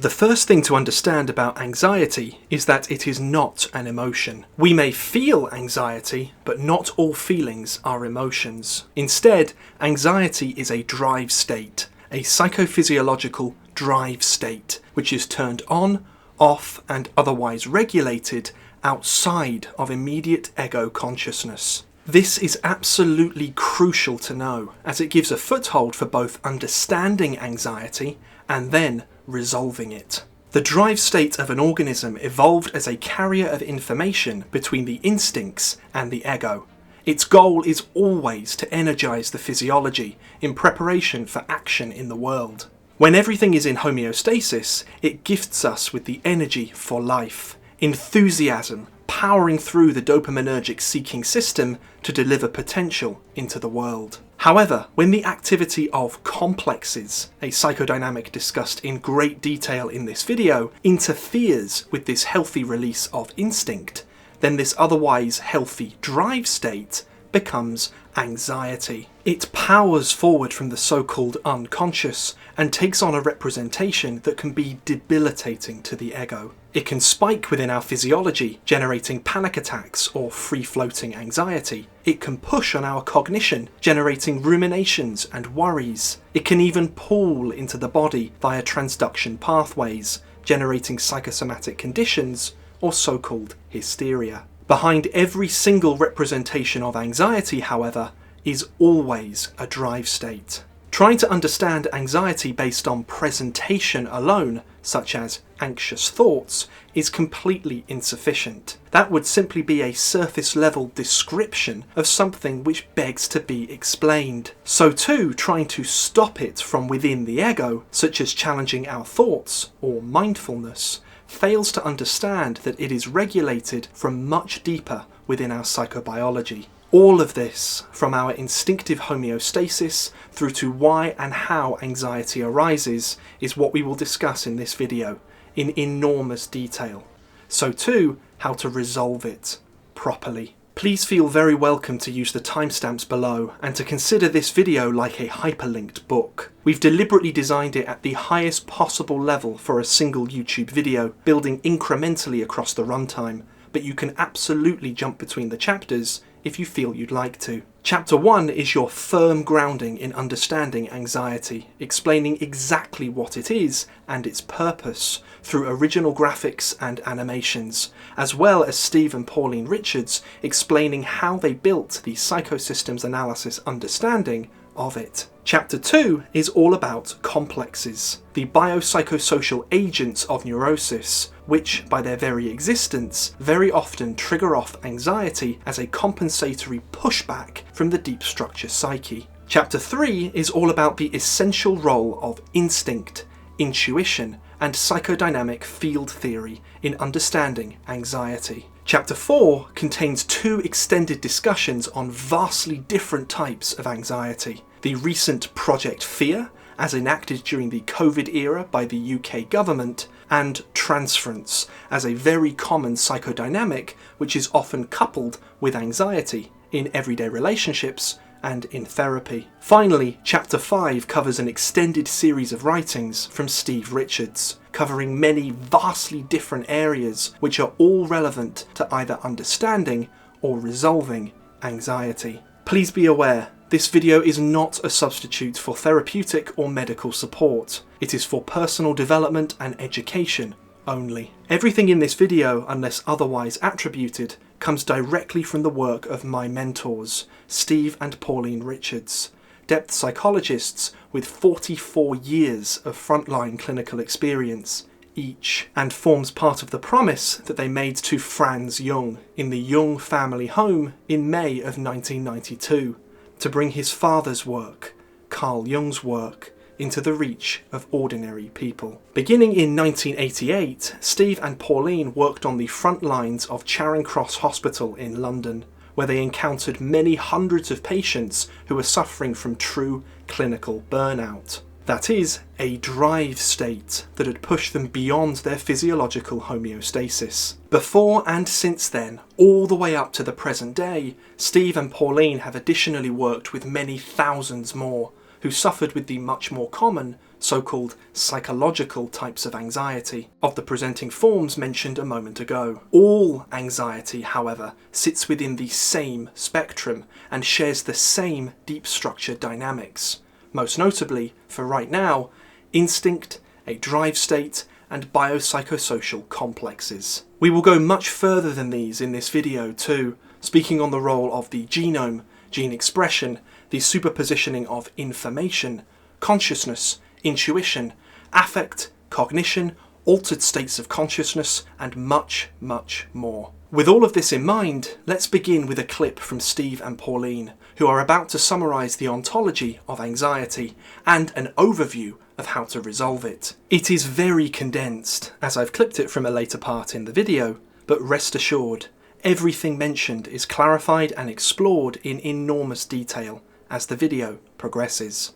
The first thing to understand about anxiety is that it is not an emotion. We may feel anxiety, but not all feelings are emotions. Instead, anxiety is a drive state, a psychophysiological drive state, which is turned on, off, and otherwise regulated outside of immediate ego consciousness. This is absolutely crucial to know, as it gives a foothold for both understanding anxiety and then resolving it. The drive state of an organism evolved as a carrier of information between the instincts and the ego. Its goal is always to energize the physiology in preparation for action in the world. When everything is in homeostasis, it gifts us with the energy for life, enthusiasm, powering through the dopaminergic seeking system to deliver potential into the world. However, when the activity of complexes, a psychodynamic discussed in great detail in this video, interferes with this healthy release of instinct, then this otherwise healthy drive state becomes anxiety. It powers forward from the so-called unconscious and takes on a representation that can be debilitating to the ego. It can spike within our physiology, generating panic attacks or free-floating anxiety. It can push on our cognition, generating ruminations and worries. It can even pool into the body via transduction pathways, generating psychosomatic conditions or so-called hysteria. Behind every single representation of anxiety, however, is always a drive state. Trying to understand anxiety based on presentation alone, such as anxious thoughts, is completely insufficient. That would simply be a surface-level description of something which begs to be explained. So too, trying to stop it from within the ego, such as challenging our thoughts or mindfulness, fails to understand that it is regulated from much deeper within our psychobiology. All of this, from our instinctive homeostasis through to why and how anxiety arises, is what we will discuss in this video in enormous detail. So too, how to resolve it properly. Please feel very welcome to use the timestamps below and to consider this video like a hyperlinked book. We've deliberately designed it at the highest possible level for a single YouTube video, building incrementally across the runtime, but you can absolutely jump between the chapters if you feel you'd like to. Chapter 1 is your firm grounding in understanding anxiety, explaining exactly what it is and its purpose through original graphics and animations, as well as Steve and Pauline Richards explaining how they built the psychosystems analysis understanding of it. Chapter 2 is all about complexes, the biopsychosocial agents of neurosis, which, by their very existence, very often trigger off anxiety as a compensatory pushback from the deep structure psyche. Chapter 3 is all about the essential role of instinct, intuition, and psychodynamic field theory in understanding anxiety. Chapter 4 contains 2 extended discussions on vastly different types of anxiety. The recent Project Fear, as enacted during the COVID era by the UK government, and transference, as a very common psychodynamic which is often coupled with anxiety in everyday relationships and in therapy. Finally, Chapter 5 covers an extended series of writings from Steve Richards, covering many vastly different areas which are all relevant to either understanding or resolving anxiety. Please be aware, this video is not a substitute for therapeutic or medical support. It is for personal development and education only. Everything in this video, unless otherwise attributed, comes directly from the work of my mentors, Steve and Pauline Richards, depth psychologists with 44 years of frontline clinical experience each, and forms part of the promise that they made to Franz Jung in the Jung family home in May of 1992, to bring his father's work, Carl Jung's work, into the reach of ordinary people. Beginning in 1988, Steve and Pauline worked on the front lines of Charing Cross Hospital in London, where they encountered many hundreds of patients who were suffering from true clinical burnout. That is, a drive state that had pushed them beyond their physiological homeostasis. Before and since then, all the way up to the present day, Steve and Pauline have additionally worked with many thousands more, who suffered with the much more common, so-called psychological types of anxiety, of the presenting forms mentioned a moment ago. All anxiety, however, sits within the same spectrum and shares the same deep structure dynamics, most notably, for right now, instinct, a drive state, and biopsychosocial complexes. We will go much further than these in this video too, speaking on the role of the genome, gene expression, the superpositioning of information, consciousness, intuition, affect, cognition, altered states of consciousness, and much, much more. With all of this in mind, let's begin with a clip from Steve and Pauline, who are about to summarise the ontology of anxiety and an overview of how to resolve it. It is very condensed, as I've clipped it from a later part in the video, but rest assured, everything mentioned is clarified and explored in enormous detail as the video progresses.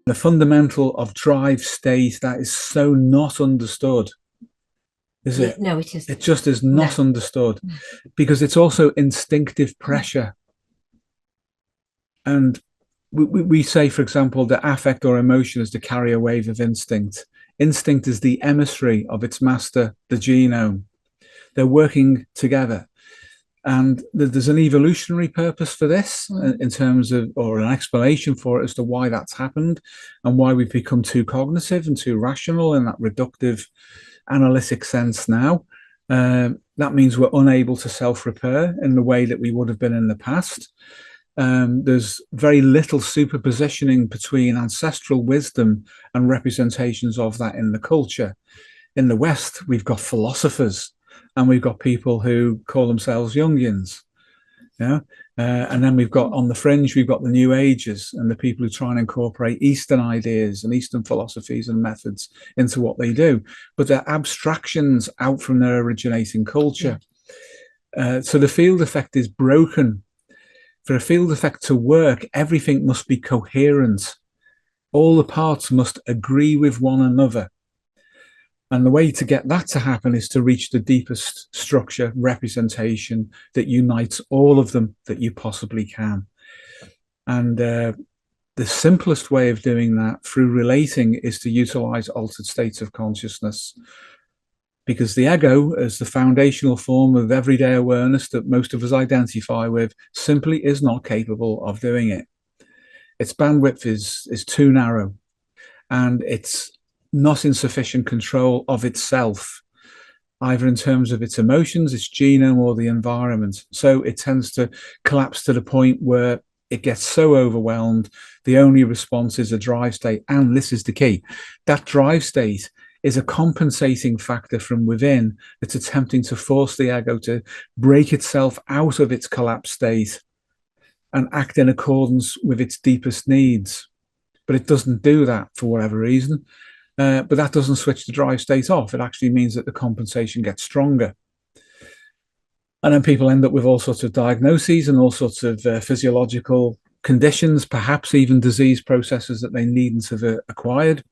The fundamental of drive state that is so not understood, is it? No, it isn't. It just is not understood, because it's also instinctive pressure. And we say, for example, that affect or emotion is the carrier wave of instinct. Instinct is the emissary of its master, the genome. They're working together. And there's an evolutionary purpose for this in terms of, or an explanation for it as to why that's happened and why we've become too cognitive and too rational in that reductive analytic sense now. That means we're unable to self-repair in the way that we would have been in the past. There's very little superpositioning between ancestral wisdom and representations of that in the culture. In the West, we've got philosophers, and we've got people who call themselves Jungians, and then we've got on the fringe, we've got the New Agers and the people who try and incorporate Eastern ideas and Eastern philosophies and methods into what they do, but they're abstractions out from their originating culture. So the field effect is broken. For a field effect to work, everything must be coherent. All the parts must agree with one another. And the way to get that to happen is to reach the deepest structure, representation that unites all of them that you possibly can. And the simplest way of doing that through relating is to utilize altered states of consciousness. Because the ego, as the foundational form of everyday awareness that most of us identify with, simply is not capable of doing it. Its bandwidth is too narrow, and it's not in sufficient control of itself, either in terms of its emotions, its genome, or the environment. So it tends to collapse to the point where it gets so overwhelmed, the only response is a drive state. And this is the key. That drive state is a compensating factor from within that's attempting to force the ego to break itself out of its collapsed state and act in accordance with its deepest needs. But it doesn't do that for whatever reason. But that doesn't switch the drive state off. It actually means that the compensation gets stronger. And then people end up with all sorts of diagnoses and all sorts of physiological conditions, perhaps even disease processes that they needn't have acquired.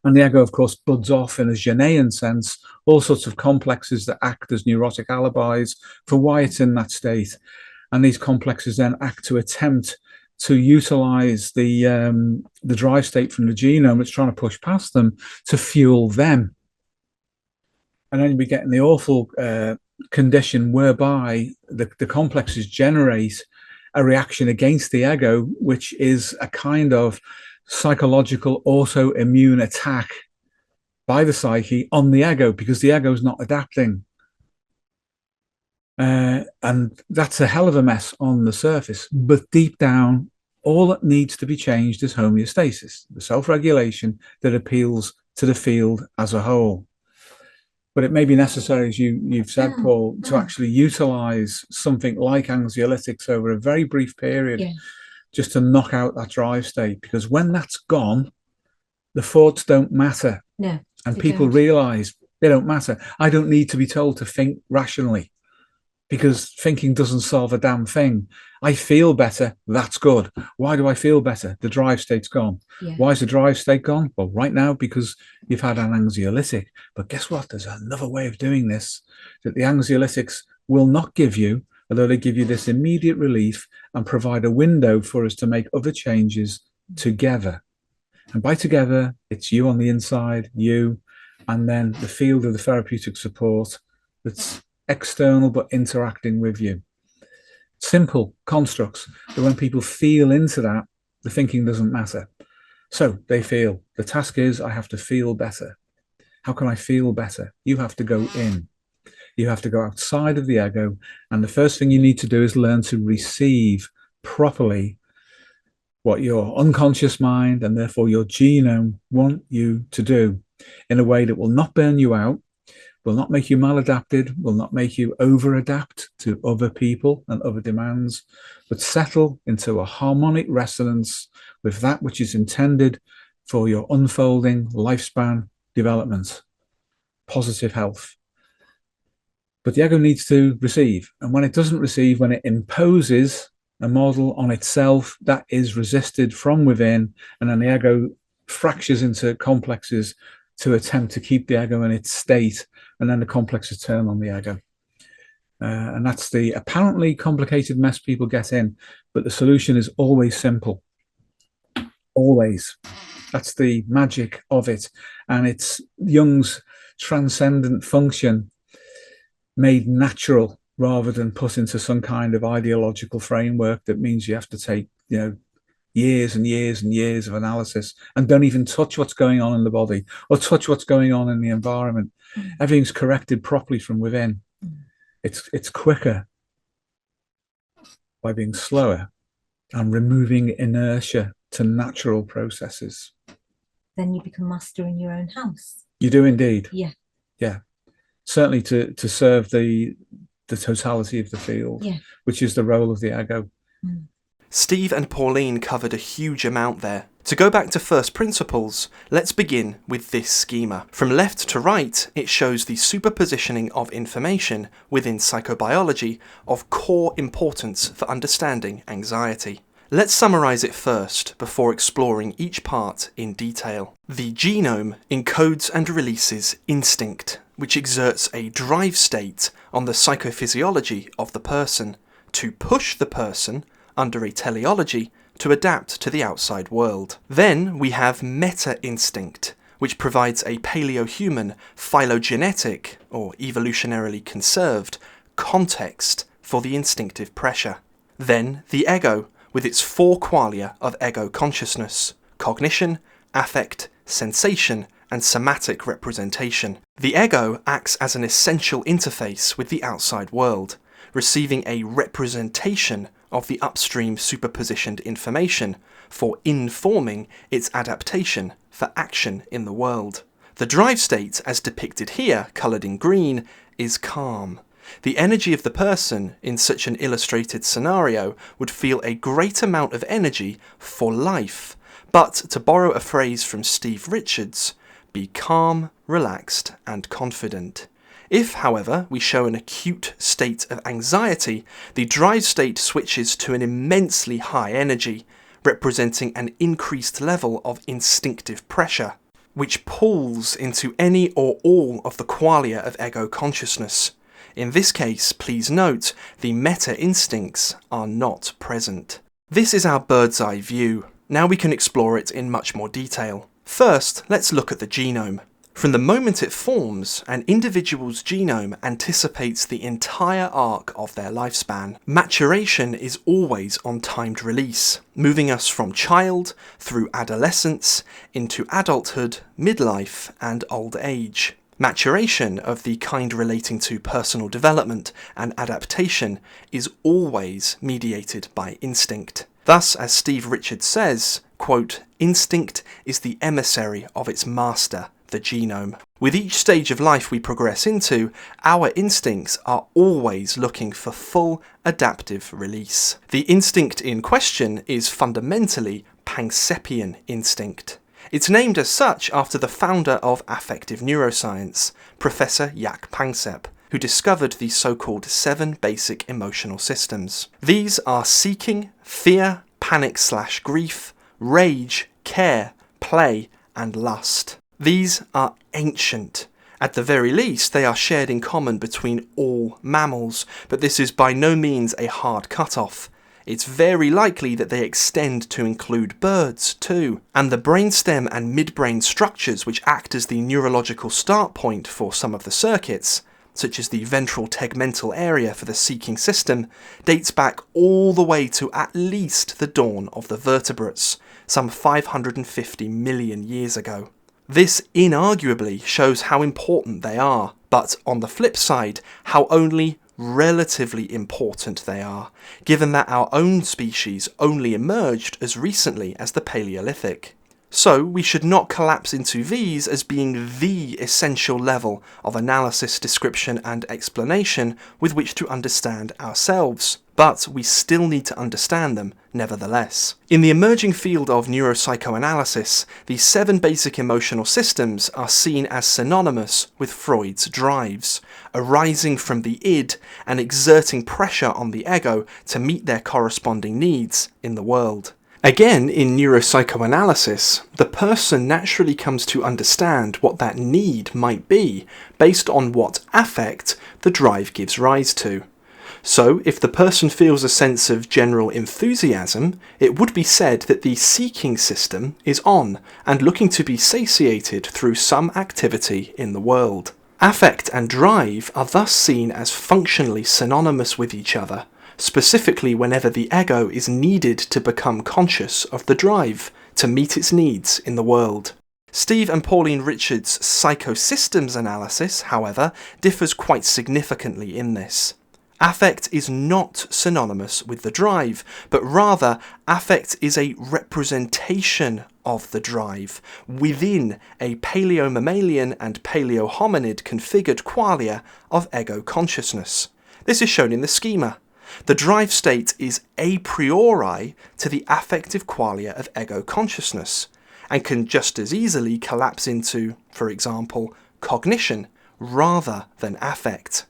And the ego, of course, buds off in a Jungian sense, all sorts of complexes that act as neurotic alibis for why it's in that state. And these complexes then act to attempt to utilize the drive state from the genome that's trying to push past them to fuel them. And then we get in the awful condition whereby the complexes generate a reaction against the ego, which is a kind of psychological autoimmune attack by the psyche on the ego, because the ego is not adapting. And that's a hell of a mess on the surface. But deep down, all that needs to be changed is homeostasis, the self-regulation that appeals to the field as a whole. But it may be necessary, as you've said, Paul, to actually utilize something like anxiolytics over a very brief period, just to knock out that drive state. Because when that's gone, the thoughts don't matter. No, and people realize they don't matter. I don't need to be told to think rationally, because thinking doesn't solve a damn thing. I feel better. That's good. Why do I feel better? The drive state's gone. Why is the drive state gone? Well, right now, because you've had an anxiolytic. But guess what? There's another way of doing this that the anxiolytics will not give you although they give you this immediate relief and provide a window for us to make other changes together. And by together, it's you on the inside, you, and then the field of the therapeutic support that's external but interacting with you. Simple constructs that when people feel into that, the thinking doesn't matter. So they feel. The task is, I have to feel better. How can I feel better? You have to go in. You have to go outside of the ego. And the first thing you need to do is learn to receive properly what your unconscious mind and therefore your genome want you to do in a way that will not burn you out, will not make you maladapted, will not make you over-adapt to other people and other demands, but settle into a harmonic resonance with that which is intended for your unfolding lifespan development, positive health. But the ego needs to receive. And when it doesn't receive, when it imposes a model on itself, that is resisted from within, and then the ego fractures into complexes to attempt to keep the ego in its state, and then the complexes turn on the ego. And that's the apparently complicated mess people get in, but the solution is always simple. Always. That's the magic of it. And it's Jung's transcendent function made natural rather than put into some kind of ideological framework that means you have to take, years and years and years of analysis and don't even touch what's going on in the body or touch what's going on in the environment. Everything's corrected properly from within. It's quicker by being slower and removing inertia to natural processes. Then you become master in your own house. You do indeed. Yeah. Certainly to serve the totality of the field, which is the role of the ego. Steve and Pauline covered a huge amount there. To go back to first principles, let's begin with this schema. From left to right, it shows the superpositioning of information within psychobiology of core importance for understanding anxiety. Let's summarise it first before exploring each part in detail. The genome encodes and releases instinct, which exerts a drive state on the psychophysiology of the person to push the person under a teleology to adapt to the outside world. Then we have meta-instinct, which provides a paleo-human phylogenetic or evolutionarily conserved context for the instinctive pressure. Then the ego, with its four qualia of ego consciousness: cognition, affect, sensation, and somatic representation. The ego acts as an essential interface with the outside world, receiving a representation of the upstream superpositioned information for informing its adaptation for action in the world. The drive state, as depicted here, coloured in green, is calm. The energy of the person in such an illustrated scenario would feel a great amount of energy for life, but, to borrow a phrase from Steve Richards, be calm, relaxed, and confident. If, however, we show an acute state of anxiety, the drive state switches to an immensely high energy, representing an increased level of instinctive pressure, which pulls into any or all of the qualia of ego consciousness. In this case, please note, the meta-instincts are not present. This is our bird's eye view. Now we can explore it in much more detail. First, let's look at the genome. From the moment it forms, an individual's genome anticipates the entire arc of their lifespan. Maturation is always on timed release, moving us from child through adolescence into adulthood, midlife, and old age. Maturation of the kind relating to personal development and adaptation is always mediated by instinct. Thus, as Steve Richards says, quote, "Instinct is the emissary of its master, the genome." With each stage of life we progress into, our instincts are always looking for full adaptive release. The instinct in question is fundamentally Pankseppian instinct. It's named as such after the founder of affective neuroscience, Professor Jaak Panksepp, who discovered the so-called 7 basic emotional systems. These are seeking, fear, panic/grief, rage, care, play, and lust. These are ancient, At the very least, they are shared in common between all mammals, but this is by no means a hard cutoff. It's very likely that they extend to include birds too, and the brainstem and midbrain structures which act as the neurological start point for some of the circuits, such as the ventral tegmental area for the seeking system, dates back all the way to at least the dawn of the vertebrates, some 550 million years ago. This inarguably shows how important they are, but on the flip side, how only relatively important they are, given that our own species only emerged as recently as the Paleolithic. So we should not collapse into these as being the essential level of analysis, description and explanation with which to understand ourselves, but we still need to understand them nevertheless. In the emerging field of neuropsychoanalysis, the 7 basic emotional systems are seen as synonymous with Freud's drives, arising from the id and exerting pressure on the ego to meet their corresponding needs in the world. Again, in neuropsychoanalysis, the person naturally comes to understand what that need might be based on what affect the drive gives rise to. So, if the person feels a sense of general enthusiasm, it would be said that the seeking system is on and looking to be satiated through some activity in the world. Affect and drive are thus seen as functionally synonymous with each other, specifically whenever the ego is needed to become conscious of the drive to meet its needs in the world. Steve and Pauline Richards' psychosystems analysis, however, differs quite significantly in this. Affect is not synonymous with the drive, but rather affect is a representation of the drive within a paleo-mammalian and paleo-hominid configured qualia of ego consciousness. This is shown in the schema. The drive state is a priori to the affective qualia of ego consciousness, and can just as easily collapse into, for example, cognition rather than affect.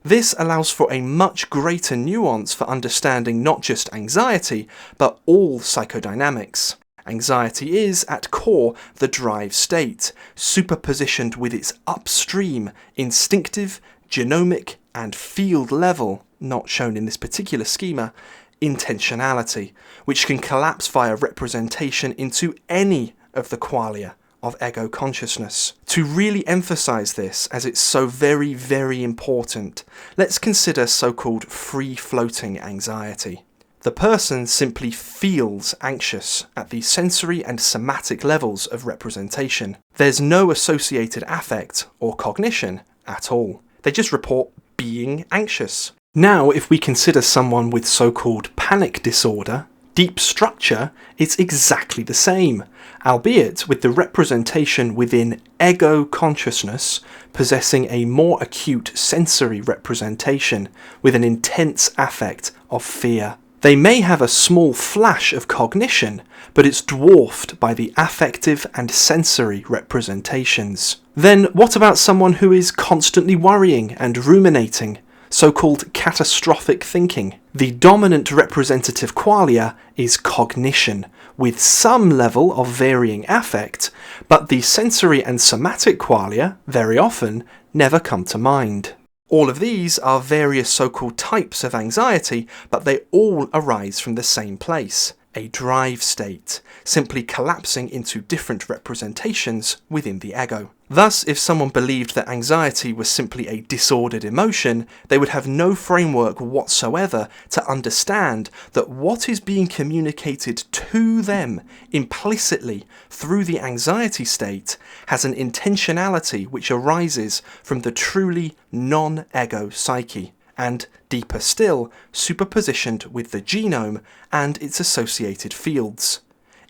This allows for a much greater nuance for understanding not just anxiety, but all psychodynamics. Anxiety is, at core, the drive state, superpositioned with its upstream, instinctive, genomic, and field level, not shown in this particular schema, intentionality, which can collapse via representation into any of the qualia of ego consciousness. To really emphasize this, as it's so very, very important, let's consider so-called free-floating anxiety. The person simply feels anxious at the sensory and somatic levels of representation. There's no associated affect or cognition at all. They just report being anxious. Now, if we consider someone with so-called panic disorder, deep structure, it's exactly the same, albeit with the representation within ego consciousness possessing a more acute sensory representation with an intense affect of fear. They may have a small flash of cognition, but it's dwarfed by the affective and sensory representations. Then what about someone who is constantly worrying and ruminating? So-called catastrophic thinking. The dominant representative qualia is cognition, with some level of varying affect, but the sensory and somatic qualia, very often, never come to mind. All of these are various so-called types of anxiety, but they all arise from the same place, a drive state, simply collapsing into different representations within the ego. Thus, if someone believed that anxiety was simply a disordered emotion, they would have no framework whatsoever to understand that what is being communicated to them implicitly through the anxiety state has an intentionality which arises from the truly non-ego psyche, and, deeper still, superpositioned with the genome and its associated fields.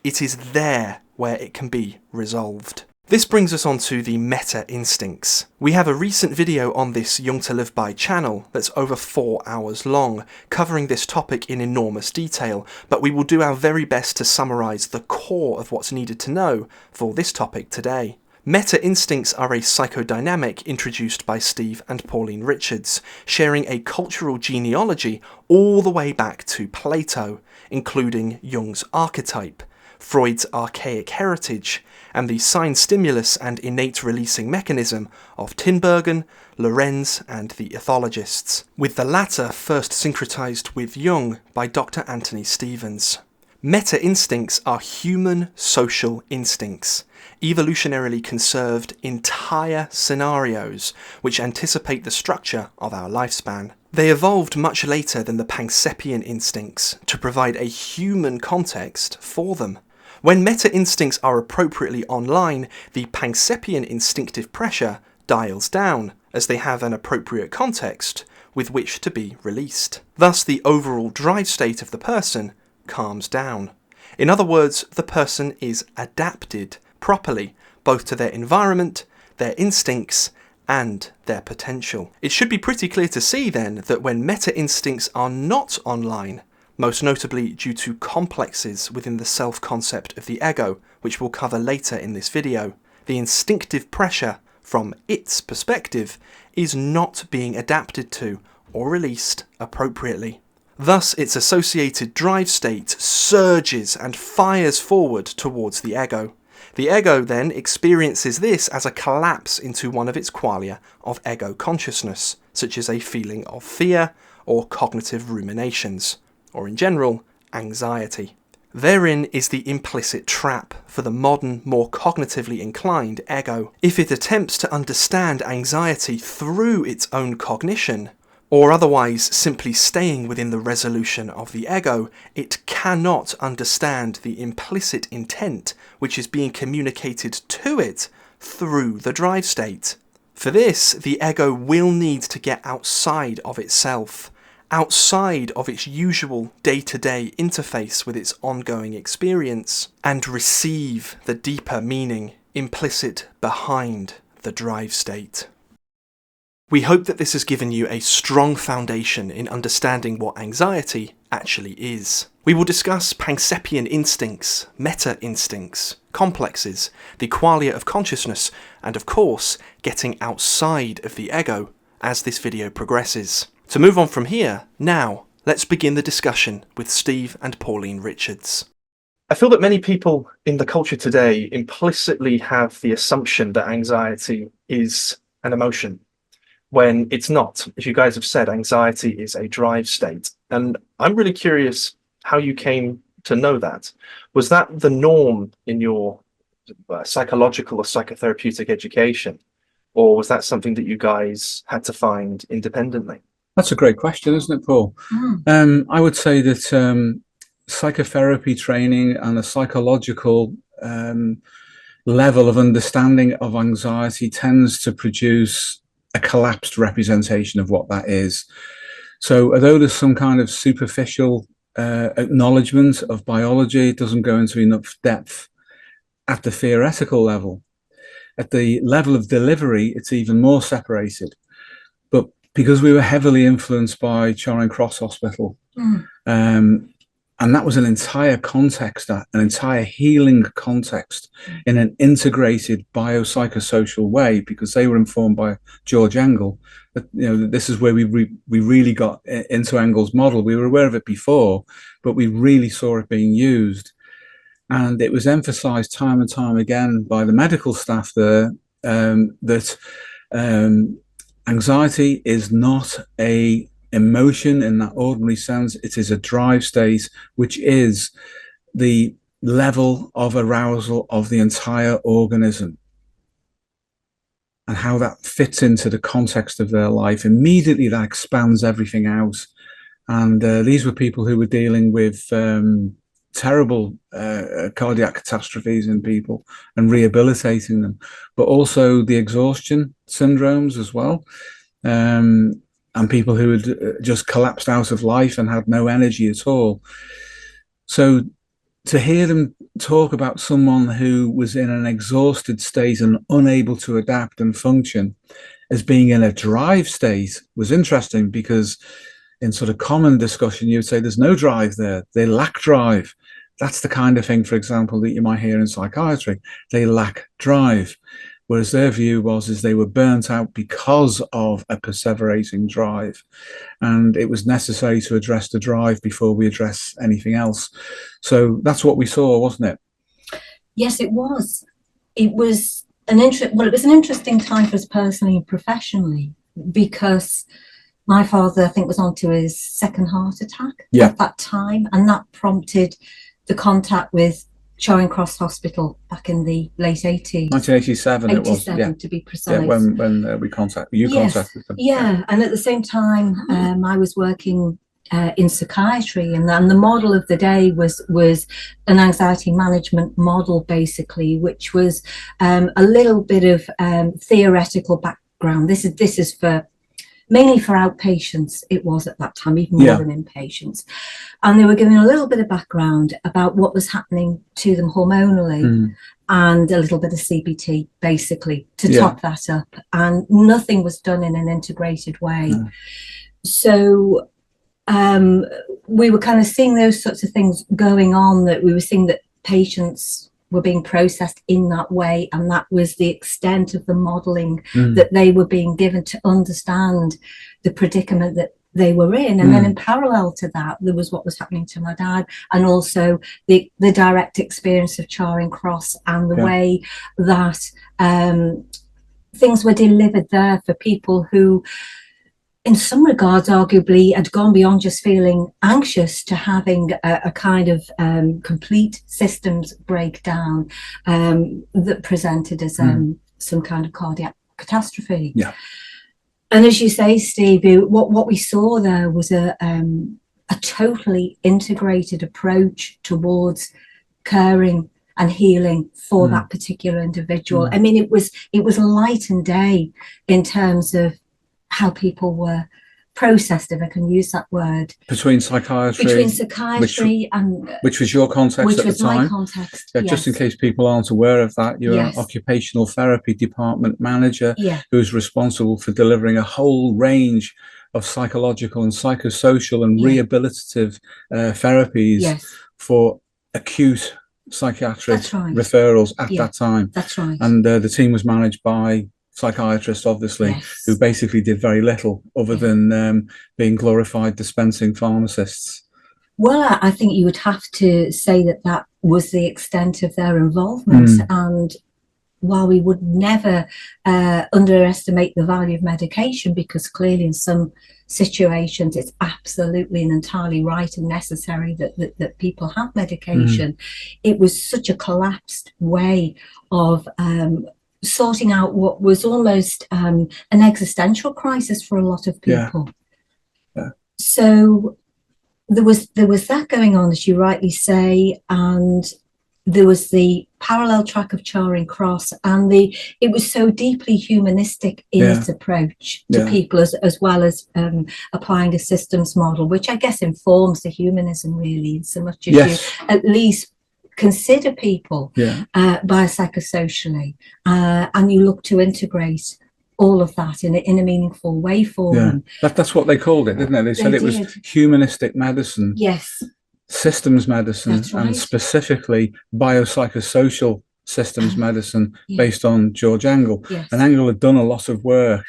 It is there where it can be resolved. This brings us on to the Meta-Instincts. We have a recent video on this Jung to Live By channel that's over 4 hours long, covering this topic in enormous detail, but we will do our very best to summarise the core of what's needed to know for this topic today. Meta-instincts are a psychodynamic introduced by Steve and Pauline Richards, sharing a cultural genealogy all the way back to Plato, including Jung's archetype, Freud's archaic heritage, and the sign stimulus and innate releasing mechanism of Tinbergen, Lorenz, and the ethologists, with the latter first syncretized with Jung by Dr. Anthony Stevens. Meta-instincts are human social instincts, evolutionarily conserved entire scenarios which anticipate the structure of our lifespan. They evolved much later than the Pankseppian instincts to provide a human context for them. When meta-instincts are appropriately online, the Pankseppian instinctive pressure dials down, as they have an appropriate context with which to be released. Thus, the overall drive state of the person calms down. In other words, the person is adapted properly, both to their environment, their instincts, and their potential. It should be pretty clear to see then that when meta-instincts are not online, most notably due to complexes within the self-concept of the ego, which we'll cover later in this video, the instinctive pressure from its perspective is not being adapted to or released appropriately. Thus, its associated drive state surges and fires forward towards the ego. The ego then experiences this as a collapse into one of its qualia of ego consciousness, such as a feeling of fear or cognitive ruminations, or in general, anxiety. Therein is the implicit trap for the modern, more cognitively inclined ego. If it attempts to understand anxiety through its own cognition, or otherwise simply staying within the resolution of the ego, it cannot understand the implicit intent which is being communicated to it through the drive state. For this, the ego will need to get outside of itself, outside of its usual day-to-day interface with its ongoing experience, and receive the deeper meaning implicit behind the drive state. We hope that this has given you a strong foundation in understanding what anxiety actually is. We will discuss Pankseppian instincts, meta-instincts, complexes, the qualia of consciousness, and of course, getting outside of the ego as this video progresses. To move on from here, now, let's begin the discussion with Steve and Pauline Richards. I feel that many people in the culture today implicitly have the assumption that anxiety is an emotion, when it's not. As you guys have said, anxiety is a drive state. And I'm really curious how you came to know that. Was that the norm in your psychological or psychotherapeutic education? Or was that something that you guys had to find independently? That's a great question, isn't it, Paul? I would say that psychotherapy training and a psychological level of understanding of anxiety tends to produce a collapsed representation of what that is. So although there's some kind of superficial acknowledgement of biology, it doesn't go into enough depth at the theoretical level. At the level of delivery, it's even more separated. But because we were heavily influenced by Charing Cross Hospital, and that was an entire context, an entire healing context in an integrated biopsychosocial way, because they were informed by George Engel. But, you know, this is where we really got into Engel's model. We were aware of it before, but we really saw it being used. And it was emphasized time and time again by the medical staff there that anxiety is not a emotion in that ordinary sense. It is a drive state, which is the level of arousal of the entire organism, and how that fits into the context of their life. Immediately that expands everything out. And these were people who were dealing with terrible cardiac catastrophes in people and rehabilitating them, but also the exhaustion syndromes as well. And people who had just collapsed out of life and had no energy at all. So to hear them talk about someone who was in an exhausted state and unable to adapt and function as being in a drive state was interesting, because in sort of common discussion, you would say there's no drive there. They lack drive. That's the kind of thing, for example, that you might hear in psychiatry. They lack drive. Whereas their view was they were burnt out because of a perseverating drive. And it was necessary to address the drive before we address anything else. So that's what we saw, wasn't it? Yes, it was. it was an interesting time for us personally and professionally, because my father, I think, was on to his second heart attack at that time, and that prompted the contact with Charing Cross Hospital back in the late 80s. 1987 it was, to be precise. When we contacted them. Yeah, and at the same time, I was working in psychiatry, and the model of the day was an anxiety management model, basically, which was a little bit of theoretical background. This is for mainly for outpatients. It was at that time, even more than inpatients, and they were giving a little bit of background about what was happening to them hormonally, and a little bit of CBT, basically, to top that up, and nothing was done in an integrated way. So we were kind of seeing those sorts of things going on, that we were seeing that patients were being processed in that way, and that was the extent of the modelling that they were being given to understand the predicament that they were in. And then in parallel to that, there was what was happening to my dad, and also the direct experience of Charing Cross, and the way that things were delivered there for people who, in some regards, arguably had gone beyond just feeling anxious to having a kind of complete systems breakdown that presented as some kind of cardiac catastrophe. And as you say, Steve, what we saw there was a totally integrated approach towards caring and healing for that particular individual. I mean, it was light and day in terms of how people were processed, if I can use that word. Between psychiatry, which was your context at the time. My context, Just in case people aren't aware of that, you're an occupational therapy department manager who's responsible for delivering a whole range of psychological and psychosocial and rehabilitative therapies for acute psychiatric referrals at that time. That's right. And the team was managed by psychiatrists, obviously, who basically did very little other than being glorified dispensing pharmacists. Well, I think you would have to say that was the extent of their involvement. And while we would never underestimate the value of medication, because clearly in some situations it's absolutely and entirely right and necessary that people have medication, it was such a collapsed way of sorting out what was almost an existential crisis for a lot of people. So there was that going on, as you rightly say, and there was the parallel track of Charing Cross, and it was so deeply humanistic in its approach to people, as well as applying a systems model, which I guess informs the humanism, really, in so much as you at least consider people biopsychosocially, and you look to integrate all of that in a meaningful way for them. That's what they called it, didn't they? They said it was humanistic medicine, systems medicine, and specifically biopsychosocial systems medicine based on George Engel. And Engel had done a lot of work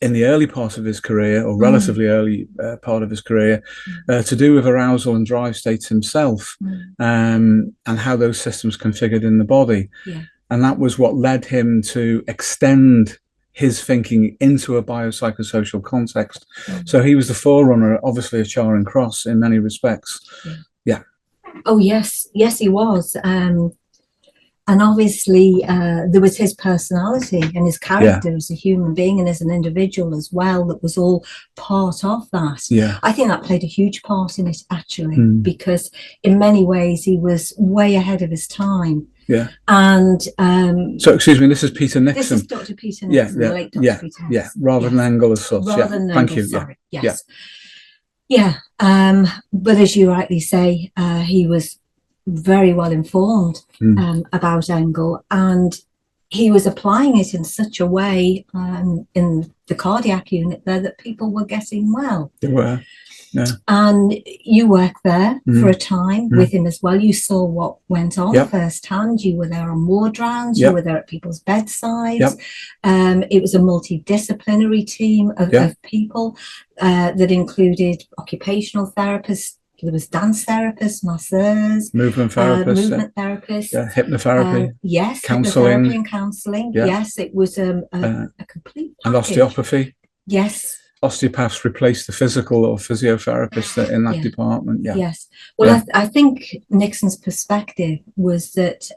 in the early part of his career, or relatively early part of his career, to do with arousal and drive states himself, and how those systems configured in the body. And that was what led him to extend his thinking into a biopsychosocial context. So he was the forerunner, obviously, of Charing Cross in many respects. Oh, yes, he was. And obviously, there was his personality and his character as a human being and as an individual as well, that was all part of that. I think that played a huge part in it, actually, because in many ways he was way ahead of his time. And so, excuse me, this is Peter Nixon. This is Dr. Peter Nixon, the late Dr. Peter Nixon. Rather than Engel as such. Thank you. Sorry. But as you rightly say, he was very well informed about Engel, and he was applying it in such a way in the cardiac unit there that people were getting well. They were. And you worked there for a time with him as well. You saw what went on firsthand. You were there on ward rounds. You were there at people's bedsides. It was a multidisciplinary team of people that included occupational therapists, there was dance therapists, masseurs, movement therapists, hypnotherapy, yes, counselling, hypnotherapy and counselling. Yes, it was a complete package. And osteopathy. Yes. Osteopaths replaced the physical or physiotherapists in that department. Yeah. Yes. Well, I think Nixon's perspective was that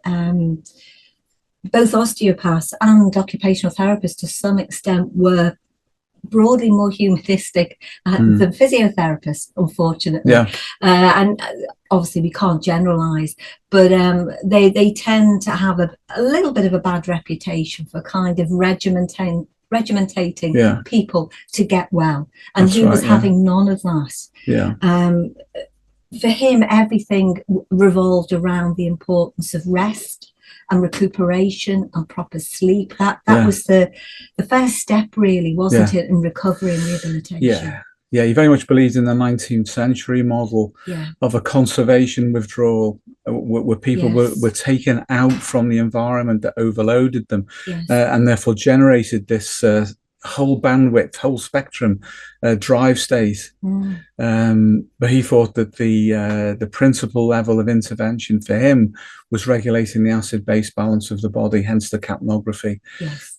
both osteopaths and occupational therapists, to some extent, were broadly more humanistic than physiotherapists, unfortunately. And obviously we can't generalize, but they tend to have a little bit of a bad reputation for kind of regimentating people to get well, and he was having none of that. For him, everything revolved around the importance of rest and recuperation and proper sleep. That was the first step, really, wasn't it, in recovery and rehabilitation? Yeah, he very much believed in the 19th century model of a conservation withdrawal, where people were taken out from the environment that overloaded them, and therefore generated this whole bandwidth, whole spectrum drive state. But he thought that the principal level of intervention for him was regulating the acid-base balance of the body, hence the capnography.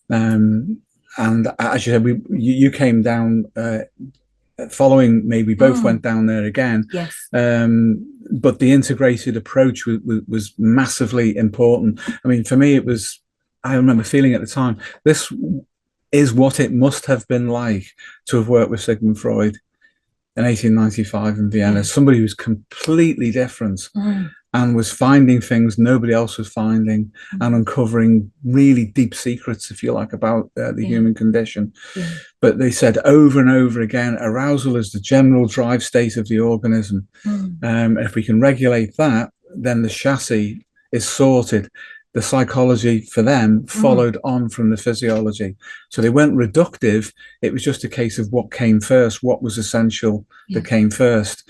And as you said, you came down following me, we both went down there again. But the integrated approach was massively important. I mean, for me, I remember feeling at the time, this is what it must have been like to have worked with Sigmund Freud in 1895 in Vienna. Somebody who's completely different and was finding things nobody else was finding, and uncovering really deep secrets, if you like, about the human condition. But they said over and over again, arousal is the general drive state of the organism. If we can regulate that, then the chassis is sorted. The psychology for them followed on from the physiology. So they weren't reductive. It was just a case of what came first, what was essential that came first.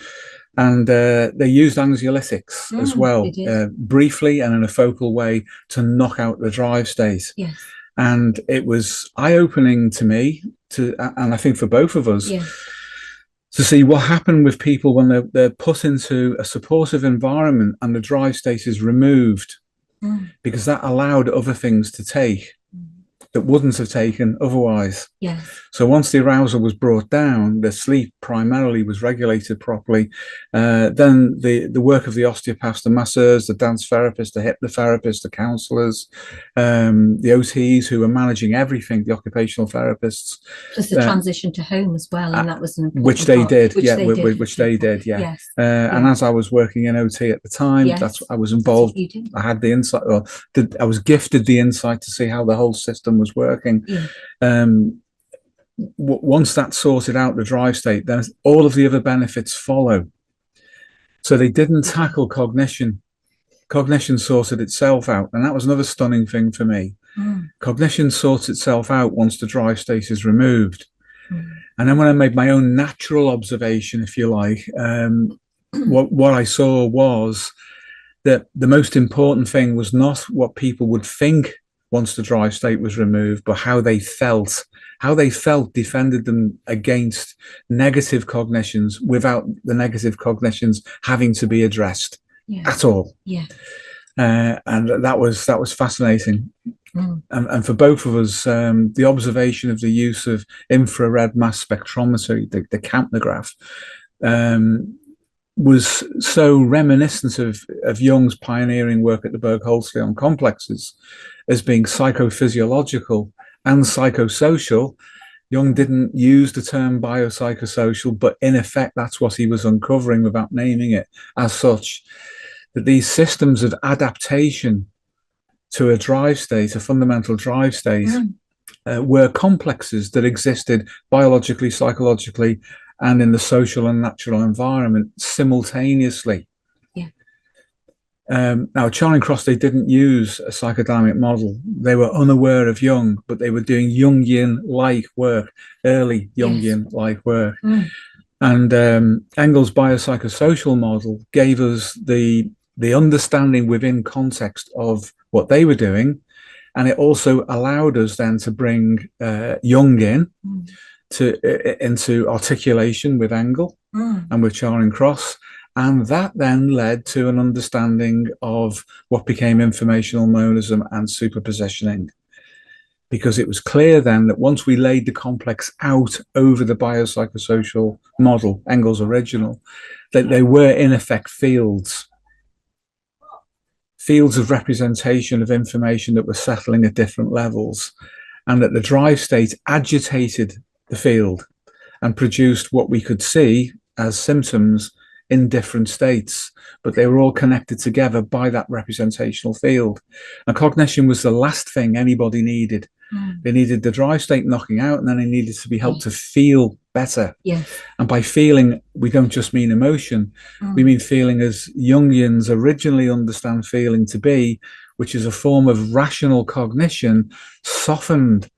And they used anxiolytics as well, briefly and in a focal way, to knock out the drive state. And it was eye-opening to me, and I think for both of us, to see what happened with people when they're put into a supportive environment and the drive state is removed. Because that allowed other things to take that wouldn't have taken otherwise. So once the arousal was brought down, the sleep primarily was regulated properly. Then the work of the osteopaths, the masseurs, the dance therapists, the hypnotherapists, the counsellors, the OTs who were managing everything, the occupational therapists. Plus the transition to home as well, and that was an important which they part. did, which they did. And as I was working in OT at the time, I was involved. I had the insight, I was gifted the insight to see how the whole system was working. Once that's sorted out, the drive state, then all of the other benefits follow. So they didn't tackle cognition. Cognition sorted itself out, and that was another stunning thing for me. Cognition sorts itself out once the drive state is removed. And then when I made my own natural observation, if you like, what I saw was that the most important thing was not what people would think once the drive state was removed, but how they felt. How they felt defended them against negative cognitions without the negative cognitions having to be addressed at all. And that was fascinating. And for both of us, the observation of the use of infrared mass spectrometry, the capnograph, was so reminiscent of Jung's pioneering work at the Berg-Holtzley on complexes as being psychophysiological and psychosocial. Jung didn't use the term biopsychosocial, but in effect, that's what he was uncovering without naming it as such, that these systems of adaptation to a drive state, a fundamental drive state, were complexes that existed biologically, psychologically, and in the social and natural environment simultaneously. Now, Charing Cross, they didn't use a psychodynamic model. They were unaware of Jung, but they were doing Jungian-like work, early Jungian-like work. And Engel's biopsychosocial model gave us the understanding within context of what they were doing. And it also allowed us then to bring Jung in into articulation with Engel and with Charing Cross, And that then led to an understanding of what became informational monism and superpositioning, because it was clear then that once we laid the complex out over the biopsychosocial model, Engel's original, that they were in effect fields of representation of information that were settling at different levels, and that the drive state agitated the field and produced what we could see as symptoms in different states, but they were all connected together by that representational field. And cognition was the last thing anybody needed. They needed the drive state knocking out, and then they needed to be helped to feel better. And by feeling, we don't just mean emotion, we mean feeling as Jungians originally understand feeling to be, which is a form of rational cognition softened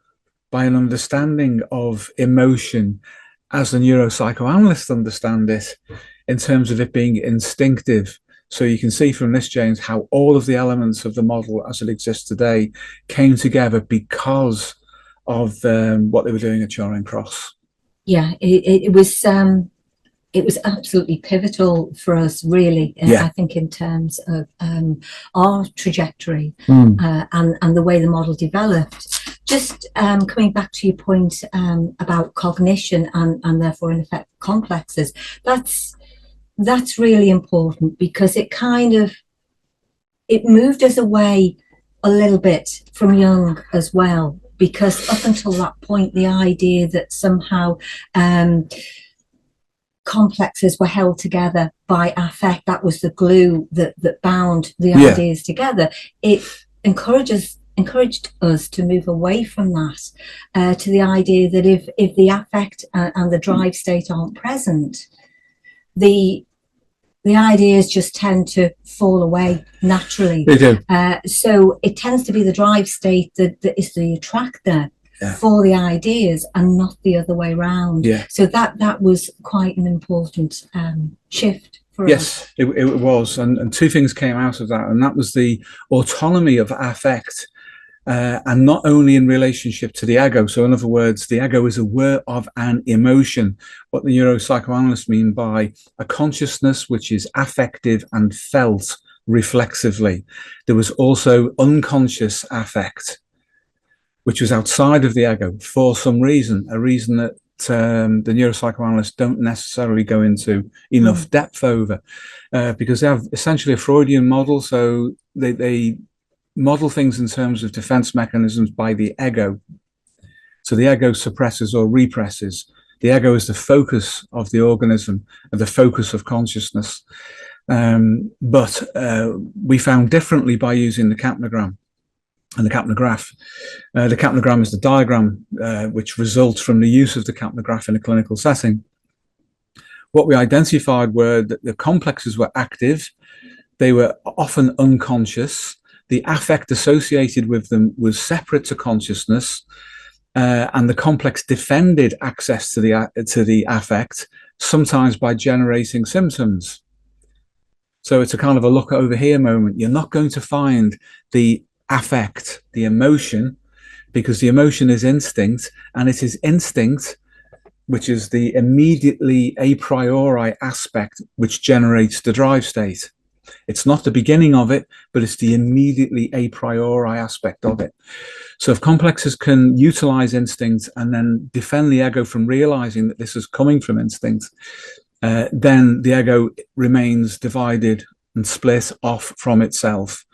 by an understanding of emotion as the neuropsychoanalysts understand it, in terms of it being instinctive. So you can see from this, James, how all of the elements of the model as it exists today came together because of what they were doing at Charing Cross. Yeah, it was absolutely pivotal for us, really. I think in terms of our trajectory and the way the model developed. Just coming back to your point about cognition and therefore in effect complexes, that's really important, because it moved us away a little bit from Jung as well, because up until that point the idea that somehow complexes were held together by affect, that was the glue that bound the ideas together, it encouraged us to move away from that to the idea that if the affect and the drive state aren't present, the ideas just tend to fall away naturally. They do. So it tends to be the drive state that is the attractor for the ideas, and not the other way around. So that was quite an important shift for us. Yes, it was. And two things came out of that, and that was the autonomy of affect. And not only in relationship to the ego. So in other words, the ego is aware of an emotion, what the neuropsychoanalysts mean by a consciousness which is affective and felt reflexively. There was also unconscious affect, which was outside of the ego for some reason, a reason that the neuropsychoanalysts don't necessarily go into enough depth over, because they have essentially a Freudian model. So they model things in terms of defense mechanisms by the ego. So the ego suppresses or represses. The ego is the focus of the organism and the focus of consciousness. But we found differently by using the capnogram and the capnograph. The capnogram is the diagram which results from the use of the capnograph in a clinical setting. What we identified were that the complexes were active. They were often unconscious. The affect associated with them was separate to consciousness, and the complex defended access to the affect, sometimes by generating symptoms. So it's a kind of a look over here moment. You're not going to find the affect, the emotion, because the emotion is instinct, and it is instinct, which is the immediately a priori aspect which generates the drive state. It's not the beginning of it, but it's the immediately a priori aspect of it. So if complexes can utilize instinct and then defend the ego from realizing that this is coming from instinct, then the ego remains divided and split off from itself,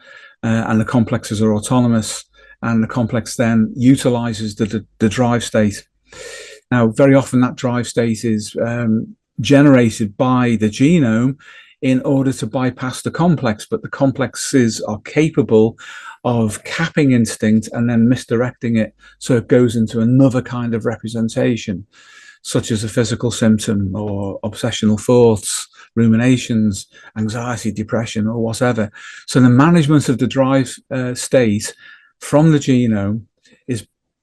and the complexes are autonomous, and the complex then utilizes the drive state. Now, very often that drive state is generated by the genome in order to bypass the complex, but the complexes are capable of capping instinct and then misdirecting it so it goes into another kind of representation, such as a physical symptom or obsessional thoughts, ruminations, anxiety, depression, or whatever. So the management of the drive state from the genome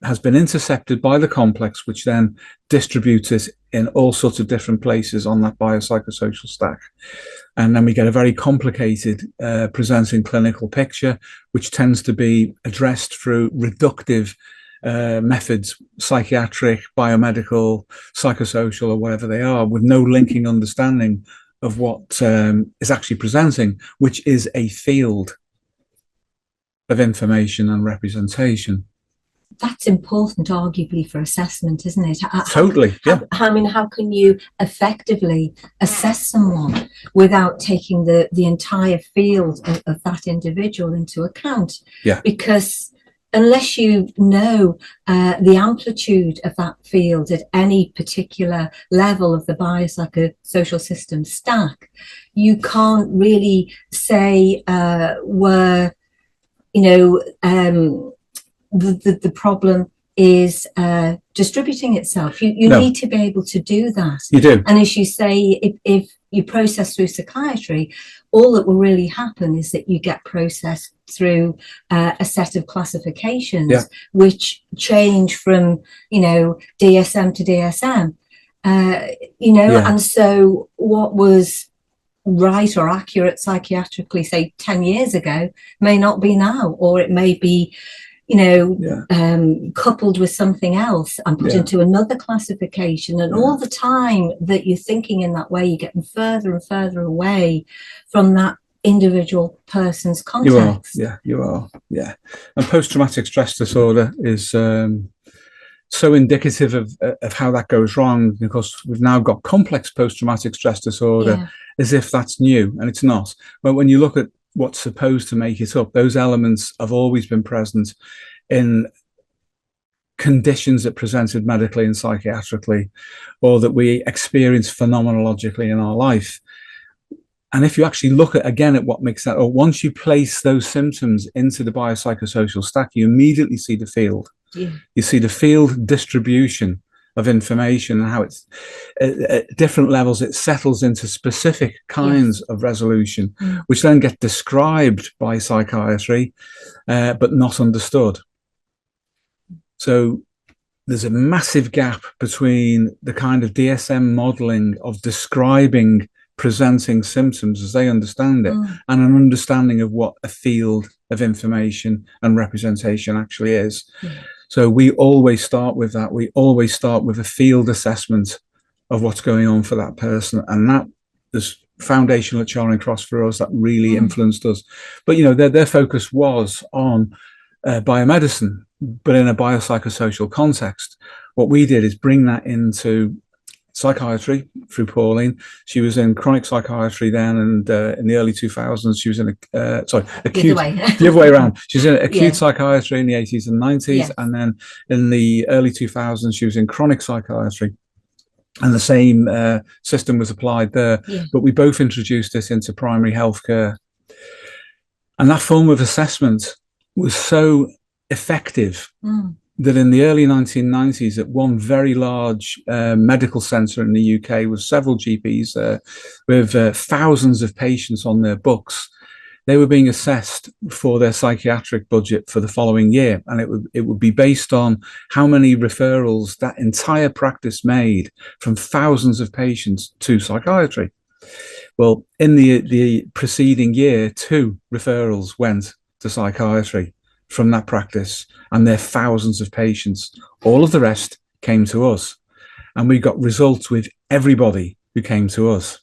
has been intercepted by the complex, which then distributes it in all sorts of different places on that biopsychosocial stack. And then we get a very complicated presenting clinical picture, which tends to be addressed through reductive methods, psychiatric, biomedical, psychosocial, or whatever they are, with no linking understanding of what is actually presenting, which is a field of information and representation. That's important, arguably, for assessment, isn't it? Totally, yeah. I mean, how can you effectively assess someone without taking the entire field of that individual into account? Yeah. Because unless you know the amplitude of that field at any particular level of the biopsychosocial system stack, you can't really say where, you know, the problem is distributing itself. You No. need to be able to do that. You do. And as you say, if you process through psychiatry, all that will really happen is that you get processed through a set of classifications, Yeah. which change from, you know, DSM to DSM, you know, Yeah. and so what was right or accurate psychiatrically, say 10 years ago, may not be now, or it may be, you know, Yeah. coupled with something else and put Yeah. into another classification. And all the time that you're thinking in that way, you're getting further and further away from that individual person's context. You are. Yeah. And post-traumatic stress disorder is so indicative of how that goes wrong, because we've now got complex post-traumatic stress disorder as if that's new, and it's not. But when you look at what's supposed to make it up, those elements have always been present in conditions that presented medically and psychiatrically, or that we experience phenomenologically in our life. And if you actually look at what makes that, or once you place those symptoms into the biopsychosocial stack, you immediately see the field. Yeah. You see the field distribution of information and how it's at different levels, it settles into specific kinds of resolution, which then get described by psychiatry, but not understood. So there's a massive gap between the kind of DSM modeling of describing presenting symptoms as they understand it and an understanding of what a field of information and representation actually is. So we always start with that. We always start with a field assessment of what's going on for that person. And that is foundational at Charing Cross for us. That really influenced us. But, you know, their focus was on biomedicine, but in a biopsychosocial context. What we did is bring that into psychiatry through Pauline. She was in chronic psychiatry then, and in the early 2000s she was in acute, the other way around. She was in acute psychiatry in the 80s and 90s, and then in the early 2000s she was in chronic psychiatry, and the same system was applied there. But we both introduced this into primary healthcare, and that form of assessment was so effective that in the early 1990s, at one very large medical centre in the UK with several GPs with thousands of patients on their books, they were being assessed for their psychiatric budget for the following year. And it would be based on how many referrals that entire practice made from thousands of patients to psychiatry. Well, in the preceding year, 2 referrals went to psychiatry from that practice, and their thousands of patients. All of the rest came to us, and we got results with everybody who came to us.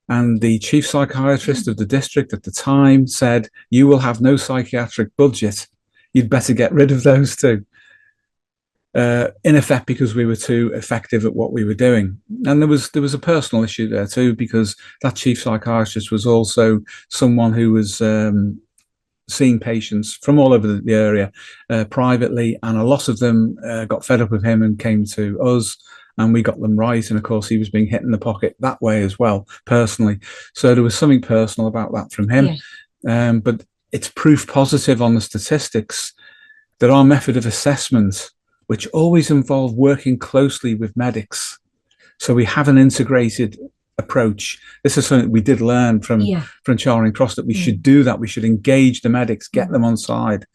And the chief psychiatrist of the district at the time said, "You will have no psychiatric budget. You'd better get rid of those 2." In effect, because we were too effective at what we were doing. And there was a personal issue there too, because that chief psychiatrist was also someone who was seeing patients from all over the area privately, and a lot of them got fed up with him and came to us, and we got them right. And of course he was being hit in the pocket that way as well, personally. So there was something personal about that from him. But it's proof positive on the statistics that our method of assessment, which always involved working closely with medics, so we have an integrated approach. This is something we did learn from Charing Cross, that we should do that. We should engage the medics, get them on side.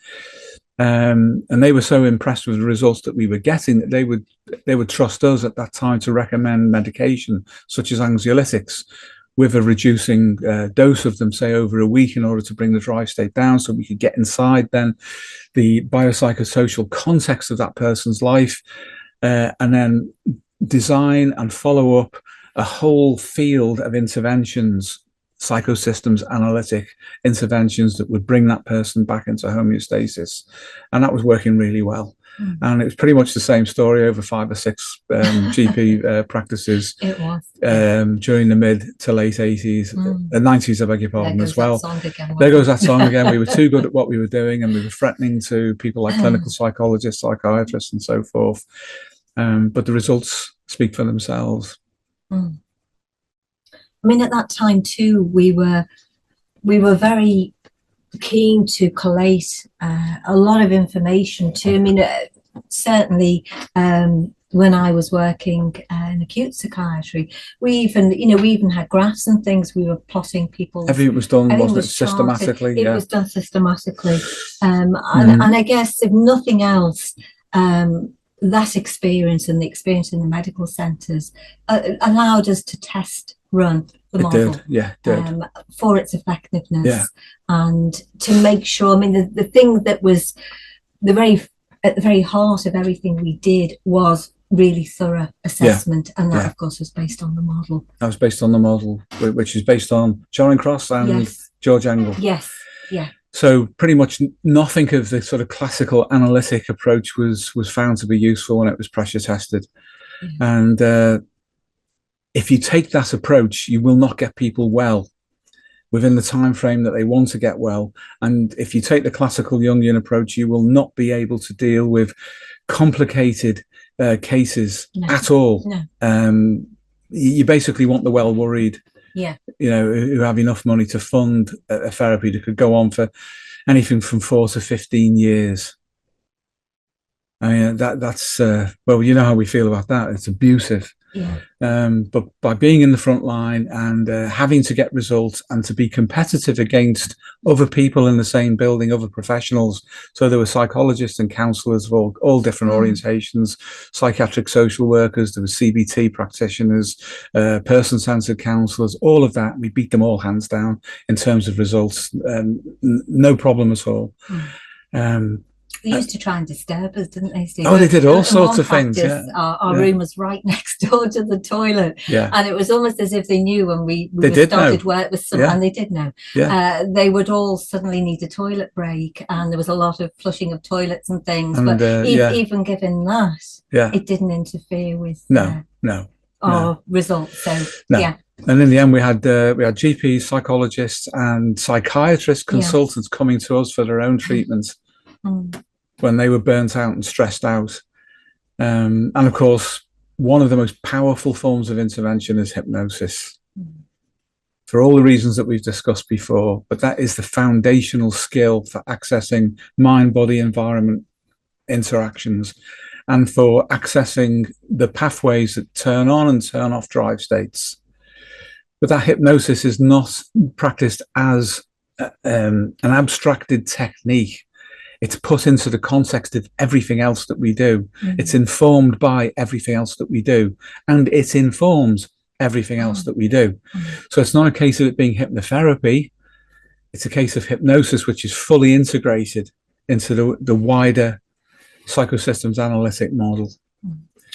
And they were so impressed with the results that we were getting that they would trust us at that time to recommend medication such as anxiolytics with a reducing dose of them, say over a week, in order to bring the drive state down, so we could get inside then the biopsychosocial context of that person's life, and then design and follow up a whole field of interventions, psychosystems, analytic interventions that would bring that person back into homeostasis. And that was working really well. And it was pretty much the same story over 5 or 6 GP practices. It was. During the mid to late 80s, the 90s, I beg your pardon, as well. There goes that song again. We were too good at what we were doing, and we were threatening to people like clinical psychologists, psychiatrists, and so forth. But the results speak for themselves. I mean, at that time too, we were very keen to collate a lot of information too. I mean, certainly when I was working in acute psychiatry, we even had graphs and things. We were plotting people. Everything was done, wasn't it, systematically? It was done systematically, and I guess if nothing else, that experience and the experience in the medical centres allowed us to test run the model. For its effectiveness, and to make sure. I mean, the thing that was at the very heart of everything we did was really thorough assessment, and that of course was based on the model. That was based on the model, which is based on Charing and George Engel. So pretty much nothing of the sort of classical analytic approach was found to be useful when it was pressure tested. And if you take that approach, you will not get people well within the time frame that they want to get well. And if you take the classical Jungian approach, you will not be able to deal with complicated cases at all. You basically want the well worried, who have enough money to fund a therapy that could go on for anything from 4 to 15 years. I mean, that's well, you know how we feel about that. It's abusive. But by being in the front line and having to get results and to be competitive against other people in the same building, other professionals. So there were psychologists and counsellors of all different orientations, psychiatric social workers, there were CBT practitioners, person-centered counsellors, all of that. We beat them all hands down in terms of results. No problem at all. They used to try and disturb us, didn't they, Steve? Oh, they did all sorts of things. Our room was right next door to the toilet. And it was almost as if they knew when we started work with someone, and they did know. They would all suddenly need a toilet break, and there was a lot of flushing of toilets and things. But even given that, it didn't interfere with our results. So, And in the end, we had GPs, psychologists, and psychiatrist consultants coming to us for their own treatments. When they were burnt out and stressed out. And of course, one of the most powerful forms of intervention is hypnosis, for all the reasons that we've discussed before. But that is the foundational skill for accessing mind-body environment interactions and for accessing the pathways that turn on and turn off drive states. But that hypnosis is not practiced as an abstracted technique. It's put into the context of everything else that we do. It's informed by everything else that we do, and it informs everything else that we do. So it's not a case of it being hypnotherapy. It's a case of hypnosis, which is fully integrated into the wider psychosystems analytic model.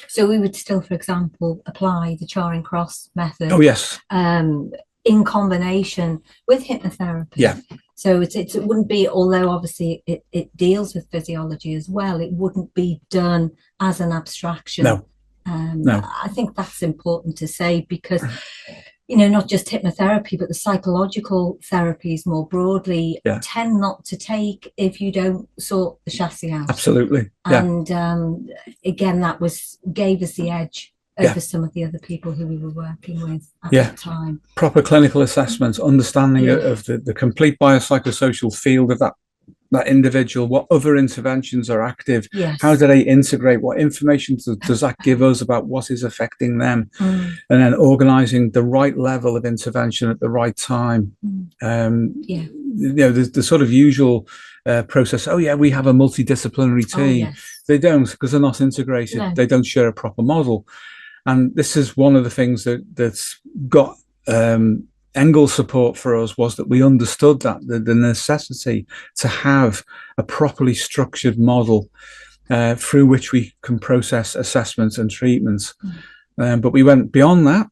So we would still, for example, apply the Charing Cross method. Oh, yes. In combination with hypnotherapy. So it wouldn't be, although obviously it deals with physiology as well, it wouldn't be done as an abstraction. No. I think that's important to say, because not just hypnotherapy, but the psychological therapies more broadly tend not to take if you don't sort the chassis out. Absolutely. And again, that gave us the edge over some of the other people who we were working with at that time. Proper clinical assessments, understanding of the complete biopsychosocial field of that individual, what other interventions are active, how do they integrate, what information does that give us about what is affecting them, and then organising the right level of intervention at the right time. The sort of usual process. We have a multidisciplinary team. They don't, because they're not integrated. They don't share a proper model. And this is one of the things that's got Engel's support for us, was that we understood that the necessity to have a properly structured model through which we can process assessments and treatments. But we went beyond that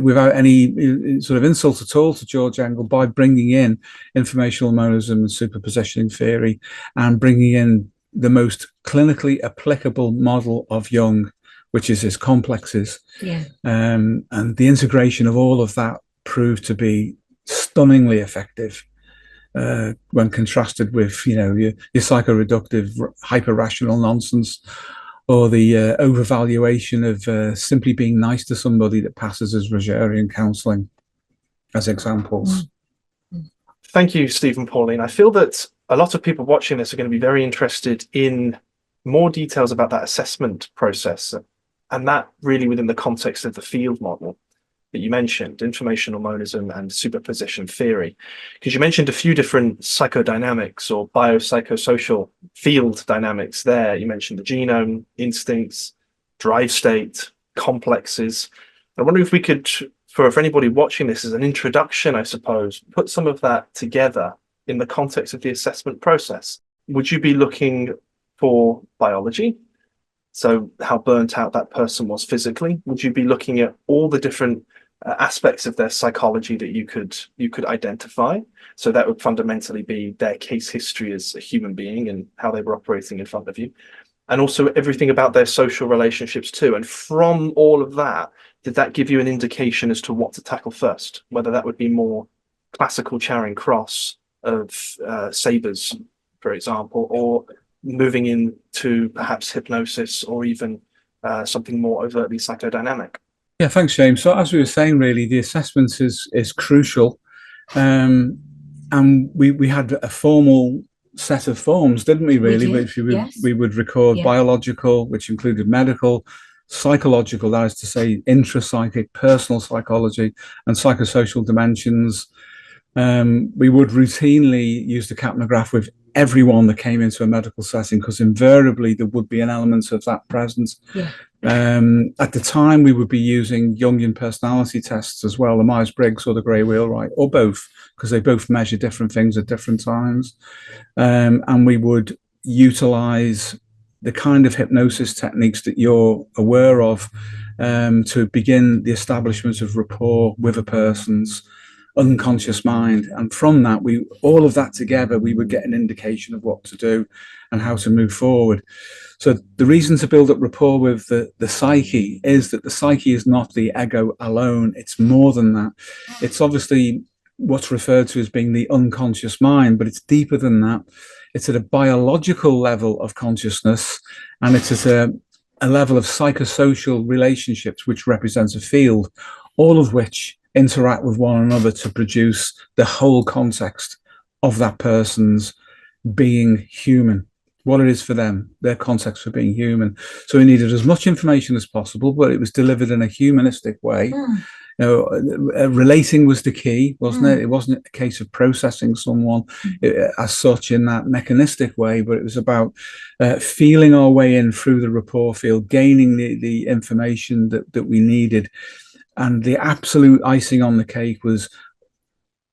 without any sort of insult at all to George Engel by bringing in informational monism and superpositioning theory, and bringing in the most clinically applicable model of Jung, which is his complexes. Yeah. And the integration of all of that proved to be stunningly effective when contrasted with, your psychoreductive, hyper-rational nonsense, or the overvaluation of simply being nice to somebody that passes as Rogerian counselling, as examples. Thank you, Steve and Pauline. I feel that a lot of people watching this are going to be very interested in more details about that assessment process, and that really within the context of the field model that you mentioned, informational monism and superposition theory, because you mentioned a few different psychodynamics or biopsychosocial field dynamics there. You mentioned the genome, instincts, drive state, complexes. I wonder if we could, for anybody watching this as an introduction, I suppose, put some of that together in the context of the assessment process. Would you be looking for biology? So how burnt out that person was physically? Would you be looking at all the different aspects of their psychology that you could identify? So that would fundamentally be their case history as a human being and how they were operating in front of you, and also everything about their social relationships too. And from all of that, did that give you an indication as to what to tackle first? Whether that would be more classical Charing cross of Sabers, for example, or moving into perhaps hypnosis, or even something more overtly psychodynamic? Yeah, thanks, James. So as we were saying, really, the assessment is crucial. And we had a formal set of forms, didn't we, really? We would record biological, which included medical, psychological, that is to say, intrapsychic, personal psychology, and psychosocial dimensions. We would routinely use the capnograph with everyone that came into a medical setting, because invariably there would be an element of that present. Yeah. At the time, we would be using Jungian personality tests as well, the Myers-Briggs or the Gray Wheelwright, or both, because they both measure different things at different times. And we would utilize the kind of hypnosis techniques that you're aware of to begin the establishment of rapport with a person's unconscious mind. And from that, all of that together, we would get an indication of what to do and how to move forward. So the reason to build up rapport with the psyche is that the psyche is not the ego alone. It's more than that. It's obviously what's referred to as being the unconscious mind, but it's deeper than that. It's at a biological level of consciousness, and it's at a level of psychosocial relationships, which represents a field, all of which interact with one another to produce the whole context of that person's being human, what it is for them, their context for being human. So we needed as much information as possible, but it was delivered in a humanistic way. Relating was the key, wasn't it? It wasn't a case of processing someone as such in that mechanistic way, but it was about feeling our way in through the rapport field, gaining the information that we needed. And the absolute icing on the cake was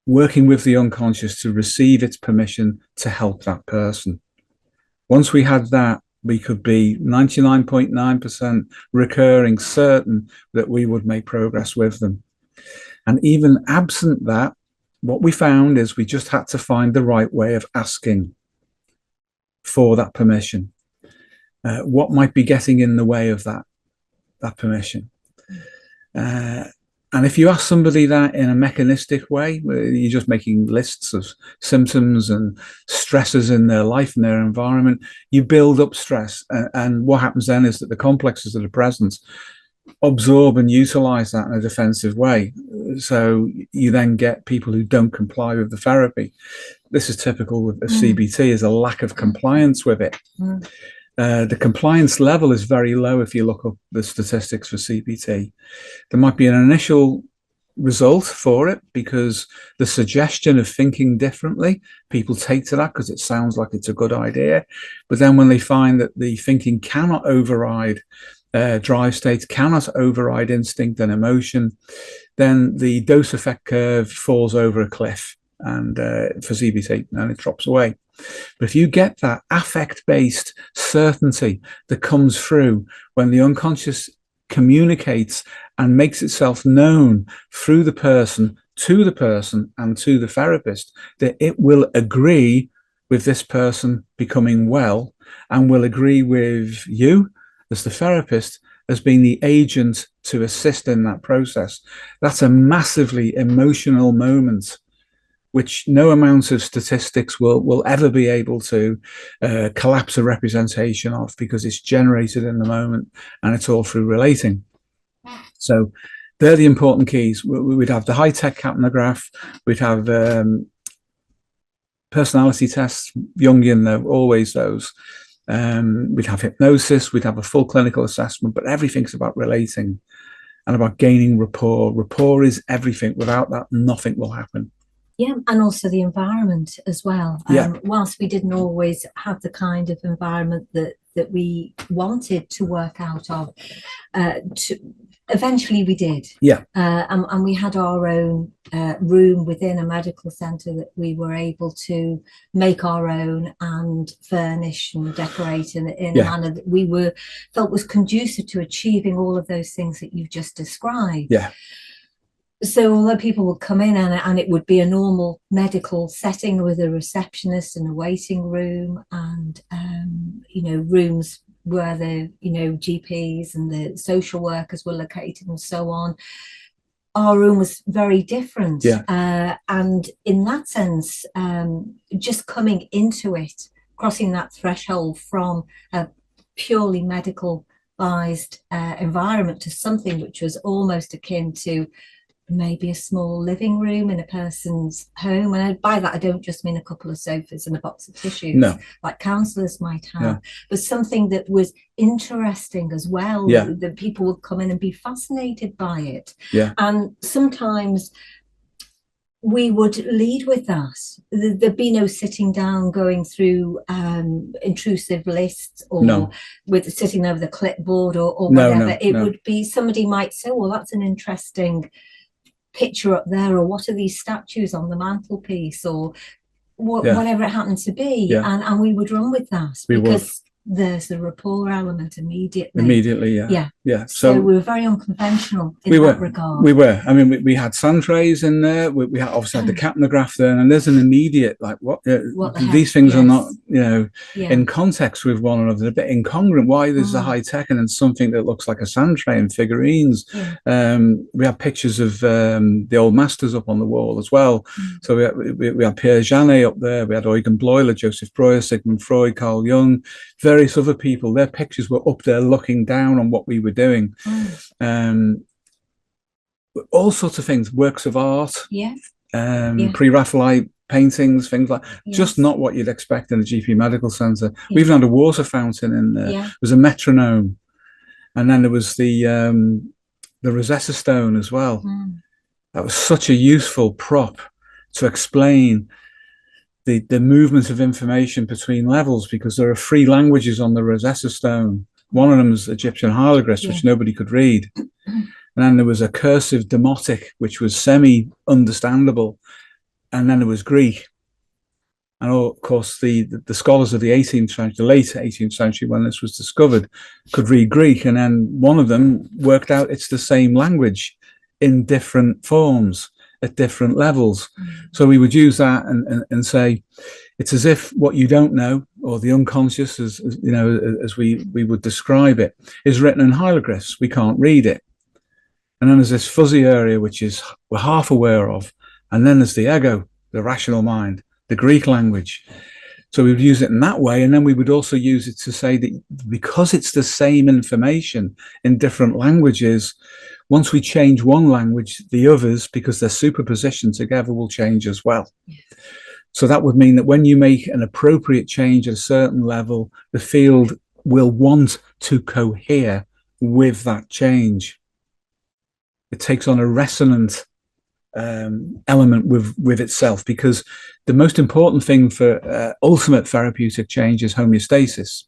working with the unconscious to receive its permission to help that person. Once we had that, we could be 99.9% recurring certain that we would make progress with them. And even absent that, what we found is we just had to find the right way of asking for that permission. What might be getting in the way of that permission? And if you ask somebody that in a mechanistic way, where you're just making lists of symptoms and stresses in their life and their environment, you build up stress. And what happens then is that the complexes that are present absorb and utilize that in a defensive way. So you then get people who don't comply with the therapy. This is typical of CBT, is a lack of compliance with it. The compliance level is very low if you look up the statistics for CBT. There might be an initial result for it because the suggestion of thinking differently, people take to that because it sounds like it's a good idea. But then when they find that the thinking cannot override drive states, cannot override instinct and emotion, then the dose effect curve falls over a cliff and for CBT, and it drops away. But if you get that affect-based certainty that comes through when the unconscious communicates and makes itself known through the person, to the person, and to the therapist, that it will agree with this person becoming well, and will agree with you as the therapist as being the agent to assist in that process. That's a massively emotional moment, which no amount of statistics will ever be able to collapse a representation of, because it's generated in the moment and it's all through relating. So they're the important keys. We'd have the high-tech capnograph, we'd have personality tests, Jungian though, always those. We'd have hypnosis, we'd have a full clinical assessment, but everything's about relating and about gaining rapport. Rapport is everything. Without that, nothing will happen. Yeah, and also the environment as well. Yeah. Whilst we didn't always have the kind of environment that we wanted to work out of, eventually we did. Yeah. And we had our own room within a medical centre that we were able to make our own and furnish and decorate in a manner that we felt was conducive to achieving all of those things that you've just described. Yeah. So although people would come in and it would be a normal medical setting with a receptionist and a waiting room and, rooms where the, GPs and the social workers were located and so on, our room was very different. Yeah. And in that sense, just coming into it, crossing that threshold from a purely medicalized environment to something which was almost akin to maybe a small living room in a person's home, and by that I don't just mean a couple of sofas and a box of tissues, no, like counsellors might have, no, but something that was interesting as well. Yeah. That people would come in and be fascinated by it. Yeah. And sometimes we would lead with that. There'd be no sitting down going through intrusive lists or with sitting over the clipboard or whatever. It would be, somebody might say, well, that's an interesting picture up there, or what are these statues on the mantelpiece, or whatever it happened to be. And we would run with that because there's the rapport element immediately. Yeah. So we were very unconventional in that regard. We were. I mean, we had sun trays in there. We had, obviously had the capnograph there, and there's an immediate, like, what these things are not, in context with one another. They're a bit incongruent. Why there's the high tech and then something that looks like a sand tray and figurines. We have pictures of the old masters up on the wall as well. So we had Pierre Janet up there. We had Eugen Bleuler, Joseph Breuer, Sigmund Freud, Carl Jung, various other people. Their pictures were up there looking down on what we were doing. All sorts of things, works of art, pre-Raphaelite paintings, things like just not what you'd expect in a GP medical centre. We even had a water fountain in there. There was a metronome, and then there was the Rosetta Stone as well. That was such a useful prop to explain the movement of information between levels, because there are 3 languages on the Rosetta Stone. One of them is Egyptian hieroglyphs, which nobody could read. And then there was a cursive demotic, which was semi-understandable. And then there was Greek. And of course, the scholars of the 18th century, the late 18th century, when this was discovered, could read Greek. And then one of them worked out it's the same language in different forms at different levels. So we would use that and say, it's as if what you don't know, or the unconscious, as we would describe it, is written in hieroglyphs. We can't read it. And then there's this fuzzy area, which is we're half aware of. And then there's the ego, the rational mind, the Greek language. So we would use it in that way. And then we would also use it to say that because it's the same information in different languages, once we change one language, the others, because they're superpositioned together, will change as well. So that would mean that when you make an appropriate change at a certain level, the field will want to cohere with that change. It takes on a resonant element with itself, because the most important thing for ultimate therapeutic change is homeostasis.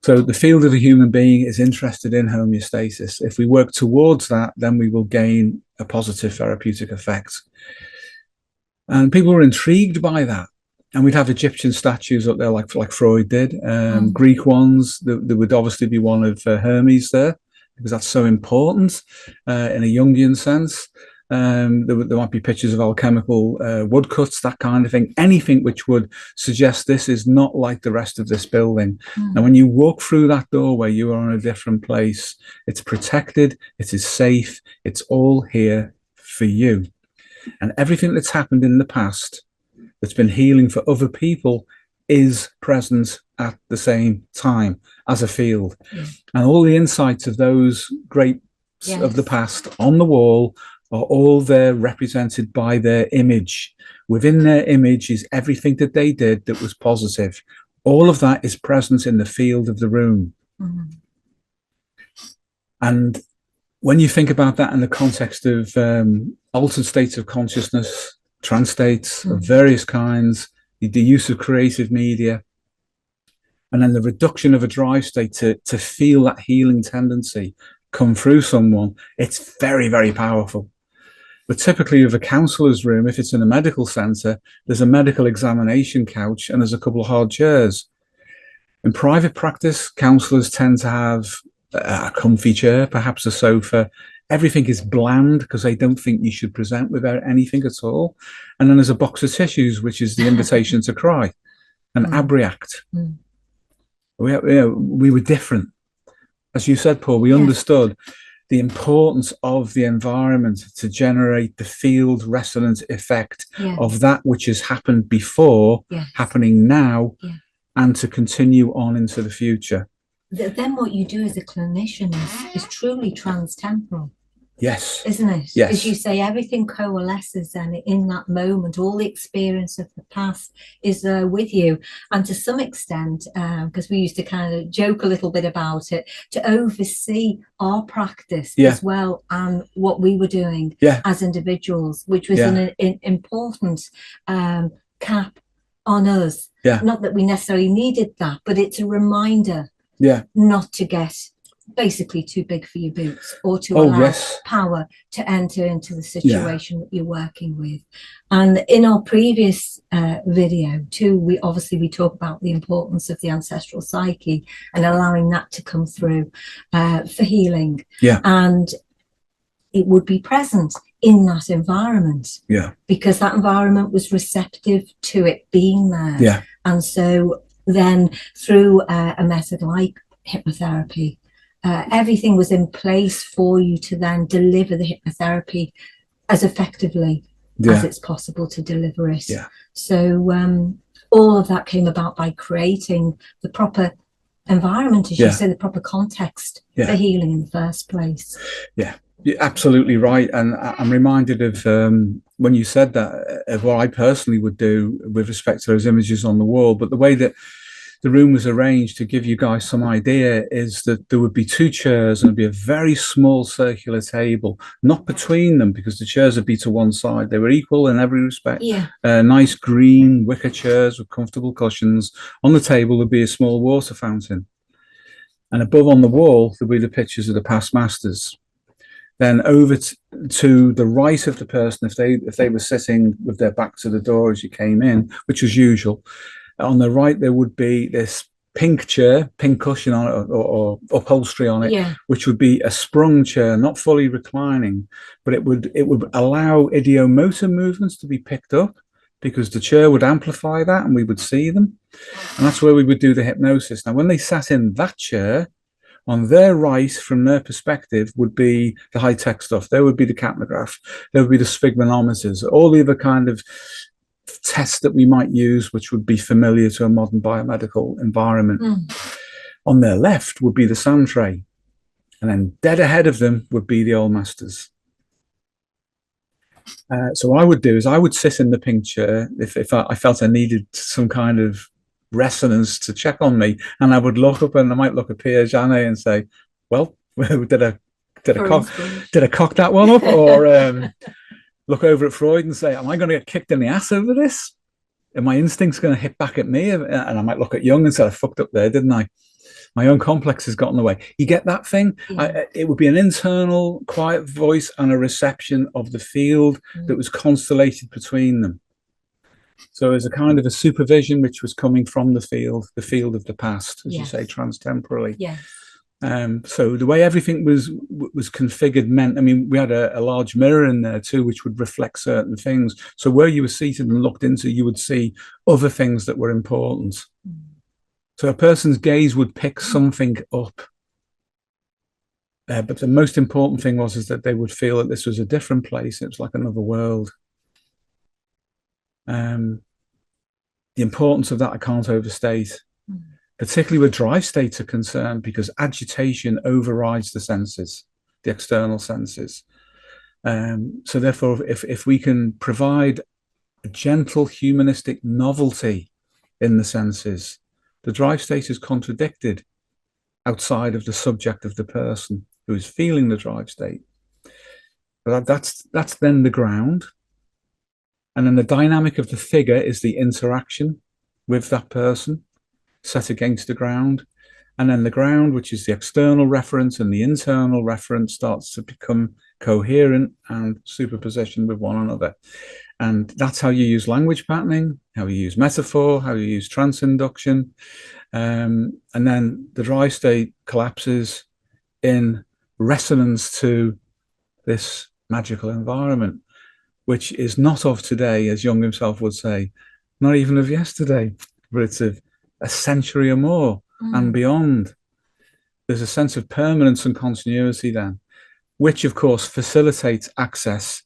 So the field of the human being is interested in homeostasis. If we work towards that, then we will gain a positive therapeutic effect. And people were intrigued by that. And we'd have Egyptian statues up there, like Freud did, Greek ones. There would obviously be one of Hermes there, because that's so important in a Jungian sense. There might be pictures of alchemical woodcuts, that kind of thing, anything which would suggest this is not like the rest of this building. And when you walk through that doorway, you are in a different place. It's protected, it is safe, it's all here for you. And everything that's happened in the past that's been healing for other people is present at the same time as a field. And all the insights of those great of the past on the wall are all there represented by their image. Within their image is everything that they did that was positive. All of that is present in the field of the room. And when you think about that in the context of altered states of consciousness, trance states of various kinds, the use of creative media, and then the reduction of a drive state to feel that healing tendency come through someone, it's very, very powerful. But typically with a counsellor's room, if it's in a medical centre, there's a medical examination couch and there's a couple of hard chairs. In private practice, counsellors tend to have a comfy chair, perhaps a sofa. Everything is bland because they don't think you should present without anything at all. And then there's a box of tissues, which is the invitation to cry and abreact. We were different. As you said, Paul, we understood the importance of the environment to generate the field resonant effect of that which has happened before, happening now, and to continue on into the future. Then what you do as a clinician is truly trans-temporal. Yes. Isn't it? Yes. As you say, everything coalesces and in that moment, all the experience of the past is there with you. And to some extent, because we used to kind of joke a little bit about it, to oversee our practice as well and what we were doing as individuals, which was an important cap on us. Not that we necessarily needed that, but it's a reminder not to get basically too big for your boots, or to allow power to enter into the situation that you're working with. And in our previous video too, we talk about the importance of the ancestral psyche and allowing that to come through for healing. And it would be present in that environment because that environment was receptive to it being there. And so then through a method like hypnotherapy, everything was in place for you to then deliver the hypnotherapy as effectively as it's possible to deliver it. So all of that came about by creating the proper environment, as you say, the proper context for healing in the first place. You're absolutely right. And I'm reminded of when you said that, of what I personally would do with respect to those images on the wall. But the way that the room was arranged, to give you guys some idea, is that there would be two chairs and there'd be a very small circular table, not between them because the chairs would be to one side. They were equal in every respect. Nice green wicker chairs with comfortable cushions. On the table would be a small water fountain. And above on the wall, there'd be the pictures of the past masters. Then over to the right of the person, if they were sitting with their back to the door as you came in, which was usual, on the right there would be this pink chair, pink cushion on it, or upholstery on it, which would be a sprung chair, not fully reclining, but it would allow ideomotor movements to be picked up because the chair would amplify that and we would see them. And that's where we would do the hypnosis. Now, when they sat in that chair, on their right, from their perspective, would be the high-tech stuff. There would be the capnograph. There would be the sphygmanometers, all the other kind of tests that we might use, which would be familiar to a modern biomedical environment. On their left would be the sand tray. And then dead ahead of them would be the old masters. So what I would do is I would sit in the pink chair if I felt I needed some kind of resonance to check on me, and I would look up and I might look at Pierre Janet and say, well, did I cock that one up? Or look over at Freud and say, am I going to get kicked in the ass over this? And my instinct's going to hit back at me? And I might look at Jung and say, I fucked up there, didn't I? My own complex has got in the way. You get that thing? It would be an internal quiet voice and a reception of the field that was constellated between them. So there's a kind of a supervision which was coming from the field of the past, as you say, transtemporally. So the way everything was configured meant, I mean, we had a large mirror in there too, which would reflect certain things. So where you were seated and looked into, you would see other things that were important. So a person's gaze would pick something up. But the most important thing was that they would feel that this was a different place. It was like another world. The importance of that I can't overstate. Particularly where drive states are concerned, because agitation overrides the senses, the external senses. So therefore, if we can provide a gentle humanistic novelty in the senses, the drive state is contradicted outside of the subject of the person who is feeling the drive state. But that's then the ground. And then the dynamic of the figure is the interaction with that person set against the ground. And then the ground, which is the external reference, and the internal reference starts to become coherent and superposition with one another. And that's how you use language patterning, how you use metaphor, how you use transinduction. And then the drive state collapses in resonance to this magical environment, which is not of today, as Jung himself would say, not even of yesterday, but it's of a century or more and beyond. There's a sense of permanence and continuity then, which of course facilitates access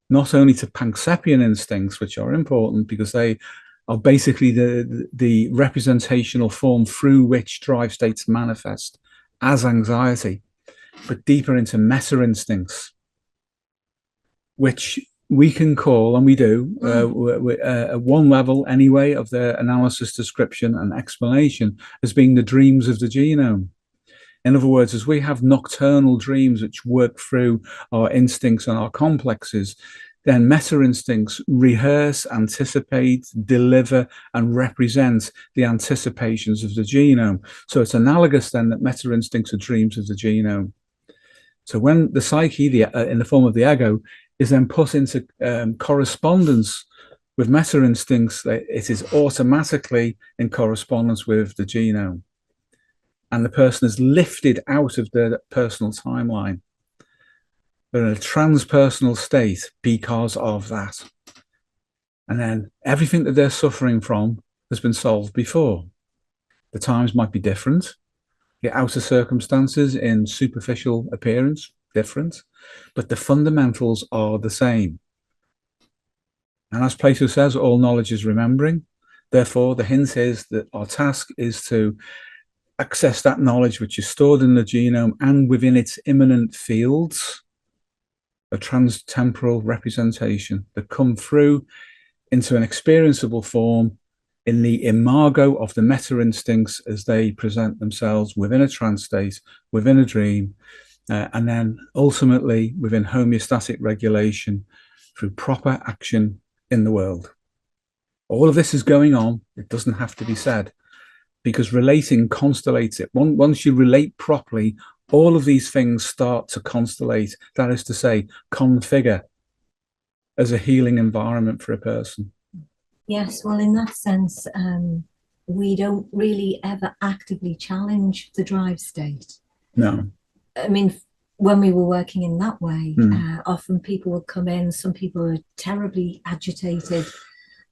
not only to Pankseppian instincts, which are important because they are basically the representational form through which drive states manifest as anxiety, but deeper into meta-instincts, which we can call, and we do, at one level anyway of their analysis, description, and explanation as being the dreams of the genome. In other words, as we have nocturnal dreams which work through our instincts and our complexes, then meta-instincts rehearse, anticipate, deliver, and represent the anticipations of the genome. So it's analogous then that meta-instincts are dreams of the genome. So when the psyche, in the form of the ego, is then put into correspondence with meta-instincts, it is automatically in correspondence with the genome. And the person is lifted out of their personal timeline. They're in a transpersonal state because of that. And then everything that they're suffering from has been solved before. The times might be different. The outer circumstances in superficial appearance, different, but the fundamentals are the same. And as Plato says, all knowledge is remembering. Therefore, the hint is that our task is to access that knowledge which is stored in the genome and within its immanent fields, a trans-temporal representation that come through into an experienceable form in the imago of the meta-instincts as they present themselves within a trance state, within a dream, and then ultimately within homeostatic regulation through proper action in the world. All of this is going on. It doesn't have to be said, because relating constellates it. Once you relate properly, all of these things start to constellate, that is to say, configure as a healing environment for a person. Yes, well, in that sense, we don't really ever actively challenge the drive state. No. I mean, when we were working in that way, often people would come in, some people are terribly agitated,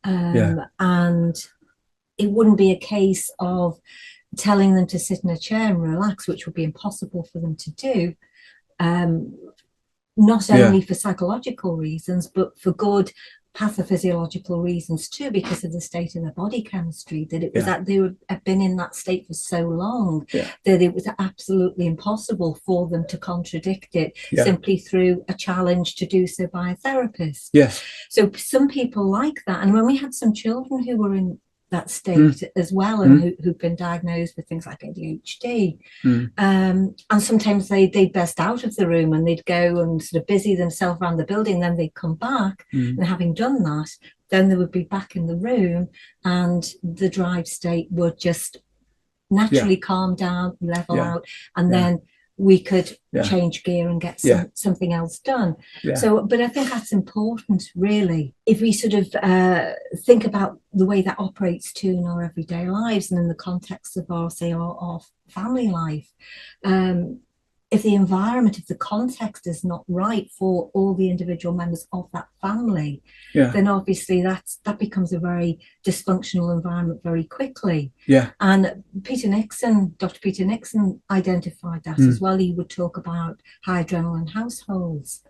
and it wouldn't be a case of telling them to sit in a chair and relax, which would be impossible for them to do, not only for psychological reasons, but for good pathophysiological reasons too, because of the state of their body chemistry, that it was that they would have been in that state for so long that it was absolutely impossible for them to contradict it simply through a challenge to do so by a therapist. So some people like that. And when we had some children who were in that state as well, and who've been diagnosed with things like ADHD, and sometimes they'd burst out of the room and they'd go and sort of busy themselves around the building, then they'd come back, and having done that, then they would be back in the room and the drive state would just naturally calm down, level out, and then we could change gear and get something else done. So, but I think that's important, really. If we sort of think about the way that operates too in our everyday lives and in the context of our, say, our family life, if the environment, if the context is not right for all the individual members of that family, then obviously that becomes a very dysfunctional environment very quickly. And Dr. Peter Nixon identified that as well. He would talk about high adrenaline households.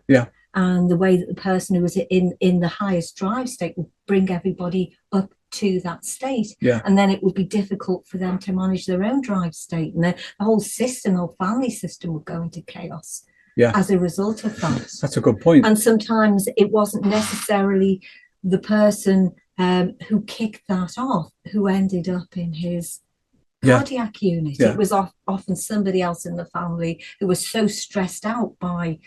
And the way that the person who was in the highest drive state would bring everybody up to that state, and then it would be difficult for them to manage their own drive state, and the whole system, whole family system, would go into chaos as a result of that. That's a good point. And sometimes it wasn't necessarily the person who kicked that off who ended up in his cardiac unit. It was often somebody else in the family who was so stressed out by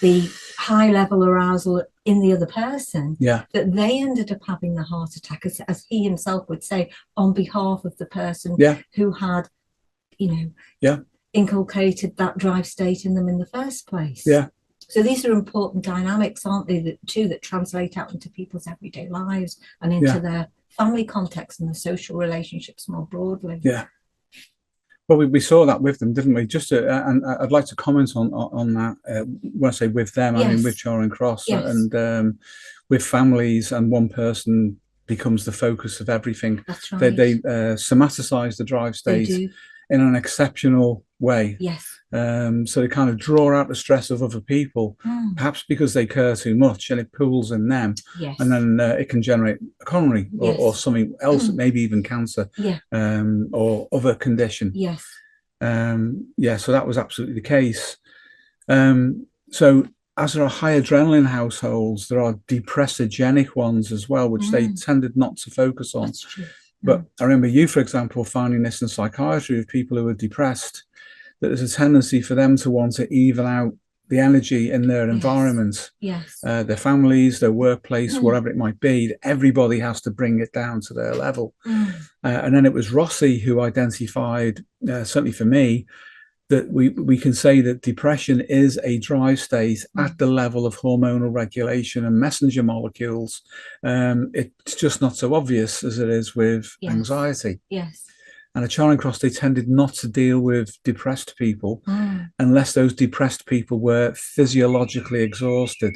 the high level arousal in the other person that they ended up having the heart attack, as he himself would say, on behalf of the person who had, inculcated that drive state in them in the first place. So these are important dynamics, aren't they, that translate out into people's everyday lives and into their family context and the social relationships more broadly. Well, we saw that with them, didn't we? And I'd like to comment on that. When I say with them, I mean with Charing Cross and with families, and one person becomes the focus of everything. That's right. They somaticize the drive state in an exceptional way. So they kind of draw out the stress of other people, perhaps because they care too much, and it pools in them, and then it can generate a coronary or something else, maybe even cancer, or other condition. So that was absolutely the case. So as there are high adrenaline households, there are depressogenic ones as well, which they tended not to focus on. That's true. But I remember you, for example, finding this in psychiatry with people who are depressed, that there's a tendency for them to want to even out the energy in their environment, their families, their workplace, wherever it might be. Everybody has to bring it down to their level. And then it was Rossi who identified, certainly for me, that we can say that depression is a drive state at the level of hormonal regulation and messenger molecules. It's just not so obvious as it is with anxiety. And at Charing Cross, they tended not to deal with depressed people unless those depressed people were physiologically exhausted.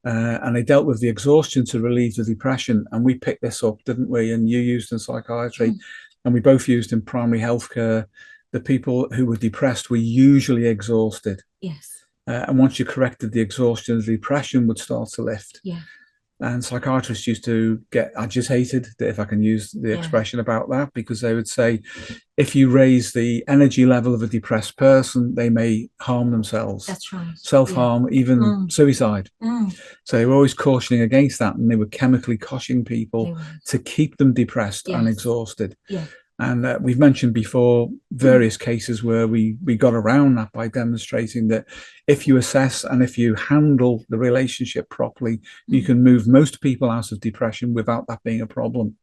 And they dealt with the exhaustion to relieve the depression. And we picked this up, didn't we? And you used in psychiatry, and we both used in primary healthcare. The people who were depressed were usually exhausted. And once you corrected the exhaustion, the depression would start to lift. And psychiatrists used to get agitated, if I can use the expression about that, because they would say, if you raise the energy level of a depressed person, they may harm themselves. That's right. Self-harm, even suicide. So they were always cautioning against that, and they were chemically coshing people to keep them depressed and exhausted. And we've mentioned before various cases where we got around that by demonstrating that if you assess and if you handle the relationship properly, you can move most people out of depression without that being a problem.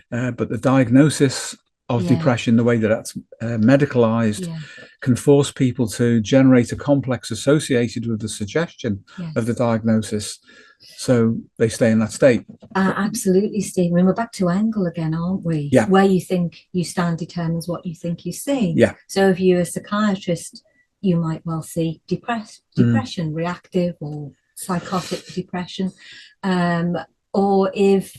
But the diagnosis of depression, the way that that's medicalized, can force people to generate a complex associated with the suggestion of the diagnosis. So they stay in that state. Absolutely, Steve. And we're back to Engel again, aren't we? Where you think you stand determines what you think you see. So if you're a psychiatrist, you might well see depression, reactive or psychotic depression. Or if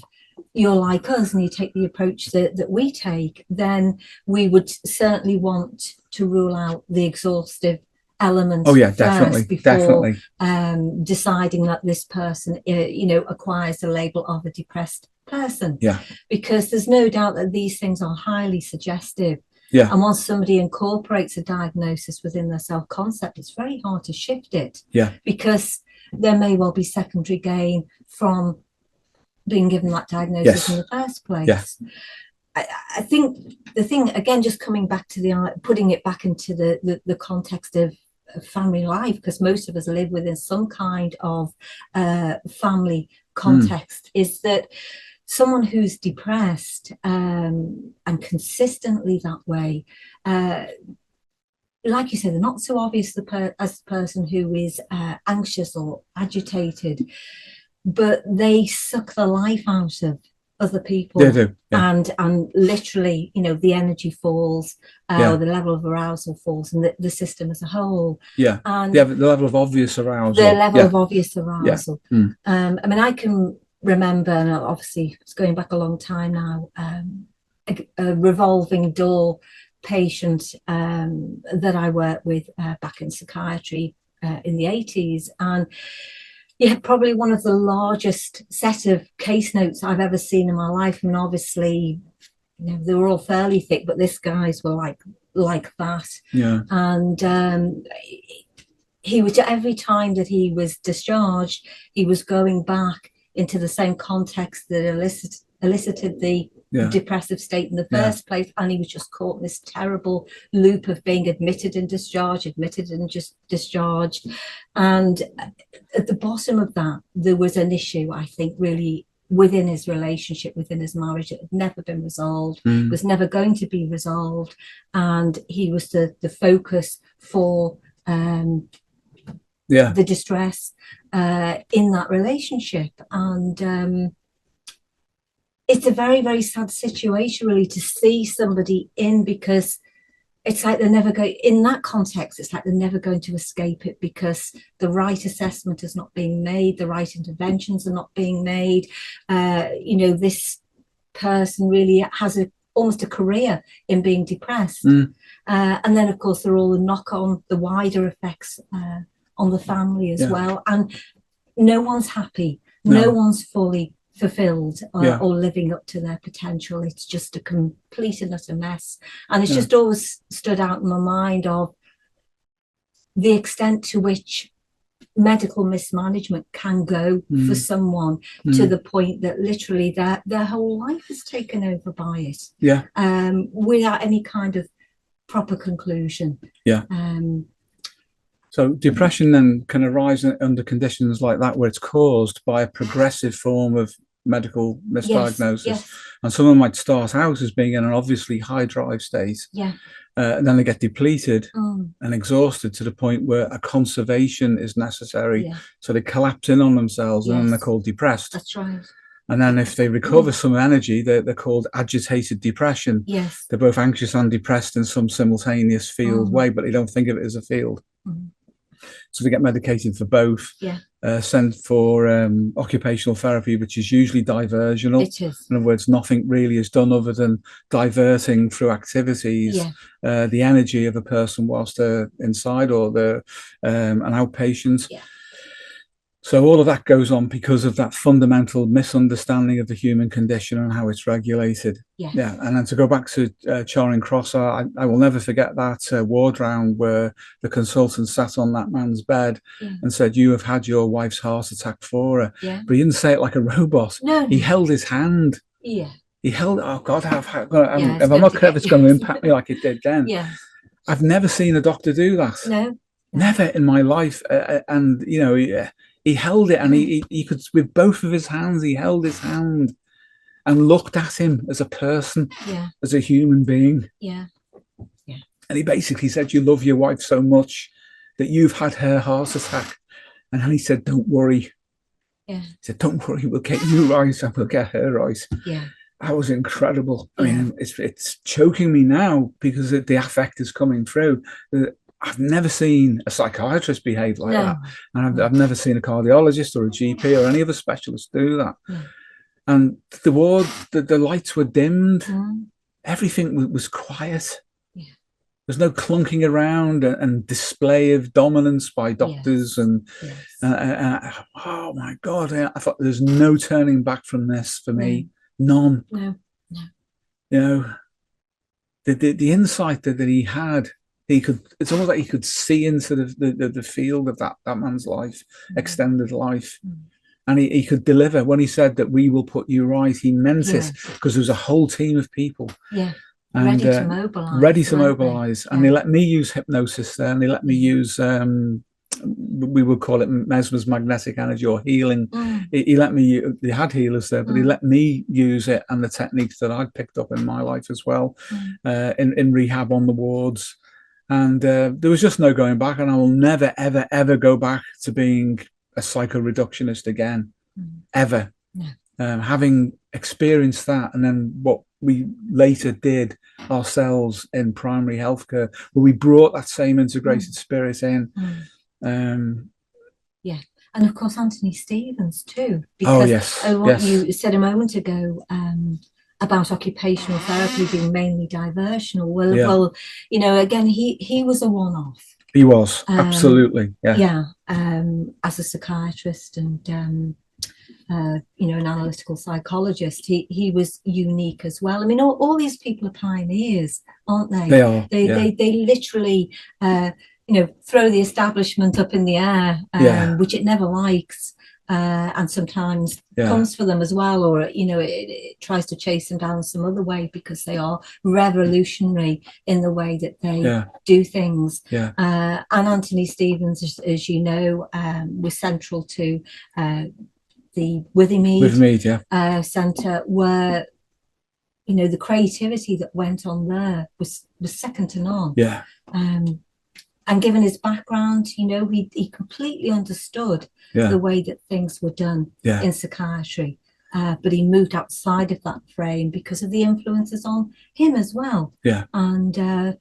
you're like us and you take the approach that we take, then we would certainly want to rule out the exhaustive element before deciding that this person acquires the label of a depressed person, because there's no doubt that these things are highly suggestive, and once somebody incorporates a diagnosis within their self-concept, it's very hard to shift it, because there may well be secondary gain from being given that diagnosis in the first place. I think the thing, again, just coming back to putting it back into the context of family life, because most of us live within some kind of family context, is that someone who's depressed and consistently that way like you said, they're not so obvious as the person who is anxious or agitated, but they suck the life out of other people. They do, yeah. And literally, you know, the energy falls, or the level of arousal falls, and the system as a whole. Yeah, and the level of obvious arousal. The level of obvious arousal. Yeah. I mean, I can remember, and obviously it's going back a long time now, a revolving door patient that I worked with back in psychiatry in the 80s, and yeah, probably one of the largest set of case notes I've ever seen in my life. I mean, obviously, you know, they were all fairly thick, but this guy's were like that. Yeah. And he was, every time that he was discharged, he was going back into the same context that elicited the depressive state in the first place, and he was just caught in this terrible loop of being admitted and discharged, and at the bottom of that there was an issue, I think, really within his relationship, within his marriage. It had never been resolved, was never going to be resolved, and he was the focus for the distress in that relationship. And it's a very, very sad situation, really, to see somebody in, because it's like they're never going, in that context, it's like they're never going to escape it, because the right assessment is not being made, the right interventions are not being made. You know, this person really has almost a career in being depressed. And then, of course, there are all the knock-on, the wider effects on the family as well. And no one's happy. No one's fully fulfilled or living up to their potential. It's just a complete and utter mess. And it's just always stood out in my mind of the extent to which medical mismanagement can go for someone, to the point that literally their whole life is taken over by it, without any kind of proper conclusion. So depression then can arise under conditions like that, where it's caused by a progressive form of medical misdiagnosis. And someone might start out as being in an obviously high drive state, and then they get depleted and exhausted to the point where a conservation is necessary. So they collapse in on themselves, and then they're called depressed. That's right. And then if they recover some energy, they're called agitated depression. They're both anxious and depressed in some simultaneous field way, but they don't think of it as a field. So they get medicated for both, sent for occupational therapy, which is usually diversional. It is. In other words, nothing really is done other than diverting through activities the energy of a person whilst they're inside, or they're an outpatient. So all of that goes on because of that fundamental misunderstanding of the human condition and how it's regulated. And then to go back to Charing Cross, I will never forget that ward round where the consultant sat on that man's bed and said, "You have had your wife's heart attack for her." But he didn't say it like a robot. He held his hand. He held, oh God, if I'm not careful, it's going to impact me like it did then. I've never seen a doctor do that. Never in my life. And, you know, he held it, and he could, with both of his hands, he held his hand and looked at him as a person, as a human being. And he basically said, "You love your wife so much that you've had her heart attack." And then he said, "Don't worry." He said, "Don't worry, we'll get you right and we'll get her right." That was incredible. I mean, it's choking me now because the affect is coming through. I've never seen a psychiatrist behave like that. And I've never seen a cardiologist or a GP or any other specialist do that. And the ward, the lights were dimmed. Everything was quiet. There's no clunking around and display of dominance by doctors. And oh my God, I thought there's no turning back from this for me. None. You know, the insight that he had, it's almost like he could see into the field of that man's life, extended life. And he could deliver. When he said that we will put you right, he meant it, because there was a whole team of people. And, ready to mobilize. And they let me use hypnosis there, and they let me use we would call it Mesmer's magnetic energy or healing. He let me, they had healers there, but he let me use it and the techniques that I'd picked up in my life as well, in rehab on the wards. And there was just no going back, and I will never, ever, ever go back to being a psychoreductionist again, ever. Yeah. Having experienced that, and then what we later did ourselves in primary healthcare, where we brought that same integrated spirit in. Yeah, and of course Anthony Stevens too, because what you said a moment ago about occupational therapy being mainly diversional. Well, you know, again, he was a one-off. He was, absolutely, as a psychiatrist and you know, an analytical psychologist, he was unique as well. I mean, all these people are pioneers, aren't they? They are. They literally you know, throw the establishment up in the air, which it never likes, and sometimes comes for them as well, or you know, it tries to chase them down some other way because they are revolutionary in the way that they do things. And Anthony Stevens, as you know, was central to the Withymead Centre, where, you know, the creativity that went on there was second to none. And given his background, you know, he completely understood the way that things were done in psychiatry. But he moved outside of that frame because of the influences on him as well. And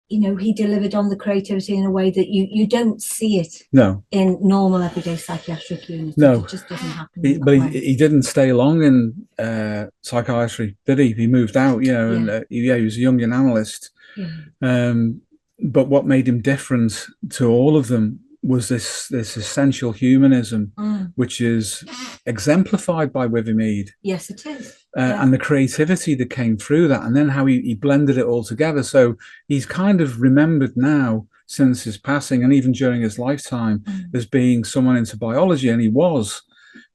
you know, he delivered on the creativity in a way that you don't see it in normal everyday psychiatric units. It just doesn't happen. He didn't stay long in psychiatry, did he? He moved out, you know, and he was a Jungian analyst. But what made him different to all of them was this essential humanism, which is exemplified by Withymead. Yes, it is. And the creativity that came through that, and then how he blended it all together. So he's kind of remembered now since his passing, and even during his lifetime, as being someone into biology, and he was.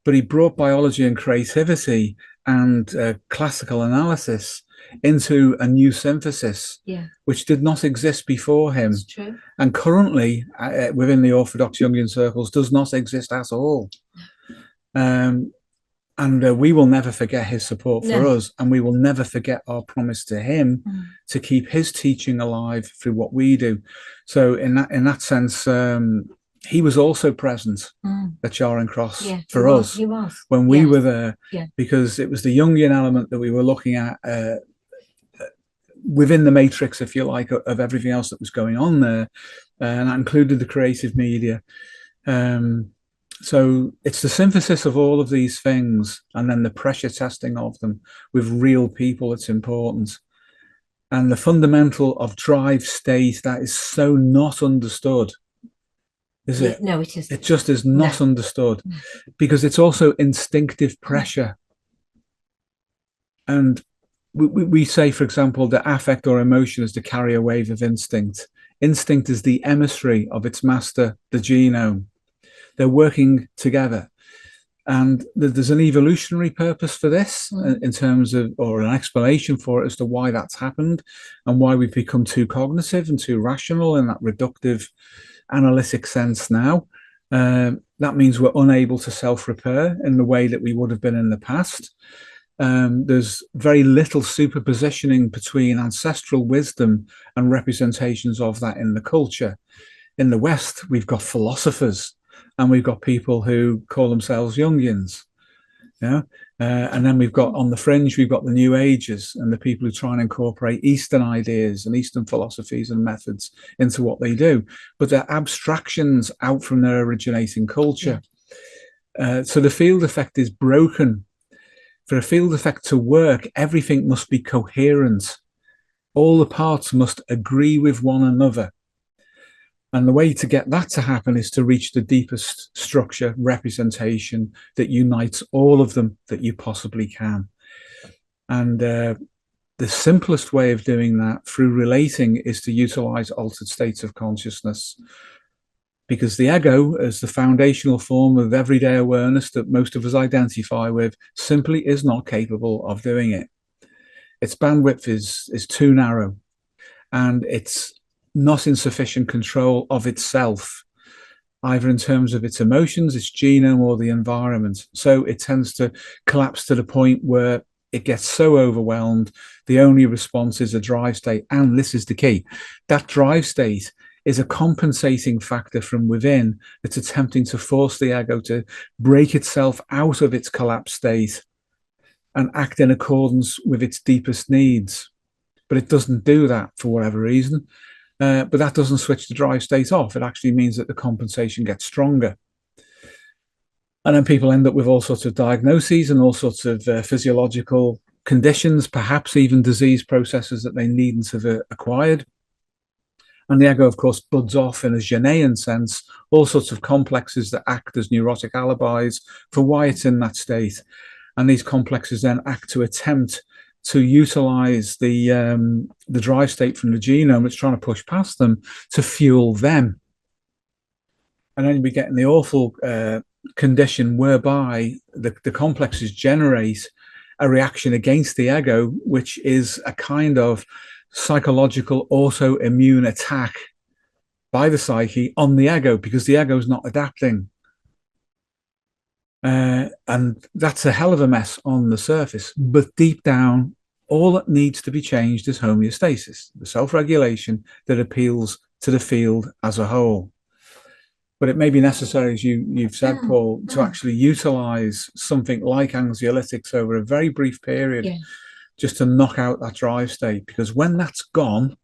But he brought biology and creativity and classical analysis into a new synthesis, which did not exist before him. That's true. And currently, within the Orthodox Jungian circles, does not exist at all. And we will never forget his support for us, and we will never forget our promise to him to keep his teaching alive through what we do. So in that sense, he was also present at Charing Cross for us when we were there, because it was the Jungian element that we were looking at within the matrix, if you like, of everything else that was going on there, and that included the creative media. So it's the synthesis of all of these things, and then the pressure testing of them with real people that's important. And the fundamental of drive state that is so not understood, is it? No, it isn't. It just is not understood, because it's also instinctive pressure. And we say, for example, that affect or emotion is the carrier wave of instinct. Instinct is the emissary of its master, the genome. They're working together. And there's an evolutionary purpose for this in terms of, or an explanation for it as to why that's happened and why we've become too cognitive and too rational in that reductive analytic sense now. That means we're unable to self-repair in the way that we would have been in the past. There's very little superpositioning between ancestral wisdom and representations of that in the culture. In the West, we've got philosophers, and we've got people who call themselves Jungians, and then we've got on the fringe, we've got the New Agers and the people who try and incorporate Eastern ideas and Eastern philosophies and methods into what they do, but they're abstractions out from their originating culture. So the field effect is broken. For a field effect to work, everything must be coherent. All the parts must agree with one another. And the way to get that to happen is to reach the deepest structure, representation that unites all of them that you possibly can. And the simplest way of doing that through relating is to utilize altered states of consciousness. Because the ego, as the foundational form of everyday awareness that most of us identify with, simply is not capable of doing it. Its bandwidth is too narrow, and it's not in sufficient control of itself, either in terms of its emotions, its genome, or the environment. So it tends to collapse to the point where it gets so overwhelmed, the only response is a drive state. And this is the key. That drive state is a compensating factor from within that's attempting to force the ego to break itself out of its collapsed state and act in accordance with its deepest needs. But it doesn't do that for whatever reason. But that doesn't switch the drive state off. It actually means that the compensation gets stronger. And then people end up with all sorts of diagnoses and all sorts of physiological conditions, perhaps even disease processes that they needn't have acquired. And the ego, of course, buds off in a Jungian sense, all sorts of complexes that act as neurotic alibis for why it's in that state. And these complexes then act to attempt to utilize the drive state from the genome that's trying to push past them to fuel them. And then we get in the awful condition whereby the complexes generate a reaction against the ego, which is a kind of psychological autoimmune attack by the psyche on the ego, because the ego is not adapting. And that's a hell of a mess on the surface. But deep down, all that needs to be changed is homeostasis, the self-regulation that appeals to the field as a whole. But it may be necessary, as you've said, Paul, to actually utilize something like anxiolytics over a very brief period, just to knock out that drive state. Because when that's gone,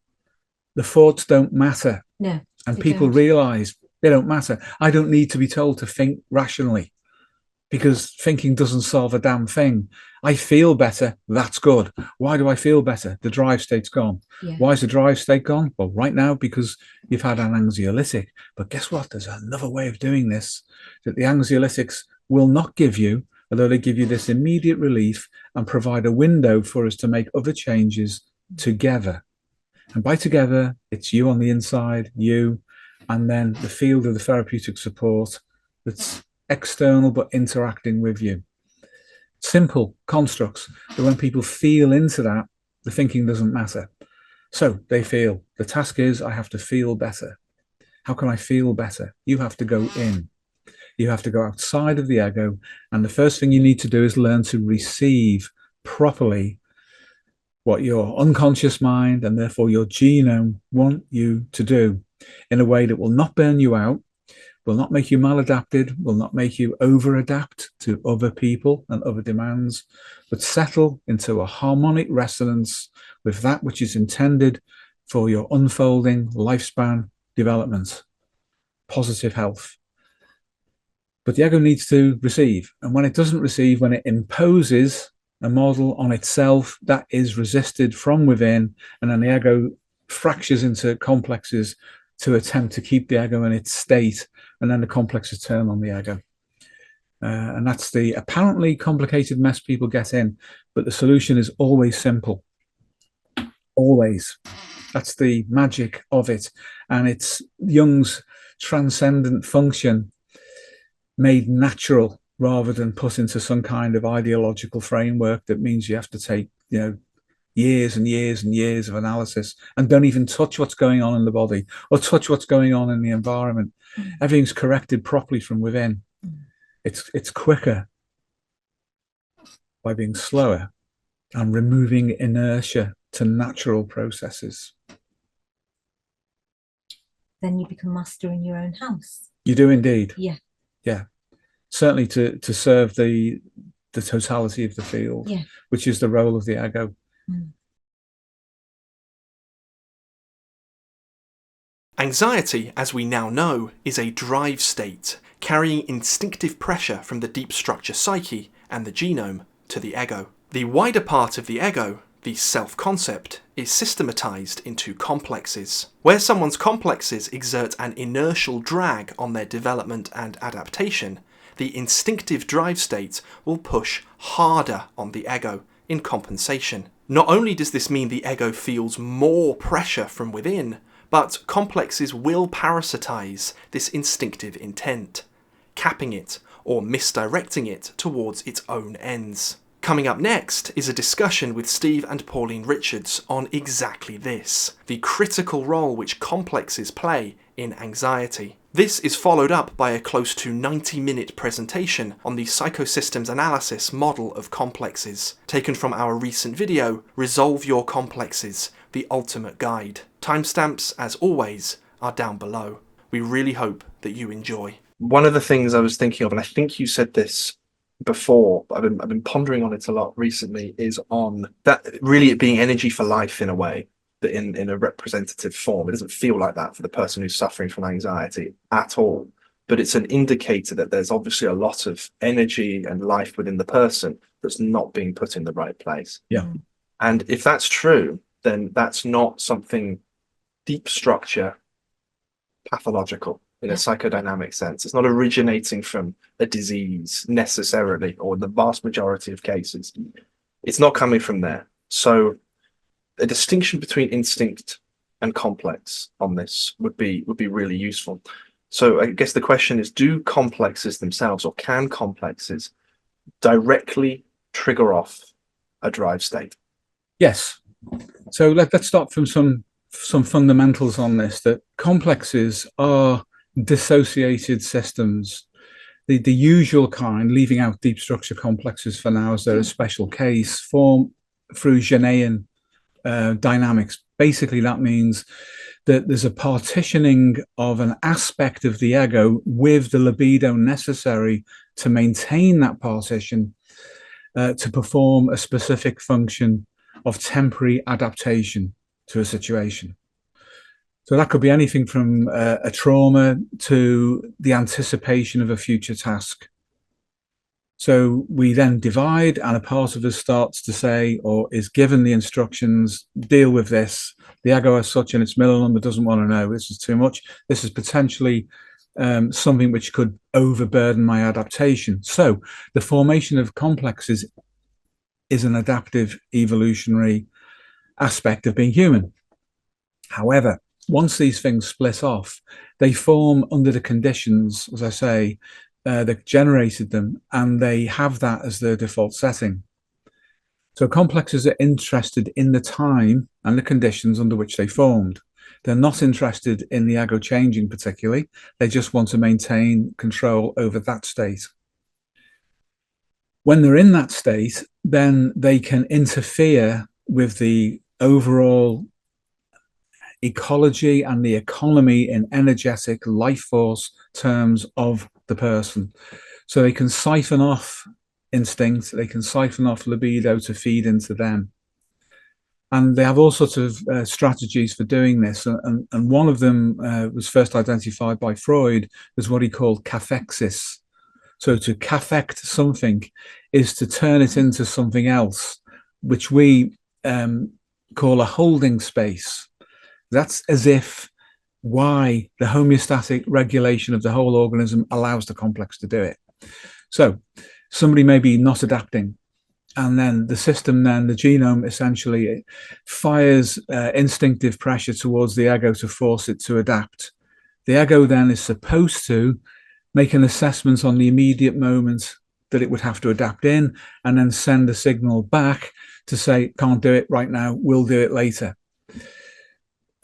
the thoughts don't matter. No, and people realize they don't matter. I don't need to be told to think rationally, because thinking doesn't solve a damn thing. I feel better. That's good. Why do I feel better? The drive state's gone. Why is the drive state gone? Well, right now, because you've had an anxiolytic. But guess what? There's another way of doing this that the anxiolytics will not give you, although they give you this immediate relief and provide a window for us to make other changes together. And by together, it's you on the inside, you, and then the field of the therapeutic support that's external but interacting with you. Simple constructs that when people feel into that, the thinking doesn't matter. So they feel. The task is, I have to feel better. How can I feel better? You have to go in. You have to go outside of the ego. And the first thing you need to do is learn to receive properly what your unconscious mind and therefore your genome want you to do in a way that will not burn you out, will not make you maladapted, will not make you over-adapt to other people and other demands, but settle into a harmonic resonance with that which is intended for your unfolding lifespan development, positive health. But the ego needs to receive. And when it doesn't receive, when it imposes a model on itself, that is resisted from within, and then the ego fractures into complexes to attempt to keep the ego in its state, and then the complexes turn on the ego. And that's the apparently complicated mess people get in, but the solution is always simple. Always. That's the magic of it. And it's Jung's transcendent function made natural rather than put into some kind of ideological framework that means you have to take, years and years and years of analysis and don't even touch what's going on in the body or touch what's going on in the environment. Everything's corrected properly from within. It's quicker by being slower and removing inertia to natural processes. Then you become master in your own house. You do indeed. Yeah. Yeah. Certainly to serve the totality of the field, which is the role of the ego. Anxiety, as we now know, is a drive state, carrying instinctive pressure from the deep structure psyche and the genome to the ego. The wider part of the ego, the self-concept, is systematized into complexes. Where someone's complexes exert an inertial drag on their development and adaptation, the instinctive drive state will push harder on the ego in compensation. Not only does this mean the ego feels more pressure from within, but complexes will parasitize this instinctive intent, capping it or misdirecting it towards its own ends. Coming up next is a discussion with Steve and Pauline Richards on exactly this, the critical role which complexes play in anxiety. This is followed up by a close to 90-minute presentation on the psychosystems analysis model of complexes, taken from our recent video, Resolve Your Complexes, the Ultimate Guide. Timestamps, as always, are down below. We really hope that you enjoy. One of the things I was thinking of, and I think you said this before, but I've been pondering on it a lot recently, is on that really it being energy for life in a way, that in a representative form. It doesn't feel like that for the person who's suffering from anxiety at all, but it's an indicator that there's obviously a lot of energy and life within the person that's not being put in the right place. Yeah. And if that's true, then that's not something deep structure pathological in a psychodynamic sense. It's not originating from a disease necessarily, or in the vast majority of cases. It's not coming from there. So a distinction between instinct and complex on this would be really useful. So I guess the question is, do complexes themselves, or can complexes directly trigger off a drive state? Yes. So let's start from some fundamentals on this, that complexes are dissociated systems. The usual kind, leaving out deep structure complexes for now as they're a special case, form through Jungian dynamics. Basically, that means that there's a partitioning of an aspect of the ego with the libido necessary to maintain that partition to perform a specific function of temporary adaptation to a situation. So that could be anything from a trauma to the anticipation of a future task. So we then divide, and a part of us starts to say, or is given the instructions, deal with this. The ego as such in its middle number doesn't want to know. This is too much. This is potentially something which could overburden my adaptation. So the formation of complexes is an adaptive evolutionary aspect of being human. However, once these things split off, they form under the conditions, as I say, that generated them, and they have that as their default setting. So complexes are interested in the time and the conditions under which they formed. They're not interested in the ego changing particularly. They just want to maintain control over that state. When they're in that state, then they can interfere with the overall ecology and the economy in energetic life force terms of the person. So they can siphon off instinct, they can siphon off libido to feed into them. And they have all sorts of strategies for doing this. And one of them was first identified by Freud as what he called cathexis. So to cathect something is to turn it into something else, which we call a holding space. That's as if why the homeostatic regulation of the whole organism allows the complex to do it. So somebody may be not adapting, and then the system, then the genome essentially fires instinctive pressure towards the ego to force it to adapt. The ego then is supposed to make an assessment on the immediate moment that it would have to adapt in, and then send a signal back to say, can't do it right now, we'll do it later.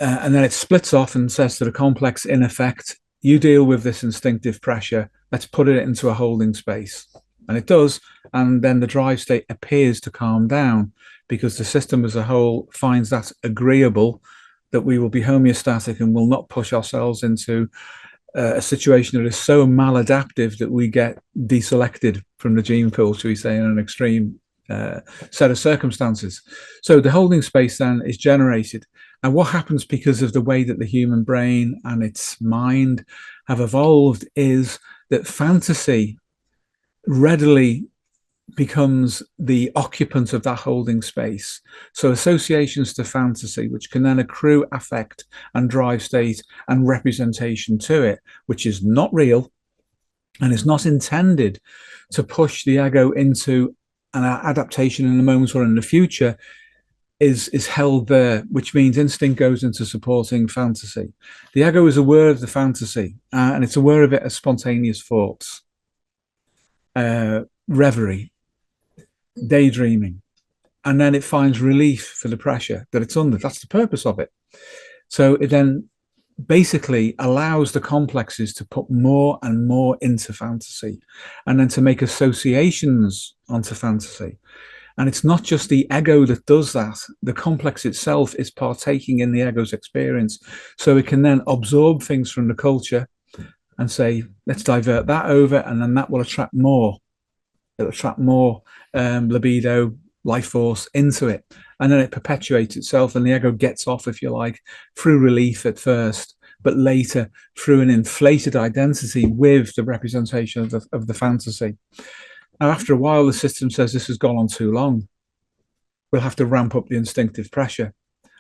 And then it splits off and says to the complex, in effect, you deal with this instinctive pressure, let's put it into a holding space. And it does, and then the drive state appears to calm down because the system as a whole finds that agreeable, that we will be homeostatic and will not push ourselves into a situation that is so maladaptive that we get deselected from the gene pool, shall we say, in an extreme set of circumstances. So the holding space then is generated. And what happens because of the way that the human brain and its mind have evolved is that fantasy readily becomes the occupant of that holding space. So associations to fantasy, which can then accrue affect and drive state and representation to it, which is not real and is not intended to push the ego into an adaptation in the moment or in the future, is held there, which means instinct goes into supporting fantasy. The ego is aware of the fantasy, and it's aware of it as spontaneous thoughts, reverie, daydreaming, and then it finds relief for the pressure that it's under. That's the purpose of it. So it then basically allows the complexes to put more and more into fantasy, and then to make associations onto fantasy. And it's not just the ego that does that. The complex itself is partaking in the ego's experience. So it can then absorb things from the culture and say, let's divert that over, and then that will attract more. It'll attract more libido, life force into it. And then it perpetuates itself, and the ego gets off, if you like, through relief at first, but later through an inflated identity with the representation of the fantasy. And after a while, the system says this has gone on too long. We'll have to ramp up the instinctive pressure.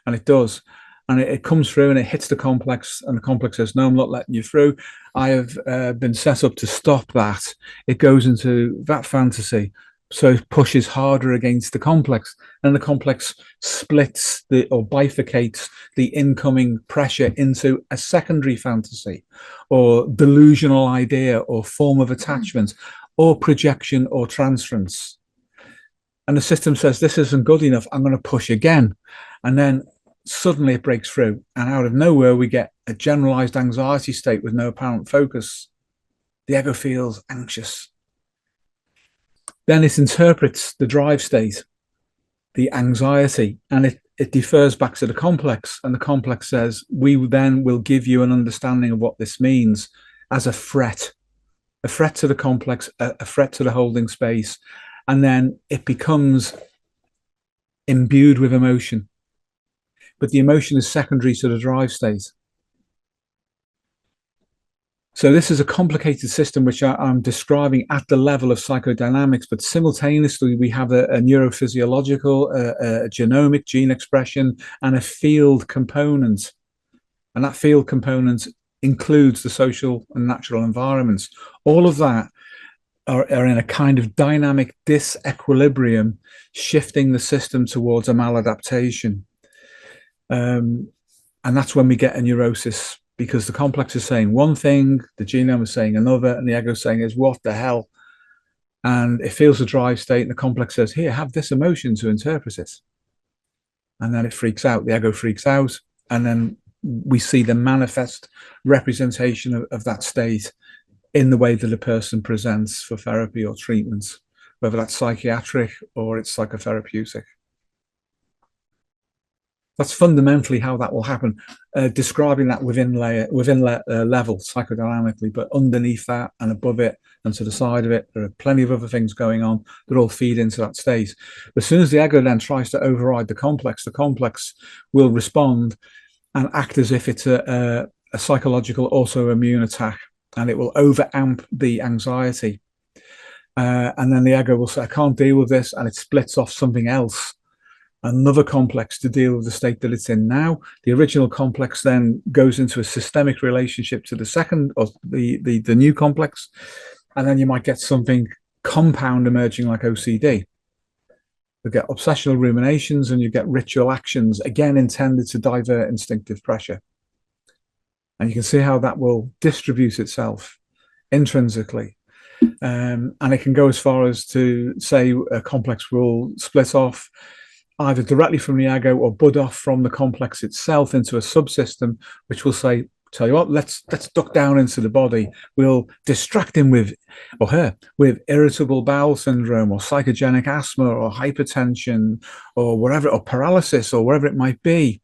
And it does. And it comes through and it hits the complex, and the complex says, no, I'm not letting you through. I have been set up to stop that. It goes into that fantasy. So it pushes harder against the complex, and the complex splits or bifurcates the incoming pressure into a secondary fantasy or delusional idea or form of attachment or projection or transference. And the system says, this isn't good enough, I'm going to push again. And then suddenly it breaks through, and out of nowhere we get a generalized anxiety state with no apparent focus. The ego feels anxious. Then it interprets the drive state, the anxiety, and it defers back to the complex, and the complex says, we then will give you an understanding of what this means as a threat to the complex, a threat to the holding space, and then it becomes imbued with emotion. But the emotion is secondary to the drive state. So this is a complicated system which I'm describing at the level of psychodynamics, but simultaneously we have a neurophysiological, a genomic gene expression, and a field component. And that field component includes the social and natural environments. All of that are in a kind of dynamic disequilibrium, shifting the system towards a maladaptation. And that's when we get a neurosis, because the complex is saying one thing, the genome is saying another, and the ego is saying is what the hell? And it feels the drive state, and the complex says, here, have this emotion to interpret it. And then it freaks out, the ego freaks out, and then we see the manifest representation of that state in the way that a person presents for therapy or treatment, whether that's psychiatric or it's psychotherapeutic. That's fundamentally how that will happen, describing that within level psychodynamically, but underneath that and above it and to the side of it, there are plenty of other things going on that all feed into that state. But as soon as the ego then tries to override the complex will respond and act as if it's a psychological autoimmune attack, and it will overamp the anxiety. And then the ego will say, I can't deal with this, and it splits off something else, another complex to deal with the state that it's in now. The original complex then goes into a systemic relationship to the second, or the new complex, and then you might get something compound emerging like OCD. You get obsessional ruminations, and you get ritual actions, again intended to divert instinctive pressure. And you can see how that will distribute itself intrinsically. And it can go as far as to say a complex will split off either directly from the ego or bud off from the complex itself into a subsystem, which will say, tell you what, let's duck down into the body. We'll distract him with, or her, with irritable bowel syndrome or psychogenic asthma or hypertension or whatever, or paralysis or whatever it might be.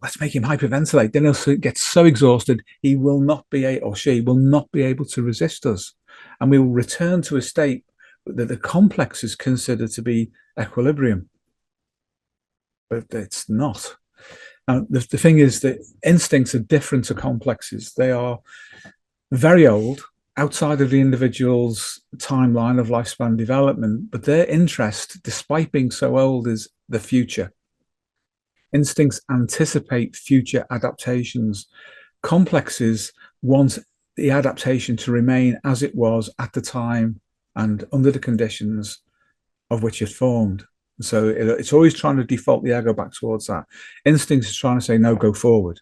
Let's make him hyperventilate. Then he'll get so exhausted, he will not be, or she will not be able to resist us. And we will return to a state that the complex is considered to be equilibrium. But it's not. Now, the thing is that instincts are different to complexes. They are very old, outside of the individual's timeline of lifespan development, but their interest, despite being so old, is the future. Instincts anticipate future adaptations. Complexes want the adaptation to remain as it was at the time and under the conditions of which it formed. So it's always trying to default the ego back towards that. Instinct is trying to say, no, go forward.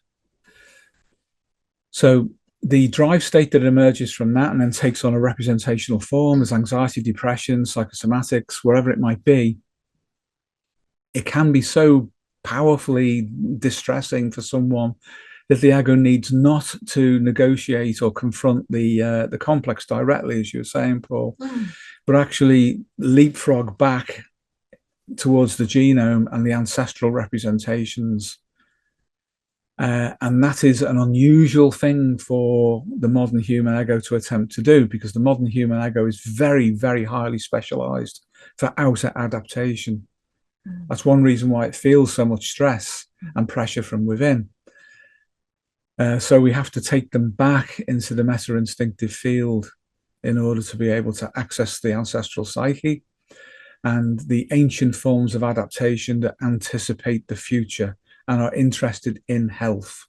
So the drive state that emerges from that and then takes on a representational form as anxiety, depression, psychosomatics, wherever it might be, it can be so powerfully distressing for someone that the ego needs not to negotiate or confront the complex directly, as you were saying, Paul, but actually leapfrog back towards the genome and the ancestral representations. And that is an unusual thing for the modern human ego to attempt to do, because the modern human ego is very, very highly specialized for outer adaptation. That's one reason why it feels so much stress and pressure from within. So we have to take them back into the meta-instinctive field in order to be able to access the ancestral psyche and the ancient forms of adaptation that anticipate the future and are interested in health.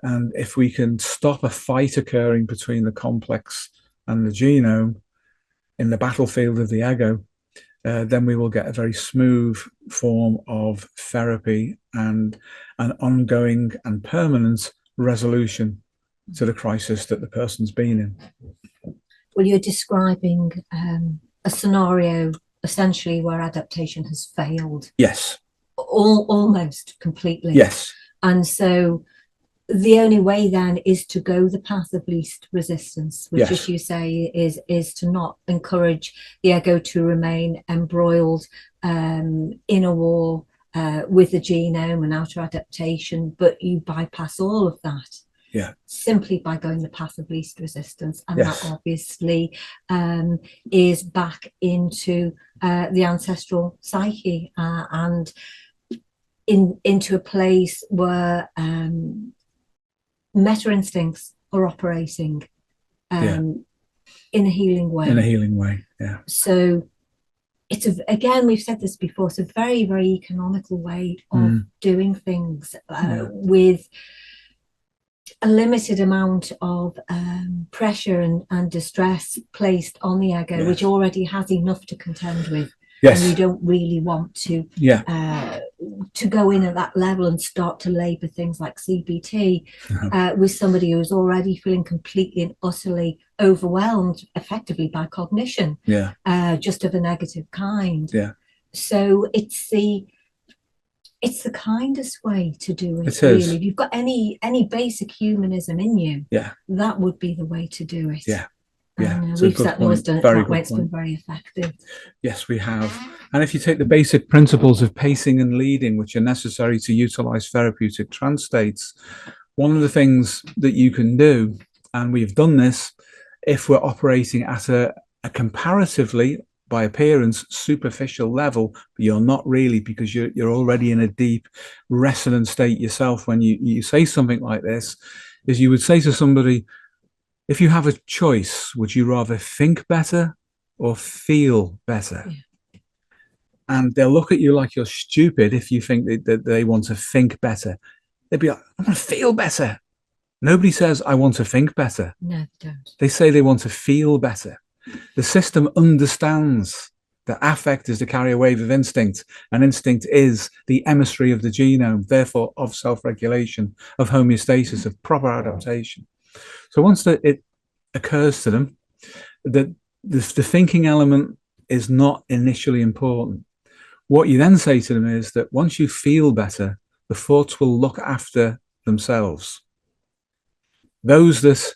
And if we can stop a fight occurring between the complex and the genome in the battlefield of the ego, then we will get a very smooth form of therapy and an ongoing and permanent resolution to the crisis that the person's been in. Well, you're describing a scenario essentially where adaptation has failed. Yes. Almost completely. Yes. And so the only way then is to go the path of least resistance, which, as you say, is to not encourage the ego to remain embroiled in a war with the genome and outer adaptation, but you bypass all of that. Yeah. Simply by going the path of least resistance. And that obviously is back into the ancestral psyche and into a place where meta-instincts are operating in a healing way. In a healing way, yeah. So it's, again, we've said this before, it's a very, very economical way of doing things with a limited amount of pressure and distress placed on the ego, which already has enough to contend with. And you don't really want to go in at that level and start to labour things like CBT with somebody who is already feeling completely and utterly overwhelmed, effectively by cognition, just of a negative kind. So it's the kindest way to do it. Really, if you've got any basic humanism in you, that would be the way to do it. We've certainly done it that way. It's been very effective. Yes, we have. And if you take the basic principles of pacing and leading, which are necessary to utilize therapeutic trance states, one of the things that you can do, and we've done this, if we're operating at a comparatively, by appearance, superficial level, but you're not really, because you're already in a deep resonant state yourself when you say something like this, is you would say to somebody, if you have a choice, would you rather think better or feel better? And they'll look at you like you're stupid if you think that they want to think better. They'd be like, I want to feel better. Nobody says, I want to think better. No, they don't. They say they want to feel better. The system understands that affect is the carrier wave of instinct, and instinct is the emissary of the genome, therefore of self-regulation, of homeostasis, of proper adaptation. So once it occurs to them that the thinking element is not initially important, what you then say to them is that once you feel better, the thoughts will look after themselves. Those that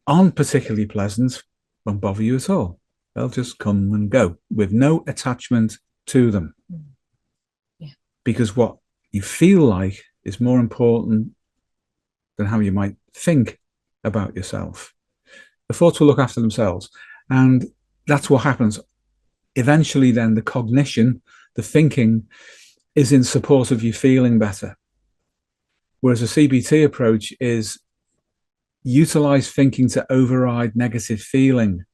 aren't particularly pleasant won't bother you at all. They'll just come and go with no attachment to them. Because what you feel like is more important than how you might think about yourself. The thoughts will look after themselves. And that's what happens. Eventually then the cognition, the thinking, is in support of you feeling better. Whereas a CBT approach is utilize thinking to override negative feeling,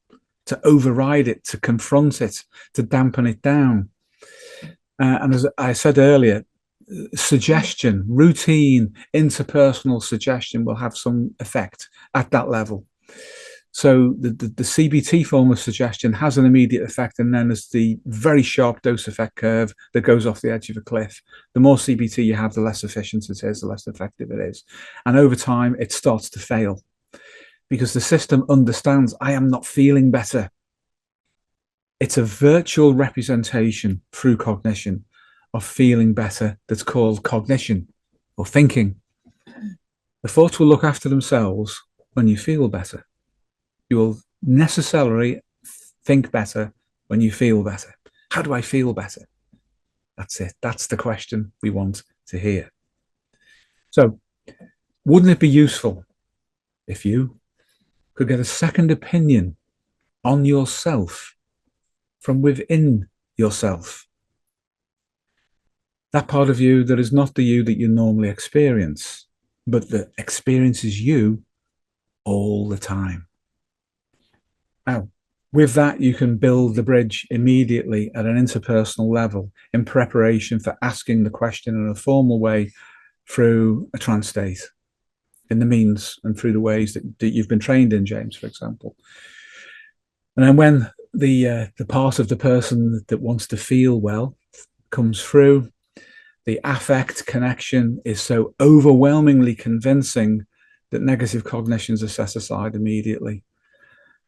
to override it, to confront it, to dampen it down. And as I said earlier, suggestion, routine, interpersonal suggestion will have some effect at that level. So the CBT form of suggestion has an immediate effect, and then there's the very sharp dose effect curve that goes off the edge of a cliff. The more CBT you have, the less efficient it is, the less effective it is. And over time, it starts to fail because the system understands, I am not feeling better. It's a virtual representation through cognition of feeling better that's called cognition or thinking. The thoughts will look after themselves when you feel better. You will necessarily think better when you feel better. How do I feel better? That's it. That's the question we want to hear. So, wouldn't it be useful if you could get a second opinion on yourself from within yourself? That part of you that is not the you that you normally experience, but that experiences you all the time. Now, with that, you can build the bridge immediately at an interpersonal level in preparation for asking the question in a formal way through a trance state, in the means and through the ways that you've been trained in, James, for example. And then when the part of the person that wants to feel well comes through, the affect connection is so overwhelmingly convincing that negative cognitions are set aside immediately,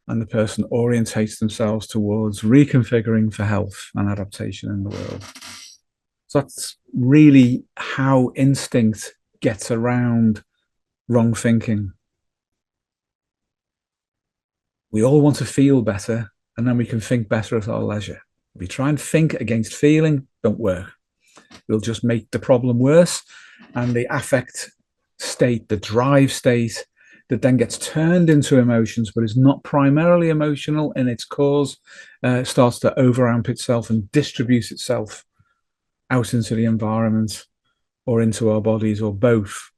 and the person orientates themselves towards reconfiguring for health and adaptation in the world. So that's really how instinct gets around wrong thinking. We all want to feel better, and then we can think better at our leisure. If we try and think against feeling, don't work. We'll just make the problem worse, and the affect state, the drive state, that then gets turned into emotions but is not primarily emotional in its cause, starts to overamp itself and distributes itself out into the environment or into our bodies, or both,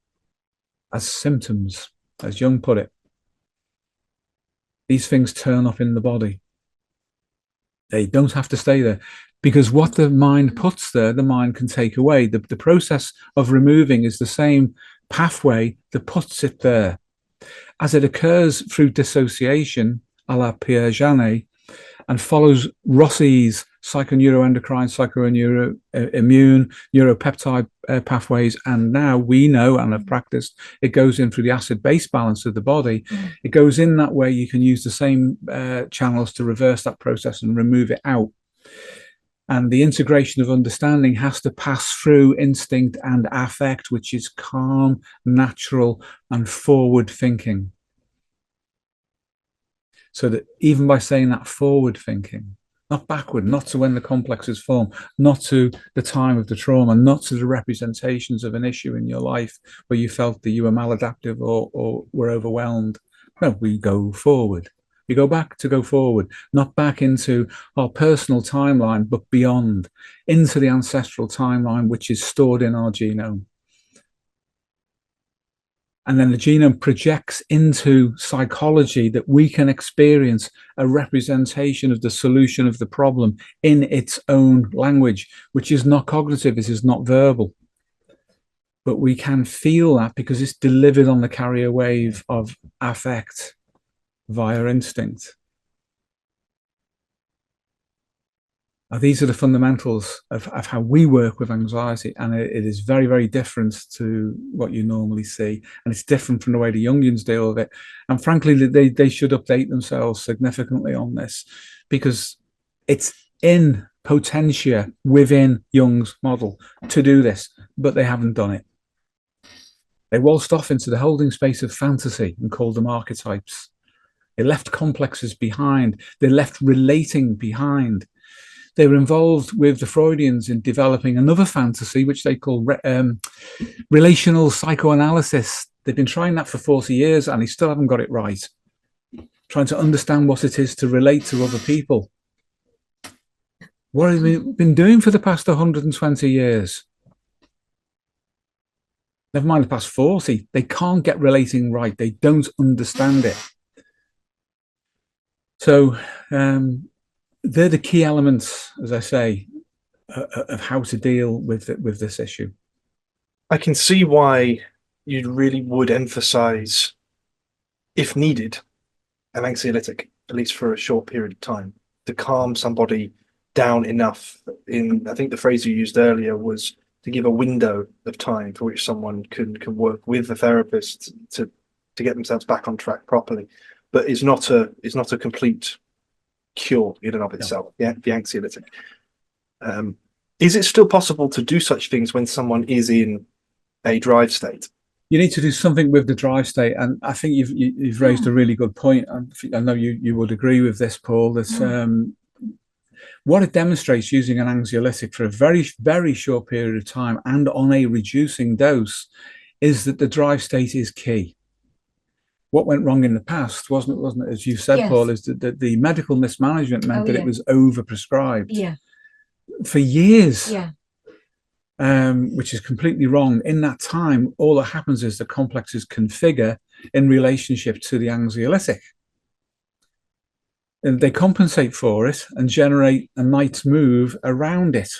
as symptoms, as Jung put it. These things turn up in the body. They don't have to stay there, because what the mind puts there, the mind can take away. The process of removing is the same pathway that puts it there. As it occurs through dissociation, a la Pierre Janet, and follows Rossi's psychoneuroendocrine, psychoneuroimmune, neuropeptide pathways, and now we know and have practiced, it goes in through the acid-base balance of the body. It goes in that way. You can use the same channels to reverse that process and remove it out. And the integration of understanding has to pass through instinct and affect, which is calm, natural, and forward thinking. So that even by saying that forward thinking, not backward, not to when the complexes form, not to the time of the trauma, not to the representations of an issue in your life where you felt that you were maladaptive or were overwhelmed. No, we go forward. We go back to go forward, not back into our personal timeline, but beyond, into the ancestral timeline, which is stored in our genome. And then the genome projects into psychology that we can experience a representation of the solution of the problem in its own language, which is not cognitive, it is not verbal. But we can feel that because it's delivered on the carrier wave of affect via instinct. Now, these are the fundamentals of how we work with anxiety, and it is very, very different to what you normally see, and it's different from the way the Jungians deal with it. And frankly, they should update themselves significantly on this, because it's in potentia within Jung's model to do this, but they haven't done it. They waltzed off into the holding space of fantasy and called them archetypes. They left complexes behind. They left relating behind. They were involved with the Freudians in developing another fantasy, which they call relational psychoanalysis. They've been trying that for 40 years, and they still haven't got it right. Trying to understand what it is to relate to other people. What have we been doing for the past 120 years? Never mind the past 40. They can't get relating right. They don't understand it. So they're the key elements, as I say, of how to deal with this issue. I can see why you really would emphasize, if needed, an anxiolytic, at least for a short period of time, to calm somebody down enough. I think the phrase you used earlier was to give a window of time for which someone can work with the therapist to get themselves back on track properly. But it's not a complete cure in and of itself. Yeah, the anxiolytic. Is it still possible to do such things when someone is in a drive state? You need to do something with the drive state, and I think you've raised a really good point. I know you would agree with this, Paul. That what it demonstrates using an anxiolytic for a very, very short period of time and on a reducing dose is that the drive state is key. What went wrong in the past, wasn't it, as you said, Paul, is that the medical mismanagement meant that it was overprescribed for years. Which is completely wrong. In that time, all that happens is the complexes configure in relationship to the anxiolytic. And they compensate for it and generate a night's move around it.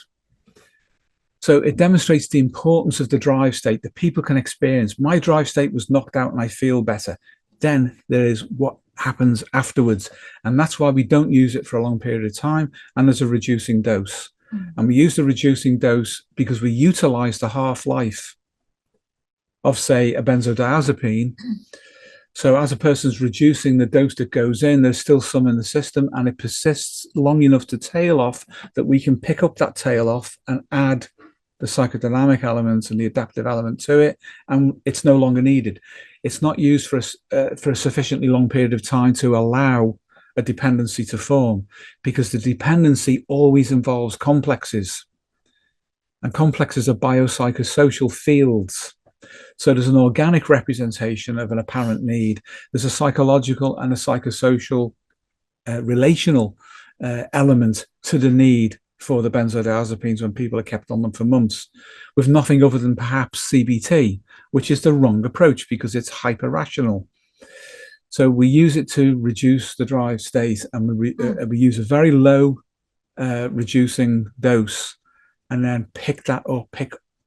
So it demonstrates the importance of the drive state that people can experience. My drive state was knocked out and I feel better. Then there is what happens afterwards. And that's why we don't use it for a long period of time. And there's a reducing dose. And we use the reducing dose because we utilize the half-life of, say, a benzodiazepine. So as a person's reducing the dose that goes in, there's still some in the system, and it persists long enough to tail off that we can pick up that tail off and add the psychodynamic elements and the adaptive element to it, and it's no longer needed. It's not used for a sufficiently long period of time to allow a dependency to form, because the dependency always involves complexes, and complexes are biopsychosocial fields. So there's an organic representation of an apparent need. There's a psychological and a psychosocial relational element to the need for the benzodiazepines when people are kept on them for months, with nothing other than perhaps CBT, which is the wrong approach because it's hyper-rational. So we use it to reduce the drive state, and we use a very low reducing dose, and then pick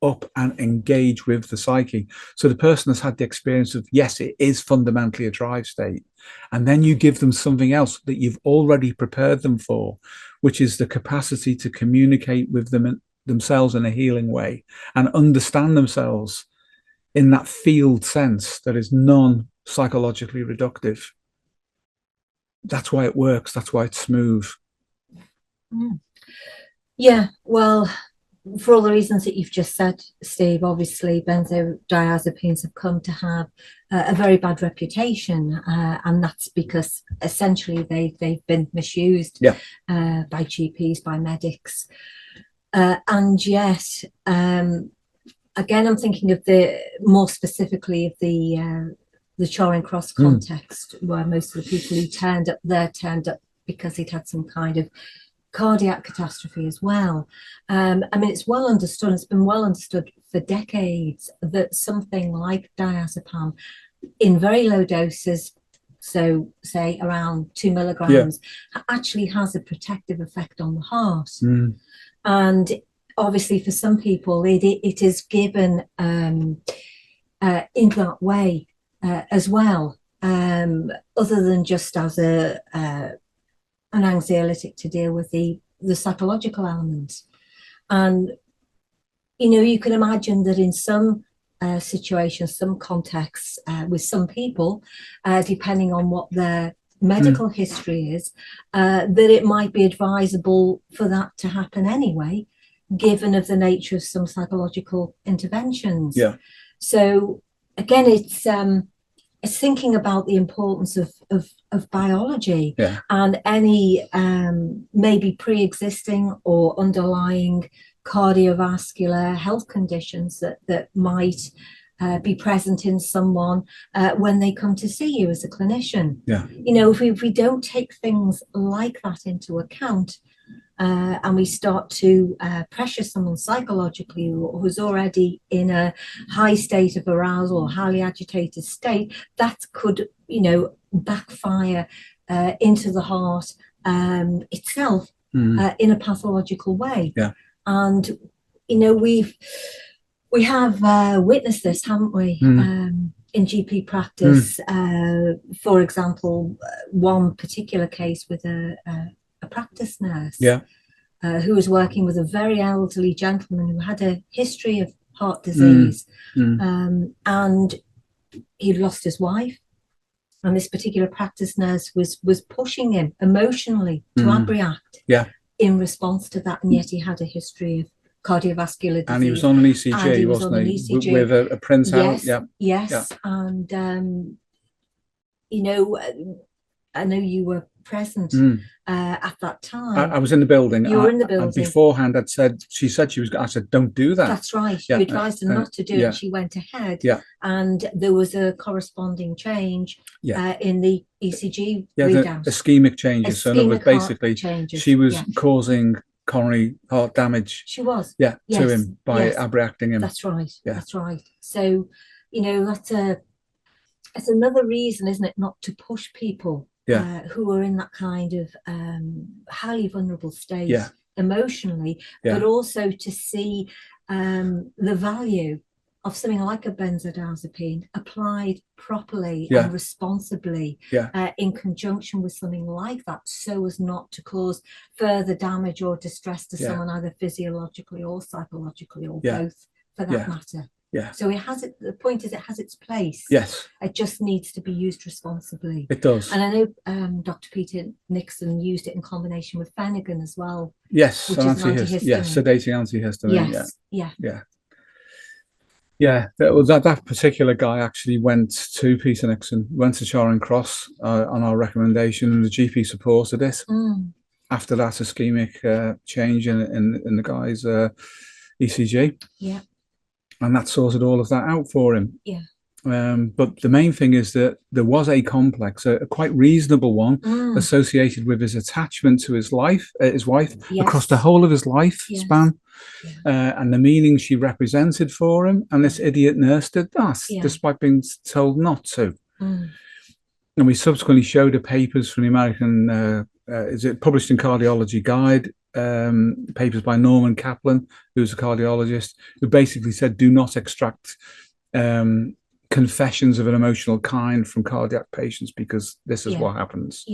up and engage with the psyche. So the person has had the experience of, yes, it is fundamentally a drive state. And then you give them something else that you've already prepared them for, which is the capacity to communicate with themselves in a healing way and understand themselves in that field sense that is non-psychologically reductive. That's why it works. That's why it's smooth. Yeah, well, for all the reasons that you've just said, Steve, obviously benzodiazepines have come to have a very bad reputation, and that's because essentially they've been misused by GPs, by medics, and yet again, I'm thinking of more specifically of the Charing Cross context, where most of the people who turned up because he'd had some kind of cardiac catastrophe as well. I mean, it's well understood, it's been well understood for decades that something like diazepam in very low doses, so say around 2 milligrams, actually has a protective effect on the heart. And obviously for some people it is given in that way as well, other than just as an anxiolytic to deal with the psychological elements. And you can imagine that in some situations, some contexts, with some people, depending on what their medical history is, that it might be advisable for that to happen anyway, given of the nature of some psychological interventions. So again, it's thinking about the importance of biology and any maybe pre-existing or underlying cardiovascular health conditions that might be present in someone when they come to see you as a clinician. If we don't take things like that into account, and we start to pressure someone psychologically who's already in a high state of arousal or highly agitated state, that could, backfire into the heart itself in a pathological way. And, we have witnessed this, haven't we? In GP practice, for example, one particular case with a practice nurse who was working with a very elderly gentleman who had a history of heart disease, and he'd lost his wife, and this particular practice nurse was pushing him emotionally to abreact in response to that, and yet he had a history cardiovascular disease. And he was on an ECG, and he was wasn't on an he? ECG. With a printout. Yes, yes. And, you know, I know you were present at that time. I was in the building. You were in the building. And beforehand, she said she was. I said, "Don't do that." That's right. You advised her not to do it. She went ahead. Yeah. And there was a corresponding change in the ECG readout. Ischemic changes. So in other words, basically, she was causing coronary heart damage. She was. Yeah, to him by abreacting him. That's right. Yeah. That's right. So, you know, that's another reason, isn't it, not to push people who are in that kind of highly vulnerable state emotionally, but also to see the value of something like a benzodiazepine applied properly and responsibly in conjunction with something like that, so as not to cause further damage or distress to someone, either physiologically or psychologically, or both for that matter. Yeah. So it has the point is, it has its place. Yes. It just needs to be used responsibly. It does. And I know Dr. Peter Nixon used it in combination with Phenergan as well. Yes. Which is antihistamine. Yes, sedating antihistamine. Yes. Yeah. That particular guy actually went to Peter Nixon, went to Charing Cross on our recommendation, and the GP supported it. After that ischemic change in the guy's ECG. Yeah. And that sorted all of that out for him. Yeah. But the main thing is that there was a complex, a quite reasonable one, associated with his attachment to his wife, across the whole of his life span, and the meaning she represented for him. And this idiot nurse did that, despite being told not to. And we subsequently showed her papers from the American, published in Cardiology Guide, papers by Norman Kaplan, who's a cardiologist, who basically said, do not extract confessions of an emotional kind from cardiac patients, because this is what happens.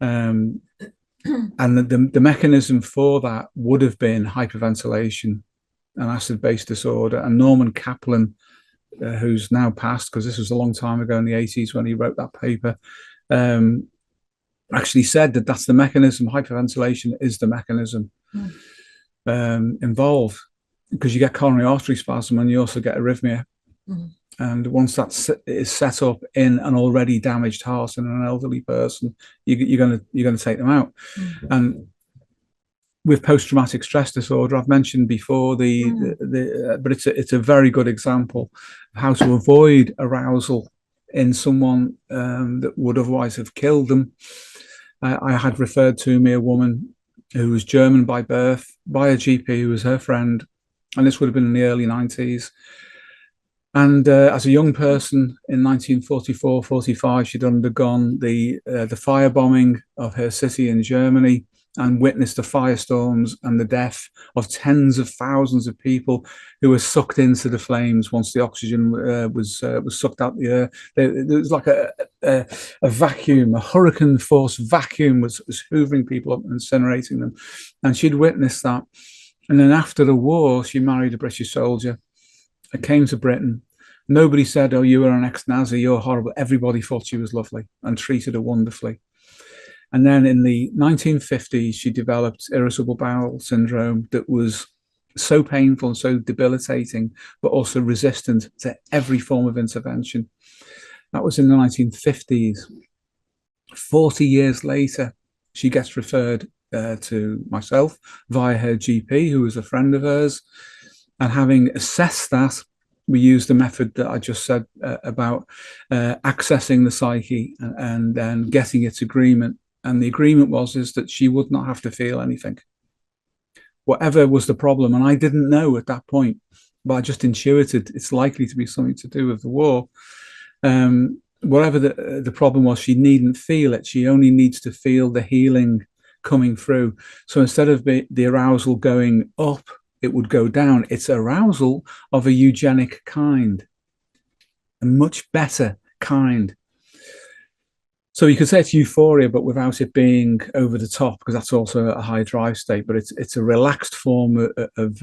And the mechanism for that would have been hyperventilation and acid-base disorder. And Norman Kaplan, who's now passed, because this was a long time ago in the 80s when he wrote that paper, actually said that that's the mechanism. Hyperventilation is the mechanism involved, because you get coronary artery spasm and you also get arrhythmia. And once that is set up in an already damaged heart in an elderly person, you're going to take them out. And with post-traumatic stress disorder, I've mentioned before but it's a very good example of how to avoid arousal in someone that would otherwise have killed them. I had referred to me a woman who was German by birth, by a GP who was her friend, and this would have been in the early 90s. And as a young person in 1944-45, she'd undergone the firebombing of her city in Germany and witnessed the firestorms and the death of tens of thousands of people who were sucked into the flames once the oxygen was sucked out the air. There was like a vacuum, a hurricane force vacuum was hoovering people up and incinerating them. And she'd witnessed that. And then after the war, she married a British soldier. It came to Britain. Nobody said, oh, you were an ex-Nazi, you're horrible. Everybody thought she was lovely and treated her wonderfully. And then in the 1950s, she developed irritable bowel syndrome that was so painful and so debilitating, but also resistant to every form of intervention. That was in the 1950s. 40 years later, she gets referred to myself via her GP, who was a friend of hers. And having assessed that, we used the method that I just said about accessing the psyche and then getting its agreement. And the agreement is that she would not have to feel anything, whatever was the problem. And I didn't know at that point, but I just intuited it's likely to be something to do with the war. Whatever the problem was, she needn't feel it. She only needs to feel the healing coming through. So instead of the arousal going up, it would go down. It's arousal of a eugenic kind, a much better kind. So you could say it's euphoria, but without it being over the top, because that's also a high drive state. But it's a relaxed form of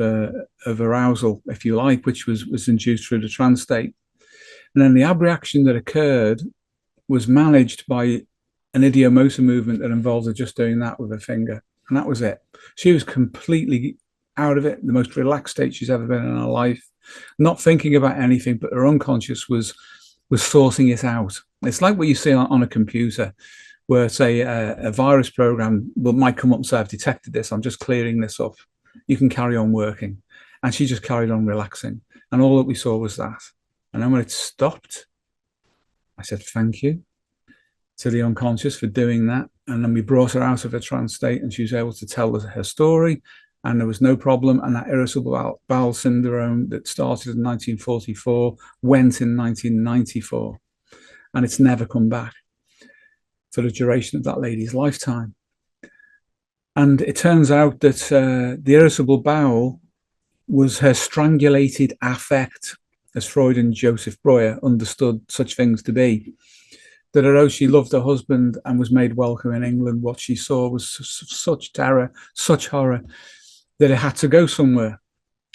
arousal, if you like, which was induced through the trance state. And then the abreaction that occurred was managed by an idiomotor movement that involved her just doing that with her finger, and that was it. She was completely out of it, the most relaxed state she's ever been in her life, not thinking about anything, but her unconscious was sorting it out. It's like what you see on a computer, where, say, a virus program might come up and say, I've detected this, I'm just clearing this up. You can carry on working. And she just carried on relaxing. And all that we saw was that. And then when it stopped, I said, thank you to the unconscious for doing that. And then we brought her out of her trance state, and she was able to tell her story, and there was no problem. And that irritable bowel syndrome that started in 1944 went in 1994. And it's never come back for the duration of that lady's lifetime. And it turns out that the irritable bowel was her strangulated affect, as Freud and Joseph Breuer understood such things to be. That although she loved her husband and was made welcome in England, what she saw was such terror, such horror, that it had to go somewhere.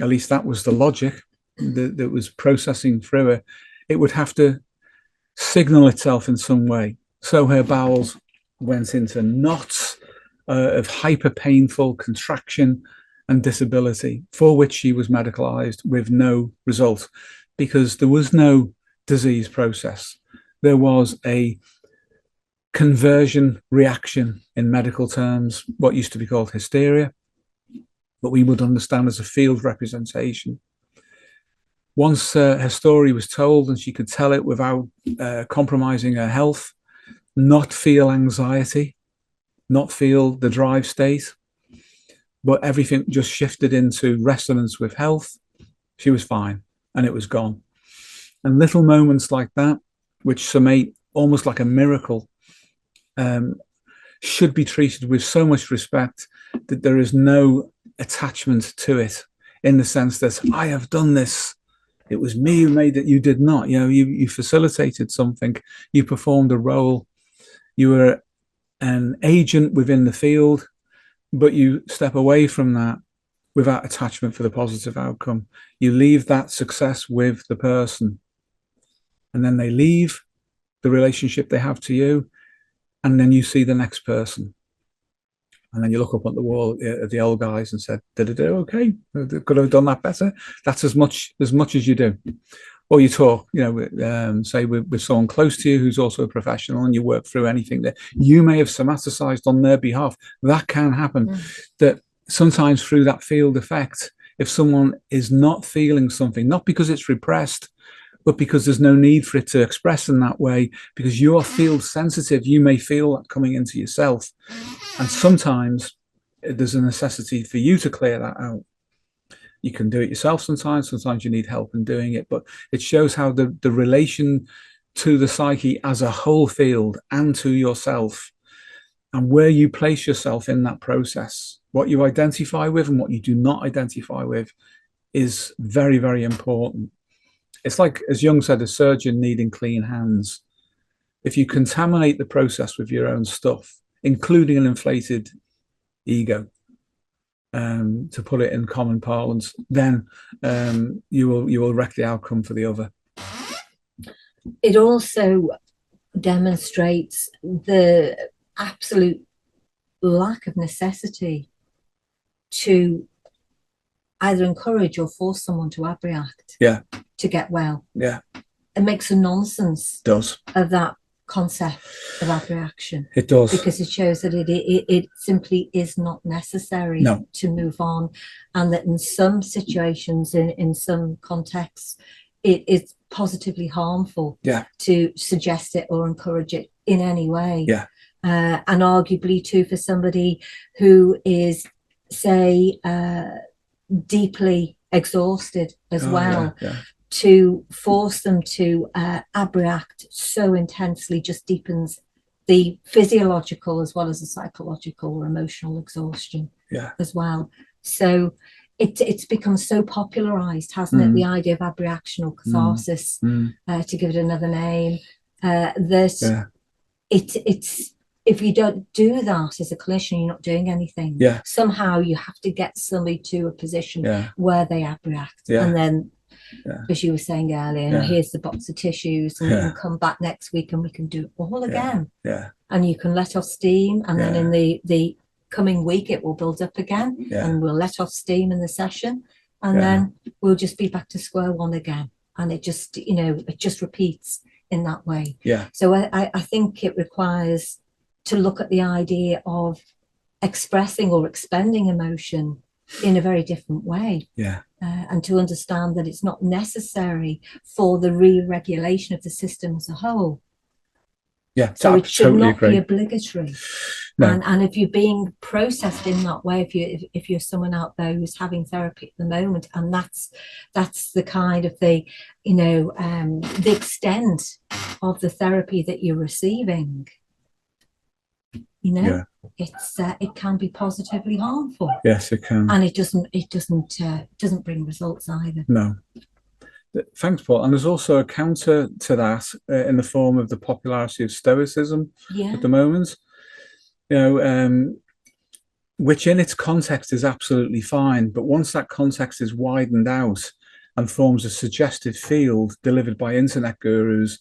At least that was the logic that was processing through her. It would have to signal itself in some way. So her bowels went into knots of hyper painful contraction and disability, for which she was medicalized with no result, because there was no disease process. There was a conversion reaction, in medical terms, what used to be called hysteria, but we would understand as a field representation. Once her story was told and she could tell it without compromising her health, not feel anxiety, not feel the drive state, but everything just shifted into resonance with health, she was fine and it was gone. And little moments like that, which summate almost like a miracle, should be treated with so much respect that there is no attachment to it, in the sense that I have done this, it was me who made it, you did not. You know, you facilitated something, you performed a role, you were an agent within the field, but you step away from that without attachment for the positive outcome. You leave that success with the person, and then they leave the relationship they have to you, and then you see the next person. And then you look up at the wall at the old guys and said, did I do okay? Could I have done that better? That's as much as you do. Or you talk, say with someone close to you who's also a professional, and you work through anything that you may have somaticized on their behalf. That can happen. That sometimes through that field effect, if someone is not feeling something, not because it's repressed, but because there's no need for it to express in that way, because you're field sensitive, you may feel that coming into yourself. And sometimes there's a necessity for you to clear that out. You can do it yourself sometimes you need help in doing it, but it shows how the relation to the psyche as a whole field and to yourself, and where you place yourself in that process, what you identify with and what you do not identify with, is very, very important. It's like, as Jung said, a surgeon needing clean hands. If you contaminate the process with your own stuff, including an inflated ego, to put it in common parlance, then you will wreck the outcome for the other. It also demonstrates the absolute lack of necessity to either encourage or force someone to abreact. Yeah. To get well. Yeah. It makes a nonsense. It does. Of that concept of abreaction. It does. Because it shows that it simply is not necessary to move on, and that in some situations, in some contexts, it is positively harmful to suggest it or encourage it in any way. Yeah. And arguably too, for somebody who is, say, deeply exhausted as well. Yeah. To force them to abreact so intensely just deepens the physiological as well as the psychological or emotional exhaustion as well. So it's become so popularized, hasn't it? The idea of abreaction or catharsis, to give it another name, that it's if you don't do that as a clinician, you're not doing anything. Yeah. Somehow you have to get somebody to a position where they abreact, and then. Yeah. As you were saying earlier, here's the box of tissues, and you can come back next week and we can do it all again. Yeah. And you can let off steam, and then in the coming week it will build up again, and we'll let off steam in the session, and then we'll just be back to square one again, and it just, you know, it just repeats in that way. So I think it requires to look at the idea of expressing or expending emotion in a very different way, and to understand that it's not necessary for the re-regulation of the system as a whole. So it should not be obligatory. And if you're being processed in that way, if you're someone out there who's having therapy at the moment, and that's the kind of the, you know, the extent of the therapy that you're receiving, you know, it can be positively harmful. Yes, it can. And it doesn't bring results either. No. Thanks, Paul. And there's also a counter to that in the form of the popularity of Stoicism at the moment, you know, which in its context is absolutely fine. But once that context is widened out and forms a suggested field delivered by internet gurus,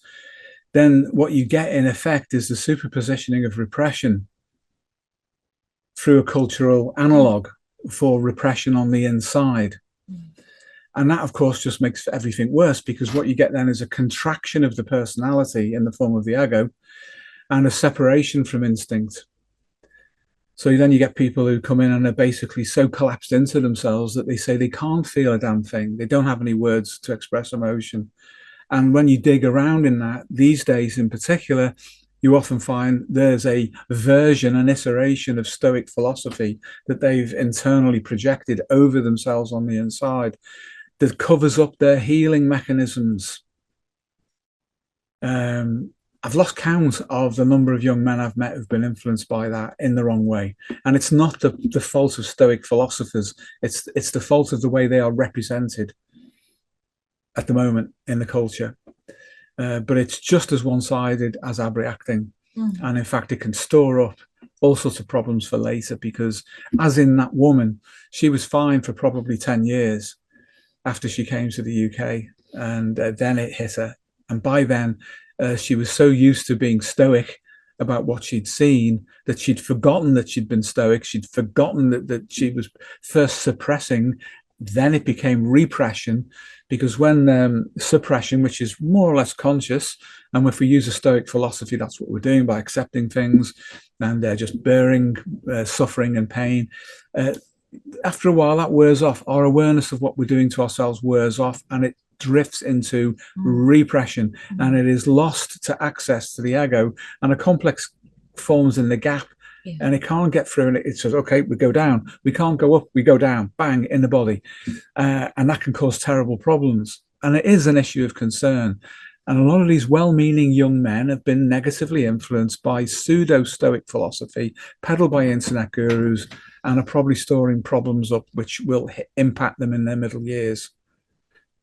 then what you get in effect is the superpositioning of repression through a cultural analog for repression on the inside. And that, of course, just makes everything worse, because what you get then is a contraction of the personality in the form of the ego and a separation from instinct. So then you get people who come in and are basically so collapsed into themselves that they say they can't feel a damn thing. They don't have any words to express emotion. And when you dig around in that, these days in particular, you often find there's a version, an iteration of Stoic philosophy that they've internally projected over themselves on the inside, that covers up their healing mechanisms. I've lost count of the number of young men I've met who've been influenced by that in the wrong way. And it's not the fault of Stoic philosophers. It's the fault of the way they are represented at the moment in the culture. But it's just as one-sided as abreacting. And in fact, it can store up all sorts of problems for later, because as in that woman, she was fine for probably 10 years after she came to the UK, and then it hit her. And by then, she was so used to being stoic about what she'd seen that she'd forgotten that she'd been stoic. She'd forgotten that she was first suppressing. Then it became repression, because when suppression, which is more or less conscious, and if we use a Stoic philosophy, that's what we're doing by accepting things, and they're just bearing suffering and pain. After a while, that wears off. Our awareness of what we're doing to ourselves wears off, and it drifts into repression, and it is lost to access to the ego, and a complex forms in the gap. And it can't get through, and it says, okay, we go down. We can't go up, we go down, bang, in the body. And that can cause terrible problems. And it is an issue of concern. And a lot of these well-meaning young men have been negatively influenced by pseudo-Stoic philosophy, peddled by internet gurus, and are probably storing problems up which will impact them in their middle years.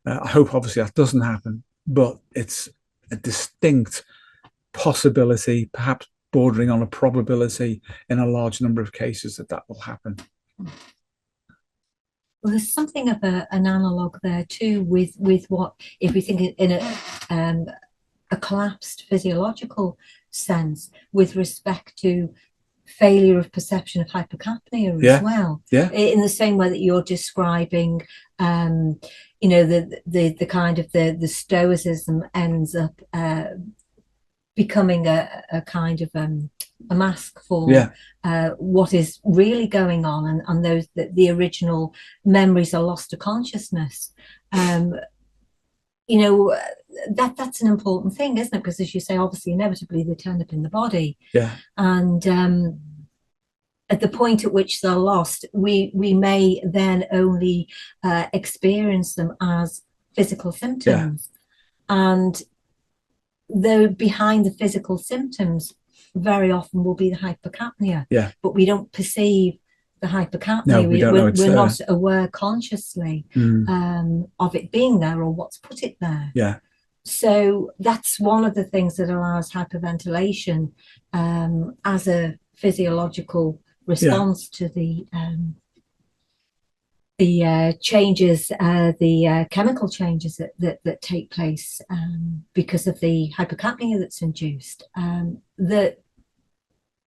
I hope, obviously, that doesn't happen, but it's a distinct possibility, perhaps bordering on a probability in a large number of cases, that will happen. Well, there's something of an analog there too with what, if we think in a collapsed physiological sense, with respect to failure of perception of hypercapnia as well. In the same way that you're describing, you know, the kind of the stoicism ends up becoming a kind of a mask for what is really going on, and those that the original memories are lost to consciousness. You know, that's an important thing, isn't it? Because, as you say, obviously inevitably they turn up in the body, and at the point at which they're lost, we may then only experience them as physical symptoms, and though behind the physical symptoms very often will be the hypercapnia, but we don't perceive the hypercapnia. No, we're not aware consciously of it being there or what's put it there. So that's one of the things that allows hyperventilation as a physiological response to the changes, the chemical changes that take place because of the hypercapnia that's induced. That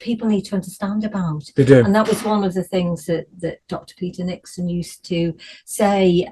people need to understand about. They do. And that was one of the things that Dr. Peter Nixon used to say,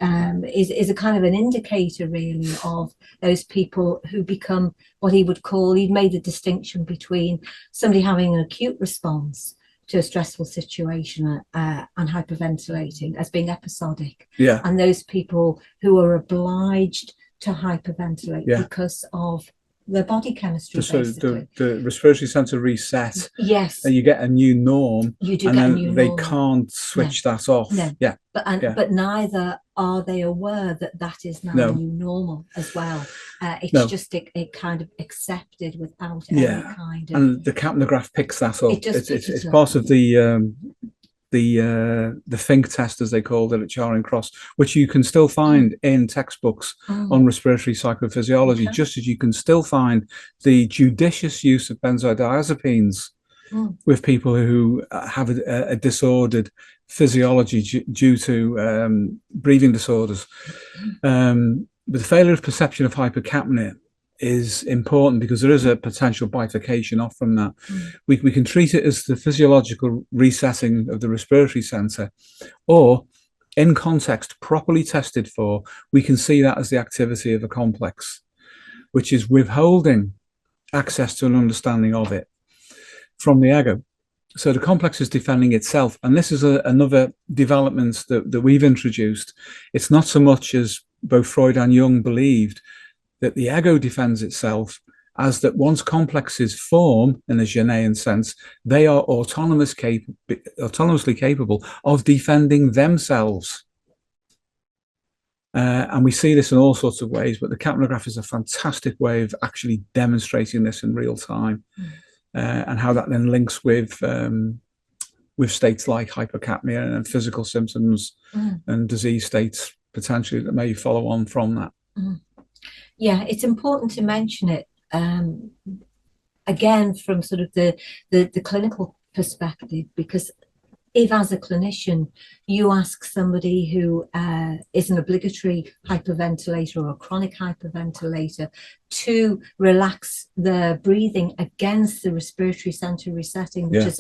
is a kind of an indicator really of those people who become what he would call, he'd made the distinction between somebody having an acute response to a stressful situation and hyperventilating as being episodic. Yeah. And those people who are obliged to hyperventilate because of their body chemistry, the respiratory center reset. Yes. And you get a new norm. You do and get then a new they norm. Can't switch that off. No. Yeah. But neither are they aware that that is now a new normal as well. It's just a kind of accepted without any kind of... And the capnograph picks that up. It's part of the think test, as they called it, at Charing Cross, which you can still find in textbooks on respiratory psychophysiology, just as you can still find the judicious use of benzodiazepines with people who have a disordered physiology due to breathing disorders. But the failure of perception of hypercapnia is important because there is a potential bifurcation off from that. We can treat it as the physiological resetting of the respiratory center, or in context, properly tested for, we can see that as the activity of a complex, which is withholding access to an understanding of it from the ego. So the complex is defending itself. And this is another development that we've introduced. It's not so much as both Freud and Jung believed, that the ego defends itself, as that once complexes form in a Jungian sense, they are autonomously capable of defending themselves. And we see this in all sorts of ways, but the capnograph is a fantastic way of actually demonstrating this in real time, and how that then links with states like hypercapnia and physical symptoms and disease states potentially that may follow on from that. Yeah, it's important to mention it again from sort of the clinical perspective, because if as a clinician you ask somebody who is an obligatory hyperventilator or a chronic hyperventilator to relax their breathing against the respiratory center resetting which has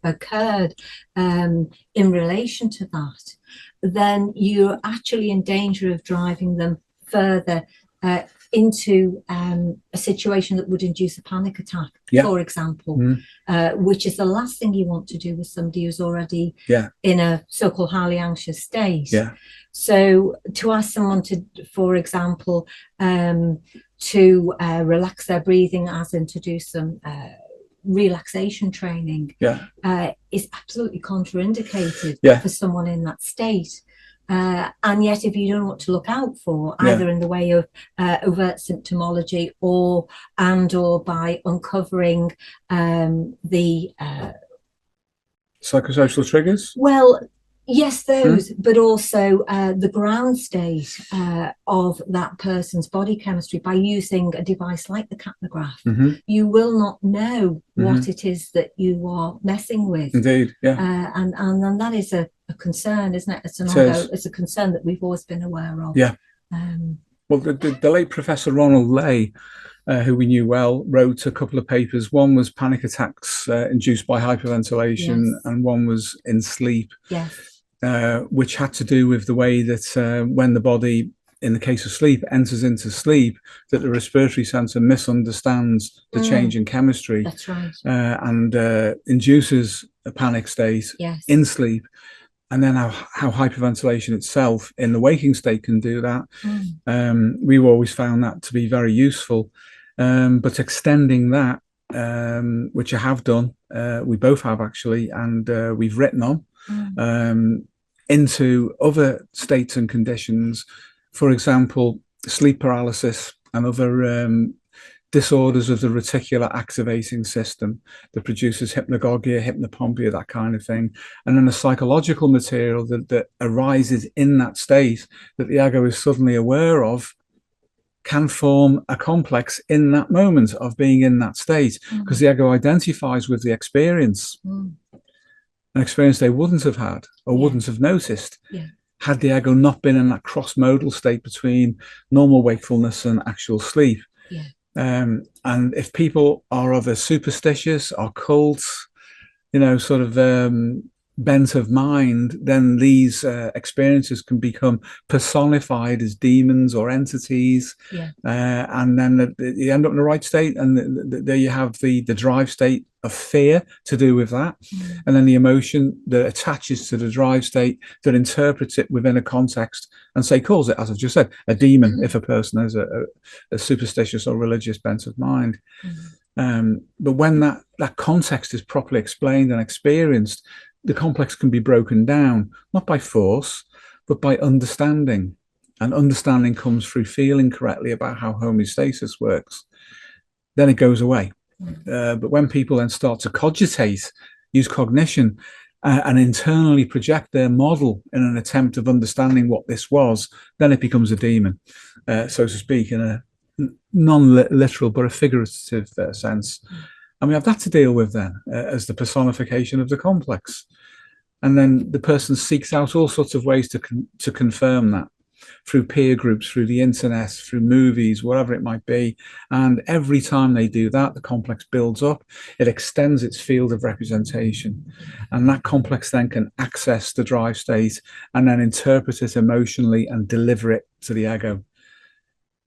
occurred in relation to that, then you're actually in danger of driving them further into a situation that would induce a panic attack, for example, which is the last thing you want to do with somebody who's already in a so-called highly anxious state. So to ask someone to, for example, to relax their breathing, as in to do some relaxation training, is absolutely contraindicated for someone in that state. And yet, if you don't know what to look out for, either in the way of overt symptomology or by uncovering the psychosocial triggers, well, yes, those, but also the ground state of that person's body chemistry by using a device like the capnograph, you will not know what it is that you are messing with. Indeed, and that is a concern, isn't it? It's a concern that we've always been aware of. Well, the late Professor Ronald Lay, who we knew well, wrote a couple of papers. One was panic attacks induced by hyperventilation, and one was in sleep, which had to do with the way that when the body, in the case of sleep, enters into sleep, that the respiratory center misunderstands the change in chemistry. That's right. And induces a panic state in sleep. And then how hyperventilation itself in the waking state can do that. We've always found that to be very useful. But extending that, which I have done, we both have actually, and we've written on, into other states and conditions, for example, sleep paralysis and other disorders of the reticular activating system that produces hypnagogia, hypnopompia, that kind of thing. And then the psychological material that arises in that state that the ego is suddenly aware of can form a complex in that moment of being in that state, because the ego identifies with the experience, an experience they wouldn't have had or wouldn't have noticed had the ego not been in that cross-modal state between normal wakefulness and actual sleep. And if people are of a superstitious, occult, sort of bent of mind, then these experiences can become personified as demons or entities. And then you end up in the right state, and there you have the drive state of fear to do with that. And then the emotion that attaches to the drive state that interprets it within a context and calls it, as I've just said, a demon if a person has a superstitious or religious bent of mind. But when that context is properly explained and experienced, the complex can be broken down, not by force, but by understanding. And understanding comes through feeling correctly about how homeostasis works. Then it goes away. But when people then start to cogitate, use cognition, and internally project their model in an attempt of understanding what this was, then it becomes a demon, so to speak, in a non-literal but a figurative sense. And we have that to deal with then as the personification of the complex. And then the person seeks out all sorts of ways to confirm that, through peer groups, through the internet, through movies, whatever it might be. And every time they do that, the complex builds up, it extends its field of representation. And that complex then can access the drive state and then interpret it emotionally and deliver it to the ego.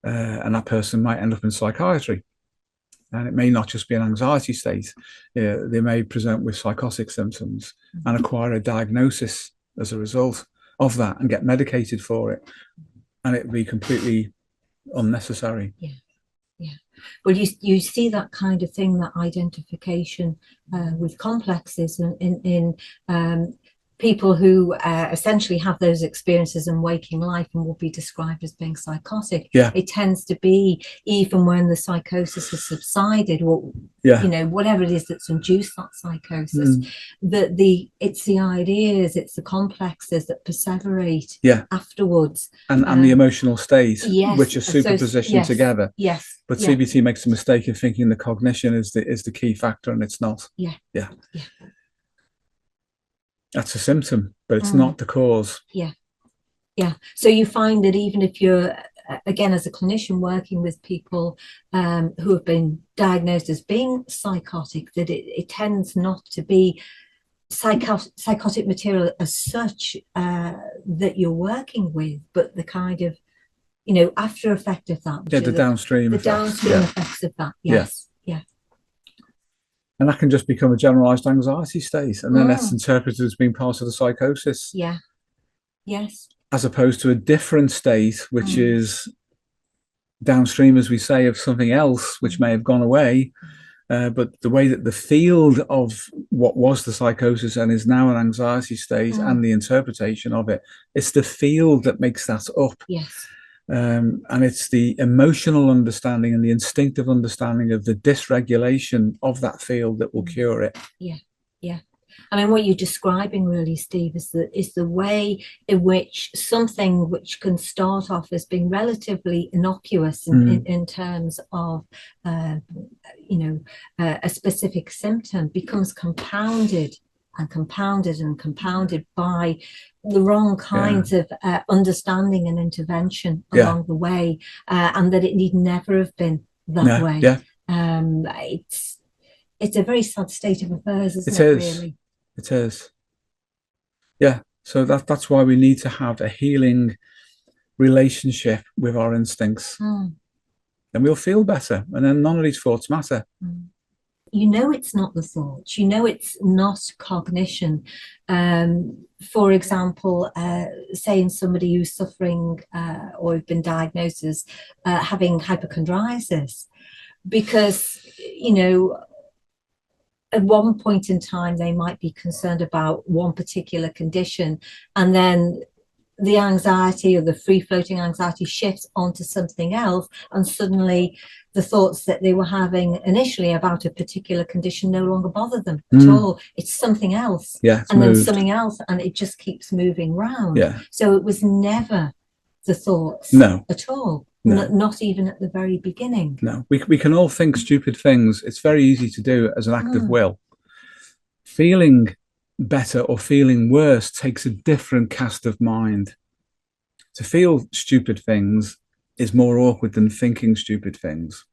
And that person might end up in psychiatry. And it may not just be an anxiety state. They may present with psychotic symptoms and acquire a diagnosis as a result of that and get medicated for it. And it would be completely unnecessary. Well, you see that kind of thing, that identification with complexes in people who essentially have those experiences in waking life and will be described as being psychotic. It tends to be, even when the psychosis has subsided, or whatever it is that's induced that psychosis, it's the ideas, it's the complexes that perseverate afterwards, and the emotional state, which are superpositioned together. But CBT makes a mistake of thinking the cognition is the key factor, and it's not. That's a symptom, but it's not the cause. So you find that even if you're, again, as a clinician working with people who have been diagnosed as being psychotic, that it tends not to be psychotic material as such that you're working with, but the kind of, after effect of that. The downstream effects of that. And that can just become a generalized anxiety state, and then that's interpreted as being part of the psychosis. As opposed to a different state, which is downstream, as we say, of something else which may have gone away. But the way that the field of what was the psychosis and is now an anxiety state and the interpretation of it, it's the field that makes that up. And it's the emotional understanding and the instinctive understanding of the dysregulation of that field that will cure it. I mean, what you're describing really, Steve, is the way in which something which can start off as being relatively innocuous in terms of a specific symptom becomes compounded and compounded by the wrong kinds of understanding and intervention along the way, and that it need never have been that way. It's a very sad state of affairs, isn't it? Really? It is. So that's why we need to have a healing relationship with our instincts, and we'll feel better, and then none of these thoughts matter. It's not the thoughts, it's not cognition. For example, saying somebody who's suffering or have been diagnosed as having hypochondriasis, because at one point in time they might be concerned about one particular condition, and then the anxiety or the free-floating anxiety shifts onto something else, and suddenly the thoughts that they were having initially about a particular condition no longer bother them at all. It's something else, and then something else, and it just keeps moving round. So it was never the thoughts at all. Not even at the very beginning. We can all think stupid things. It's very easy to do as an act of will. Feeling better or feeling worse takes a different cast of mind. To feel stupid things is more awkward than thinking stupid things.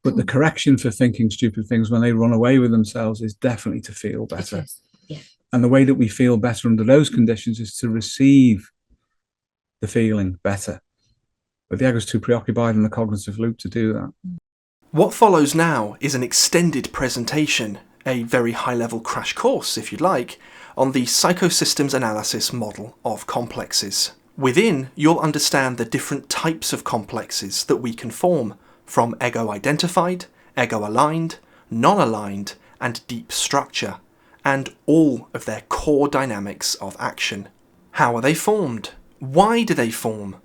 But the correction for thinking stupid things when they run away with themselves is definitely to feel better. Yeah. And the way that we feel better under those conditions is to receive the feeling better. But the ego's too preoccupied in the cognitive loop to do that. What follows now is an extended presentation, a very high-level crash course, if you'd like, on the psychosystems analysis model of complexes. Within, you'll understand the different types of complexes that we can form, from ego-identified, ego-aligned, non-aligned, and deep structure, and all of their core dynamics of action. How are they formed? Why do they form?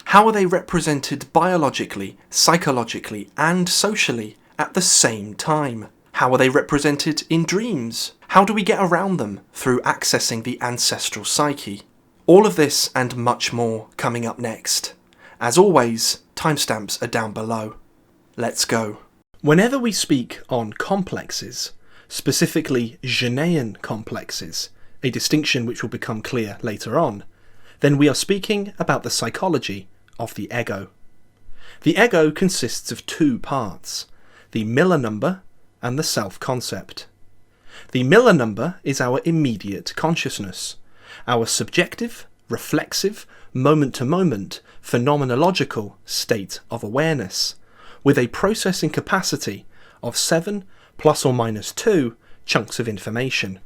How are they represented biologically, psychologically, and socially at the same time? How are they represented in dreams? How do we get around them through accessing the ancestral psyche? All of this and much more coming up next. As always, timestamps are down below. Let's go. Whenever we speak on complexes, specifically Jungian complexes, a distinction which will become clear later on, then we are speaking about the psychology of the ego. The ego consists of two parts, the Miller number and the self-concept. The Miller number is our immediate consciousness, our subjective, reflexive, moment-to-moment, phenomenological state of awareness, with a processing capacity of 7 ± 2 chunks of information.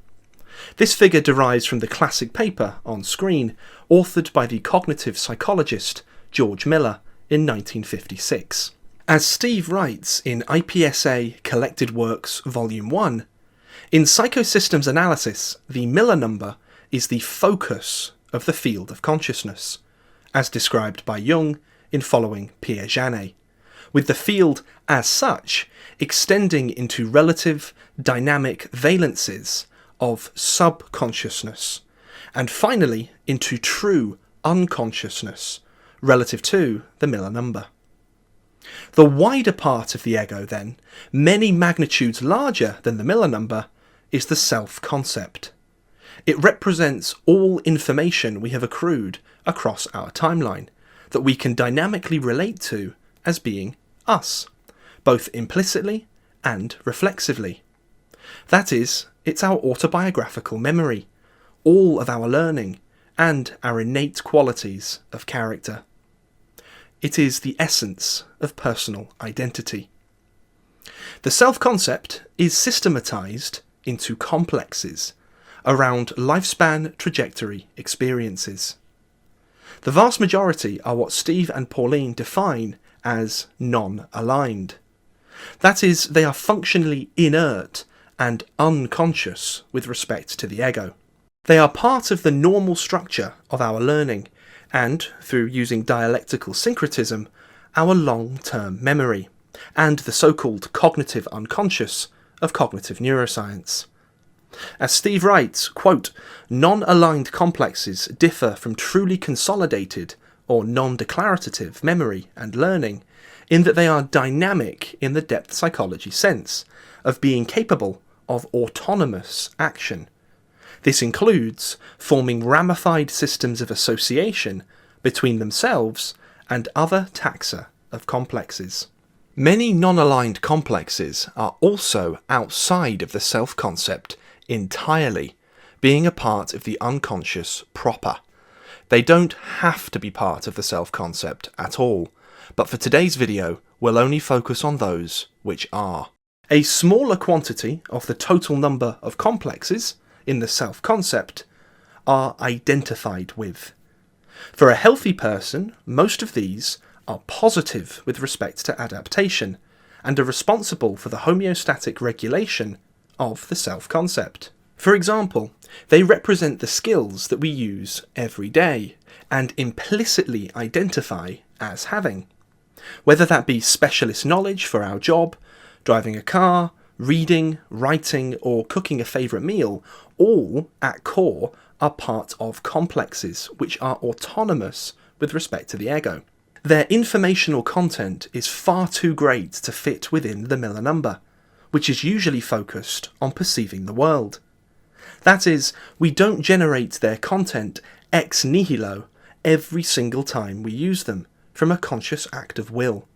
This figure derives from the classic paper on screen, authored by the cognitive psychologist George Miller in 1956. As Steve writes in IPSA Collected Works Volume 1, in psychosystems analysis, the Miller number is the focus of the field of consciousness, as described by Jung in following Pierre Janet, with the field as such extending into relative dynamic valences of subconsciousness, and finally into true unconsciousness relative to the Miller number. The wider part of the ego, then, many magnitudes larger than the Miller number, is the self-concept. It represents all information we have accrued across our timeline that we can dynamically relate to as being us, both implicitly and reflexively. That is, it's our autobiographical memory, all of our learning, and our innate qualities of character. It is the essence of personal identity. The self-concept is systematized into complexes around lifespan trajectory experiences. The vast majority are what Steve and Pauline define as non-aligned. That is, they are functionally inert and unconscious with respect to the ego. They are part of the normal structure of our learning and, through using dialectical syncretism, our long-term memory, and the so-called cognitive unconscious of cognitive neuroscience. As Steve writes, quote, non-aligned complexes differ from truly consolidated or non-declarative memory and learning in that they are dynamic in the depth psychology sense of being capable of autonomous action. This includes forming ramified systems of association between themselves and other taxa of complexes. Many non-aligned complexes are also outside of the self-concept entirely, being a part of the unconscious proper. They don't have to be part of the self-concept at all, but for today's video, we'll only focus on those which are. A smaller quantity of the total number of complexes in the self-concept are identified with. For a healthy person, most of these are positive with respect to adaptation and are responsible for the homeostatic regulation of the self-concept. For example, they represent the skills that we use every day and implicitly identify as having, whether that be specialist knowledge for our job, driving a car, reading, writing, or cooking a favourite meal, all, at core, are part of complexes which are autonomous with respect to the ego. Their informational content is far too great to fit within the Miller number, which is usually focused on perceiving the world. That is, we don't generate their content ex nihilo every single time we use them from a conscious act of will.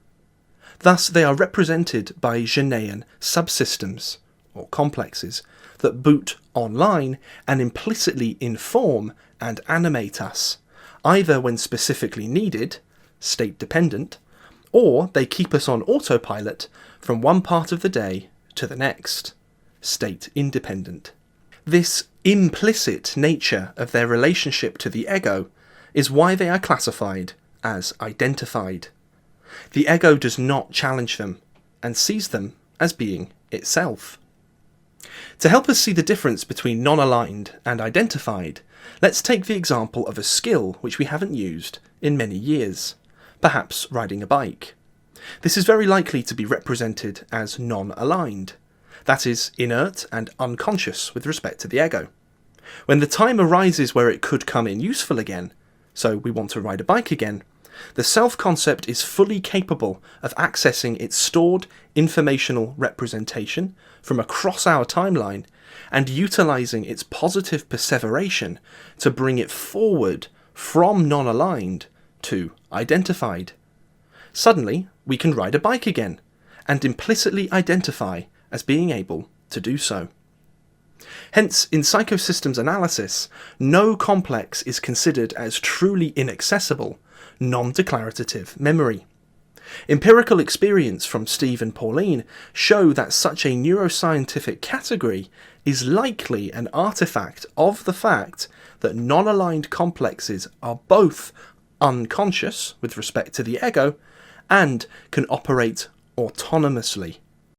Thus they are represented by Jungian subsystems, or complexes, that boot online and implicitly inform and animate us, either when specifically needed, state-dependent, or they keep us on autopilot from one part of the day to the next, state-independent. This implicit nature of their relationship to the ego is why they are classified as identified. The ego does not challenge them and sees them as being itself. To help us see the difference between non-aligned and identified, let's take the example of a skill which we haven't used in many years, perhaps riding a bike. This is very likely to be represented as non-aligned, that is, inert and unconscious with respect to the ego. When the time arises where it could come in useful again, so we want to ride a bike again, the self-concept is fully capable of accessing its stored informational representation from across our timeline and utilizing its positive perseveration to bring it forward from non-aligned to identified. Suddenly, we can ride a bike again and implicitly identify as being able to do so. Hence, in psychosystems analysis, no complex is considered as truly inaccessible, non-declarative memory. Empirical experience from Steve and Pauline show that such a neuroscientific category is likely an artifact of the fact that non-aligned complexes are both unconscious with respect to the ego and can operate autonomously.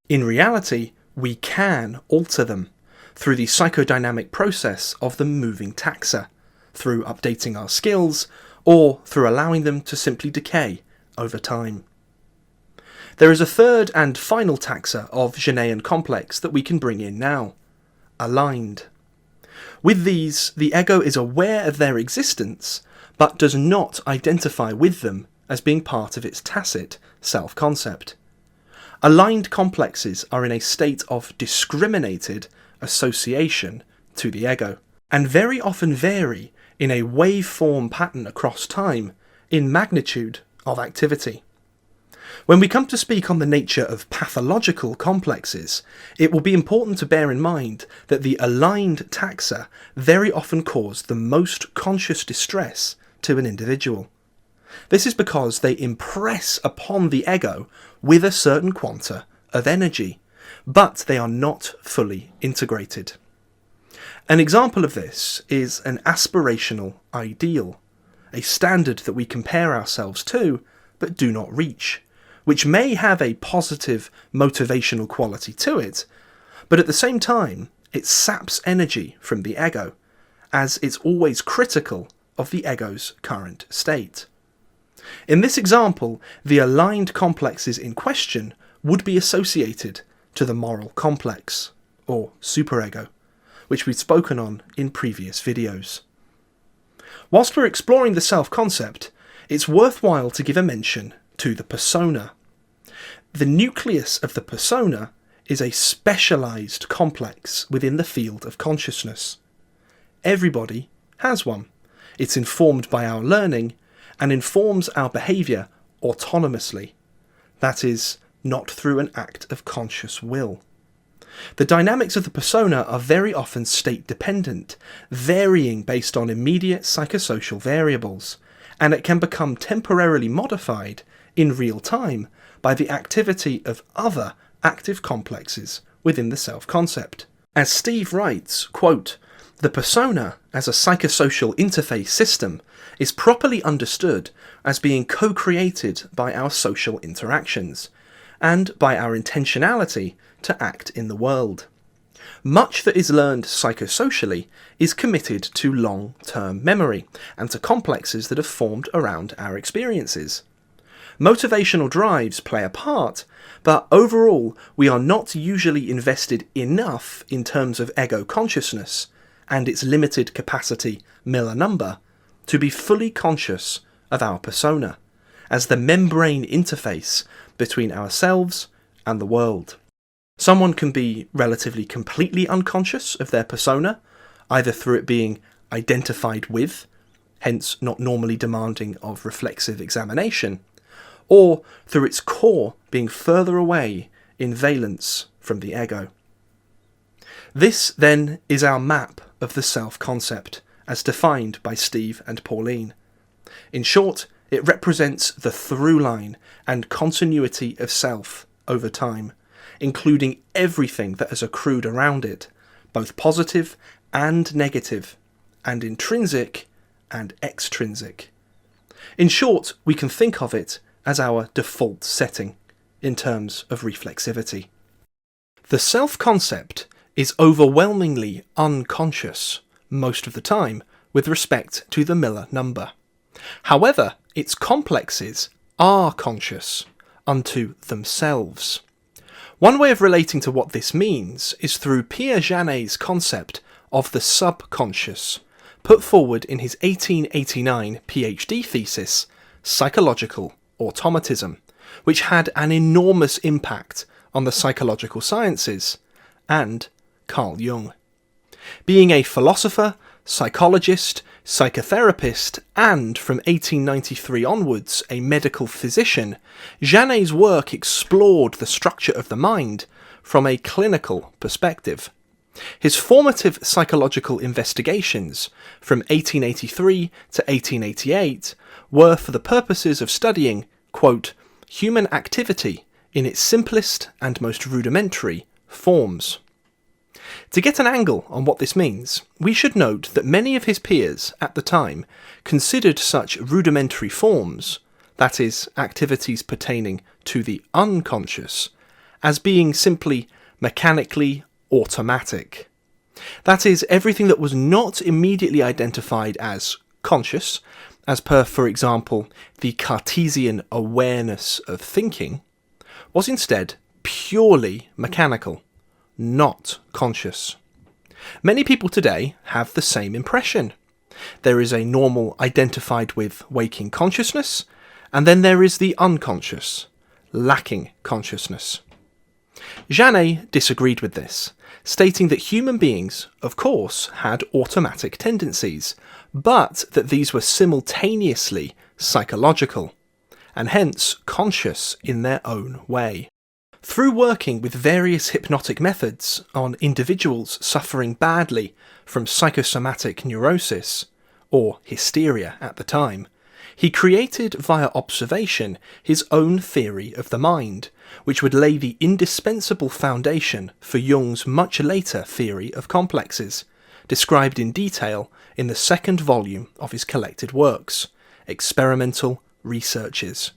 In reality, we can alter them through the psychodynamic process of the moving taxa, through updating our skills, or through allowing them to simply decay over time. There is a third and final taxa of Jungian complex that we can bring in now: aligned. With these, the ego is aware of their existence, but does not identify with them as being part of its tacit self-concept. Aligned complexes are in a state of discriminated association to the ego, and very often vary in a waveform pattern across time in magnitude of activity. When we come to speak on the nature of pathological complexes, it will be important to bear in mind that the aligned taxa very often cause the most conscious distress to an individual. This is because they impress upon the ego with a certain quanta of energy, but they are not fully integrated. An example of this is an aspirational ideal, a standard that we compare ourselves to but do not reach, which may have a positive motivational quality to it, but at the same time it saps energy from the ego, as it's always critical of the ego's current state. In this example, the aligned complexes in question would be associated to the moral complex, or superego, which we've spoken on in previous videos. Whilst we're exploring the self-concept, it's worthwhile to give a mention to the persona. The nucleus of the persona is a specialized complex within the field of consciousness. Everybody has one. It's informed by our learning and informs our behaviour autonomously, that is, not through an act of conscious will. The dynamics of the persona are very often state-dependent, varying based on immediate psychosocial variables, and it can become temporarily modified in real time by the activity of other active complexes within the self-concept. As Steve writes, quote, "The persona, as a psychosocial interface system, is properly understood as being co-created by our social interactions, and by our intentionality to act in the world. Much that is learned psychosocially is committed to long-term memory, and to complexes that have formed around our experiences. Motivational drives play a part, but overall we are not usually invested enough in terms of ego consciousness and its limited capacity Miller number to be fully conscious of our persona as the membrane interface between ourselves and the world. Someone can be relatively completely unconscious of their persona, either through it being identified with, hence not normally demanding of reflexive examination, or through its core being further away in valence from the ego. This, then, is our map of the self-concept, as defined by Steve and Pauline. In short, it represents the through line and continuity of self over time, including everything that has accrued around it, both positive and negative, and intrinsic and extrinsic. In short, we can think of it as our default setting in terms of reflexivity. The self-concept is overwhelmingly unconscious most of the time with respect to the Miller number. However, its complexes are conscious unto themselves. One way of relating to what this means is through Pierre Janet's concept of the subconscious, put forward in his 1889 PhD thesis, Psychological Automatism, which had an enormous impact on the psychological sciences, and Carl Jung. Being a philosopher, psychologist, psychotherapist, and from 1893 onwards a medical physician, Janet's work explored the structure of the mind from a clinical perspective. His formative psychological investigations from 1883 to 1888 were for the purposes of studying, quote, human activity in its simplest and most rudimentary forms. To get an angle on what this means, we should note that many of his peers at the time considered such rudimentary forms, that is, activities pertaining to the unconscious, as being simply mechanically automatic. That is, everything that was not immediately identified as conscious, as per, for example, the Cartesian awareness of thinking, was instead purely mechanical, not conscious. Many people today have the same impression. There is a normal identified with waking consciousness, and then there is the unconscious, lacking consciousness. Janet disagreed with this, stating that human beings, of course, had automatic tendencies, but that these were simultaneously psychological, and hence conscious in their own way. Through working with various hypnotic methods on individuals suffering badly from psychosomatic neurosis, or hysteria at the time, he created via observation his own theory of the mind, which would lay the indispensable foundation for Jung's much later theory of complexes, described in detail in the second volume of his collected works, Experimental Researches,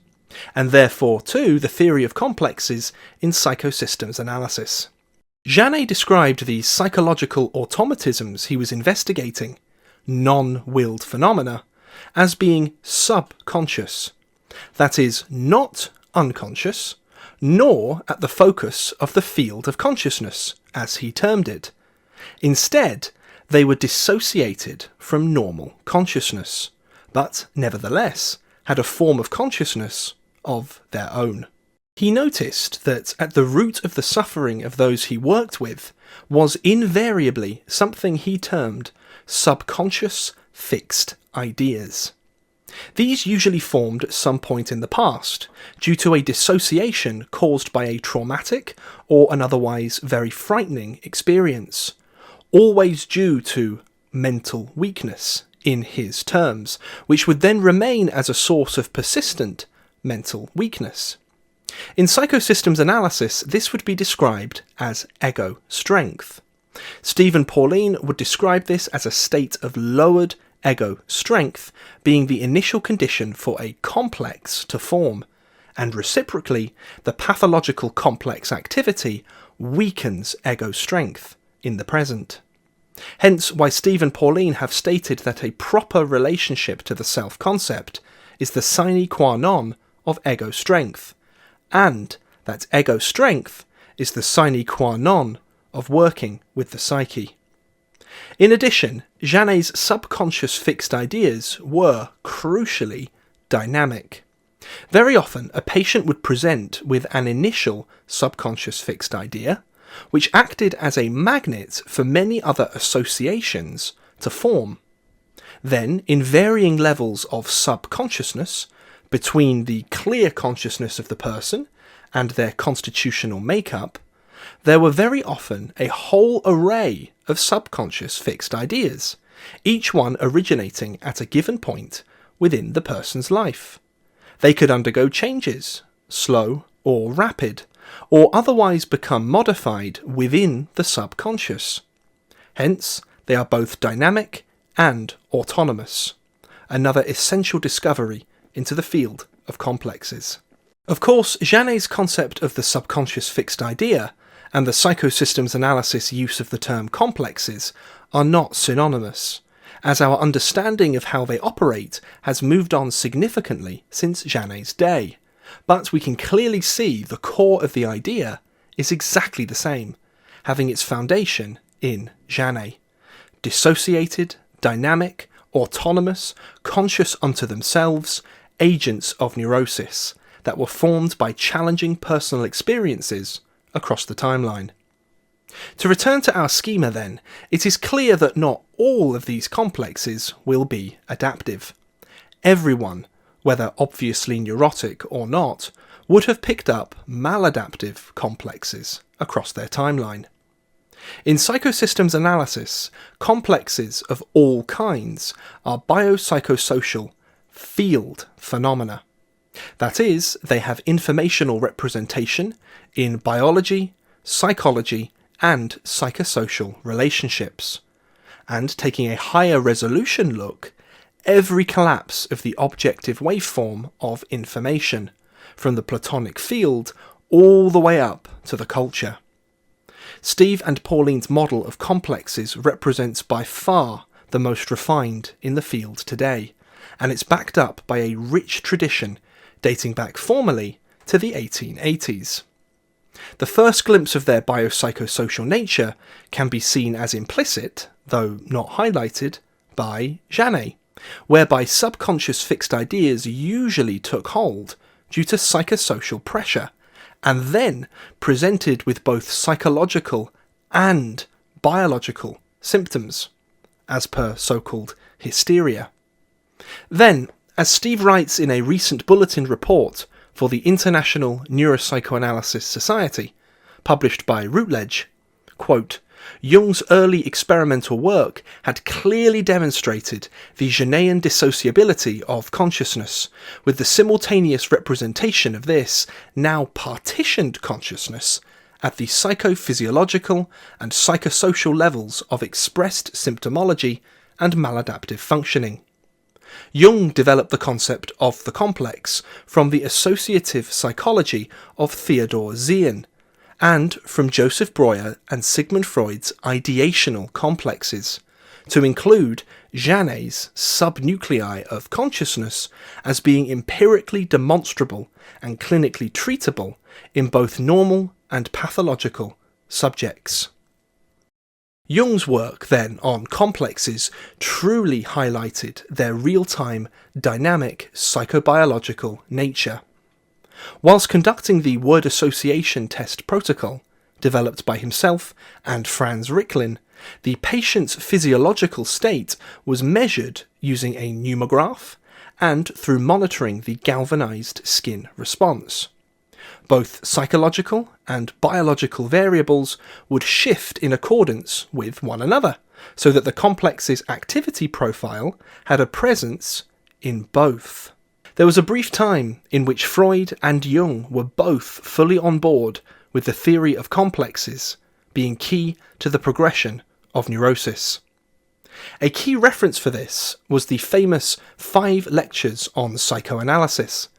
and therefore, too, the theory of complexes in Psychosystems Analysis. Janet described the psychological automatisms he was investigating, non-willed phenomena, as being subconscious, that is, not unconscious, nor at the focus of the field of consciousness, as he termed it. Instead, they were dissociated from normal consciousness, but nevertheless had a form of consciousness of their own. He noticed that at the root of the suffering of those he worked with was invariably something he termed subconscious fixed ideas. These usually formed at some point in the past, due to a dissociation caused by a traumatic or an otherwise very frightening experience, always due to mental weakness, in his terms, which would then remain as a source of persistent mental weakness. In psychosystems analysis, this would be described as ego strength. Steve and Pauline would describe this as a state of lowered ego strength being the initial condition for a complex to form, and reciprocally, the pathological complex activity weakens ego strength in the present. Hence why Steve and Pauline have stated that a proper relationship to the self-concept is the sine qua non of ego strength, and that ego strength is the sine qua non of working with the psyche. In addition, Janet's subconscious fixed ideas were, crucially, dynamic. Very often, a patient would present with an initial subconscious fixed idea, which acted as a magnet for many other associations to form. Then, in varying levels of subconsciousness, between the clear consciousness of the person and their constitutional makeup, there were very often a whole array of subconscious fixed ideas, each one originating at a given point within the person's life. They could undergo changes, slow or rapid, or otherwise become modified within the subconscious. Hence, they are both dynamic and autonomous, another essential discovery into the field of complexes. Of course, Janet's concept of the subconscious fixed idea and the psychosystems analysis use of the term complexes are not synonymous, as our understanding of how they operate has moved on significantly since Janet's day. But we can clearly see the core of the idea is exactly the same, having its foundation in Janet. Dissociated, dynamic, autonomous, conscious unto themselves, agents of neurosis that were formed by challenging personal experiences across the timeline. To return to our schema then, it is clear that not all of these complexes will be adaptive. Everyone, whether obviously neurotic or not, would have picked up maladaptive complexes across their timeline. In psychosystems analysis, complexes of all kinds are biopsychosocial field phenomena. That is, they have informational representation in biology, psychology, and psychosocial relationships. And taking a higher resolution look, every collapse of the objective waveform of information, from the Platonic field all the way up to the culture. Steve and Pauline's model of complexes represents by far the most refined in the field today, and it's backed up by a rich tradition dating back formally to the 1880s. The first glimpse of their biopsychosocial nature can be seen as implicit, though not highlighted, by Janet, whereby subconscious fixed ideas usually took hold due to psychosocial pressure, and then presented with both psychological and biological symptoms, as per so-called hysteria. Then, as Steve writes in a recent bulletin report for the International Neuropsychoanalysis Society, published by Routledge, quote, Jung's early experimental work had clearly demonstrated the Janean dissociability of consciousness, with the simultaneous representation of this, now partitioned consciousness, at the psychophysiological and psychosocial levels of expressed symptomology and maladaptive functioning. Jung developed the concept of the complex from the associative psychology of Theodor Ziehen, and from Joseph Breuer and Sigmund Freud's ideational complexes, to include Janet's subnuclei of consciousness as being empirically demonstrable and clinically treatable in both normal and pathological subjects. Jung's work then on complexes truly highlighted their real-time, dynamic psychobiological nature. Whilst conducting the word association test protocol, developed by himself and Franz Ricklin, the patient's physiological state was measured using a pneumograph and through monitoring the galvanized skin response. Both psychological and biological variables would shift in accordance with one another, so that the complex's activity profile had a presence in both. There was a brief time in which Freud and Jung were both fully on board with the theory of complexes being key to the progression of neurosis. A key reference for this was the famous 5 lectures on psychoanalysis,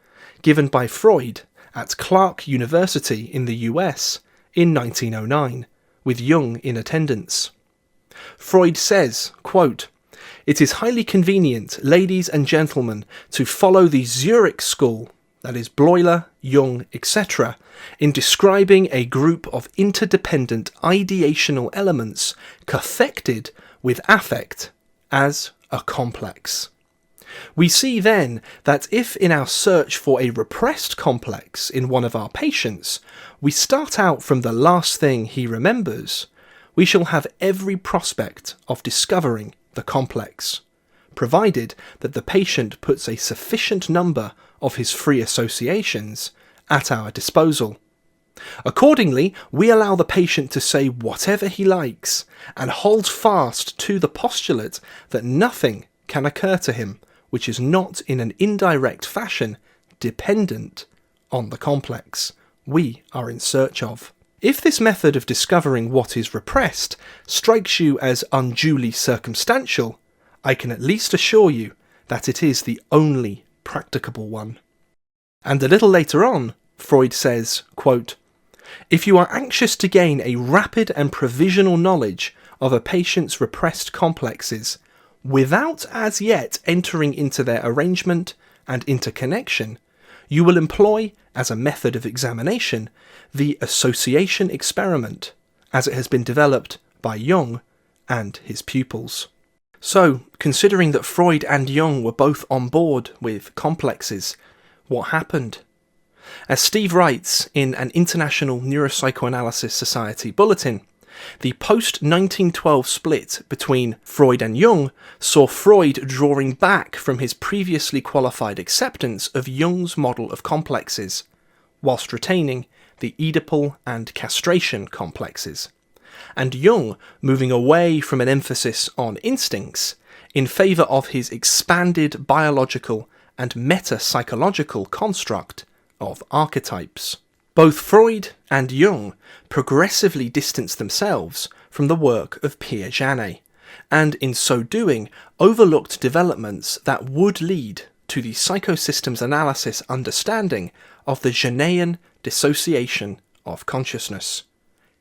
given by Freud at Clark University in the US in 1909, with Jung in attendance. Freud says, quote, "It is highly convenient, ladies and gentlemen, to follow the Zurich school, that is Bleuler, Jung, etc., in describing a group of interdependent ideational elements cathected with affect as a complex." We see then that if in our search for a repressed complex in one of our patients, we start out from the last thing he remembers, we shall have every prospect of discovering the complex, provided that the patient puts a sufficient number of his free associations at our disposal. Accordingly, we allow the patient to say whatever he likes and hold fast to the postulate that nothing can occur to him which is not in an indirect fashion dependent on the complex we are in search of. If this method of discovering what is repressed strikes you as unduly circumstantial, I can at least assure you that it is the only practicable one. And a little later on, Freud says, quote, "If you are anxious to gain a rapid and provisional knowledge of a patient's repressed complexes, without as yet entering into their arrangement and interconnection, you will employ, as a method of examination, the association experiment, as it has been developed by Jung and his pupils." So, considering that Freud and Jung were both on board with complexes, what happened? As Steve writes in an International Neuropsychoanalysis Society bulletin, the post-1912 split between Freud and Jung saw Freud drawing back from his previously qualified acceptance of Jung's model of complexes, whilst retaining the Oedipal and castration complexes, and Jung moving away from an emphasis on instincts in favour of his expanded biological and meta-psychological construct of archetypes. Both Freud and Jung progressively distanced themselves from the work of Pierre Janet, and in so doing overlooked developments that would lead to the psychosystems analysis understanding of the Janetian dissociation of consciousness,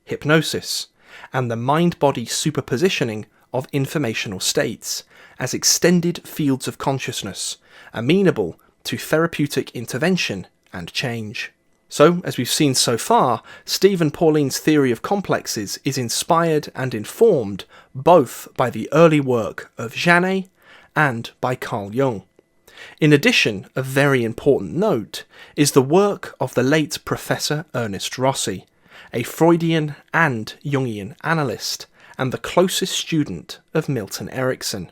hypnosis, and the mind-body superpositioning of informational states as extended fields of consciousness, amenable to therapeutic intervention and change. So, as we've seen so far, Steve and Pauline's theory of complexes is inspired and informed both by the early work of Janet and by Carl Jung. In addition, a very important note is the work of the late Professor Ernest Rossi, a Freudian and Jungian analyst, and the closest student of Milton Erickson.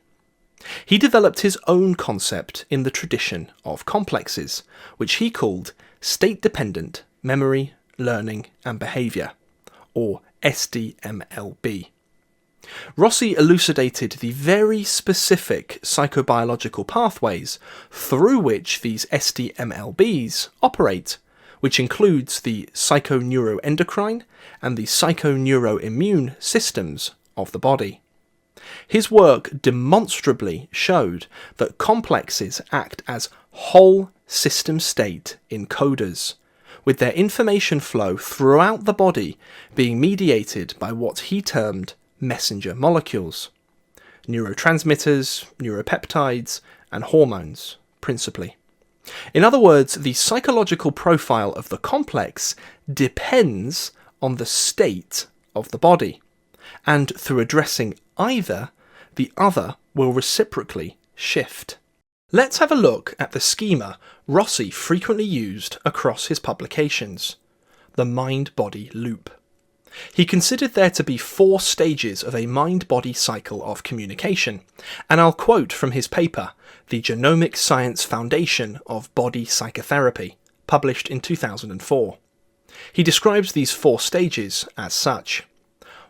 He developed his own concept in the tradition of complexes, which he called state-dependent memory, learning and behaviour, or SDMLB. Rossi elucidated the very specific psychobiological pathways through which these SDMLBs operate, which includes the psychoneuroendocrine and the psychoneuroimmune systems of the body. His work demonstrably showed that complexes act as whole system state encoders, with their information flow throughout the body being mediated by what he termed messenger molecules, neurotransmitters, neuropeptides, and hormones, principally. In other words, the psychological profile of the complex depends on the state of the body, and through addressing either, the other will reciprocally shift. Let's have a look at the schema Rossi frequently used across his publications, the mind-body loop. He considered there to be 4 stages of a mind-body cycle of communication, and I'll quote from his paper, The Genomic Science Foundation of Body Psychotherapy, published in 2004. He describes these 4 stages as such.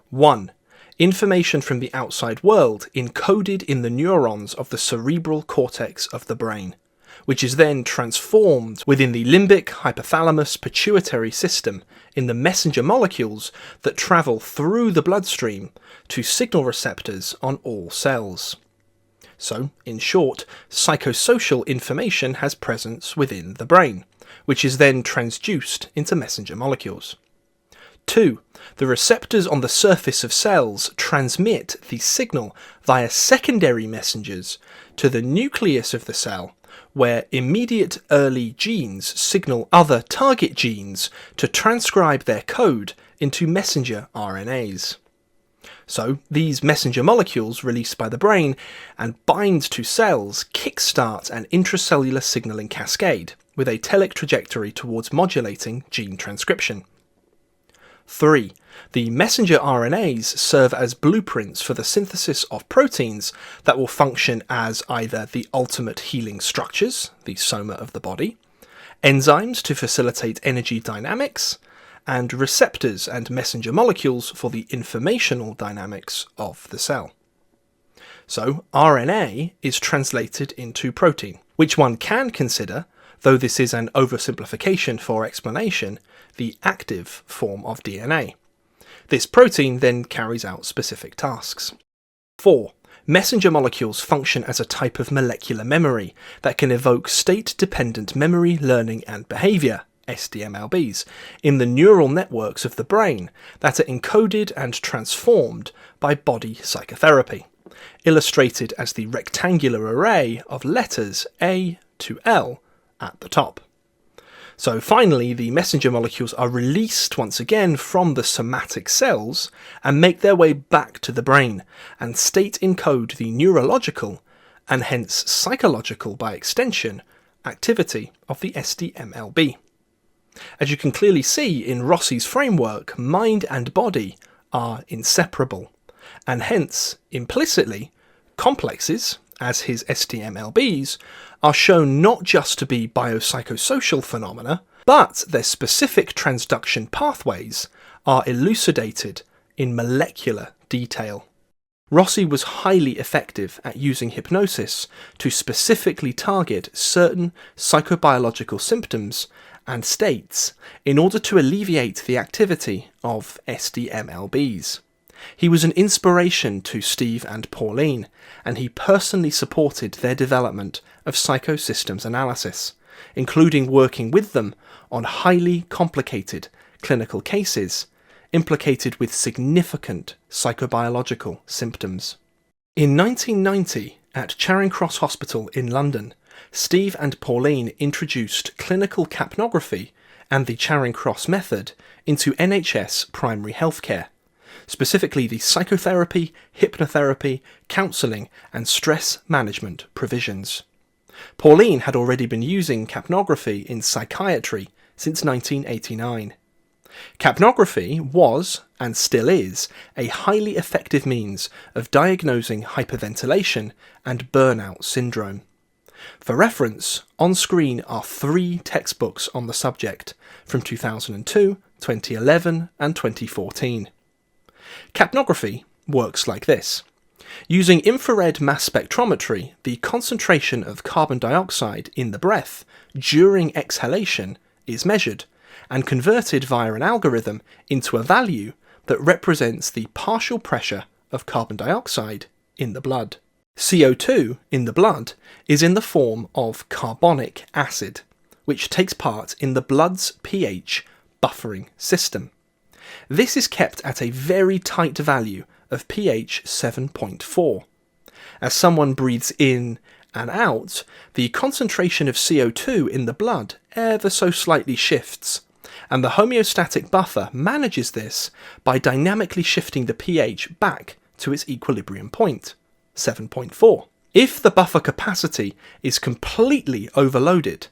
1. Information from the outside world encoded in the neurons of the cerebral cortex of the brain, which is then transformed within the limbic hypothalamus pituitary system in the messenger molecules that travel through the bloodstream to signal receptors on all cells. So, in short, psychosocial information has presence within the brain, which is then transduced into messenger molecules. 2. The receptors on the surface of cells transmit the signal via secondary messengers to the nucleus of the cell, where immediate early genes signal other target genes to transcribe their code into messenger RNAs. So, these messenger molecules released by the brain and bind to cells kickstart an intracellular signaling cascade with a telic trajectory towards modulating gene transcription. 3. The messenger RNAs serve as blueprints for the synthesis of proteins that will function as either the ultimate healing structures, the soma of the body, enzymes to facilitate energy dynamics, and receptors and messenger molecules for the informational dynamics of the cell. So RNA is translated into protein, which one can consider, though this is an oversimplification for explanation, the active form of DNA. This protein then carries out specific tasks. 4. Messenger molecules function as a type of molecular memory that can evoke state-dependent memory, learning and behavior, SDMLBs, in the neural networks of the brain that are encoded and transformed by body psychotherapy, illustrated as the rectangular array of letters A to L at the top. So finally, the messenger molecules are released once again from the somatic cells and make their way back to the brain and state encode the neurological, and hence psychological by extension, activity of the SDMLB. As you can clearly see in Rossi's framework, mind and body are inseparable, and hence, implicitly, complexes, as his SDMLBs, are shown not just to be biopsychosocial phenomena, but their specific transduction pathways are elucidated in molecular detail. Rossi was highly effective at using hypnosis to specifically target certain psychobiological symptoms and states in order to alleviate the activity of SDMLBs. He was an inspiration to Steve and Pauline, and he personally supported their development of psychosystems analysis, including working with them on highly complicated clinical cases implicated with significant psychobiological symptoms. In 1990, at Charing Cross Hospital in London, Steve and Pauline introduced clinical capnography and the Charing Cross method into NHS primary healthcare, specifically the psychotherapy, hypnotherapy, counselling and stress management provisions. Pauline had already been using capnography in psychiatry since 1989. Capnography was, and still is, a highly effective means of diagnosing hyperventilation and burnout syndrome. For reference, on screen are 3 textbooks on the subject from 2002, 2011 and 2014. Capnography works like this. Using infrared mass spectrometry, the concentration of carbon dioxide in the breath during exhalation is measured and converted via an algorithm into a value that represents the partial pressure of carbon dioxide in the blood. CO2 in the blood is in the form of carbonic acid, which takes part in the blood's pH buffering system. This is kept at a very tight value of pH 7.4. As someone breathes in and out, the concentration of CO2 in the blood ever so slightly shifts, and the homeostatic buffer manages this by dynamically shifting the pH back to its equilibrium point, 7.4. If the buffer capacity is completely overloaded,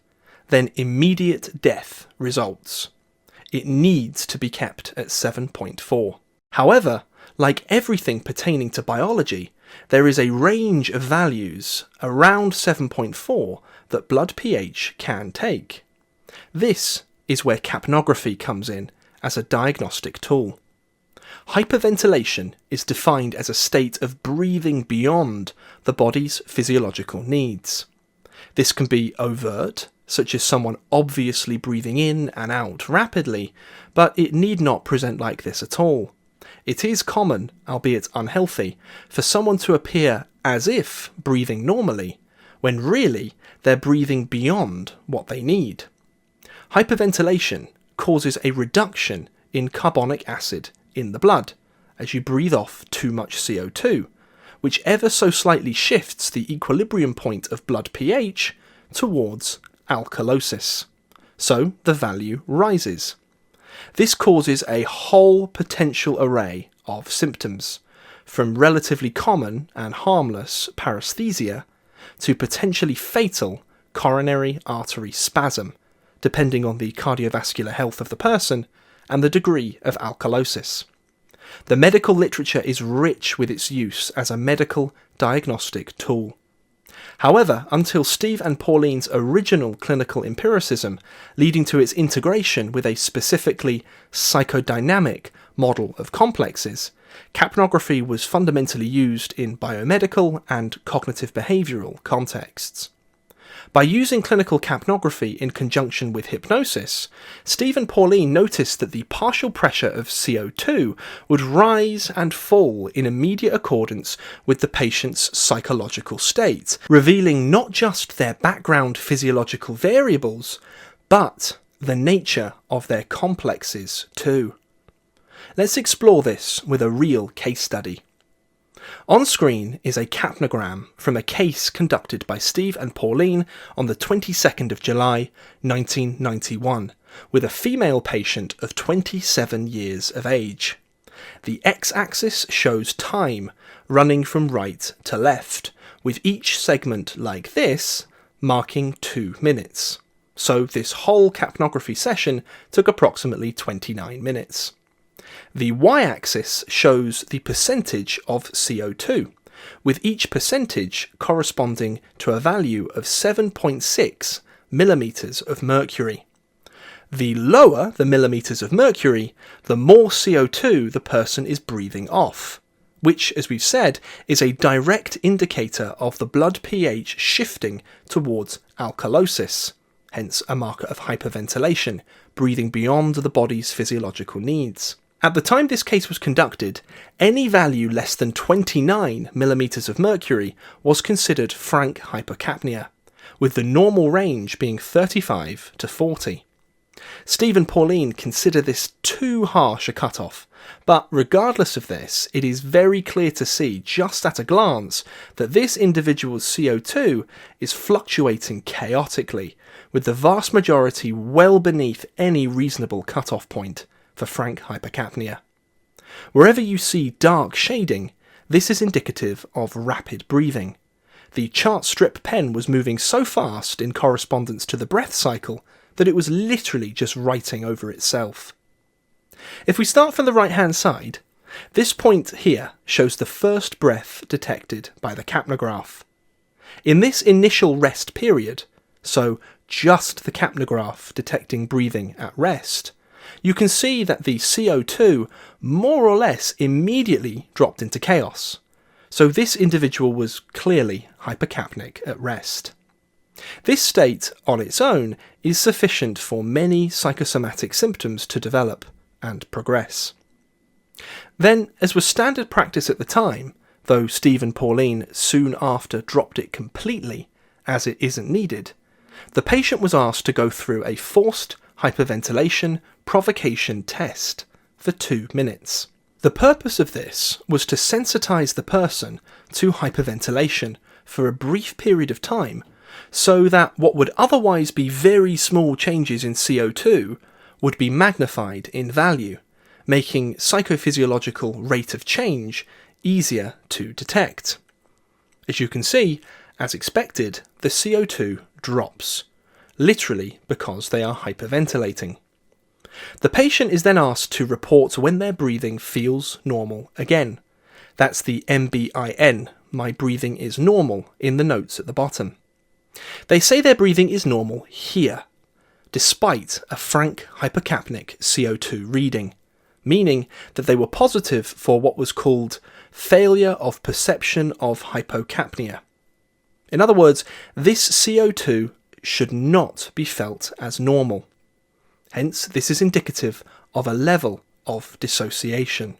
then immediate death results. It needs to be kept at 7.4. However, like everything pertaining to biology, there is a range of values around 7.4 that blood pH can take. This is where capnography comes in as a diagnostic tool. Hyperventilation is defined as a state of breathing beyond the body's physiological needs. This can be overt, such as someone obviously breathing in and out rapidly, but it need not present like this at all. It is common, albeit unhealthy, for someone to appear as if breathing normally, when really they're breathing beyond what they need. Hyperventilation causes a reduction in carbonic acid in the blood as you breathe off too much CO2, which ever so slightly shifts the equilibrium point of blood pH towards alkalosis. So the value rises. This causes a whole potential array of symptoms, from relatively common and harmless paresthesia to potentially fatal coronary artery spasm, depending on the cardiovascular health of the person and the degree of alkalosis. The medical literature is rich with its use as a medical diagnostic tool. However, until Steve and Pauline's original clinical empiricism, leading to its integration with a specifically psychodynamic model of complexes, capnography was fundamentally used in biomedical and cognitive behavioural contexts. By using clinical capnography in conjunction with hypnosis, Steve and Pauline noticed that the partial pressure of CO2 would rise and fall in immediate accordance with the patient's psychological state, revealing not just their background physiological variables, but the nature of their complexes too. Let's explore this with a real case study. On screen is a capnogram from a case conducted by Steve and Pauline on the 22nd of July 1991 with a female patient of 27 years of age. The x-axis shows time running from right to left, with each segment like this marking 2 minutes. So this whole capnography session took approximately 29 minutes. The y-axis shows the percentage of CO2, with each percentage corresponding to a value of 7.6 millimeters of mercury. The lower the millimeters of mercury, the more CO2 the person is breathing off, which, as we've said, is a direct indicator of the blood pH shifting towards alkalosis, hence a marker of hyperventilation, breathing beyond the body's physiological needs. At the time this case was conducted, any value less than 29 millimeters of mercury was considered frank hypocapnia, with the normal range being 35 to 40. Steve and Pauline consider this too harsh a cutoff, but regardless of this, it is very clear to see just at a glance that this individual's CO2 is fluctuating chaotically, with the vast majority well beneath any reasonable cutoff point for frank hypocapnia. Wherever you see dark shading, this is indicative of rapid breathing. The chart strip pen was moving so fast in correspondence to the breath cycle that it was literally just writing over itself. If we start from the right-hand side, this point here shows the first breath detected by the capnograph. In this initial rest period, so just the capnograph detecting breathing at rest, you can see that the CO2 more or less immediately dropped into chaos. So this individual was clearly hypocapnic at rest. This state on its own is sufficient for many psychosomatic symptoms to develop and progress. Then, as was standard practice at the time, though Steve and Pauline soon after dropped it completely, as it isn't needed, the patient was asked to go through a forced hyperventilation provocation test for 2 minutes. The purpose of this was to sensitize the person to hyperventilation for a brief period of time, so that what would otherwise be very small changes in CO2 would be magnified in value, making psychophysiological rate of change easier to detect. As you can see, as expected, the CO2 drops, literally because they are hyperventilating. The patient is then asked to report when their breathing feels normal again. That's the MBIN, my breathing is normal, in the notes at the bottom. They say their breathing is normal here, despite a frank hypocapnic CO2 reading, meaning that they were positive for what was called failure of perception of hypocapnia. In other words, this CO2 should not be felt as normal. Hence, this is indicative of a level of dissociation.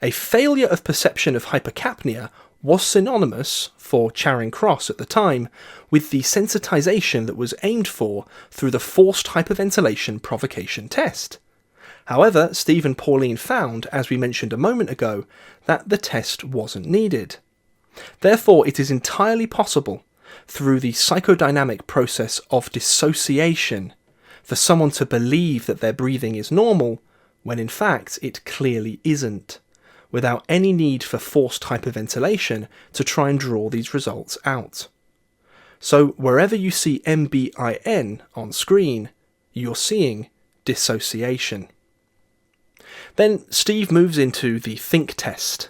A failure of perception of hypocapnia was synonymous, for Charing Cross at the time, with the sensitization that was aimed for through the forced hyperventilation provocation test. However, Steve and Pauline found, as we mentioned a moment ago, that the test wasn't needed. Therefore, it is entirely possible, through the psychodynamic process of dissociation, for someone to believe that their breathing is normal, when in fact it clearly isn't, without any need for forced hyperventilation to try and draw these results out. So wherever you see MBIN on screen, you're seeing dissociation. Then Steve moves into the think test.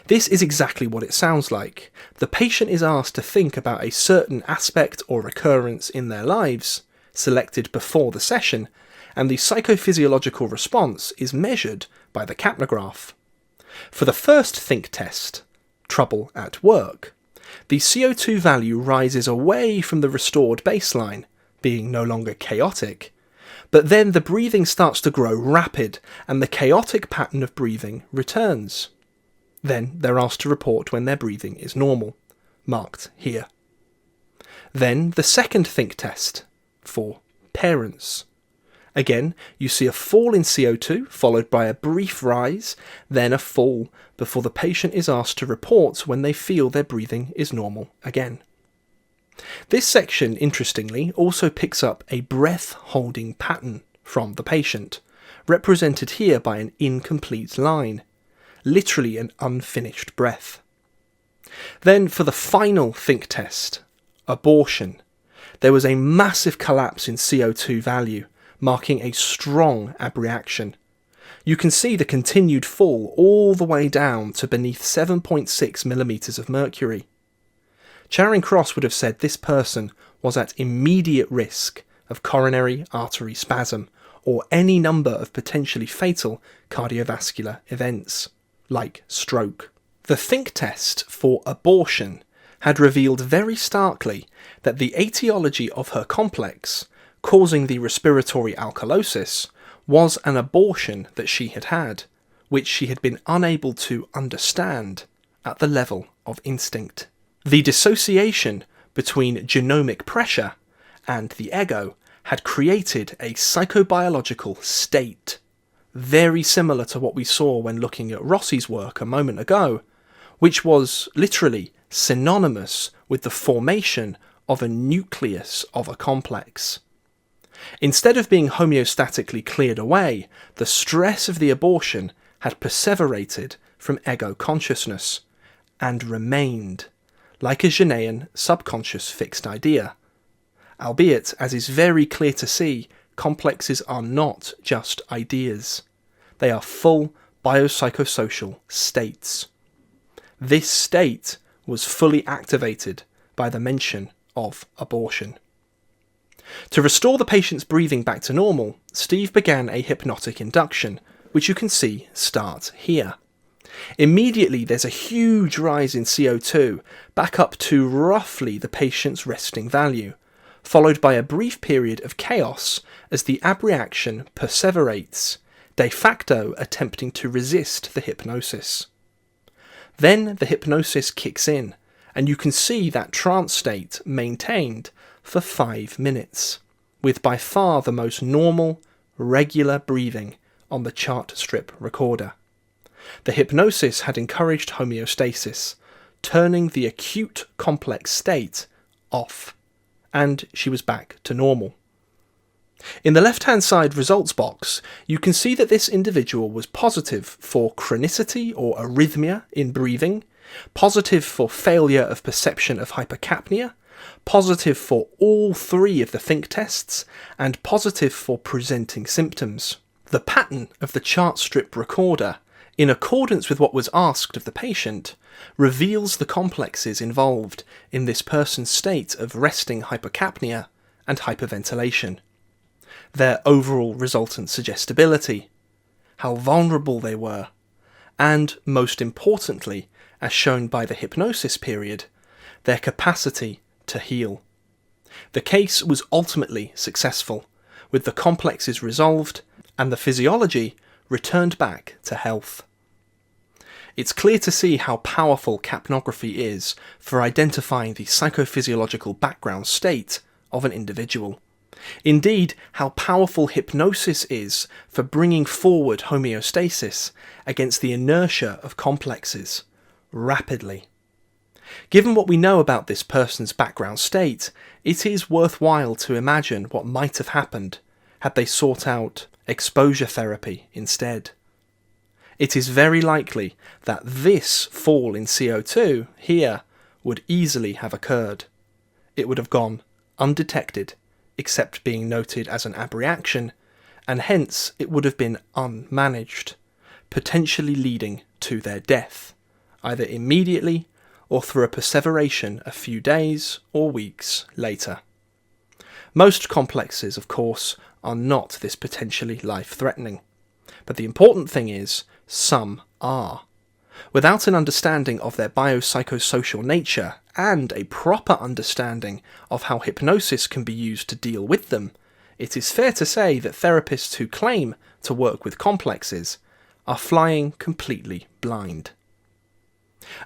This is exactly what it sounds like. The patient is asked to think about a certain aspect or occurrence in their lives, selected before the session, and the psychophysiological response is measured by the capnograph. For the first think test, trouble at work, the CO2 value rises away from the restored baseline, being no longer chaotic, but then the breathing starts to grow rapid and the chaotic pattern of breathing returns. Then they're asked to report when their breathing is normal, marked here. Then the second think test, for parents. Again, you see a fall in CO2 followed by a brief rise, then a fall before the patient is asked to report when they feel their breathing is normal again. This section, interestingly, also picks up a breath-holding pattern from the patient, represented here by an incomplete line, literally an unfinished breath. Then for the final think test, abortion, there was a massive collapse in CO2 value, marking a strong abreaction. You can see the continued fall all the way down to beneath 7.6 millimeters of mercury. Charing Cross would have said this person was at immediate risk of coronary artery spasm or any number of potentially fatal cardiovascular events, like stroke. The think test for abortion had revealed very starkly that the etiology of her complex, causing the respiratory alkalosis, was an abortion that she had had, which she had been unable to understand at the level of instinct. The dissociation between genomic pressure and the ego had created a psychobiological state, very similar to what we saw when looking at Rossi's work a moment ago, which was literally synonymous with the formation of a nucleus of a complex. Instead of being homeostatically cleared away, the stress of the abortion had perseverated from ego consciousness and remained, like a Jungian subconscious fixed idea. Albeit, as is very clear to see, complexes are not just ideas. They are full biopsychosocial states. This state was fully activated by the mention of abortion. To restore the patient's breathing back to normal, Steve began a hypnotic induction, which you can see start here. Immediately there's a huge rise in CO2, back up to roughly the patient's resting value, followed by a brief period of chaos as the abreaction perseverates, de facto attempting to resist the hypnosis. Then the hypnosis kicks in, and you can see that trance state maintained for 5 minutes, with by far the most normal, regular breathing on the chart strip recorder. The hypnosis had encouraged homeostasis, turning the acute complex state off, and she was back to normal. In the left-hand side results box, you can see that this individual was positive for chronicity or arrhythmia in breathing, positive for failure of perception of hypercapnia, positive for all 3 of the think tests, and positive for presenting symptoms. The pattern of the chart strip recorder, in accordance with what was asked of the patient, reveals the complexes involved in this person's state of resting hypercapnia and hyperventilation, their overall resultant suggestibility, how vulnerable they were, and, most importantly, as shown by the hypnosis period, their capacity to heal. The case was ultimately successful, with the complexes resolved and the physiology returned back to health. It's clear to see how powerful capnography is for identifying the psychophysiological background state of an individual. Indeed, how powerful hypnosis is for bringing forward homeostasis against the inertia of complexes rapidly. Given what we know about this person's background state, it is worthwhile to imagine what might have happened had they sought out exposure therapy instead. It is very likely that this fall in CO2 here would easily have occurred. It would have gone undetected, except being noted as an abreaction, and hence it would have been unmanaged, potentially leading to their death, either immediately or through a perseveration a few days or weeks later. Most complexes, of course, are not this potentially life-threatening, but the important thing is, some are. Without an understanding of their biopsychosocial nature and a proper understanding of how hypnosis can be used to deal with them, it is fair to say that therapists who claim to work with complexes are flying completely blind.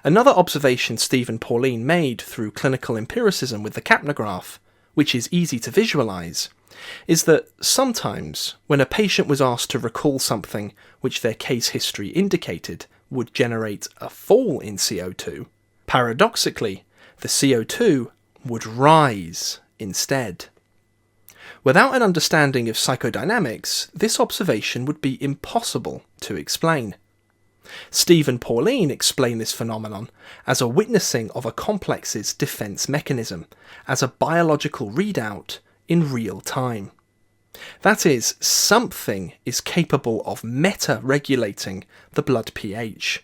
Another observation Steve and Pauline made through clinical empiricism with the capnograph, which is easy to visualize, is that sometimes when a patient was asked to recall something which their case history indicated would generate a fall in CO2, paradoxically, the CO2 would rise instead. Without an understanding of psychodynamics, this observation would be impossible to explain. Steve and Pauline explain this phenomenon as a witnessing of a complex's defense mechanism, as a biological readout in real time. That is, something is capable of meta-regulating the blood pH.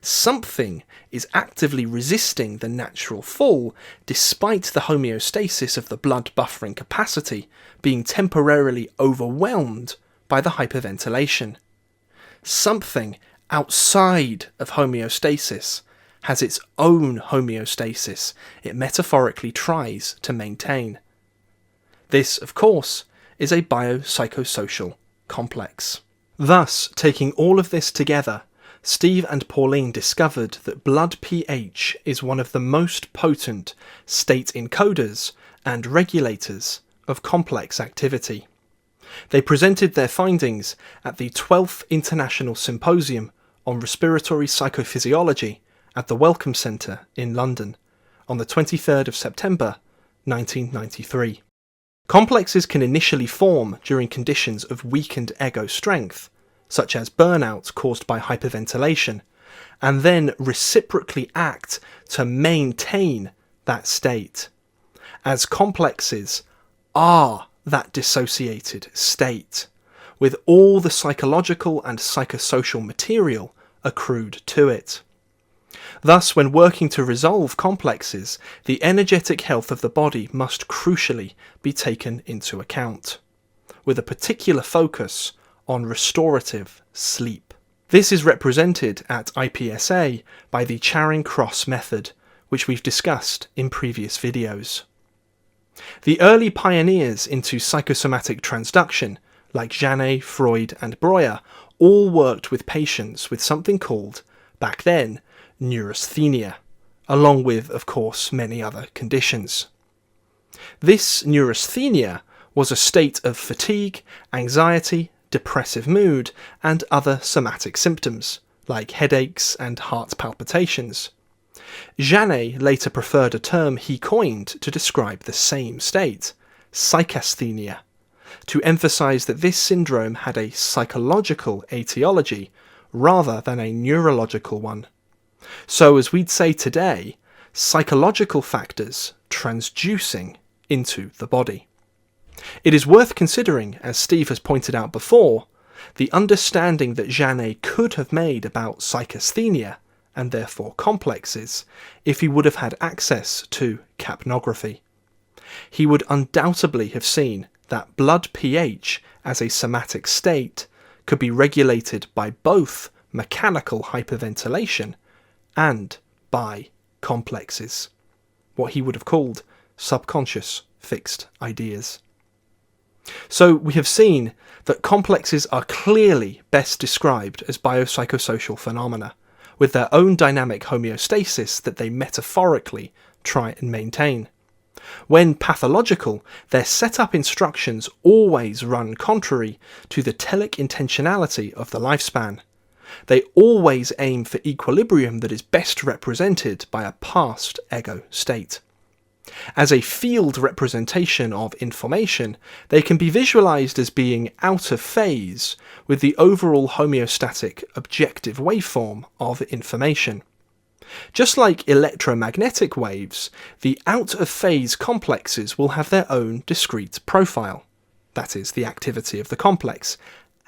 Something is actively resisting the natural fall despite the homeostasis of the blood buffering capacity being temporarily overwhelmed by the hyperventilation. Something outside of homeostasis has its own homeostasis it metaphorically tries to maintain. This, of course, is a biopsychosocial complex. Thus, taking all of this together, Steve and Pauline discovered that blood pH is one of the most potent state encoders and regulators of complex activity. They presented their findings at the 12th International Symposium on Respiratory Psychophysiology at the Wellcome Centre in London on the 23rd of September 1993. Complexes can initially form during conditions of weakened ego strength, such as burnout caused by hyperventilation, and then reciprocally act to maintain that state, as complexes are that dissociated state, with all the psychological and psychosocial material accrued to it. Thus, when working to resolve complexes, the energetic health of the body must crucially be taken into account, with a particular focus on restorative sleep. This is represented at IPSA by the Charing Cross method, which we've discussed in previous videos. The early pioneers into psychosomatic transduction, like Janet, Freud and Breuer, all worked with patients with something called, back then, neurasthenia, along with, of course, many other conditions. This neurasthenia was a state of fatigue, anxiety, depressive mood, and other somatic symptoms, like headaches and heart palpitations. Janet later preferred a term he coined to describe the same state, psychasthenia, to emphasize that this syndrome had a psychological etiology rather than a neurological one. So, as we'd say today, psychological factors transducing into the body. It is worth considering, as Steve has pointed out before, the understanding that Janet could have made about psychasthenia, and therefore complexes, if he would have had access to capnography. He would undoubtedly have seen that blood pH as a somatic state could be regulated by both mechanical hyperventilation and by complexes, what he would have called subconscious fixed ideas. So we have seen that complexes are clearly best described as biopsychosocial phenomena, with their own dynamic homeostasis that they metaphorically try and maintain. When pathological, their set-up instructions always run contrary to the telic intentionality of the lifespan. They always aim for equilibrium that is best represented by a past ego state. As a field representation of information, they can be visualized as being out of phase with the overall homeostatic objective waveform of information. Just like electromagnetic waves, the out-of-phase complexes will have their own discrete profile, that is, the activity of the complex,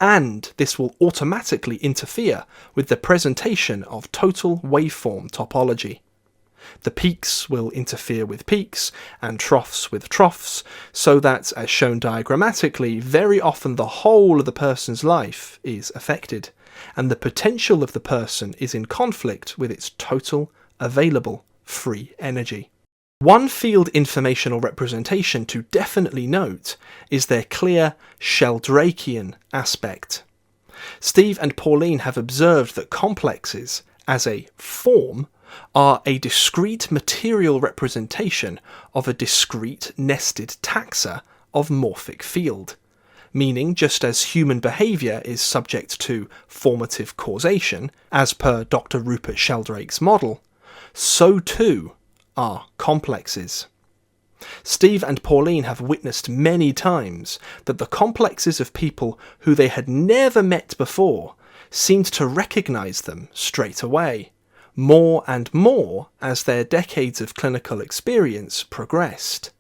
and this will automatically interfere with the presentation of total waveform topology. The peaks will interfere with peaks and troughs with troughs, so that, as shown diagrammatically, very often the whole of the person's life is affected, and the potential of the person is in conflict with its total available free energy. One field informational representation to definitely note is their clear Sheldrakean aspect. Steve and Pauline have observed that complexes, as a form, are a discrete material representation of a discrete nested taxa of morphic field, meaning just as human behaviour is subject to formative causation, as per Dr. Rupert Sheldrake's model, so too are complexes. Steve and Pauline have witnessed many times that the complexes of people who they had never met before seemed to recognise them straight away, more and more as their decades of clinical experience progressed.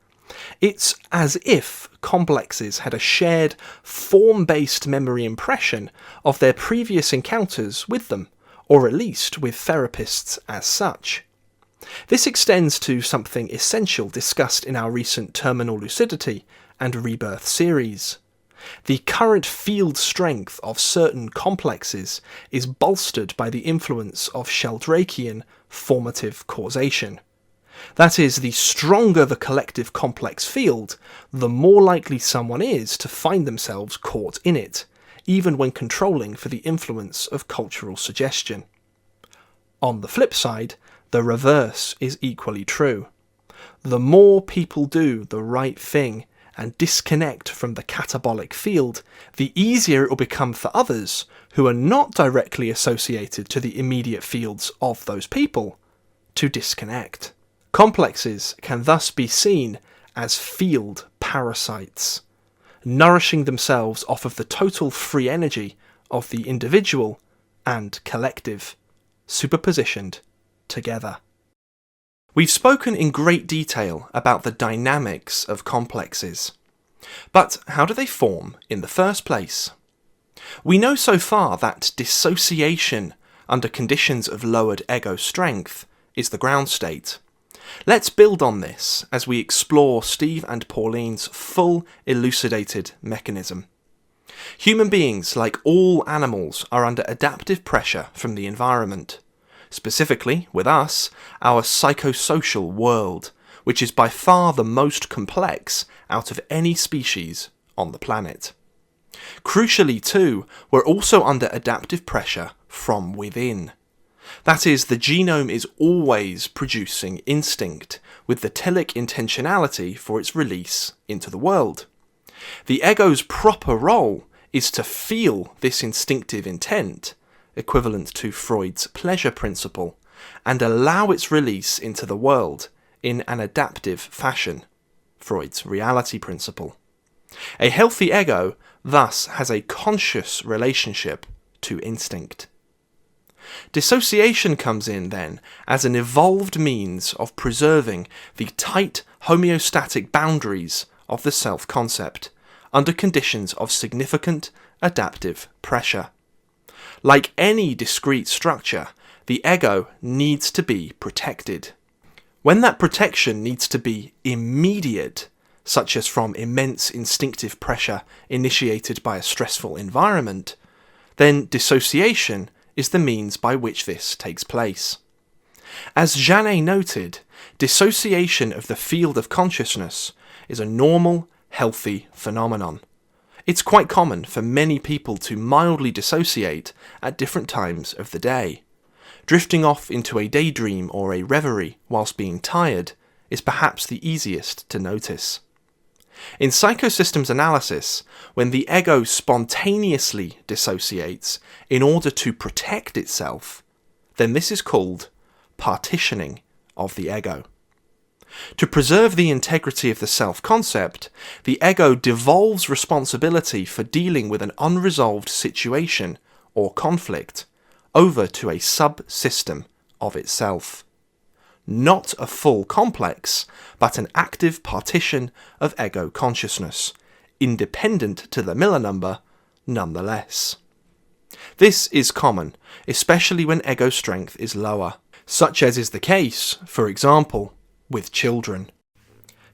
It's as if complexes had a shared form-based memory impression of their previous encounters with them, or at least with therapists as such. This extends to something essential discussed in our recent Terminal Lucidity and Rebirth series. The current field strength of certain complexes is bolstered by the influence of Sheldrakean formative causation. That is, the stronger the collective complex field, the more likely someone is to find themselves caught in it, even when controlling for the influence of cultural suggestion. On the flip side, the reverse is equally true. The more people do the right thing and disconnect from the catabolic field, the easier it will become for others who are not directly associated to the immediate fields of those people to disconnect. Complexes can thus be seen as field parasites, nourishing themselves off of the total free energy of the individual and collective, superpositioned together. We've spoken in great detail about the dynamics of complexes, but how do they form in the first place? We know so far that dissociation under conditions of lowered ego strength is the ground state. Let's build on this as we explore Steve and Pauline's full elucidated mechanism. Human beings, like all animals, are under adaptive pressure from the environment. Specifically, with us, our psychosocial world, which is by far the most complex out of any species on the planet. Crucially too, we're also under adaptive pressure from within. That is, the genome is always producing instinct, with the telic intentionality for its release into the world. The ego's proper role is to feel this instinctive intent, equivalent to Freud's pleasure principle, and allow its release into the world in an adaptive fashion, Freud's reality principle. A healthy ego thus has a conscious relationship to instinct. Dissociation comes in then as an evolved means of preserving the tight homeostatic boundaries of the self-concept under conditions of significant adaptive pressure. Like any discrete structure, the ego needs to be protected. When that protection needs to be immediate, such as from immense instinctive pressure initiated by a stressful environment, then dissociation is the means by which this takes place. As Janet noted, dissociation of the field of consciousness is a normal, healthy phenomenon. It's quite common for many people to mildly dissociate at different times of the day. Drifting off into a daydream or a reverie whilst being tired is perhaps the easiest to notice. In psychosystems analysis, when the ego spontaneously dissociates in order to protect itself, then this is called partitioning of the ego. To preserve the integrity of the self-concept, the ego devolves responsibility for dealing with an unresolved situation or conflict over to a subsystem of itself. Not a full complex, but an active partition of ego consciousness, independent to the Miller number, nonetheless. This is common, especially when ego strength is lower, such as is the case, for example, with children.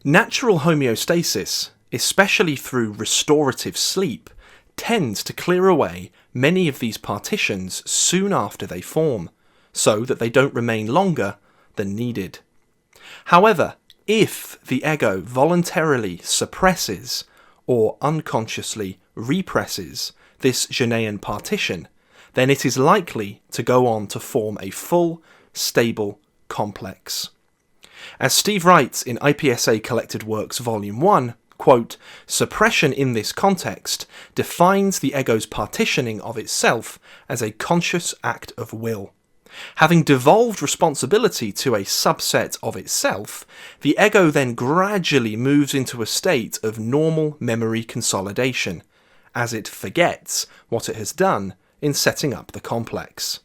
Natural homeostasis, especially through restorative sleep, tends to clear away many of these partitions soon after they form, so that they don't remain longer than needed. However, if the ego voluntarily suppresses or unconsciously represses this Genean partition, then it is likely to go on to form a full, stable complex. As Steve writes in IPSA Collected Works Volume 1, quote, "Suppression in this context defines the ego's partitioning of itself as a conscious act of will. Having devolved responsibility to a subset of itself, the ego then gradually moves into a state of normal memory consolidation, as it forgets what it has done in setting up the complex.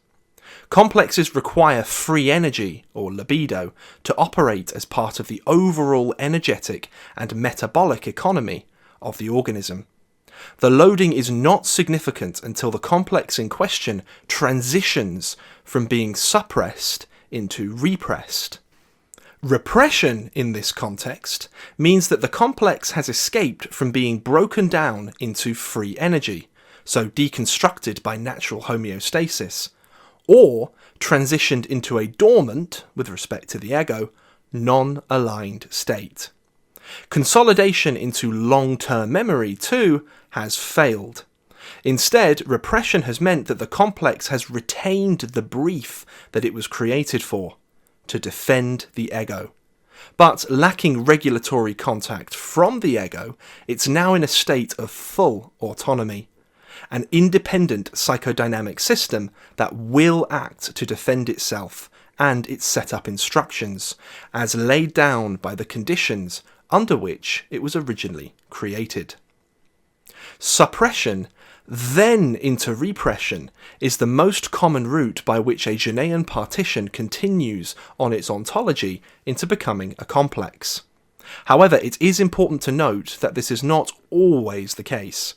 Complexes require free energy, or libido, to operate as part of the overall energetic and metabolic economy of the organism. The loading is not significant until the complex in question transitions from being suppressed into repressed. Repression in this context means that the complex has escaped from being broken down into free energy, so deconstructed by natural homeostasis, or transitioned into a dormant, with respect to the ego, non-aligned state. Consolidation into long-term memory, too, has failed. Instead, repression has meant that the complex has retained the brief that it was created for, to defend the ego. But lacking regulatory contact from the ego, it's now in a state of full autonomy, an independent psychodynamic system that will act to defend itself and its set-up instructions, as laid down by the conditions under which it was originally created. Suppression, then into repression, is the most common route by which a Genean partition continues on its ontology into becoming a complex. However, it is important to note that this is not always the case.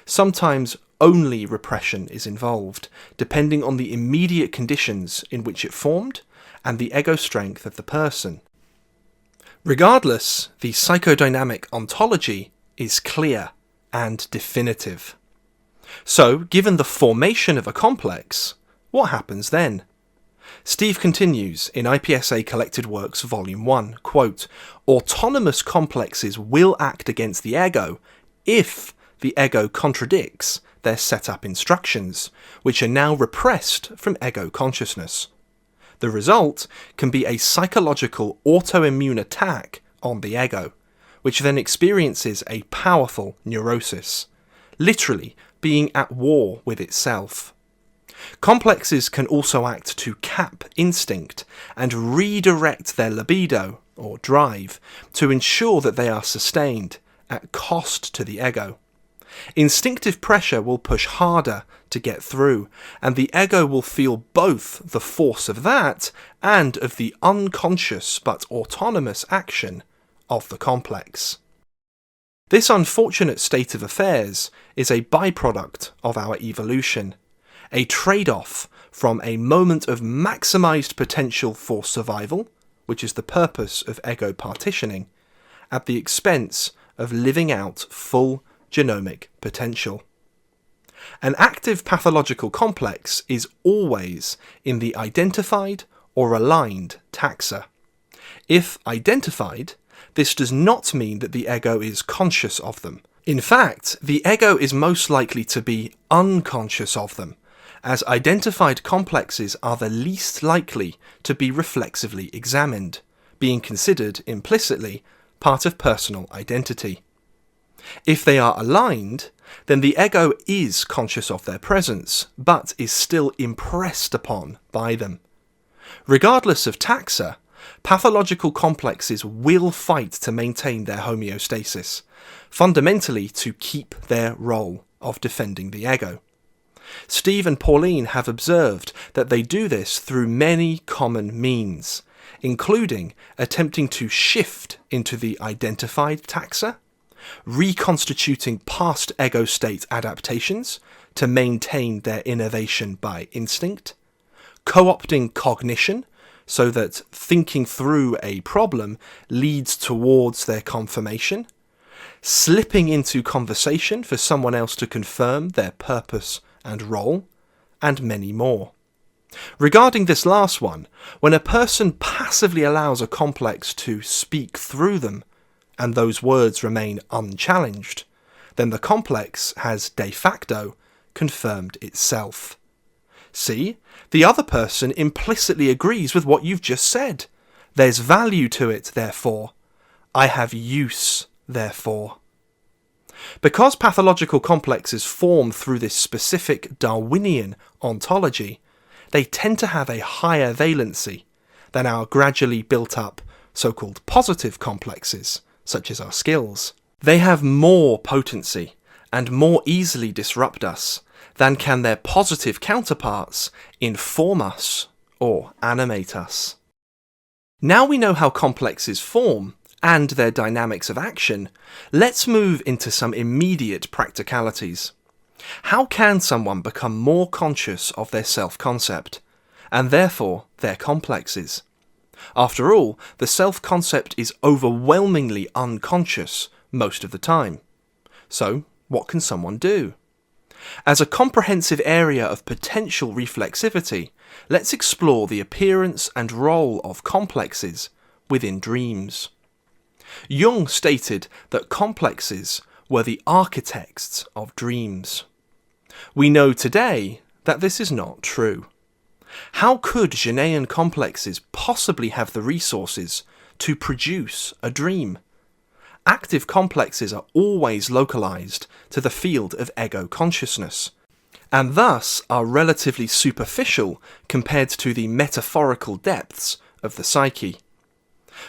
Sometimes only repression is involved, depending on the immediate conditions in which it formed and the ego strength of the person. Regardless, the psychodynamic ontology is clear and definitive. So, given the formation of a complex, what happens then? Steve continues in IPSA Collected Works Volume 1, quote, "Autonomous complexes will act against the ego if the ego contradicts their set-up instructions, which are now repressed from ego consciousness. The result can be a psychological autoimmune attack on the ego, which then experiences a powerful neurosis, literally being at war with itself. Complexes can also act to cap instinct and redirect their libido, or drive, to ensure that they are sustained, at cost to the ego. Instinctive pressure will push harder to get through, and the ego will feel both the force of that and of the unconscious but autonomous action of the complex. This unfortunate state of affairs is a byproduct of our evolution, a trade-off from a moment of maximized potential for survival, which is the purpose of ego partitioning, at the expense of living out full genomic potential. An active pathological complex is always in the identified or aligned taxa. If identified, this does not mean that the ego is conscious of them. In fact, the ego is most likely to be unconscious of them, as identified complexes are the least likely to be reflexively examined, being considered implicitly part of personal identity. If they are aligned, then the ego is conscious of their presence, but is still impressed upon by them. Regardless of taxa, pathological complexes will fight to maintain their homeostasis, fundamentally to keep their role of defending the ego. Steve and Pauline have observed that they do this through many common means, including attempting to shift into the identified taxa, reconstituting past ego state adaptations to maintain their innervation by instinct, co-opting cognition so that thinking through a problem leads towards their confirmation, slipping into conversation for someone else to confirm their purpose and role, and many more. Regarding this last one, when a person passively allows a complex to speak through them, and those words remain unchallenged, then the complex has de facto confirmed itself. See, the other person implicitly agrees with what you've just said. There's value to it, therefore. I have use, therefore. Because pathological complexes form through this specific Darwinian ontology, they tend to have a higher valency than our gradually built up so-called positive complexes, such as our skills. They have more potency and more easily disrupt us than can their positive counterparts inform us or animate us. Now we know how complexes form and their dynamics of action, let's move into some immediate practicalities. How can someone become more conscious of their self-concept, and therefore their complexes? After all, the self-concept is overwhelmingly unconscious most of the time. So, what can someone do? As a comprehensive area of potential reflexivity, let's explore the appearance and role of complexes within dreams. Jung stated that complexes were the architects of dreams. We know today that this is not true. How could Jungian complexes possibly have the resources to produce a dream? Active complexes are always localized to the field of ego consciousness, and thus are relatively superficial compared to the metaphorical depths of the psyche.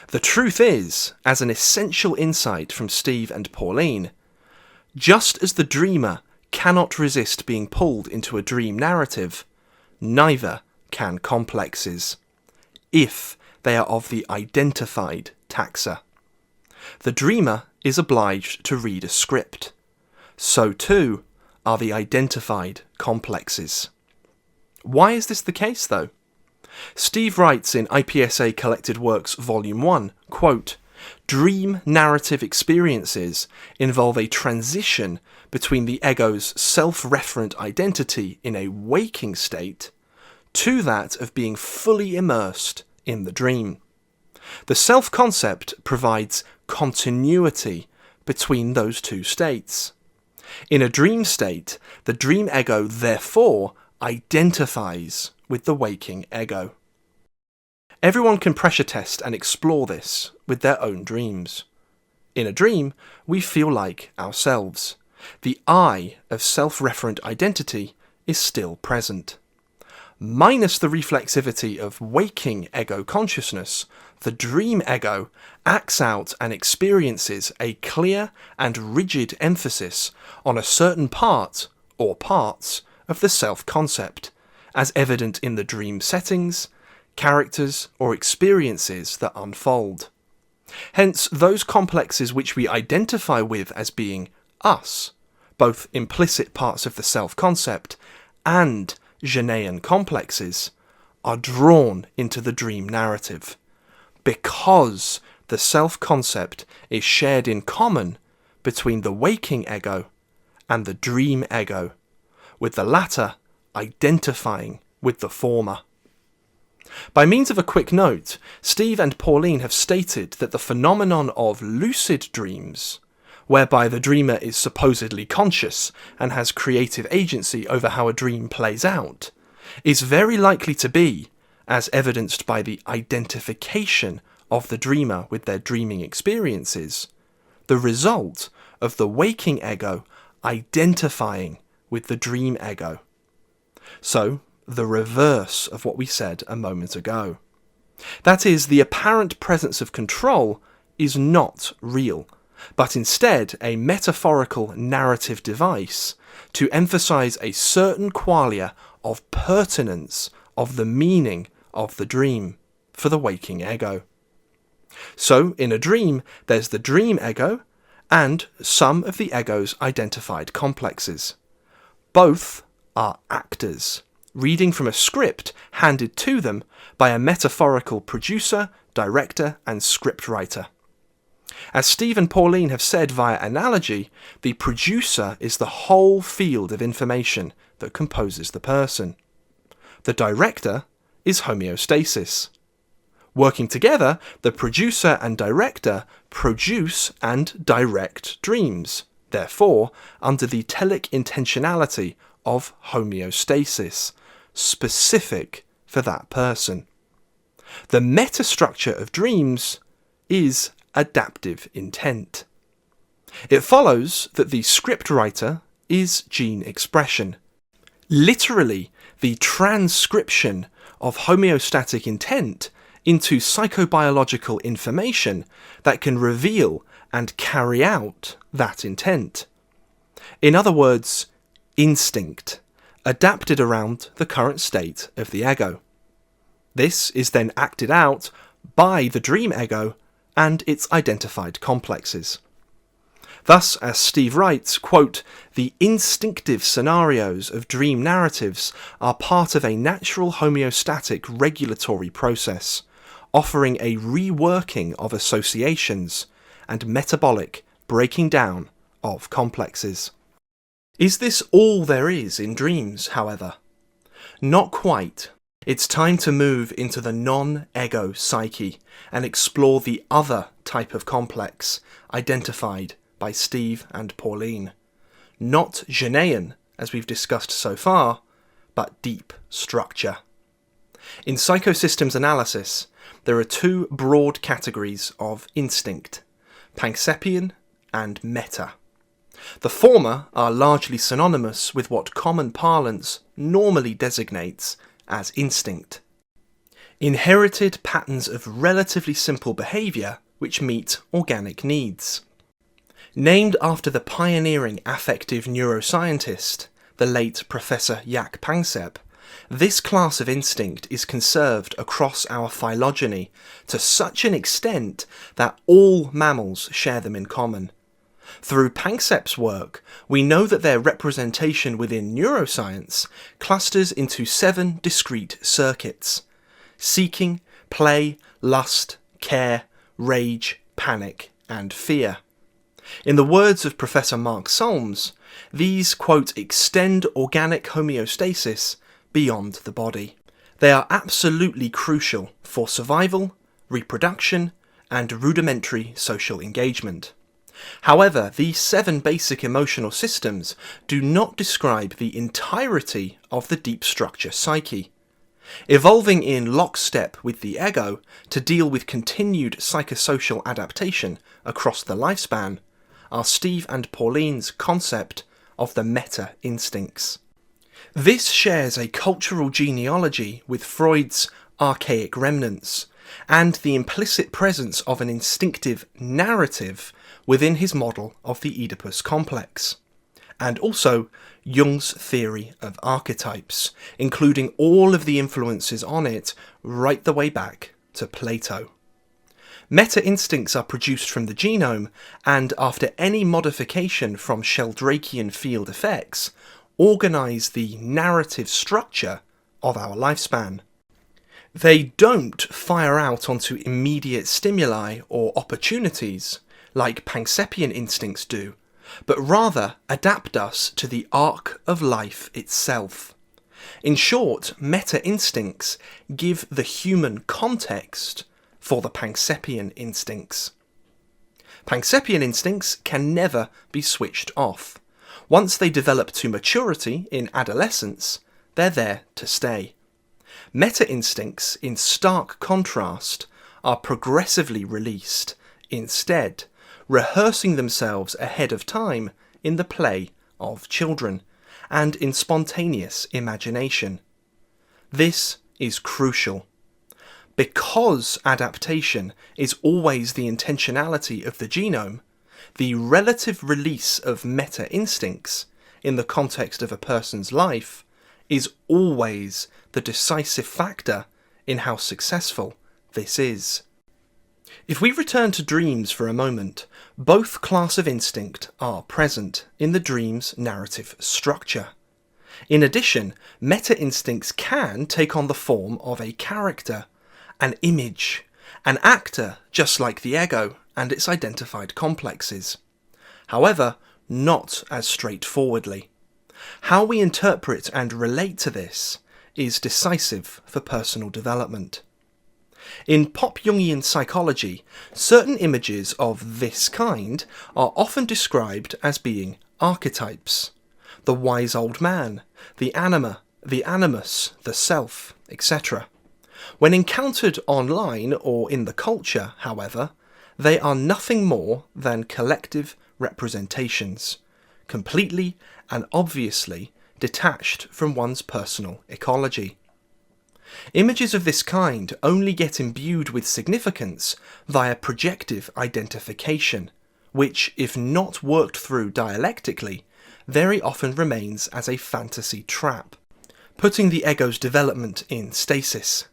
The truth is, as an essential insight from Steve and Pauline, just as the dreamer cannot resist being pulled into a dream narrative, neither can complexes, if they are of the identified taxa. The dreamer is obliged to read a script. So too are the identified complexes. Why is this the case, though? Steve writes in IPSA Collected Works Volume 1, quote, "Dream narrative experiences involve a transition between the ego's self-referent identity in a waking state to that of being fully immersed in the dream. The self-concept provides continuity between those two states. In a dream state, the dream ego therefore identifies with the waking ego." Everyone can pressure test and explore this with their own dreams. In a dream, we feel like ourselves. The I of self-referent identity is still present. Minus the reflexivity of waking ego consciousness, the dream ego acts out and experiences a clear and rigid emphasis on a certain part or parts of the self-concept, as evident in the dream settings, characters, or experiences that unfold. Hence, those complexes which we identify with as being us, both implicit parts of the self-concept and Jungian complexes, are drawn into the dream narrative, because the self-concept is shared in common between the waking ego and the dream ego, with the latter identifying with the former. By means of a quick note, Steve and Pauline have stated that the phenomenon of lucid dreams, whereby the dreamer is supposedly conscious and has creative agency over how a dream plays out, is very likely to be, as evidenced by the identification of the dreamer with their dreaming experiences, the result of the waking ego identifying with the dream ego. So, the reverse of what we said a moment ago. That is, the apparent presence of control is not real, but instead a metaphorical narrative device to emphasize a certain qualia of pertinence of the meaning of the dream for the waking ego. So, in a dream, there's the dream ego and some of the ego's identified complexes. Both are actors, reading from a script handed to them by a metaphorical producer, director, and scriptwriter. As Steve and Pauline have said via analogy, the producer is the whole field of information that composes the person. The director is homeostasis. Working together, the producer and director produce and direct dreams, therefore under the telic intentionality of homeostasis, specific for that person. The metastructure of dreams is adaptive intent. It follows that the scriptwriter is gene expression, literally the transcription of homeostatic intent into psychobiological information that can reveal and carry out that intent. In other words, instinct, adapted around the current state of the ego. This is then acted out by the dream ego and its identified complexes. Thus, as Steve writes, quote, "The instinctive scenarios of dream narratives are part of a natural homeostatic regulatory process, offering a reworking of associations and metabolic breaking down of complexes." Is this all there is in dreams, however? Not quite. It's time to move into the non-ego psyche and explore the other type of complex identified by Steve and Pauline. Not Genean, as we've discussed so far, but deep structure. In psychosystems analysis, there are two broad categories of instinct, Pankseppian and Meta. The former are largely synonymous with what common parlance normally designates as instinct. Inherited patterns of relatively simple behaviour which meet organic needs. Named after the pioneering affective neuroscientist, the late Professor Jaak Panksepp, this class of instinct is conserved across our phylogeny to such an extent that all mammals share them in common. Through Panksepp's work, we know that their representation within neuroscience clusters into 7 discrete circuits: seeking, play, lust, care, rage, panic, and fear. In the words of Professor Mark Solms, these, quote, extend organic homeostasis beyond the body. They are absolutely crucial for survival, reproduction, and rudimentary social engagement. However, these 7 basic emotional systems do not describe the entirety of the deep structure psyche. Evolving in lockstep with the ego to deal with continued psychosocial adaptation across the lifespan are Steve and Pauline's concept of the meta-instincts. This shares a cultural genealogy with Freud's archaic remnants and the implicit presence of an instinctive narrative within his model of the Oedipus complex, and also Jung's theory of archetypes, including all of the influences on it right the way back to Plato. Meta-instincts are produced from the genome and, after any modification from Sheldrakean field effects, organise the narrative structure of our lifespan. They don't fire out onto immediate stimuli or opportunities, like Pankseppian instincts do, but rather adapt us to the arc of life itself. In short, meta-instincts give the human context for the Pankseppian instincts. Pankseppian instincts can never be switched off. Once they develop to maturity in adolescence, they're there to stay. Meta-instincts, in stark contrast, are progressively released, instead rehearsing themselves ahead of time in the play of children and in spontaneous imagination. This is crucial. Because adaptation is always the intentionality of the genome, the relative release of meta-instincts in the context of a person's life is always the decisive factor in how successful this is. If we return to dreams for a moment, both class of instinct are present in the dream's narrative structure. In addition, meta-instincts can take on the form of a character, an image, an actor, just like the ego and its identified complexes. However, not as straightforwardly. How we interpret and relate to this is decisive for personal development. In pop Jungian psychology, certain images of this kind are often described as being archetypes. The wise old man, the anima, the animus, the self, etc. When encountered online or in the culture, however, they are nothing more than collective representations, completely and obviously detached from one's personal ecology. Images of this kind only get imbued with significance via projective identification, which, if not worked through dialectically, very often remains as a fantasy trap, putting the ego's development in stasis.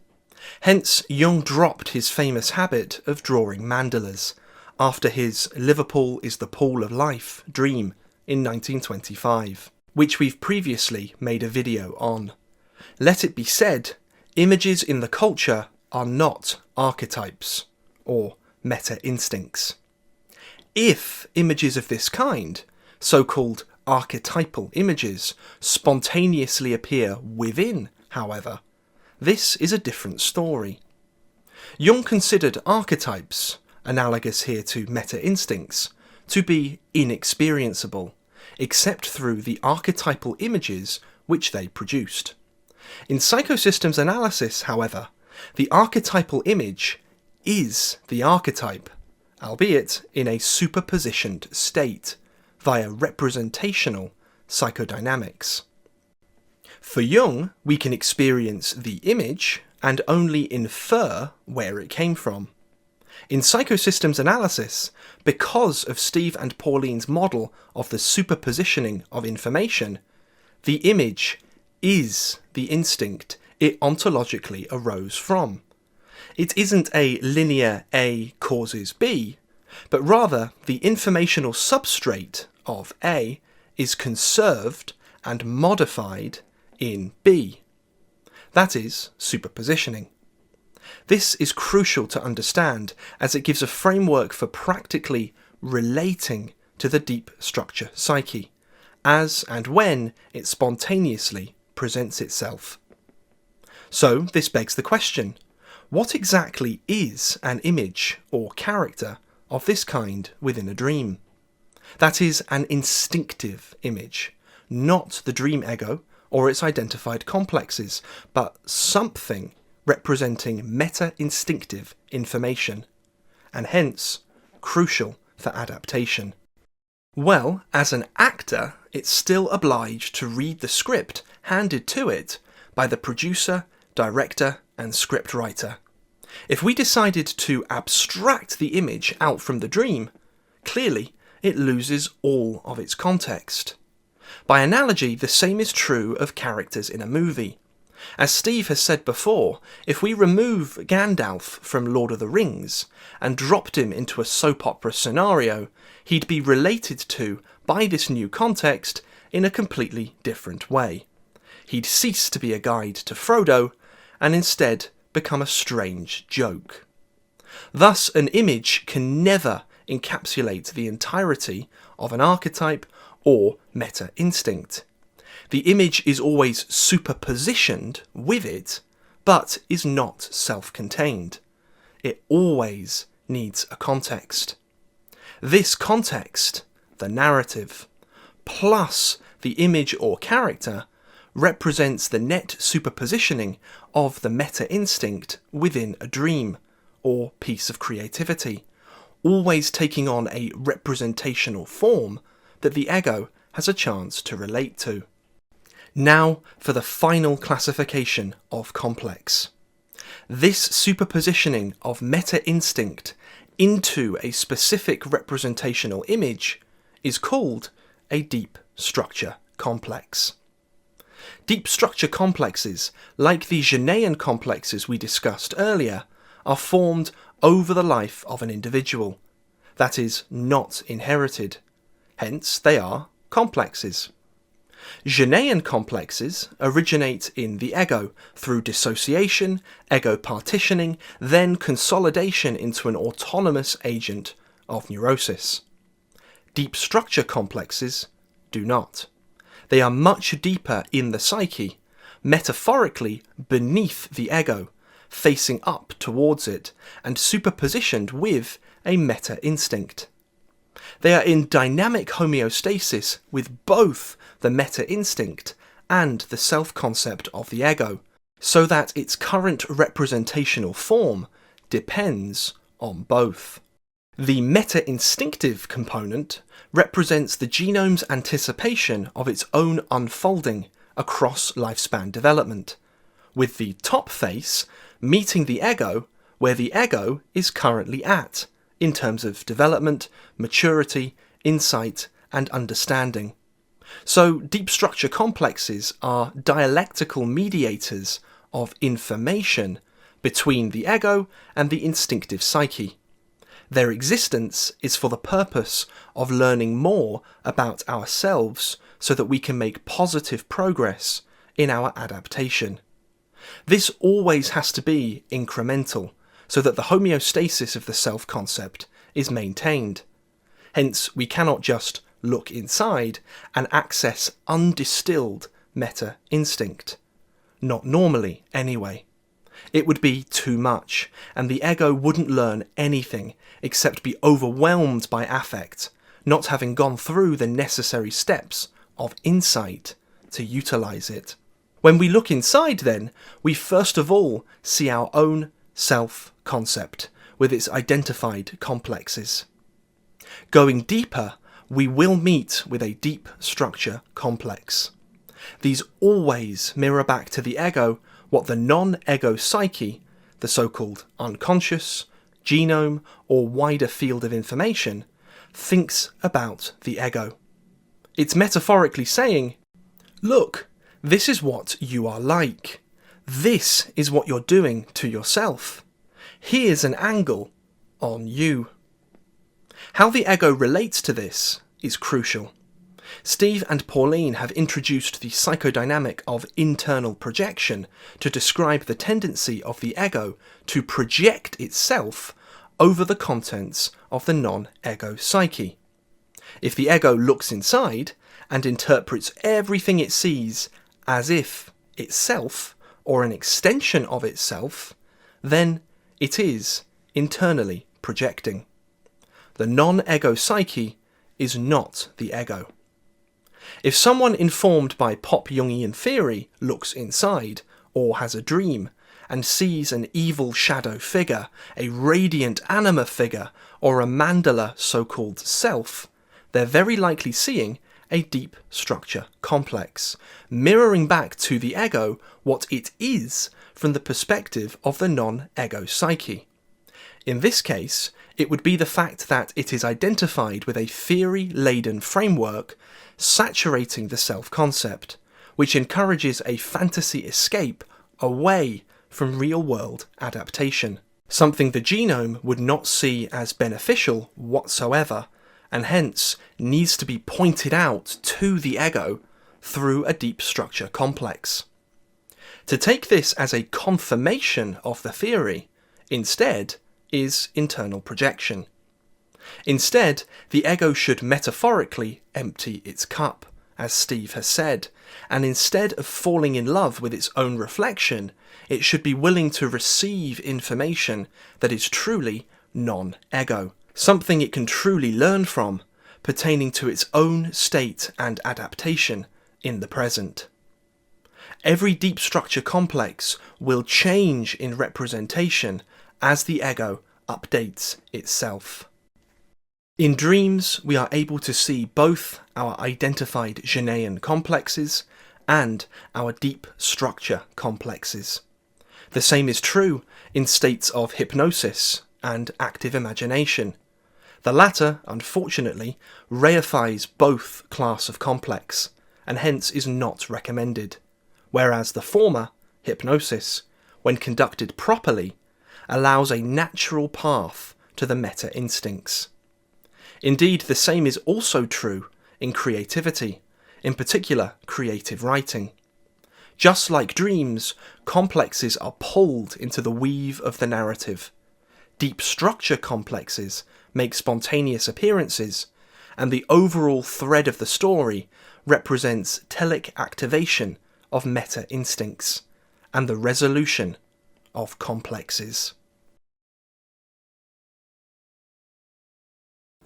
Hence, Jung dropped his famous habit of drawing mandalas after his Liverpool is the Pool of Life dream in 1925, which we've previously made a video on. Let it be said, images in the culture are not archetypes or meta-instincts. If images of this kind, so-called archetypal images, spontaneously appear within, however, this is a different story. Jung considered archetypes, analogous here to meta-instincts, to be inexperienceable, except through the archetypal images which they produced. In psychosystems analysis, however, the archetypal image is the archetype, albeit in a superpositioned state, via representational psychodynamics. For Jung, we can experience the image and only infer where it came from. In psychosystems analysis, because of Steve and Pauline's model of the superpositioning of information, the image is the instinct it ontologically arose from. It isn't a linear A causes B, but rather the informational substrate of A is conserved and modified in B. That is superpositioning. This is crucial to understand as it gives a framework for practically relating to the deep structure psyche, as and when it spontaneously presents itself. So this begs the question, what exactly is an image or character of this kind within a dream? That is an instinctive image, not the dream ego or its identified complexes, but something representing meta-instinctive information, and hence crucial for adaptation. Well, as an actor, it's still obliged to read the script handed to it by the producer, director, and scriptwriter. If we decided to abstract the image out from the dream, clearly it loses all of its context. By analogy, the same is true of characters in a movie. As Steve has said before, if we remove Gandalf from Lord of the Rings and dropped him into a soap opera scenario, he'd be related to, by this new context, in a completely different way. He'd cease to be a guide to Frodo, and instead become a strange joke. Thus, an image can never encapsulate the entirety of an archetype or meta-instinct. The image is always superpositioned with it, but is not self-contained. It always needs a context. This context, the narrative, plus the image or character, represents the net superpositioning of the meta-instinct within a dream or piece of creativity, always taking on a representational form that the ego has a chance to relate to. Now for the final classification of complex. This superpositioning of meta-instinct into a specific representational image is called a deep structure complex. Deep structure complexes, like the Ghanaian complexes we discussed earlier, are formed over the life of an individual. That is, not inherited. Hence, they are complexes. Geneian complexes originate in the ego through dissociation, ego partitioning, then consolidation into an autonomous agent of neurosis. Deep structure complexes do not. They are much deeper in the psyche, metaphorically beneath the ego, facing up towards it, and superpositioned with a meta-instinct. They are in dynamic homeostasis with both the meta-instinct and the self-concept of the ego, so that its current representational form depends on both. The meta-instinctive component represents the genome's anticipation of its own unfolding across lifespan development, with the top face meeting the ego where the ego is currently at, in terms of development, maturity, insight, and understanding. So deep structure complexes are dialectical mediators of information between the ego and the instinctive psyche. Their existence is for the purpose of learning more about ourselves so that we can make positive progress in our adaptation. This always has to be incremental, so that the homeostasis of the self-concept is maintained. Hence, we cannot just look inside and access undistilled meta-instinct. Not normally, anyway. It would be too much, and the ego wouldn't learn anything except be overwhelmed by affect, not having gone through the necessary steps of insight to utilize it. When we look inside, then, we first of all see our own self-concept with its identified complexes. Going deeper, we will meet with a deep structure complex. These always mirror back to the ego what the non-ego psyche, the so-called unconscious, genome, or wider field of information, thinks about the ego. It's metaphorically saying, look, this is what you are like. This is what you're doing to yourself. Here's an angle on you. How the ego relates to this is crucial. Steve and Pauline have introduced the psychodynamic of internal projection to describe the tendency of the ego to project itself over the contents of the non-ego psyche. If the ego looks inside and interprets everything it sees as if itself or an extension of itself, then it is internally projecting. The non-ego psyche is not the ego. If someone informed by pop Jungian theory looks inside, or has a dream, and sees an evil shadow figure, a radiant anima figure, or a mandala so-called self, they're very likely seeing a deep structure complex, mirroring back to the ego what it is from the perspective of the non-ego psyche. In this case, it would be the fact that it is identified with a theory-laden framework saturating the self-concept, which encourages a fantasy escape away from real-world adaptation, something the genome would not see as beneficial whatsoever, and hence needs to be pointed out to the ego through a deep structure complex. To take this as a confirmation of the theory, instead, is internal projection. Instead, the ego should metaphorically empty its cup, as Steve has said, and instead of falling in love with its own reflection, it should be willing to receive information that is truly non-ego, something it can truly learn from, pertaining to its own state and adaptation in the present. Every deep structure complex will change in representation as the ego updates itself. In dreams, we are able to see both our identified Geneian complexes and our deep structure complexes. The same is true in states of hypnosis and active imagination. The latter, unfortunately, reifies both class of complex, and hence is not recommended, whereas the former, hypnosis, when conducted properly, allows a natural path to the meta-instincts. Indeed, the same is also true in creativity, in particular creative writing. Just like dreams, complexes are pulled into the weave of the narrative. Deep structure complexes make spontaneous appearances, and the overall thread of the story represents telic activation of meta-instincts and the resolution of complexes.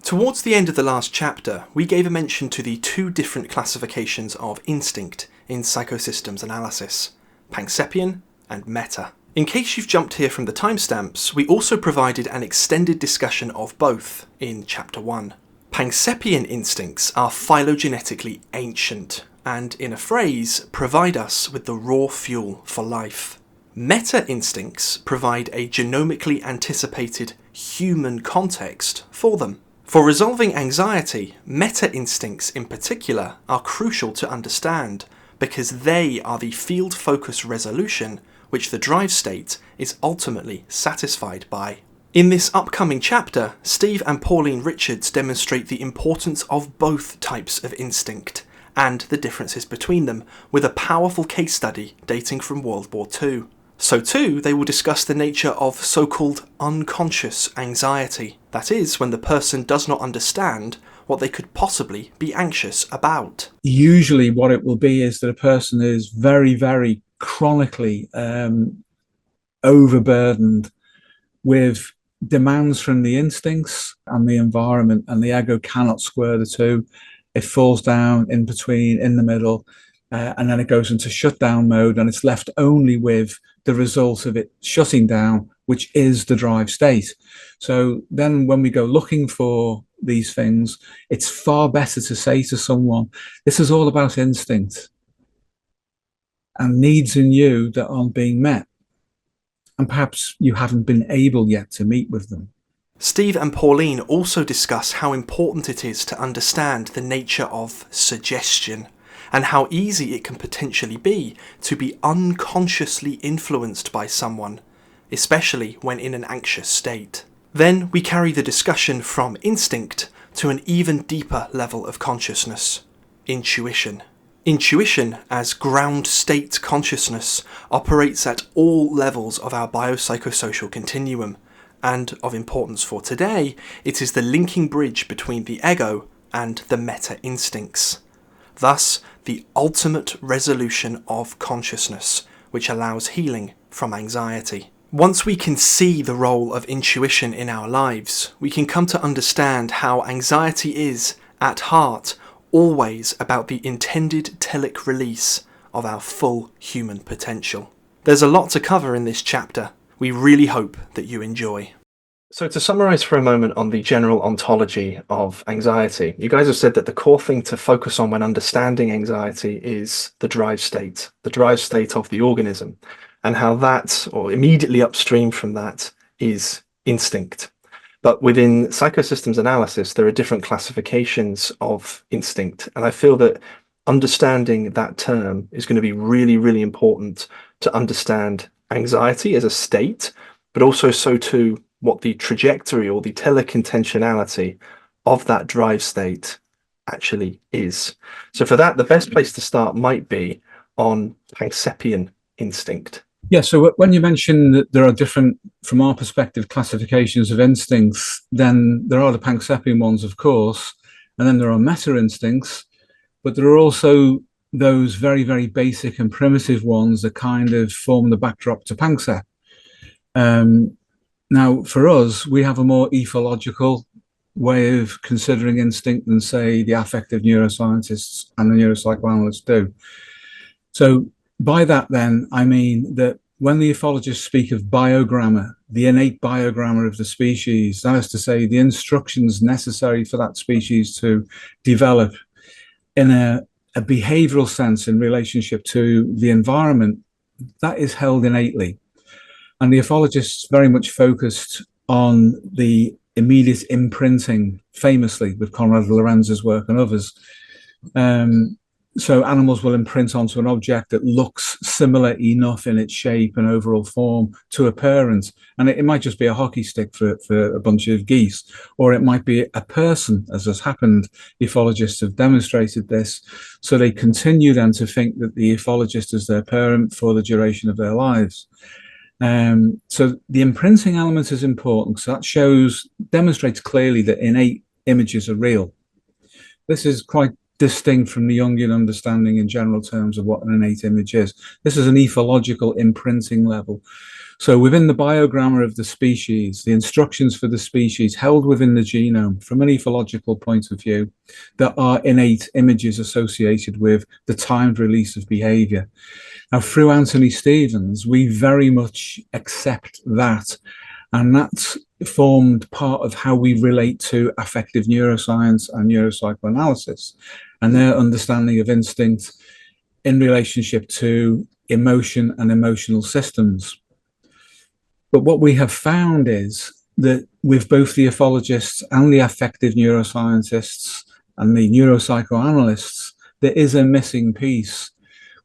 Towards the end of the last chapter, we gave a mention to the two different classifications of instinct in psychosystems analysis, Pankseppian and Meta. In case you've jumped here from the timestamps, we also provided an extended discussion of both in Chapter 1. Pankseppian instincts are phylogenetically ancient and, in a phrase, provide us with the raw fuel for life. Meta-instincts provide a genomically anticipated human context for them. For resolving anxiety, meta-instincts in particular are crucial to understand because they are the field focus resolution which the drive state is ultimately satisfied by. In this upcoming chapter, Steve and Pauline Richards demonstrate the importance of both types of instinct and the differences between them with a powerful case study dating from World War II. So too, they will discuss the nature of so-called unconscious anxiety. That is, when the person does not understand what they could possibly be anxious about. Usually what it will be is that a person is very, very chronically overburdened with demands from the instincts and the environment, and the ego cannot square the two. It falls down in between, in the middle, and then it goes into shutdown mode, and it's left only with the result of it shutting down, which is the drive state. So then when we go looking for these things, it's far better to say to someone, this is all about instinct and needs in you that aren't being met. And perhaps you haven't been able yet to meet with them. Steve and Pauline also discuss how important it is to understand the nature of suggestion and how easy it can potentially be to be unconsciously influenced by someone, especially when in an anxious state. Then we carry the discussion from instinct to an even deeper level of consciousness, intuition. Intuition, as ground state consciousness, operates at all levels of our biopsychosocial continuum, and of importance for today, it is the linking bridge between the ego and the meta-instincts. Thus, the ultimate resolution of consciousness, which allows healing from anxiety. Once we can see the role of intuition in our lives, we can come to understand how anxiety is, at heart, always about the intended telic release of our full human potential. There's a lot to cover in this chapter. We really hope that you enjoy. So to summarise for a moment on the general ontology of anxiety, you guys have said that the core thing to focus on when understanding anxiety is the drive state of the organism, and how that, or immediately upstream from that, is instinct. But within psychosystems analysis, there are different classifications of instinct, and I feel that understanding that term is going to be really, really important to understand anxiety as a state, but also so too what the trajectory or the telic intentionality of that drive state actually is. So for that, the best place to start might be on Pankseppian instinct. Yeah, so when you mention that there are different, from our perspective, classifications of instincts, then there are the Pankseppian ones, of course, and then there are meta-instincts, but there are also those very, very basic and primitive ones that kind of form the backdrop to Panksepp. Now, for us, we have a more ethological way of considering instinct than, say, the affective neuroscientists and the neuropsychoanalysts do. So by that, then, I mean that when the ethologists speak of biogrammar, the innate biogrammar of the species, that is to say, the instructions necessary for that species to develop in a behavioral sense in relationship to the environment, that is held innately. And the ethologists very much focused on the immediate imprinting, famously with Konrad Lorenz's work and others. So animals will imprint onto an object that looks similar enough in its shape and overall form to a parent. And it might just be a hockey stick for a bunch of geese, or it might be a person, as has happened. Ethologists have demonstrated this. So they continue then to think that the ethologist is their parent for the duration of their lives. So the imprinting element is important because that demonstrates clearly that innate images are real. This is quite distinct from the Jungian understanding in general terms of what an innate image is. This is an ethological imprinting level. So within the biogramma of the species, the instructions for the species held within the genome from an ethological point of view, there are innate images associated with the timed release of behavior. Now, through Anthony Stevens, we very much accept that, and that's formed part of how we relate to affective neuroscience and neuropsychoanalysis and their understanding of instinct in relationship to emotion and emotional systems. But what we have found is that with both the ethologists and the affective neuroscientists and the neuropsychoanalysts, there is a missing piece,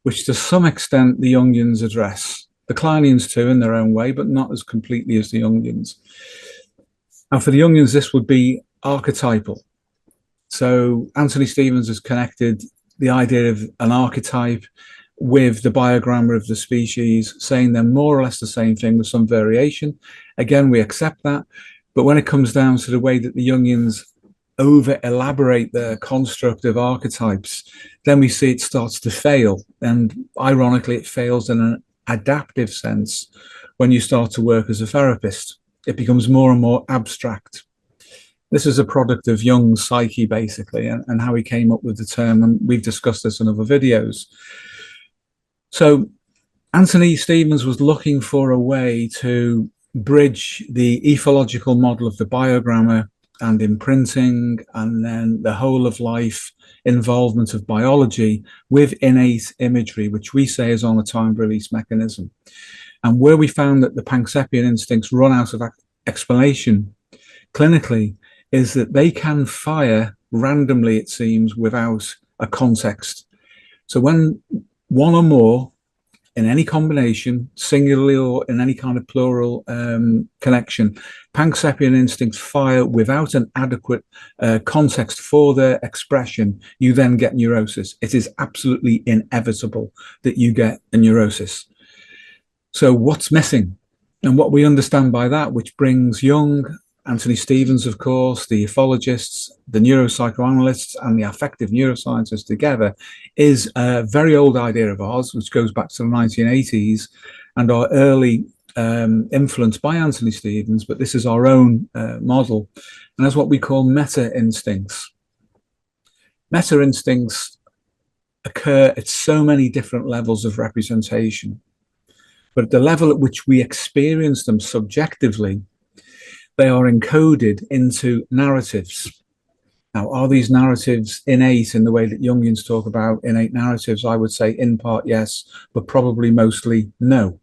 which to some extent the Jungians address. The Kleinians too in their own way, but not as completely as the Jungians. And for the Jungians, this would be archetypal. So Anthony Stevens has connected the idea of an archetype with the biogramma of the species, saying they're more or less the same thing with some variation. Again, we accept that. But when it comes down to the way that the Jungians over-elaborate their construct of archetypes, then we see it starts to fail. And ironically, it fails in an adaptive sense when you start to work as a therapist. It becomes more and more abstract. This is a product of Jung's psyche, basically, and how he came up with the term, and we've discussed this in other videos. So Anthony Stevens was looking for a way to bridge the ethological model of the biogramma and imprinting, and then the whole of life involvement of biology with innate imagery, which we say is on a timed release mechanism. And where we found that the Pankseppian instincts run out of explanation clinically is that they can fire randomly, it seems, without a context. So when one or more in any combination, singularly or in any kind of plural connection, Pankseppian instincts fire without an adequate context for their expression, you then get neurosis. It is absolutely inevitable that you get a neurosis. So what's missing? And what we understand by that, which brings Jung, Anthony Stevens, of course, the ethologists, the neuropsychoanalysts, and the affective neuroscientists together, is a very old idea of ours, which goes back to the 1980s and our early influence by Anthony Stevens, but this is our own model, and that's what we call meta-instincts. Meta-instincts occur at so many different levels of representation, but at the level at which we experience them subjectively, they are encoded into narratives. Now, are these narratives innate in the way that Jungians talk about innate narratives? I would say in part yes, but probably mostly no.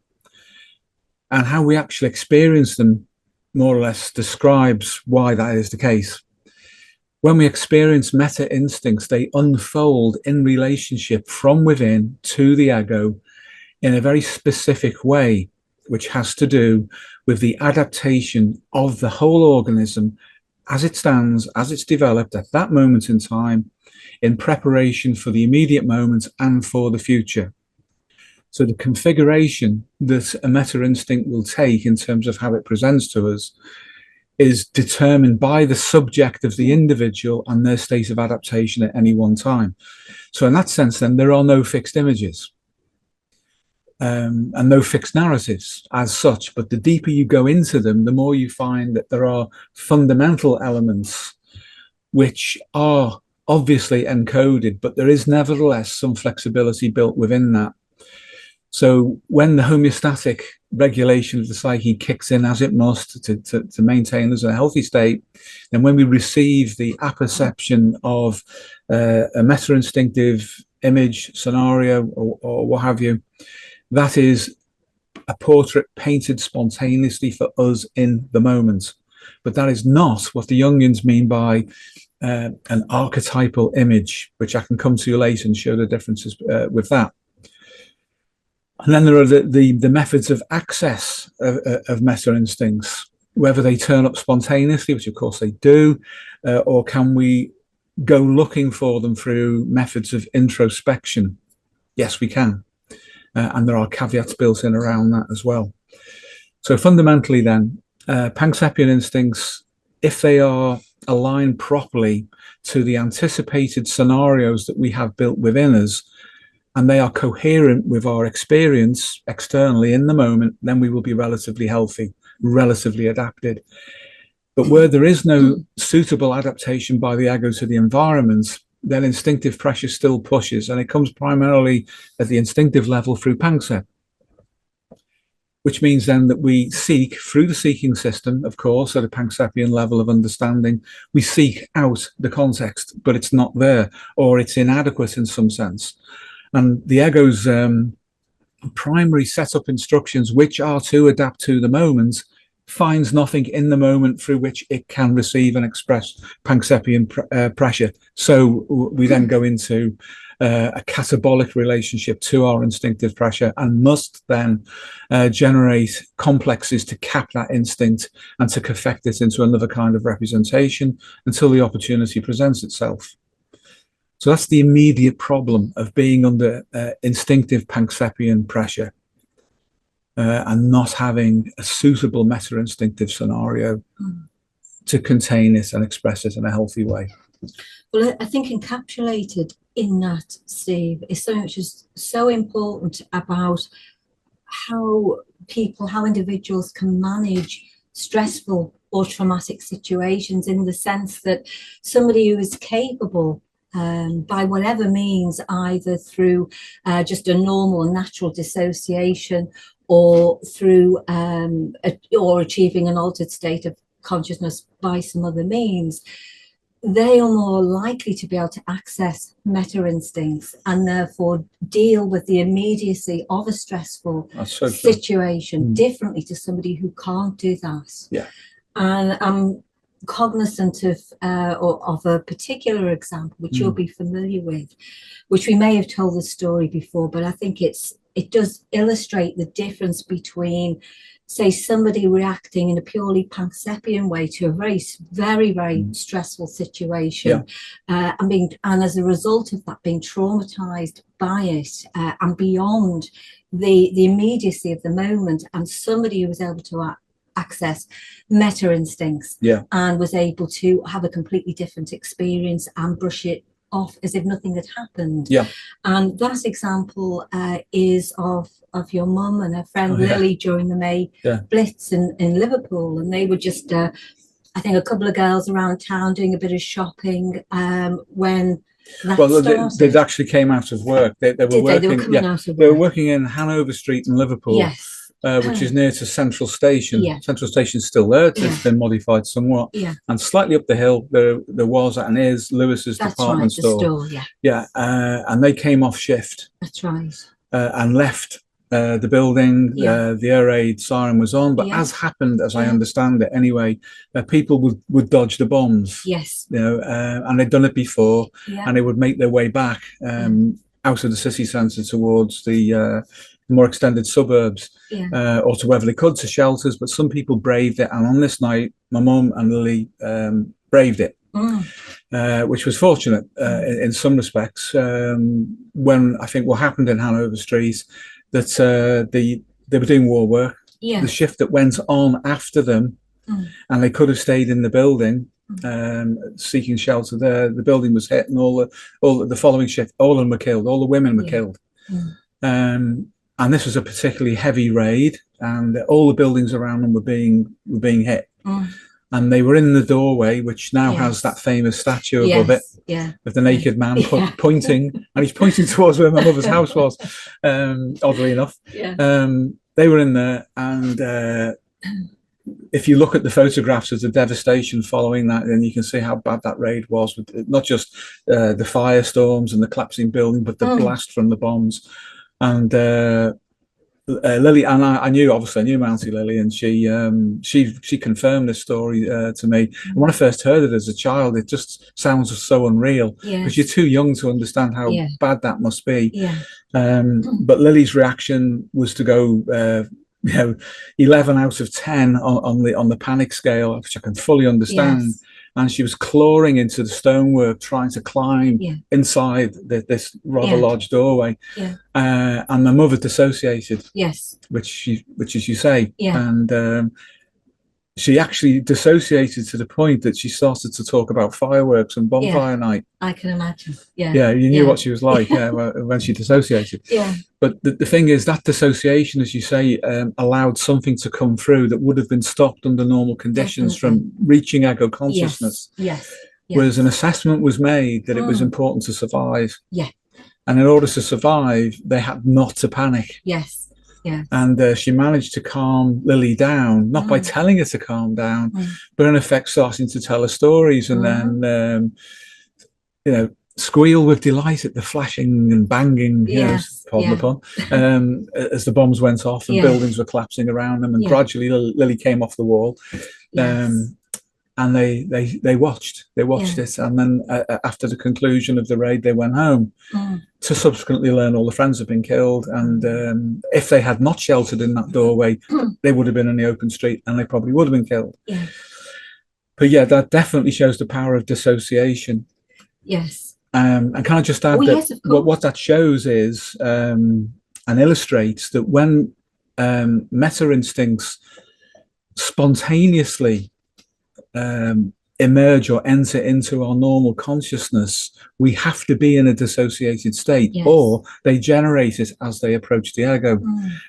And how we actually experience them more or less describes why that is the case. When we experience meta-instincts, they unfold in relationship from within to the ego in a very specific way, which has to do with the adaptation of the whole organism as it stands, as it's developed at that moment in time, in preparation for the immediate moment and for the future. So the configuration that a meta-instinct will take in terms of how it presents to us is determined by the subject of the individual and their state of adaptation at any one time. So in that sense, then, there are no fixed images. And no fixed narratives as such, but the deeper you go into them, the more you find that there are fundamental elements which are obviously encoded, but there is nevertheless some flexibility built within that. So when the homeostatic regulation of the psyche kicks in as it must to maintain us in a healthy state, then when we receive the apperception of a meta-instinctive image, scenario, or what have you, that is a portrait painted spontaneously for us in the moment. But that is not what the Jungians mean by an archetypal image, which I can come to later and show the differences with that. And then there are the methods of access of meta-instincts, whether they turn up spontaneously, which of course they do, or can we go looking for them through methods of introspection? Yes, we can. And there are caveats built in around that as well. So fundamentally then, Pankseppian instincts, if they are aligned properly to the anticipated scenarios that we have built within us, and they are coherent with our experience externally in the moment, then we will be relatively healthy, relatively adapted. But where there is no suitable adaptation by the ego to the environment, then instinctive pressure still pushes, and it comes primarily at the instinctive level through Panksepp, which means then that we seek through the seeking system, of course, at a Pankseppian level of understanding, we seek out the context, but it's not there, or it's inadequate in some sense. And the ego's primary setup instructions, which are to adapt to the moment, finds nothing in the moment through which it can receive and express Pankseppian pressure. So we then go into a catabolic relationship to our instinctive pressure, and must then generate complexes to cap that instinct and to perfect it into another kind of representation until the opportunity presents itself. So that's the immediate problem of being under instinctive Pankseppian pressure and not having a suitable meta-instinctive scenario to contain it and express it in a healthy way. Well, I think encapsulated in that, Steve, is so much is so important about how individuals can manage stressful or traumatic situations, in the sense that somebody who is capable by whatever means, either through just a normal natural dissociation, or through or achieving an altered state of consciousness by some other means, they are more likely to be able to access meta-instincts and therefore deal with the immediacy of a stressful situation differently to somebody who can't do that. Yeah. And I'm cognizant of a particular example which you'll be familiar with, which we may have told the story before, but I think it does illustrate the difference between, say, somebody reacting in a purely Pankseppian way to a very stressful situation, and as a result of that being traumatized by it, and beyond the immediacy of the moment, and somebody who was able to access meta-instincts and was able to have a completely different experience and brush it off as if nothing had happened. And that example is of your mum and her friend Lily during the May Blitz in Liverpool, and they were just I think a couple of girls around town doing a bit of shopping when that started. They actually came out of work. They were working. They were coming out of work. They were working in Hanover Street in Liverpool. Yes. Which is near to Central Station. Central Station is still there. It's been modified somewhat. And slightly up the hill, there was and is Lewis's department store. And they came off shift. That's right. And left the building. The air raid siren was on, but as happened, as I understand it anyway, people would dodge the bombs. Yes. And they'd done it before, and they would make their way back out of the city centre towards the more extended suburbs, or to wherever they could, to shelters. But some people braved it, and on this night my mum and Lily braved it, which was fortunate in some respects. When I think what happened in Hanover Street, that they were doing war work, the shift that went on after them, and they could have stayed in the building seeking shelter there. The building was hit, and all the following shift, all of them were killed, all the women were killed. And this was a particularly heavy raid, and all the buildings around them were being hit. And they were in the doorway, which now has that famous statue above it of the naked man pointing, and he's pointing towards where my mother's house was, oddly enough. They were in there, and if you look at the photographs of the devastation following that, then you can see how bad that raid was, with not just the firestorms and the collapsing building, but the blast from the bombs. And Lily, and I knew, obviously I knew Mountie Lily, and she confirmed this story to me. And when I first heard it as a child, it just sounds so unreal, because you're too young to understand how bad that must be. But Lily's reaction was to go 11 out of 10 on the panic scale, which I can fully understand. And she was clawing into the stonework, trying to climb inside this rather large doorway. And my mother dissociated. Which as you say. And she actually dissociated to the point that she started to talk about fireworks and bonfire night. I can imagine. You knew what she was like when she dissociated. But the thing is, that dissociation, as you say, allowed something to come through that would have been stopped under normal conditions from reaching ego consciousness. Whereas an assessment was made that it was important to survive. And in order to survive, they had not to panic. And she managed to calm Lily down, not by telling her to calm down, but in effect starting to tell her stories, and then squeal with delight at the flashing and banging, pardon the pun, as the bombs went off and buildings were collapsing around them, and gradually Lily came off the wall. And they watched it, and then after the conclusion of the raid, they went home to subsequently learn all the friends had been killed. And if they had not sheltered in that doorway, they would have been in the open street, and they probably would have been killed. But that definitely shows the power of dissociation. And can I just add that what that shows is and illustrates that when meta-instincts spontaneously emerge or enter into our normal consciousness, we have to be in a dissociated state, or they generate it as they approach the ego.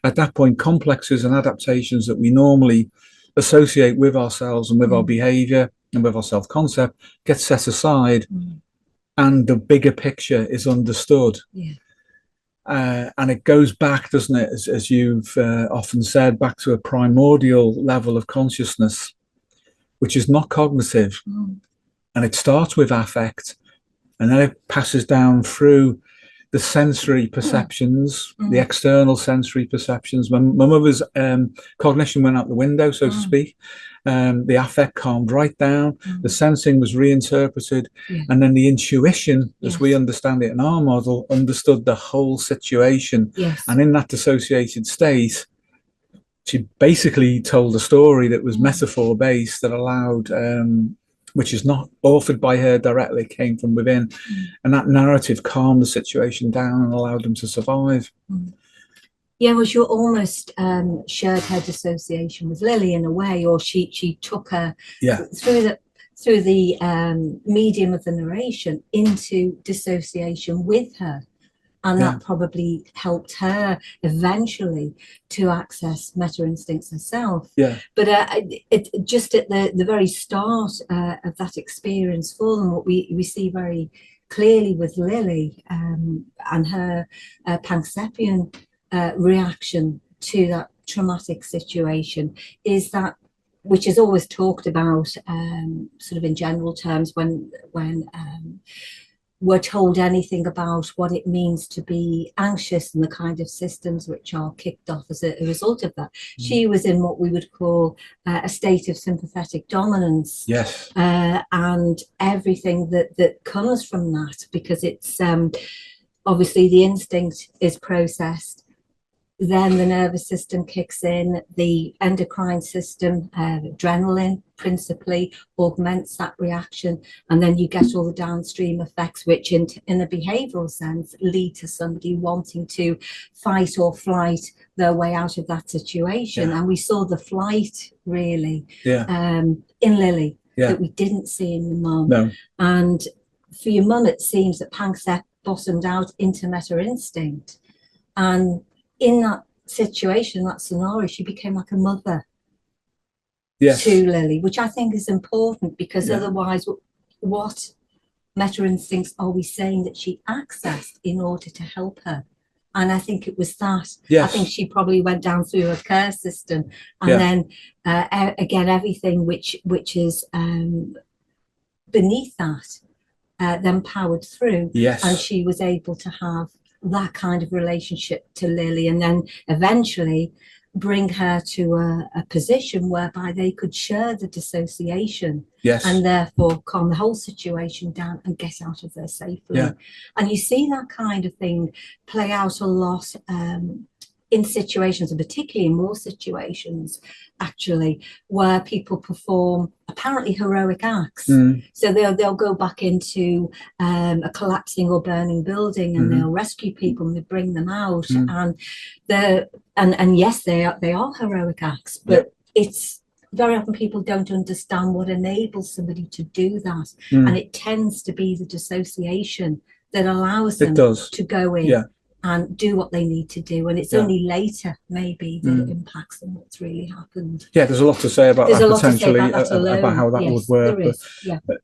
At that point, complexes and adaptations that we normally associate with ourselves and with our behavior and with our self-concept get set aside, and the bigger picture is understood. And it goes back, doesn't it, as you've often said, back to a primordial level of consciousness, which is not cognitive. And it starts with affect, and then it passes down through the sensory perceptions, the external sensory perceptions. My mother's cognition went out the window, so to speak. The affect calmed right down, the sensing was reinterpreted, and then the intuition, as we understand it in our model, understood the whole situation. And in that dissociated state, she basically told a story that was metaphor based, that allowed, which is not authored by her directly, came from within, and that narrative calmed the situation down and allowed them to survive. Well, you almost shared her dissociation with Lily in a way, or she took her through the medium of the narration into dissociation with her. And that probably helped her eventually to access meta-instincts herself. But it just at the very start of that experience for them, what we see very clearly with Lily and her Pankseppian reaction to that traumatic situation is that, which is always talked about sort of in general terms when we're told anything about what it means to be anxious and the kind of systems which are kicked off as a result of that. She was in what we would call a state of sympathetic dominance. And everything that comes from that, because it's obviously the instinct is processed, then the nervous system kicks in, the endocrine system, adrenaline principally, augments that reaction, and then you get all the downstream effects which in a behavioural sense lead to somebody wanting to fight or flight their way out of that situation. And we saw the flight really in Lily that we didn't see in your mum. And for your mum, it seems that Panksepp bottomed out into meta-instinct, and in that situation, that scenario, she became like a mother to Lily, which I think is important, because otherwise, what meta-instincts are we saying that she accessed in order to help her? And I think it was that. I think she probably went down through her care system, and then again, everything which is beneath that then powered through, and she was able to have that kind of relationship to Lily, and then eventually bring her to a position whereby they could share the dissociation, yes, and therefore calm the whole situation down and get out of there safely. Yeah. And you see that kind of thing play out a lot in situations, and particularly in war situations, actually, where people perform apparently heroic acts. So they'll go back into a collapsing or burning building, and they'll rescue people and they bring them out, and yes, they are heroic acts, but it's very often people don't understand what enables somebody to do that, and it tends to be the dissociation that allows them to go in and do what they need to do, and it's only later maybe that it impacts on what's really happened. Yeah, there's a lot to say about that potentially, about how that would work. But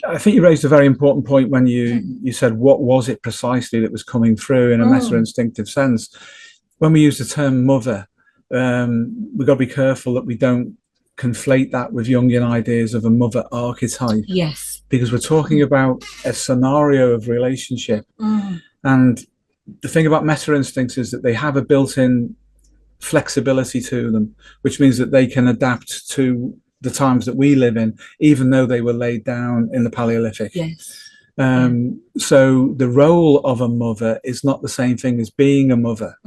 I think you raised a very important point when you said, what was it precisely that was coming through in a meta-instinctive sense? When we use the term mother, we've got to be careful that we don't conflate that with Jungian ideas of a mother archetype. Yes. Because we're talking about a scenario of relationship. And the thing about meta-instincts is that they have a built-in flexibility to them, which means that they can adapt to the times that we live in, even though they were laid down in the Paleolithic. Yes. So the role of a mother is not the same thing as being a mother.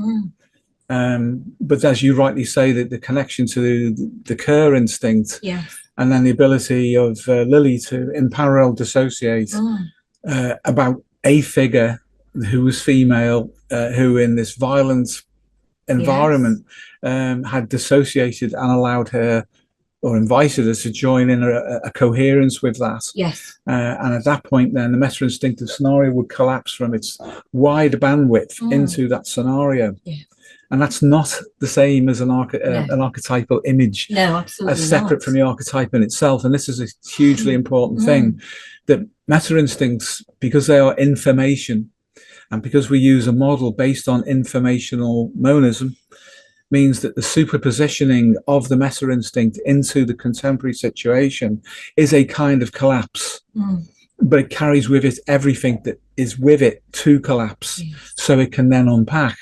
But as you rightly say, that the connection to the Kerr instinct, and then the ability of Lily to in parallel dissociate about a figure who was female, who in this violent environment had dissociated and allowed her, or invited her, to join in a coherence with that. And at that point then the meta-instinctive scenario would collapse from its wide bandwidth into that scenario. And that's not the same as an archetypal image. No, absolutely as separate from the archetype in itself. And this is a hugely important thing, that meta-instincts, because they are information, and because we use a model based on informational monism, means that the superpositioning of the meta-instinct into the contemporary situation is a kind of collapse. But it carries with it everything that is with it to collapse, so it can then unpack.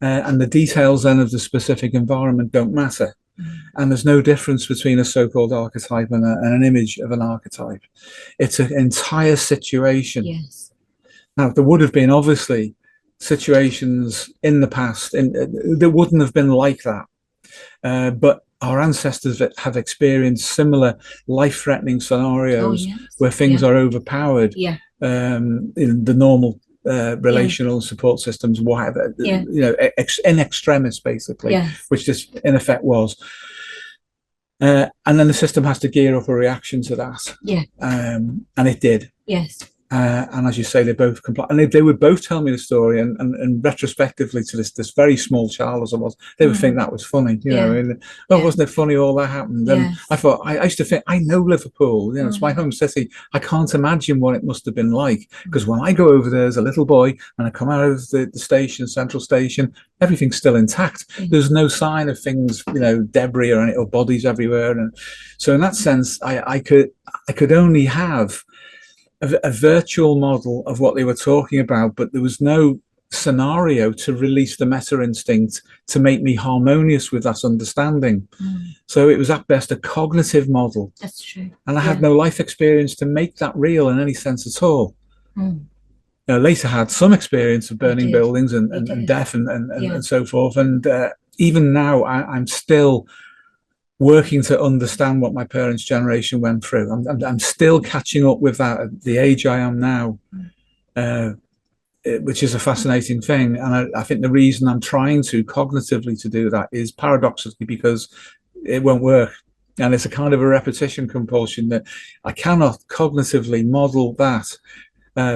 And the details then of the specific environment don't matter. And there's no difference between a so-called archetype and an image of an archetype. It's an entire situation. Now, there would have been obviously situations in the past that wouldn't have been like that. But our ancestors that have experienced similar life-threatening scenarios where things are overpowered in the normal relational support systems, whatever, you know, in extremis, basically, which this in effect was. And then the system has to gear up a reaction to that. And it did. And as you say, they both comply, and they would both tell me the story, and retrospectively to this very small child as I was, they would think that was funny, you know, and wasn't it funny all that happened? And I thought, I used to think, I know Liverpool, you know, it's my home city. I can't imagine what it must have been like, because when I go over there as a little boy and I come out of the station, Central Station, everything's still intact. There's no sign of things, you know, debris or bodies everywhere. And so in that sense, I could only have a virtual model of what they were talking about, but there was no scenario to release the meta-instinct to make me harmonious with that understanding. So it was at best a cognitive model. That's true. And I had no life experience to make that real in any sense at all. Later had some experience of burning buildings and death and so forth. And even now, I'm still working to understand what my parents' generation went through. I'm still catching up with that at the age I am now, which is a fascinating thing. And I think the reason I'm trying to cognitively to do that is paradoxically because it won't work. And it's a kind of a repetition compulsion that I cannot cognitively model that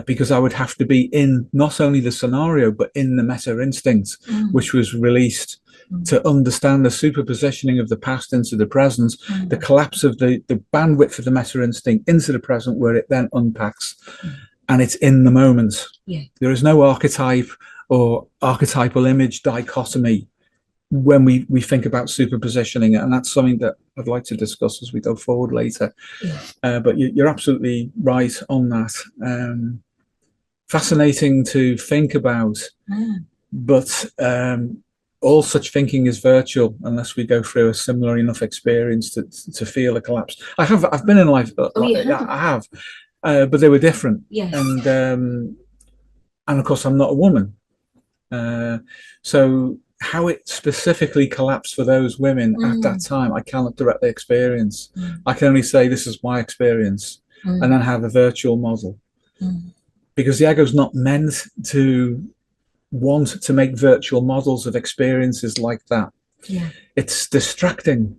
because I would have to be in not only the scenario, but in the meta-instinct, which was released to understand the superpositioning of the past into the present, the collapse of the bandwidth of the meta-instinct into the present, where it then unpacks, and it's in the moment. There is no archetype or archetypal image dichotomy when we think about superpositioning, and that's something that I'd like to discuss as we go forward later. But you're absolutely right on that. fascinating to think about, but all such thinking is virtual unless we go through a similar enough experience to feel a collapse. I've been in life, I have, but they were different. Yes. And of course I'm not a woman, so how it specifically collapsed for those women at that time, I cannot directly experience. I can only say this is my experience, and then have a virtual model, because the ego's not meant to want to make virtual models of experiences like that. It's distracting,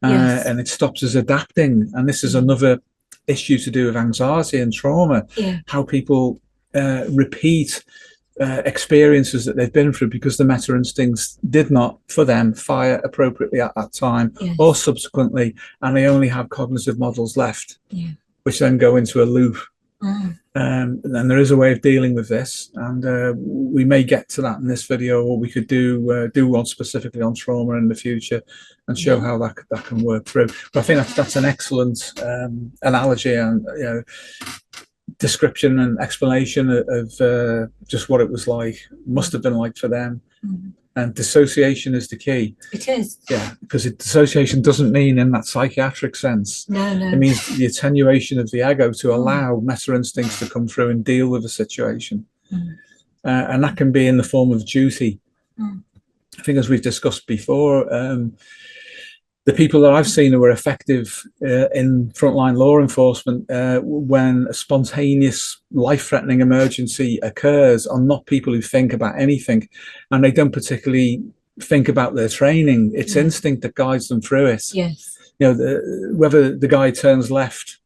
and it stops us adapting, and this is another issue to do with anxiety and trauma, how people repeat experiences that they've been through because the meta instincts did not, for them, fire appropriately at that time or subsequently, and they only have cognitive models left, which then go into a loop. And there is a way of dealing with this, and we may get to that in this video, or we could do one specifically on trauma in the future and show how that can work through. But I think that's an excellent analogy and description and explanation of just what it was like, must have been like for them. And dissociation is the key. It is. Yeah, because dissociation doesn't mean in that psychiatric sense. No. It means the attenuation of the ego to allow meta instincts to come through and deal with the situation. And that can be in the form of duty. I think, as we've discussed before, the people that I've seen who were effective in frontline law enforcement when a spontaneous life-threatening emergency occurs are not people who think about anything, and they don't particularly think about their training. It's instinct that guides them through it. Yes. You know, whether the guy turns left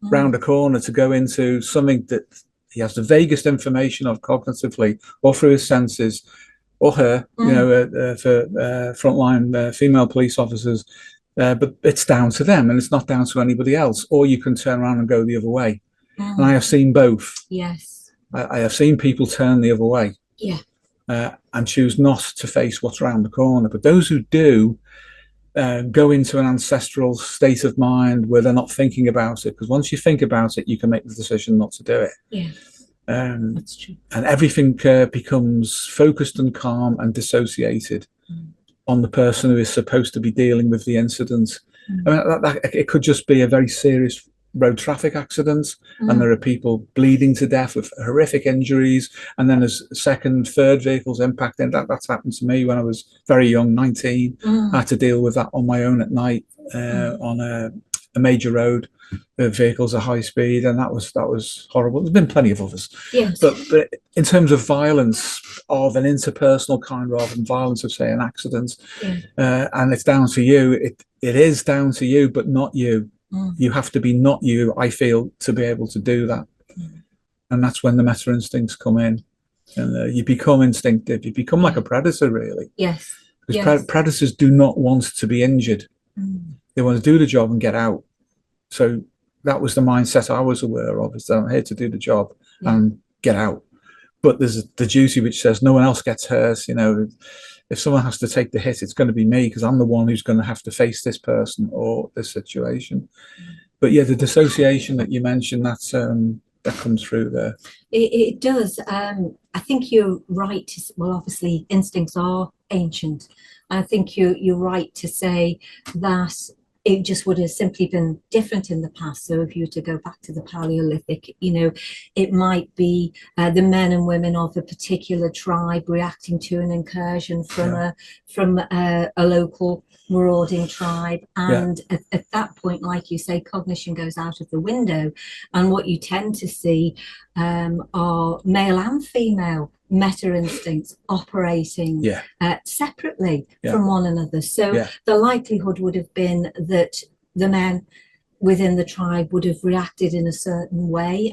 round a corner to go into something that he has the vaguest information of cognitively or through his senses, or her, you know, for frontline female police officers, but it's down to them, and it's not down to anybody else. Or you can turn around and go the other way. And I have seen both. Yes. I have seen people turn the other way, and choose not to face what's around the corner. But those who do go into an ancestral state of mind where they're not thinking about it, because once you think about it, you can make the decision not to do it. Yeah. That's true. And everything becomes focused and calm and dissociated on the person who is supposed to be dealing with the incident. I mean, it could just be a very serious road traffic accident, and there are people bleeding to death with horrific injuries, and then there's second, third vehicles impacting. That's happened to me when I was very young, 19. I had to deal with that on my own at night on a major road. Vehicles at high speed, and that was horrible. There's been plenty of others, but in terms of violence of an interpersonal kind rather than violence of, say, an accident, and it's down to you, it is down to you, but not you. You have to be not you, I feel, to be able to do that. And that's when the meta instincts come in, and you become instinctive. You become like a predator, really. Yes. Because predators do not want to be injured. They want to do the job and get out. So that was the mindset I was aware of, is that I'm here to do the job and get out. But there's the duty which says no one else gets hurt. You know, if someone has to take the hit, it's going to be me, because I'm the one who's going to have to face this person or this situation. But yeah, the dissociation that you mentioned, that's that comes through there. It does. I think you're right. Well, obviously, instincts are ancient. I think you're right to say that it just would have simply been different in the past. So if you were to go back to the Paleolithic, you know, it might be the men and women of a particular tribe reacting to an incursion from a local marauding tribe. And at that point, like you say, cognition goes out of the window. And what you tend to see are male and female meta instincts operating separately from one another. So the likelihood would have been that the men within the tribe would have reacted in a certain way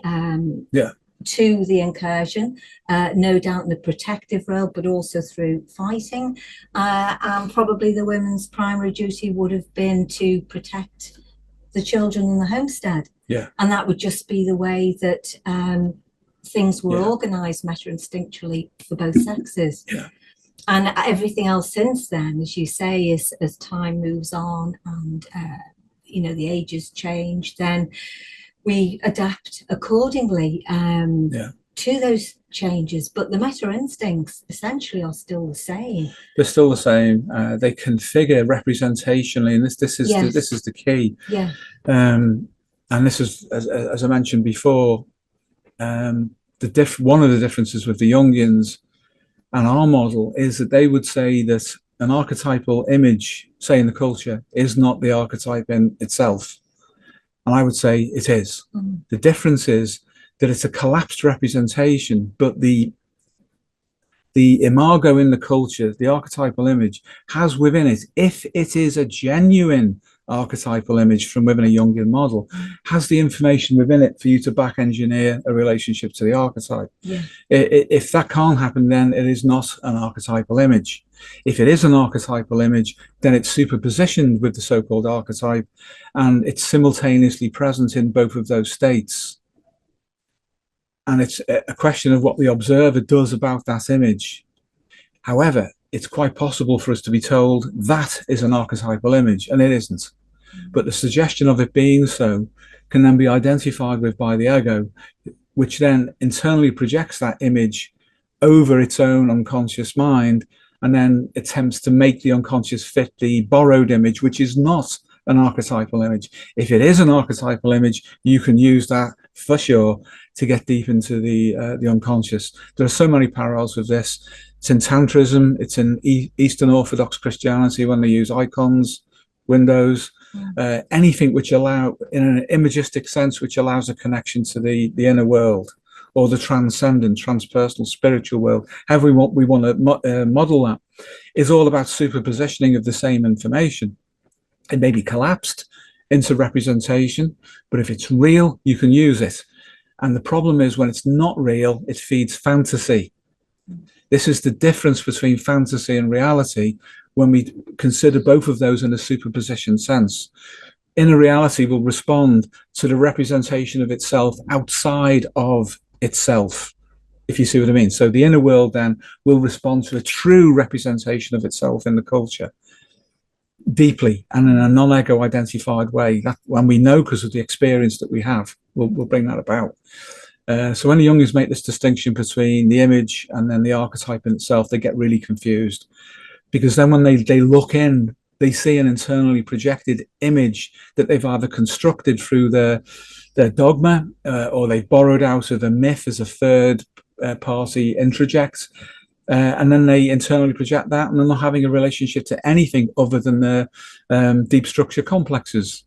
to the incursion, no doubt in a protective role, but also through fighting. And probably the women's primary duty would have been to protect the children in the homestead. And that would just be the way that things were organized meta-instinctually for both sexes. And everything else since then, as you say, is as time moves on and you know, the ages change, then we adapt accordingly. to those changes, but the meta instincts essentially are still the same. They're still the same. They configure representationally, and this is Yes. this is the key. Yeah. And this is, as I mentioned before, one of the differences with the Jungians and our model is that they would say that an archetypal image, say in the culture, is not the archetype in itself. And I would say it is. Mm-hmm. The difference is that it's a collapsed representation, but the imago in the culture, the archetypal image, has within it, if it is a genuine archetypal image from within a Jungian model, has the information within it for you to back engineer a relationship to the archetype. Yeah. If that can't happen, then it is not an archetypal image. If it is an archetypal image, then it's superpositioned with the so-called archetype, and it's simultaneously present in both of those states. And it's a question of what the observer does about that image. However, it's quite possible for us to be told that is an archetypal image, and it isn't. But the suggestion of it being so can then be identified with by the ego, which then internally projects that image over its own unconscious mind, and then attempts to make the unconscious fit the borrowed image, which is not an archetypal image. If it is an archetypal image, you can use that for sure to get deep into the unconscious. There are so many parallels with this. It's in Tantrism, it's in Eastern Orthodox Christianity when they use icons, windows, anything which allow, in an imagistic sense, which allows a connection to the inner world or the transcendent, transpersonal, spiritual world, however we want to model that, is all about superpositioning of the same information. It may be collapsed into representation, but if it's real, you can use it. And the problem is when it's not real, it feeds fantasy. This is the difference between fantasy and reality when we consider both of those in a superposition sense. Inner reality will respond to the representation of itself outside of itself, if you see what I mean. So the inner world then will respond to a true representation of itself in the culture, deeply and in a non-ego identified way, that when we know because of the experience that we have, we'll bring that about. So when the Jungians make this distinction between the image and then the archetype in itself, they get really confused, because then when they look in, they see an internally projected image that they've either constructed through their dogma, or they've borrowed out of a myth as a third party introject. And then they internally project that, and they're not having a relationship to anything other than the deep structure complexes.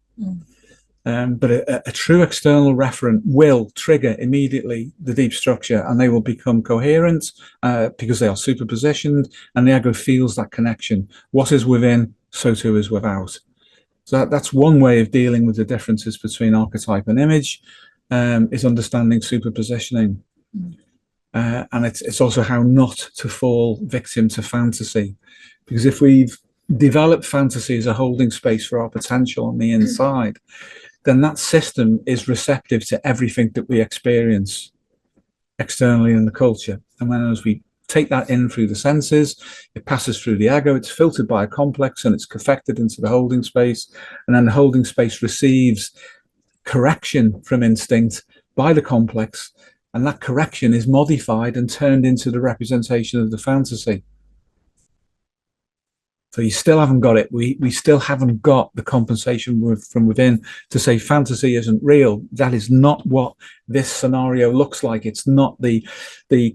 But a true external referent will trigger immediately the deep structure, and they will become coherent because they are superpositioned, and the ego feels that connection. What is within, so too is without. So that's one way of dealing with the differences between archetype and image, is understanding superpositioning. And it's also how not to fall victim to fantasy, because if we've developed fantasy as a holding space for our potential on the inside, then that system is receptive to everything that we experience externally in the culture. And when as we take that in through the senses, it passes through the ego, it's filtered by a complex, and it's affected into the holding space. And then the holding space receives correction from instinct by the complex, and that correction is modified and turned into the representation of the fantasy. So you still haven't got it. We still haven't got the compensation from within to say fantasy isn't real. That is not what this scenario looks like. It's not the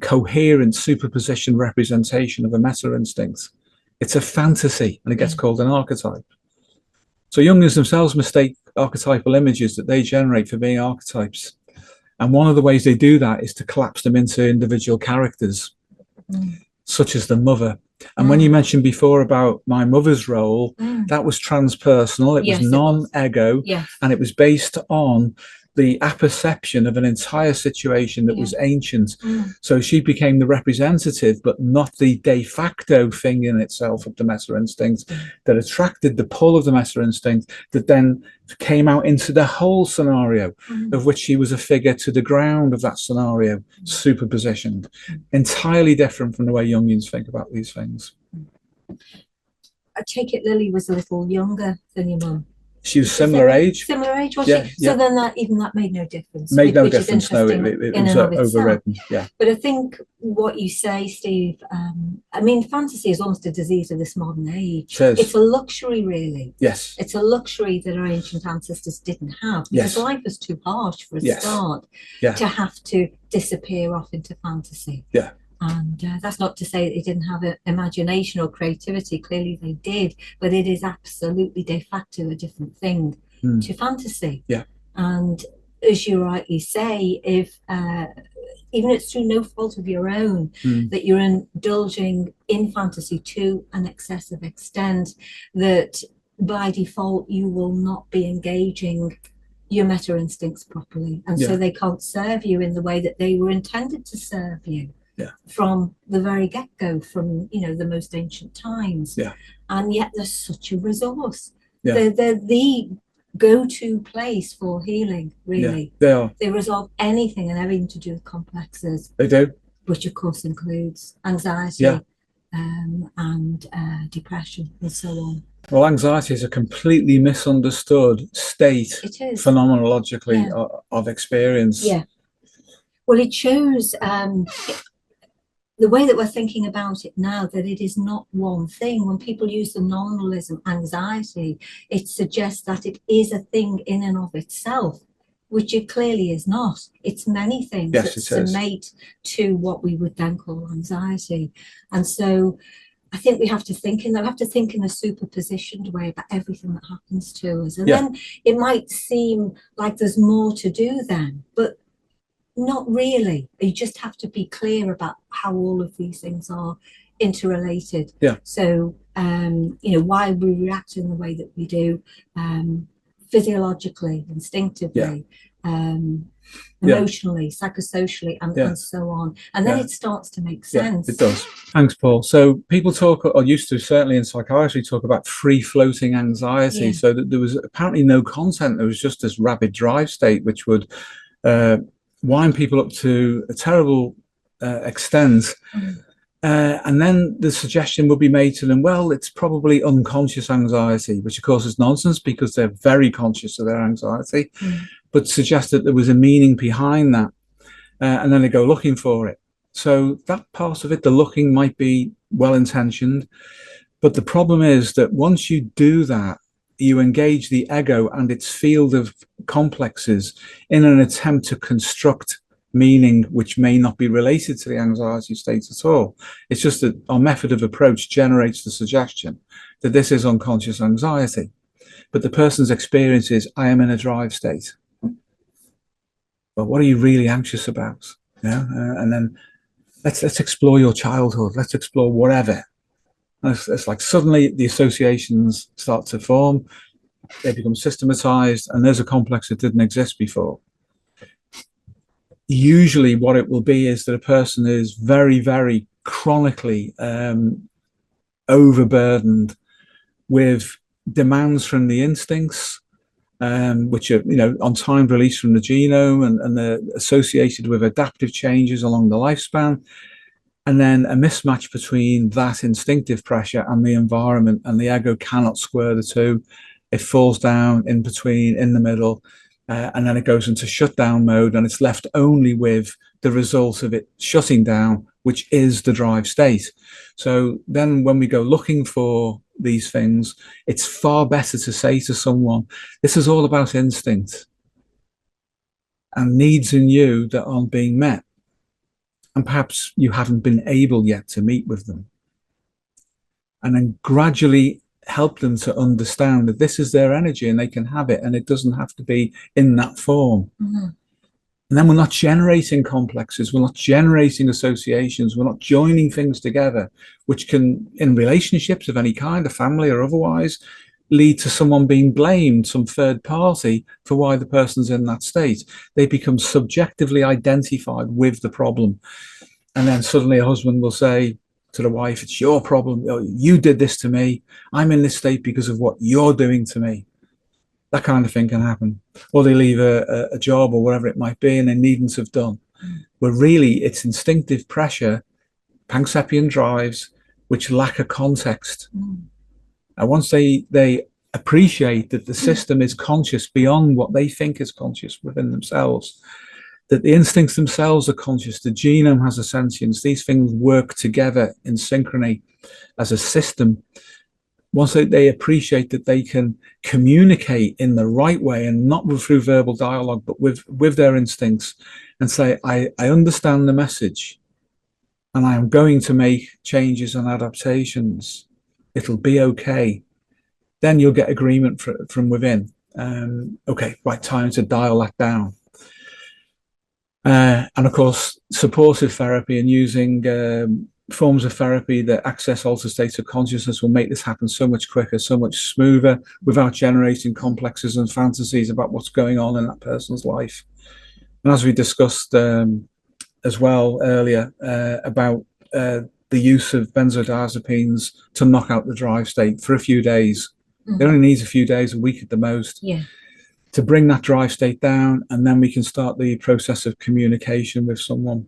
coherent superposition representation of a meta-instinct. It's a fantasy, and it gets called an archetype. So Jungians themselves mistake archetypal images that they generate for being archetypes. And one of the ways they do that is to collapse them into individual characters, such as the mother. And when you mentioned before about my mother's role, that was transpersonal, it was non-ego, and it was based on the apperception of an entire situation that was ancient. So she became the representative, but not the de facto thing in itself of the meta-instinct that attracted the pull of the meta-instinct, that then came out into the whole scenario, of which she was a figure to the ground of that scenario, superpositioned. Entirely different from the way Jungians think about these things. I take it Lily was a little younger than your mum. She was similar age. Similar age, was Yeah, she? yeah. So then that made no difference. Made no which difference. Is No, interesting it in was and of itself. overridden. Yeah. But I think what you say, Steve, I mean, fantasy is almost a disease of this modern age. It's a luxury, really. Yes. It's a luxury that our ancient ancestors didn't have, because life was too harsh for a start to have to disappear off into fantasy. Yeah. And that's not to say that they didn't have imagination or creativity. Clearly they did, but it is absolutely de facto a different thing to fantasy. Yeah. And as you rightly say, if even it's through no fault of your own that you're indulging in fantasy to an excessive extent, that by default you will not be engaging your meta instincts properly, and so they can't serve you in the way that they were intended to serve you. From the very get-go, from the most ancient times, and yet there's such a resource. They're the go-to place for healing, really. They are. They resolve anything and everything to do with complexes. They do, which of course includes anxiety and depression and so on. Well, anxiety is a completely misunderstood state, phenomenologically, of experience. Yeah. Well, it shows the way that we're thinking about it now, that it is not one thing. When people use the nominalism anxiety, it suggests that it is a thing in and of itself, which it clearly is not. It's many things that summate to what we would then call anxiety. And so I think we have to think in that. We have to think in a superpositioned way about everything that happens to us. And then it might seem like there's more to do then, but not really. You just have to be clear about how all of these things are interrelated. Yeah. So, why we react in the way that we do, physiologically, instinctively, emotionally, psychosocially, and so on. And then it starts to make sense. It does. Thanks, Paul. So people talk, or used to, certainly in psychiatry, talk about free-floating anxiety. So that there was apparently no content. There was just this rapid drive state, which would wind people up to a terrible extent. And then the suggestion would be made to them, well, it's probably unconscious anxiety, which of course is nonsense, because they're very conscious of their anxiety, but suggest that there was a meaning behind that. And then they go looking for it. So that part of it, the looking, might be well-intentioned. But the problem is that once you do that, you engage the ego and its field of complexes in an attempt to construct meaning which may not be related to the anxiety state at all. It's just that our method of approach generates the suggestion that this is unconscious anxiety. But the person's experience is, I am in a drive state. But what are you really anxious about? And then let's explore your childhood. Let's explore whatever. It's like suddenly the associations start to form, they become systematized, and there's a complex that didn't exist before. Usually what it will be is that a person is very, very chronically overburdened with demands from the instincts, which are, on time release from the genome, and they're associated with adaptive changes along the lifespan. And then a mismatch between that instinctive pressure and the environment, and the ego cannot square the two. It falls down in between, in the middle, and then it goes into shutdown mode, and it's left only with the result of it shutting down, which is the drive state. So then when we go looking for these things, it's far better to say to someone, this is all about instinct and needs in you that aren't being met. And perhaps you haven't been able yet to meet with them. And then gradually help them to understand that this is their energy and they can have it, and it doesn't have to be in that form. And then we're not generating complexes, we're not generating associations, we're not joining things together, which can, in relationships of any kind, a family or otherwise, lead to someone being blamed, some third party, for why the person's in that state. They become subjectively identified with the problem. And then suddenly a husband will say to the wife, it's your problem. You did this to me. I'm in this state because of what you're doing to me. That kind of thing can happen. Or they leave a job or whatever it might be, and they needn't have done. Where really it's instinctive pressure, Pankseppian drives, which lack a context. And once they appreciate that the system is conscious beyond what they think is conscious within themselves, that the instincts themselves are conscious, the genome has a sentience, these things work together in synchrony as a system. Once they appreciate that they can communicate in the right way and not through verbal dialogue, but with their instincts, and say, I understand the message and I am going to make changes and adaptations. It'll be okay. Then you'll get agreement from within. Okay, right, time to dial that down. And of course, supportive therapy and using forms of therapy that access altered states of consciousness will make this happen so much quicker, so much smoother, without generating complexes and fantasies about what's going on in that person's life. And as we discussed as well earlier about the use of benzodiazepines to knock out the drive state for a few days. It only needs a few days, a week at the most, to bring that drive state down, and then we can start the process of communication with someone,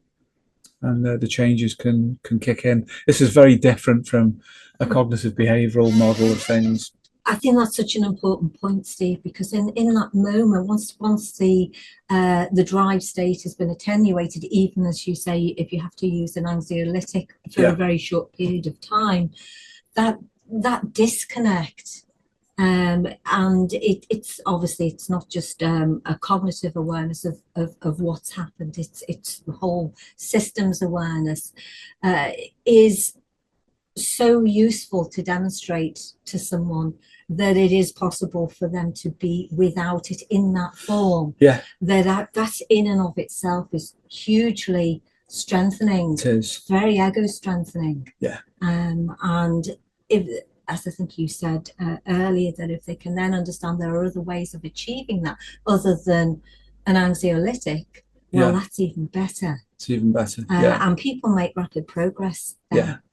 and the changes can kick in. This is very different from a cognitive behavioral model of things. I think that's such an important point, Steve, because in that moment, once the drive state has been attenuated, even as you say, if you have to use an anxiolytic for a very short period of time, that disconnect, and it's obviously it's not just a cognitive awareness of what's happened. It's the whole systems awareness is so useful to demonstrate to someone that it is possible for them to be without it in that form. That in and of itself is hugely strengthening. It is very ego strengthening. And if, as I think you said earlier, that if they can then understand there are other ways of achieving that other than an anxiolytic, well, that's even better. It's even better. And people make rapid progress there.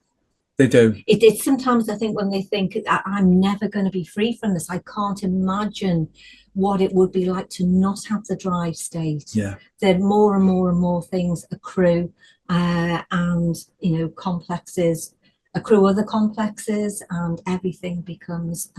They do. It's sometimes I think when they think I'm never going to be free from this, I can't imagine what it would be like to not have the drive state. Then more and more and more things accrue, and complexes accrue other complexes, and everything becomes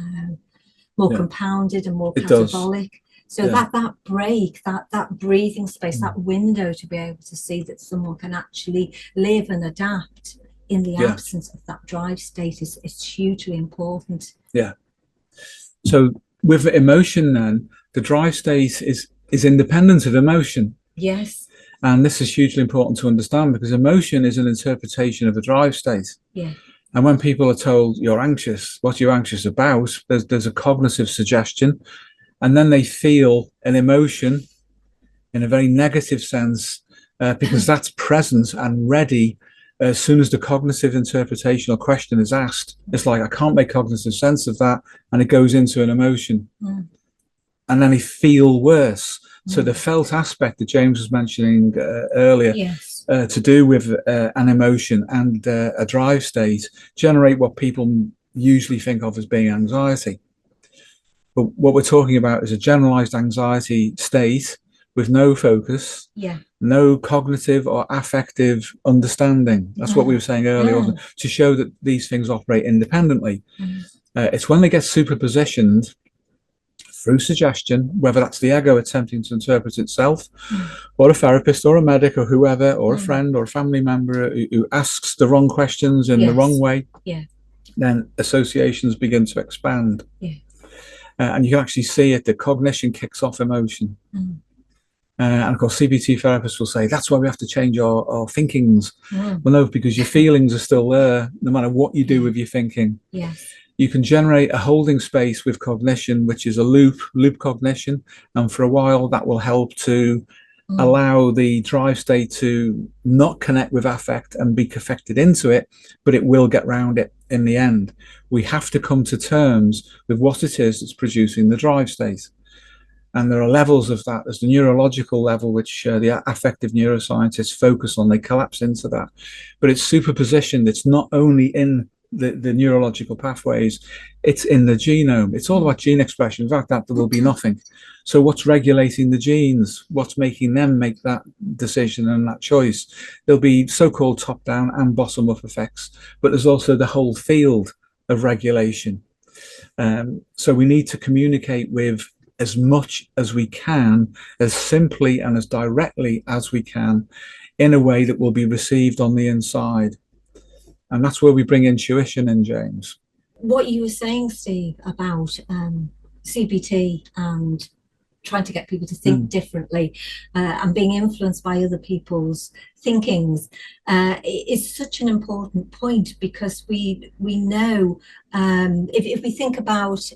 more compounded and more catabolic. So that break, that breathing space, that window to be able to see that someone can actually live and adapt in the absence of that drive state is hugely important. So with emotion then, the drive state is independent of emotion. And this is hugely important to understand, because emotion is an interpretation of a drive state. And when people are told you're anxious, what you're anxious about, there's a cognitive suggestion, and then they feel an emotion in a very negative sense, because that's present and ready. As soon as the cognitive interpretation or question is asked, it's like, I can't make cognitive sense of that, and it goes into an emotion. And then they feel worse. So the felt aspect that James was mentioning earlier, to do with an emotion and a drive state, generate what people usually think of as being anxiety. But what we're talking about is a generalized anxiety state with no focus, no cognitive or affective understanding. That's what we were saying earlier, wasn't it? To show that these things operate independently. It's when they get superpositioned through suggestion, whether that's the ego attempting to interpret itself, or a therapist or a medic or whoever, or a friend or a family member who asks the wrong questions in the wrong way, then associations begin to expand. And you can actually see it, the cognition kicks off emotion. And of course, CBT therapists will say, that's why we have to change our thinkings. Well, no, because your feelings are still there, no matter what you do with your thinking. You can generate a holding space with cognition, which is a loop cognition. And for a while, that will help to allow the drive state to not connect with affect and be affected into it, but it will get round it in the end. We have to come to terms with what it is that's producing the drive state. And there are levels of that. There's the neurological level, which the affective neuroscientists focus on. They collapse into that. But it's superpositioned. It's not only in the neurological pathways, it's in the genome. It's all about gene expression. Without that, there will be nothing. So what's regulating the genes? What's making them make that decision and that choice? There'll be so-called top-down and bottom-up effects. But there's also the whole field of regulation. So we need to communicate with as much as we can, as simply and as directly as we can, in a way that will be received on the inside. And that's where we bring intuition in, James. What you were saying, Steve, about CBT and trying to get people to think differently and being influenced by other people's thinkings is such an important point, because we know if we think about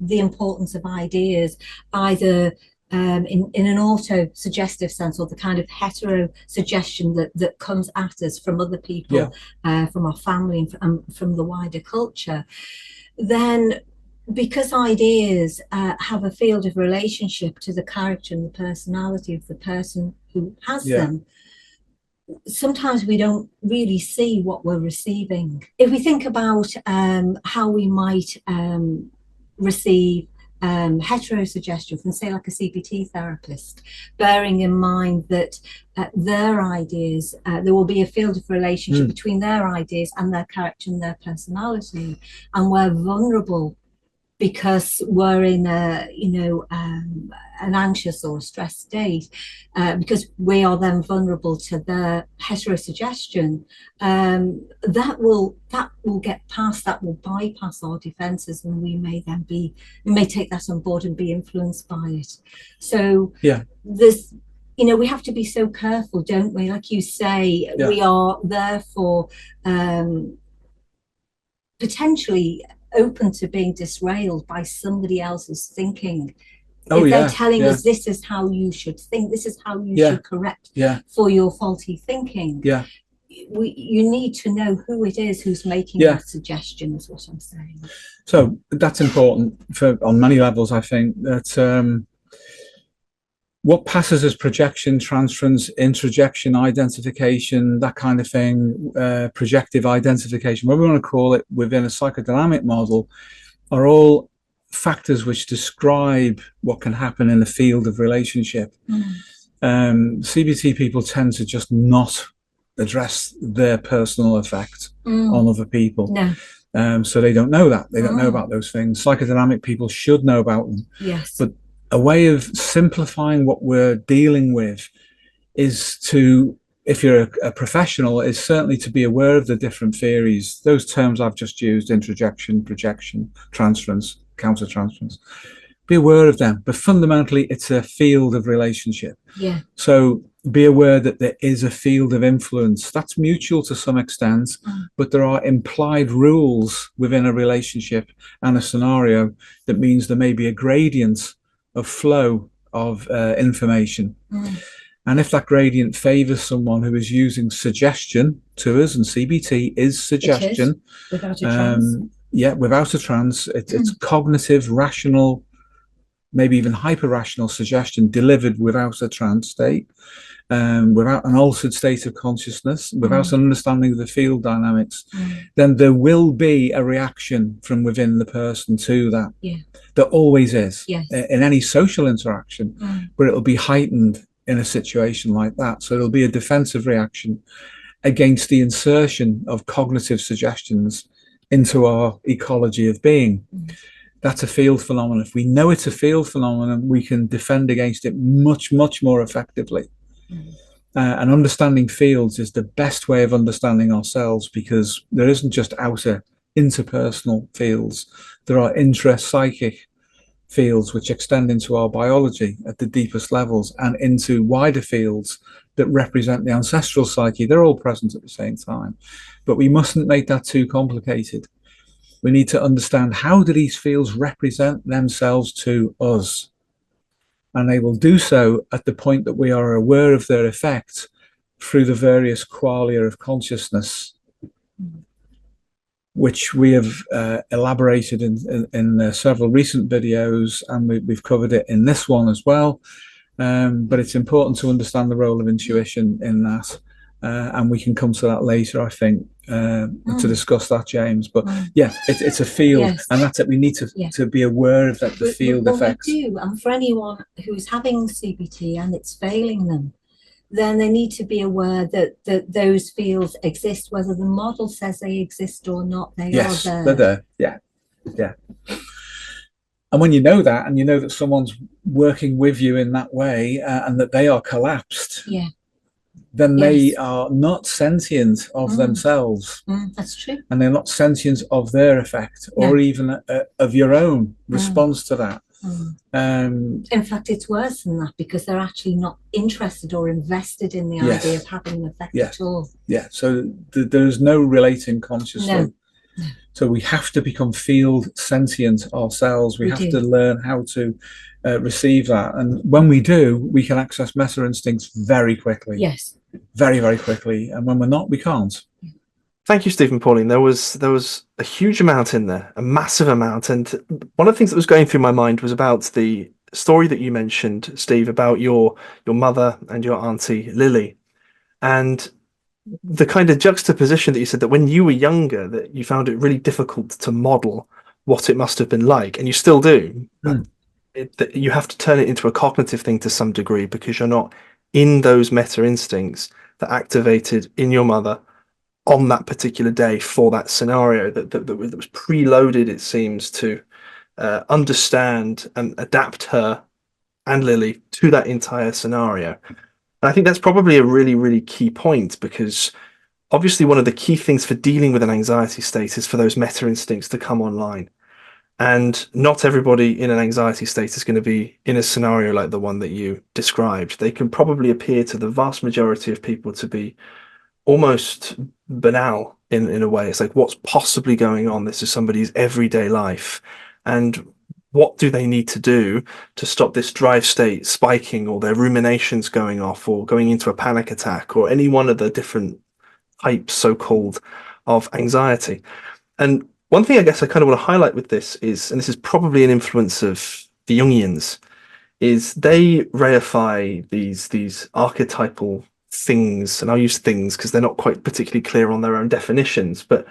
the importance of ideas, either in an auto-suggestive sense, or the kind of hetero-suggestion that comes at us from other people, from our family and from the wider culture, then because ideas have a field of relationship to the character and the personality of the person who has them, sometimes we don't really see what we're receiving. If we think about how we might receive heterosuggestion from, say, like a CBT therapist, bearing in mind that their ideas, there will be a field of relationship between their ideas and their character and their personality, and we're vulnerable because we're in a, an anxious or stressed state, because we are then vulnerable to their heterosuggestion. That will get past, that will bypass our defenses, and we may take that on board and be influenced by it. So there's, we have to be so careful, don't we? Like you say, we are therefore potentially open to being disrailed by somebody else's thinking. If they're telling us this is how you should think, this is how you should correct for your faulty thinking. You need to know who it is who's making that suggestion, is what I'm saying. So that's important on many levels. I think that what passes as projection, transference, introjection, identification, that kind of thing, projective identification, what we want to call it within a psychodynamic model, are all factors which describe what can happen in the field of relationship. CBT people tend to just not address their personal effect on other people. So they don't know that. They don't know about those things. Psychodynamic people should know about them. But a way of simplifying what we're dealing with is to, if you're a professional, is certainly to be aware of the different theories. Those terms I've just used, introjection, projection, transference, countertransference. Be aware of them, but fundamentally it's a field of relationship. So be aware that there is a field of influence that's mutual to some extent, but there are implied rules within a relationship and a scenario that means there may be a gradient of flow of information. And if that gradient favors someone who is using suggestion to us, and CBT is suggestion, without a trance. Without a trance, it's cognitive, rational, maybe even hyper-rational suggestion delivered without a trance state, without an altered state of consciousness, without an understanding of the field dynamics, then there will be a reaction from within the person to that. There always is in any social interaction, but it'll be heightened in a situation like that. So it'll be a defensive reaction against the insertion of cognitive suggestions into our ecology of being. That's a field phenomenon. If we know it's a field phenomenon, we can defend against it much, much more effectively. And understanding fields is the best way of understanding ourselves, because there isn't just outer interpersonal fields. There are intra-psychic fields which extend into our biology at the deepest levels, and into wider fields that represent the ancestral psyche. They're all present at the same time, but we mustn't make that too complicated. We need to understand, how do these fields represent themselves to us? And they will do so at the point that we are aware of their effect through the various qualia of consciousness, which we have elaborated in several recent videos, and we've covered it in this one as well. But it's important to understand the role of intuition in that. And we can come to that later, I think, to discuss that, James. But it's a field, and that's it. We need to be aware of that, the field effects. We do, and for anyone who's having CBT and it's failing them, then they need to be aware that those fields exist, whether the model says they exist or not. They are there. They're there. Yeah. And when you know that, and you know that someone's working with you in that way, and that they are collapsed, then they are not sentient of themselves. That's true. And they're not sentient of their effect, or even of your own response to that. In fact, it's worse than that, because they're actually not interested or invested in the idea of having an effect at all. Yeah, so there's no relating consciously. No. So we have to become field sentient ourselves. We have to learn how to receive that. And when we do, we can access meta instincts very quickly. Yes. Very, very quickly. And when we're not, we can't. Thank you, Steve and Pauline. There was a huge amount in there, a massive amount. And one of the things that was going through my mind was about the story that you mentioned, Steve, about your mother and your auntie Lily, and the kind of juxtaposition that you said that when you were younger, that you found it really difficult to model what it must have been like, and you still do. That you have to turn it into a cognitive thing to some degree, because you're not in those meta instincts that activated in your mother on that particular day for that scenario that was preloaded, it seems, to understand and adapt her and Lily to that entire scenario. And I think that's probably a really, really key point, because obviously one of the key things for dealing with an anxiety state is for those meta instincts to come online. And not everybody in an anxiety state is going to be in a scenario like the one that you described. They can probably appear to the vast majority of people to be almost banal in a way. It's like, what's possibly going on? This is somebody's everyday life. And what do they need to do to stop this drive state spiking, or their ruminations going off, or going into a panic attack, or any one of the different types, so-called, of anxiety? And one thing I guess I kind of want to highlight with this is, and this is probably an influence of the Jungians, is they reify these archetypal things, and I'll use things because they're not quite particularly clear on their own definitions, but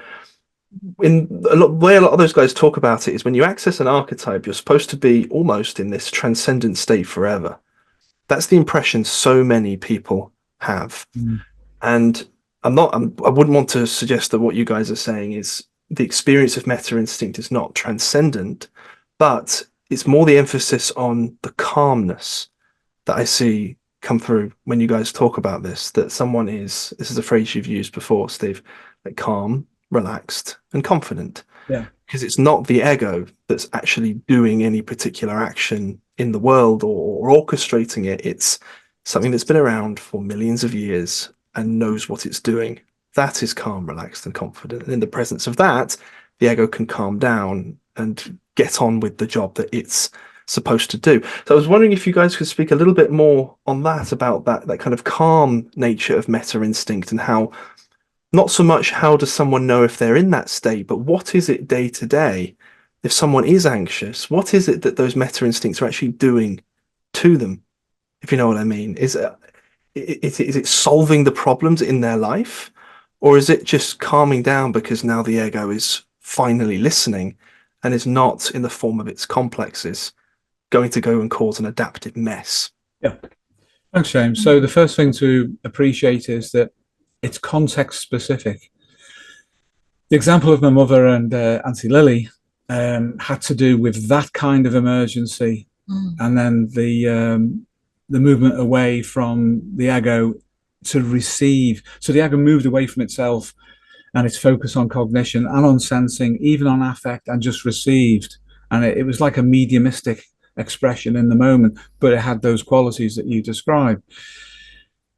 in the way a lot of those guys talk about it is, when you access an archetype, you're supposed to be almost in this transcendent state forever. That's the impression so many people have. And I wouldn't want to suggest that what you guys are saying is the experience of meta instinct is not transcendent, but it's more the emphasis on the calmness that I see come through when you guys talk about this, that someone is, this is a phrase you've used before, Steve, like calm, relaxed, and confident. Yeah. Because it's not the ego that's actually doing any particular action in the world or orchestrating it. It's something that's been around for millions of years and knows what it's doing. That is calm, relaxed, and confident. And in the presence of that, the ego can calm down and get on with the job that it's supposed to do. So I was wondering if you guys could speak a little bit more on that, about that kind of calm nature of meta instinct, and how, not so much how does someone know if they're in that state, but what is it day to day, if someone is anxious, what is it that those meta instincts are actually doing to them, if you know what I mean? Is it solving the problems in their life, or is it just calming down because now the ego is finally listening and is not, in the form of its complexes, going to go and cause an adaptive mess? Yeah. Thanks, James. So the first thing to appreciate is that it's context specific. The example of my mother and Auntie Lily had to do with that kind of emergency, and then the movement away from the ego to receive. So the ego moved away from itself and its focus on cognition and on sensing, even on affect, and just received. And it was like a mediumistic expression in the moment, but it had those qualities that you described.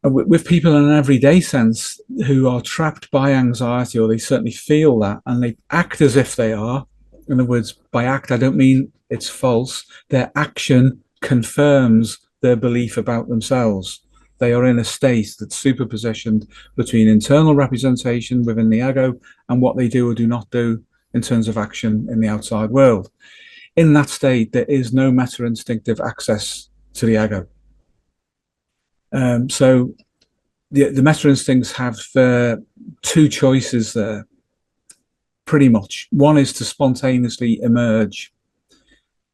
With people in an everyday sense who are trapped by anxiety, or they certainly feel that, and they act as if they are. In other words, by act, I don't mean it's false. Their action confirms their belief about themselves. They are in a state that's superpositioned between internal representation within the ego and what they do or do not do in terms of action in the outside world. In that state, there is no meta-instinctive access to the ego. So the meta-instincts have two choices there, pretty much. One is to spontaneously emerge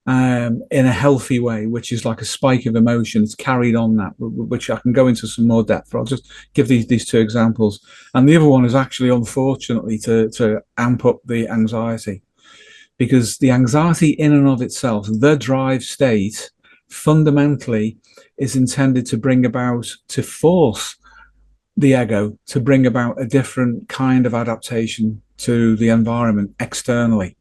in a healthy way, which is like a spike of emotion. It's carried on that, which I can go into some more depth for. I'll just give these two examples. And the other one is actually, unfortunately, to amp up the anxiety. because the anxiety in and of itself, the drive state, fundamentally is intended to bring about, to force the ego to bring about a different kind of adaptation to the environment externally.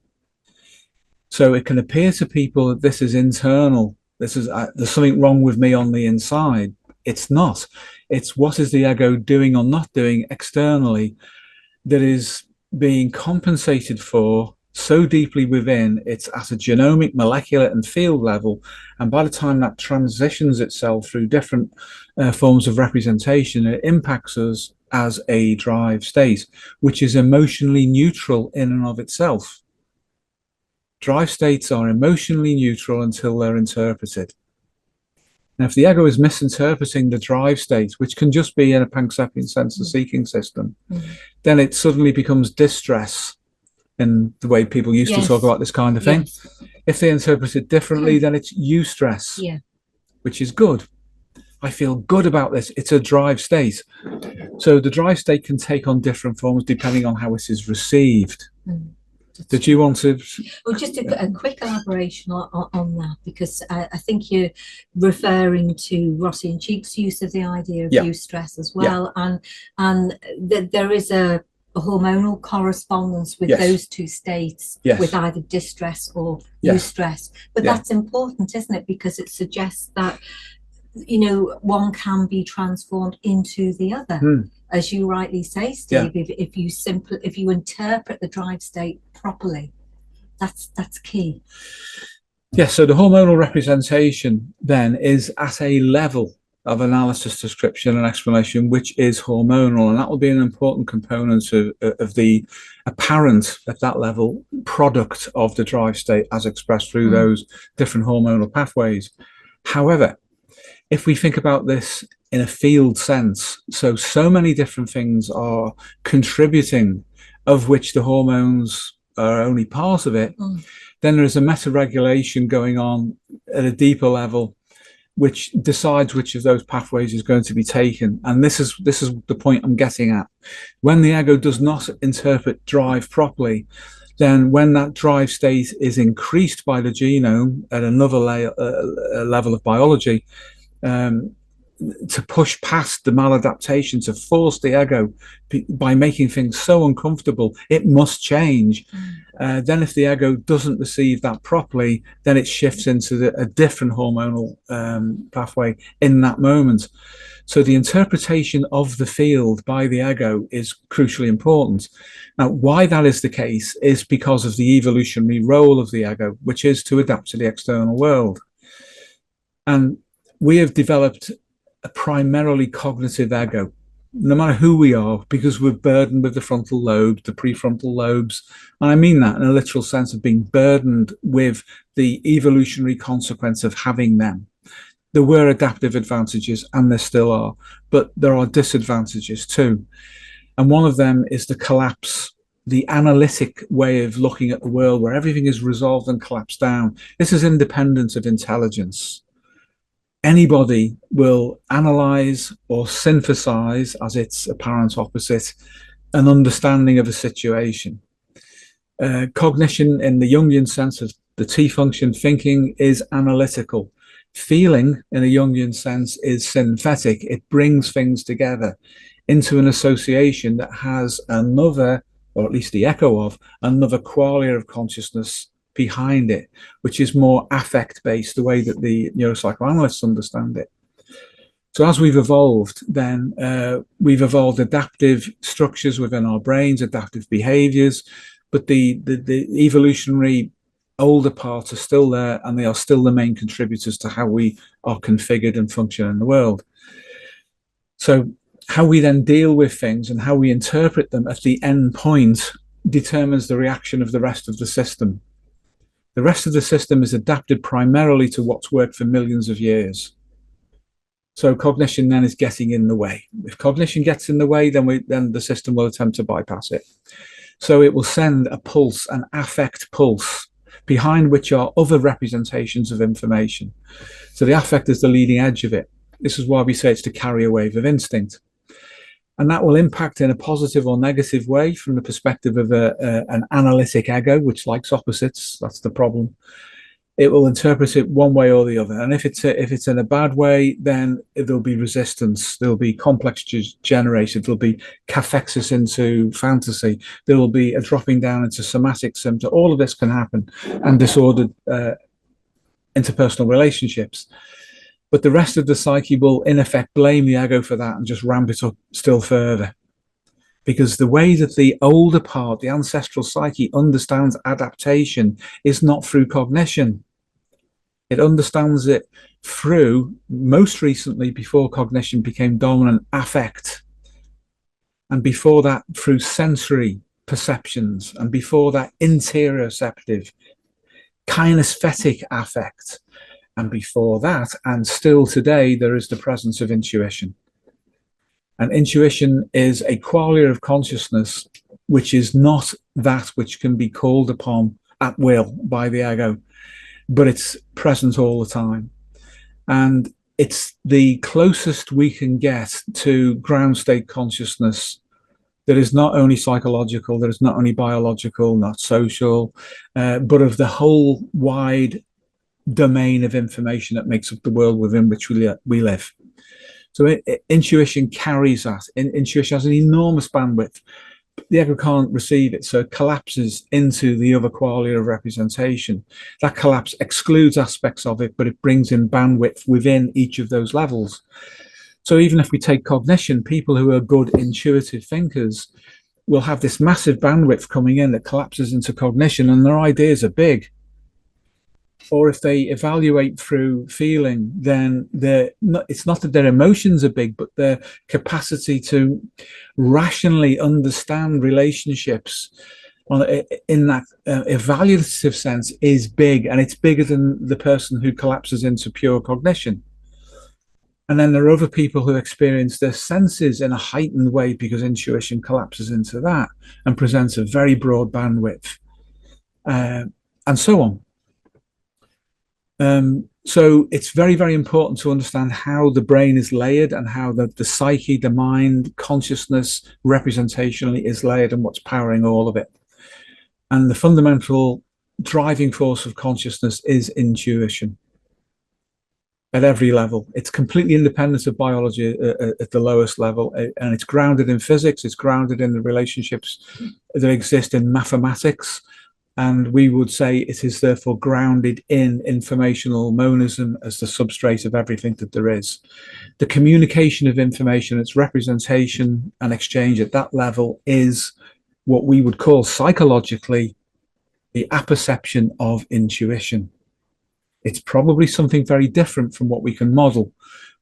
So it can appear to people that this is internal, this is there's something wrong with me on the inside. It's not. It's what is the ego doing or not doing externally that is being compensated for so deeply within. It's at a genomic, molecular and field level, and by the time that transitions itself through different forms of representation, it impacts us as a drive state, which is emotionally neutral in and of itself. Drive states are emotionally neutral until they're interpreted. Now, if the ego is misinterpreting the drive state, which can just be in a Pankseppian sense of seeking system, then it suddenly becomes distress in the way people used to talk about this kind of thing. If they interpret it differently, then it's eustress, which is good. I feel good about this. It's a drive state. So the drive state can take on different forms depending on how it is received. Did you want to? Well, just a quick elaboration on that, because I think you're referring to Rossi and Cheek's use of the idea of eustress as well, and there is a hormonal correspondence with those two states, with either distress or eustress. But that's important, isn't it? Because it suggests that, you know, one can be transformed into the other. As you rightly say, Steve, if you interpret the drive state properly, that's key. Yes, so the hormonal representation then is at a level of analysis, description and explanation which is hormonal, and that will be an important component of the apparent, at that level, product of the drive state as expressed through those different hormonal pathways. However, if we think about this in a field sense, so many different things are contributing, of which the hormones are only part of it, then there is a meta-regulation going on at a deeper level, which decides which of those pathways is going to be taken. And this is the point I'm getting at. When the ego does not interpret drive properly, then when that drive state is increased by the genome at another level of biology, to push past the maladaptation, to force the ego by making things so uncomfortable, it must change. Then if the ego doesn't receive that properly, then it shifts into a different hormonal pathway in that moment. So the interpretation of the field by the ego is crucially important. Now, why that is the case is because of the evolutionary role of the ego, which is to adapt to the external world. And we have developed a primarily cognitive ego, no matter who we are, because we're burdened with the frontal lobes, the prefrontal lobes. And I mean that in a literal sense of being burdened with the evolutionary consequence of having them. There were adaptive advantages, and there still are, but there are disadvantages too. And one of them is the collapse, the analytic way of looking at the world where everything is resolved and collapsed down. This is independent of intelligence. Anybody will analyze or synthesize, as its apparent opposite, an understanding of a situation. Cognition in the Jungian sense of the T function, thinking, is analytical. Feeling in a Jungian sense is synthetic. It brings things together into an association that has another, or at least the echo of, another qualia of consciousness behind it, which is more affect-based, the way that the neuropsychoanalysts understand it. So as we've evolved, then we've evolved adaptive structures within our brains, adaptive behaviors, but the evolutionary older parts are still there, and they are still the main contributors to how we are configured and function in the world. So how we then deal with things and how we interpret them at the end point determines the reaction of the rest of the system. The rest of the system is adapted primarily to what's worked for millions of years. So cognition then is getting in the way. If cognition gets in the way, then the system will attempt to bypass it. So it will send a pulse, an affect pulse, behind which are other representations of information. So the affect is the leading edge of it. This is why we say it's to carry a wave of instinct. And that will impact in a positive or negative way from the perspective of an analytic ego, which likes opposites. That's the problem. It will interpret it one way or the other. And if it's in a bad way, then there'll be resistance. There'll be complex generation. There'll be cathexis into fantasy. There will be a dropping down into somatic symptom. All of this can happen, and disordered interpersonal relationships. But the rest of the psyche will, in effect, blame the ego for that and just ramp it up still further. Because the way that the older part, the ancestral psyche, understands adaptation is not through cognition. It understands it through, most recently, before cognition became dominant, affect. And before that, through sensory perceptions. And before that, interoceptive, kinesthetic affect. And before that, and still today, there is the presence of intuition. And intuition is a qualia of consciousness, which is not that which can be called upon at will by the ego, but it's present all the time. And it's the closest we can get to ground state consciousness that is not only psychological, that is not only biological, not social, but of the whole wide domain of information that makes up the world within which we live. So intuition carries that. Intuition has an enormous bandwidth. The ego can't receive it, so it collapses into the other qualia of representation. That collapse excludes aspects of it, but it brings in bandwidth within each of those levels. So even if we take cognition, people who are good intuitive thinkers will have this massive bandwidth coming in that collapses into cognition, and their ideas are big. Or if they evaluate through feeling, then it's not that their emotions are big, but their capacity to rationally understand relationships in that evaluative sense is big, and it's bigger than the person who collapses into pure cognition. And then there are other people who experience their senses in a heightened way because intuition collapses into that and presents a very broad bandwidth, and so on. So it's very, very important to understand how the brain is layered and how the psyche, the mind, consciousness representationally is layered and what's powering all of it. And the fundamental driving force of consciousness is intuition at every level. It's completely independent of biology at the lowest level, and it's grounded in physics. It's grounded in the relationships that exist in mathematics. And we would say it is therefore grounded in informational monism as the substrate of everything that there is. The communication of information, its representation and exchange at that level is what we would call psychologically the apperception of intuition. It's probably something very different from what we can model,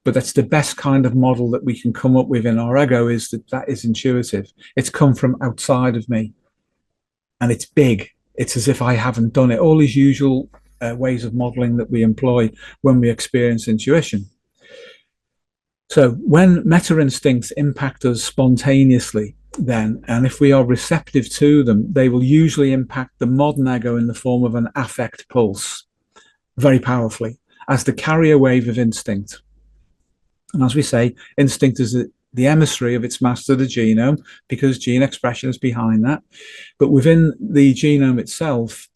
but that's the best kind of model that we can come up with in our ego, is that is intuitive. It's come from outside of me, and it's big. It's as if I haven't done it. All these usual ways of modeling that we employ when we experience intuition. So when meta-instincts impact us spontaneously, then, and if we are receptive to them, they will usually impact the modern ego in the form of an affect pulse very powerfully as the carrier wave of instinct. And as we say, instinct is the emissary of its master, the genome, because gene expression is behind that. But within the genome itself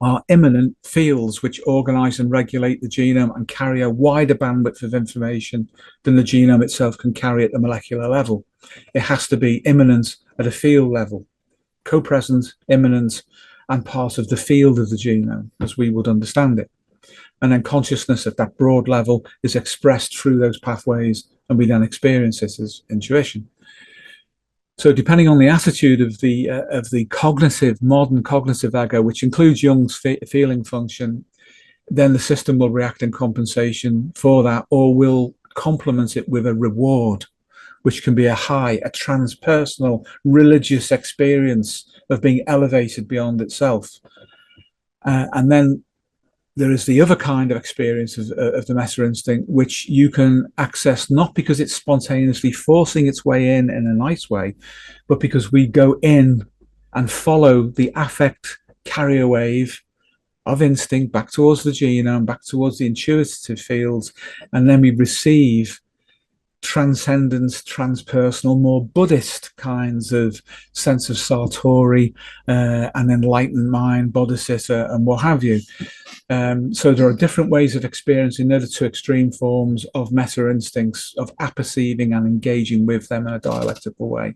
are immanent fields which organize and regulate the genome and carry a wider bandwidth of information than the genome itself can carry at the molecular level. It has to be immanent at a field level, co-present, immanent, and part of the field of the genome as we would understand it. And then consciousness at that broad level is expressed through those pathways, and we then experience this as intuition. So depending on the attitude of the cognitive, modern cognitive ego, which includes Jung's feeling function, then the system will react in compensation for that, or will complement it with a reward, which can be a high, a transpersonal, religious experience of being elevated beyond itself. And then there is the other kind of experience of the meta-instinct, which you can access not because it's spontaneously forcing its way in a nice way, but because we go in and follow the affect carrier wave of instinct back towards the genome, back towards the intuitive fields, and then we receive transcendence, transpersonal, more Buddhist kinds of sense of Satori, an enlightened mind, Bodhisattva, and what have you. So there are different ways of experiencing the other two extreme forms of meta-instincts, of apperceiving and engaging with them in a dialectical way.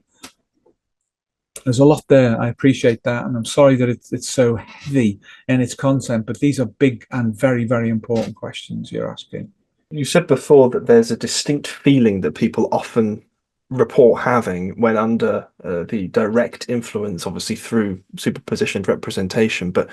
There's a lot there. I appreciate that, and I'm sorry that it's so heavy in its content, but these are big and very, very important questions you're asking. You said before that there's a distinct feeling that people often report having when under the direct influence, obviously through superpositioned representation, but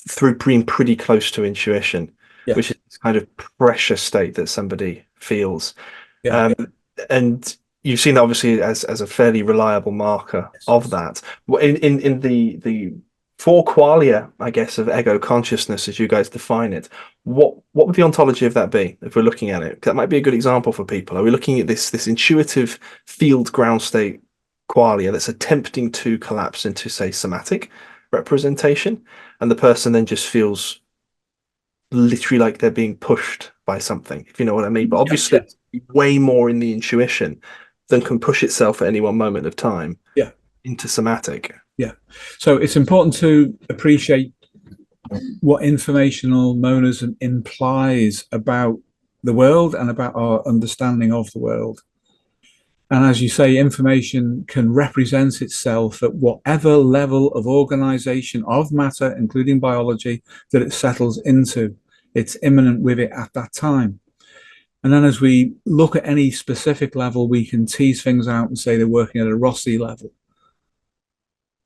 through being pretty close to intuition, which is this kind of pressure state that somebody feels. And you've seen that obviously as a fairly reliable marker of that. In the four qualia, I guess, of ego consciousness, as you guys define it, what would the ontology of that be if we're looking at it? That might be a good example for people. Are we looking at this intuitive field ground state qualia that's attempting to collapse into, say, somatic representation, and the person then just feels literally like they're being pushed by something, if you know what I mean? But obviously it's way more in the intuition than can push itself at any one moment of time into somatic. So it's important to appreciate what informational monism implies about the world and about our understanding of the world. And as you say, information can represent itself at whatever level of organization of matter, including biology, that it settles into. It's immanent with it at that time. And then as we look at any specific level, we can tease things out and say they're working at a Rossi level.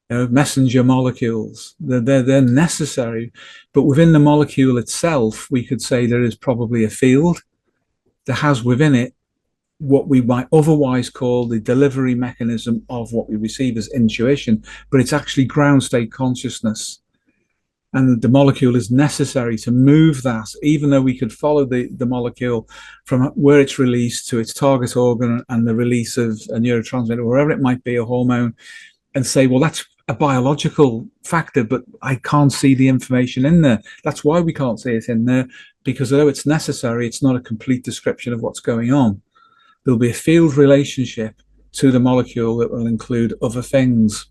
You know, messenger molecules, they're necessary, but within the molecule itself, we could say there is probably a field that has within it what we might otherwise call the delivery mechanism of what we receive as intuition, but it's actually ground state consciousness. And the molecule is necessary to move that, even though we could follow the molecule from where it's released to its target organ and the release of a neurotransmitter, wherever it might be, a hormone, and say, well, that's a biological factor, but I can't see the information in there. That's why we can't see it in there, because although it's necessary, it's not a complete description of what's going on. There'll be a field relationship to the molecule that will include other things.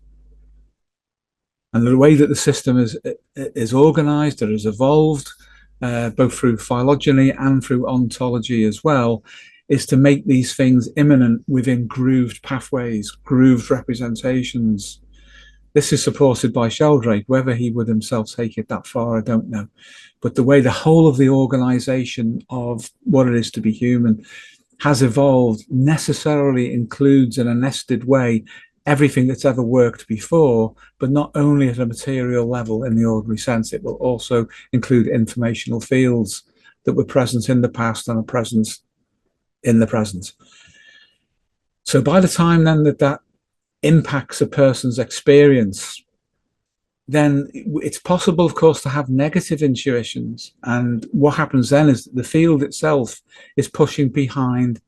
And the way that the system is organized, it has evolved, both through phylogeny and through ontology as well, is to make these things immanent within grooved pathways, grooved representations. This is supported by Sheldrake. Whether he would himself take it that far, I don't know. But the way the whole of the organization of what it is to be human has evolved necessarily includes in a nested way everything that's ever worked before, but not only at a material level in the ordinary sense, it will also include informational fields that were present in the past and are present in the present. So by the time then that impacts a person's experience, then it's possible, of course, to have negative intuitions. And what happens then is the field itself is pushing behind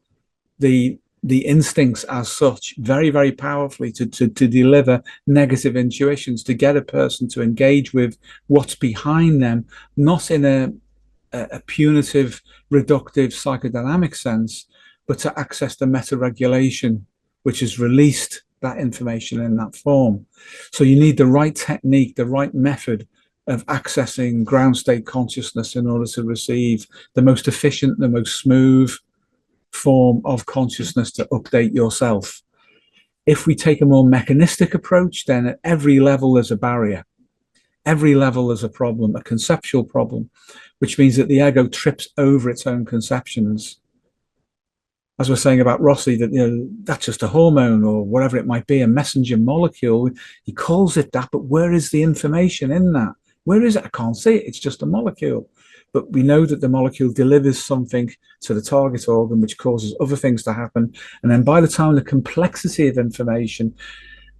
the instincts as such very, very powerfully to deliver negative intuitions, to get a person to engage with what's behind them, not in a punitive, reductive, psychodynamic sense, but to access the meta-regulation, which has released that information in that form. So you need the right technique, the right method of accessing ground state consciousness in order to receive the most efficient, the most smooth form of consciousness to update yourself. If we take a more mechanistic approach, then at every level there's a barrier. Every level is a problem, a conceptual problem, which means that the ego trips over its own conceptions. As we're saying about Rossi, that that's just a hormone or whatever it might be, a messenger molecule. He calls it that, but where is the information in that? Where is it? I can't see it. It's just a molecule. But we know that the molecule delivers something to the target organ, which causes other things to happen. And then by the time the complexity of information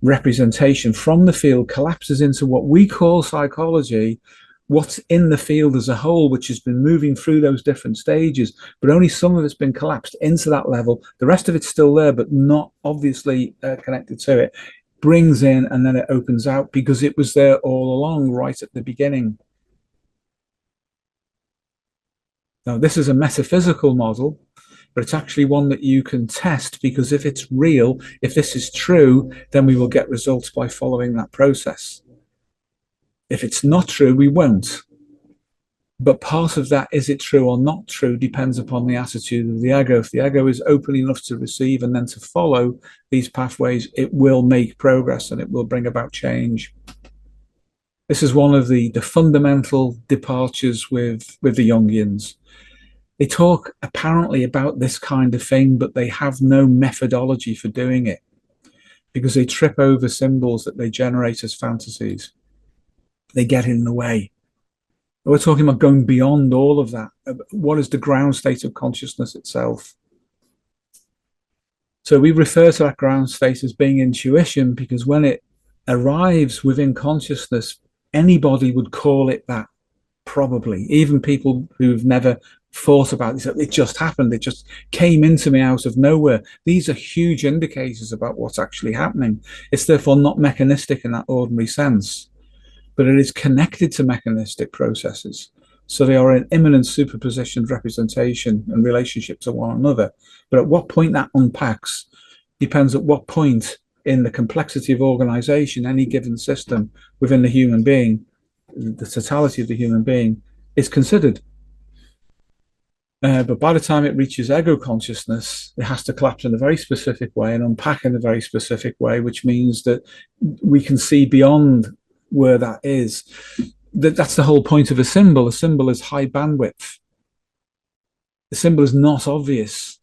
representation from the field collapses into what we call psychology, what's in the field as a whole, which has been moving through those different stages, but only some of it's been collapsed into that level. The rest of it's still there, but not obviously connected to it, brings in and then it opens out because it was there all along, right at the beginning. Now, this is a metaphysical model. but it's actually one that you can test, because if it's real, if this is true, then we will get results by following that process. If it's not true, we won't. But part of that, is it true or not true, depends upon the attitude of the ego. If the ego is open enough to receive and then to follow these pathways, it will make progress and it will bring about change. This is one of the fundamental departures with the Jungians. They talk apparently about this kind of thing, but they have no methodology for doing it, because they trip over symbols that they generate as fantasies. They get in the way. We're talking about going beyond all of that. What is the ground state of consciousness itself? So we refer to that ground state as being intuition, because when it arrives within consciousness, anybody would call it that, probably. Even people who've never thought about it, it just happened. It just came into me out of nowhere. These are huge indicators about what's actually happening. It's therefore not mechanistic in that ordinary sense, but it is connected to mechanistic processes. So they are an immanent superpositioned representation and relationship to one another. But at what point that unpacks depends at what point in the complexity of organization any given system within the human being, the totality of the human being, is considered. But by the time it reaches ego consciousness, it has to collapse in a very specific way and unpack in a very specific way, which means that we can see beyond where that is. That's the whole point of a symbol. A symbol is high bandwidth. The symbol is not obvious.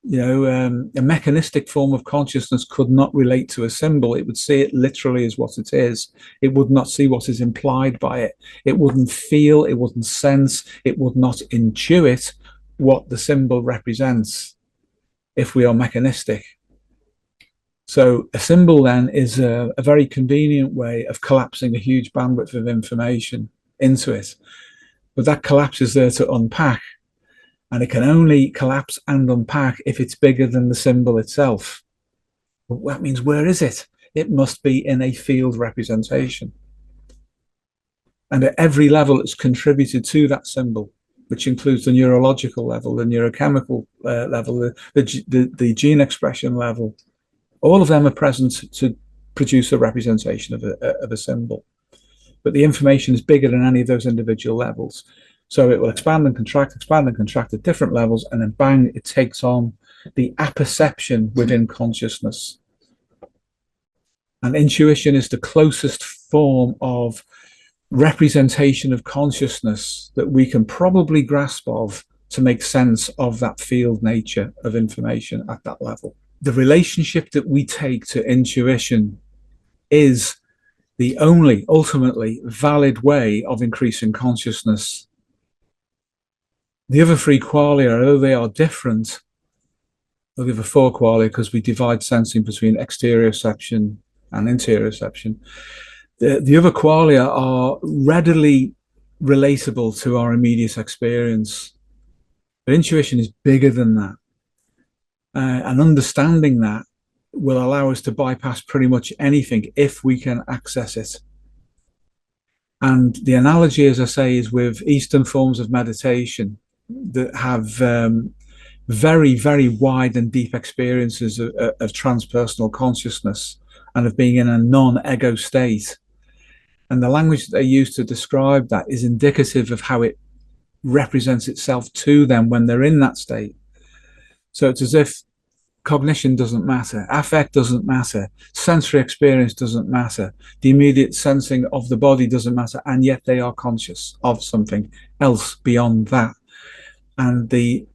You know, a mechanistic form of consciousness could not relate to a symbol. It would see it literally as what it is. It would not see what is implied by it. It wouldn't feel, it wouldn't sense, it would not intuit what the symbol represents if we are mechanistic. So a symbol then is a very convenient way of collapsing a huge bandwidth of information into it. But that collapse is there to unpack. And it can only collapse and unpack if it's bigger than the symbol itself. Well, that means, where is it? It must be in a field representation. And at every level, it's contributed to that symbol, which includes the neurological level, the neurochemical level, the gene expression level. All of them are present to produce a representation of a symbol. But the information is bigger than any of those individual levels. So it will expand and contract at different levels, and then bang, it takes on the apperception within consciousness. And intuition is the closest form of representation of consciousness that we can probably grasp of to make sense of that field nature of information at that level. The relationship that we take to intuition is the only ultimately valid way of increasing consciousness. The other three qualia, although they are different, or the other four qualia, because we divide sensing between exteroception and interoception, the other qualia are readily relatable to our immediate experience. But intuition is bigger than that. And understanding that will allow us to bypass pretty much anything if we can access it. And the analogy, as I say, is with Eastern forms of meditation that have very, very wide and deep experiences of transpersonal consciousness and of being in a non-ego state. And the language that they use to describe that is indicative of how it represents itself to them when they're in that state. So it's as if cognition doesn't matter, affect doesn't matter, sensory experience doesn't matter, the immediate sensing of the body doesn't matter, and yet they are conscious of something else beyond that. And the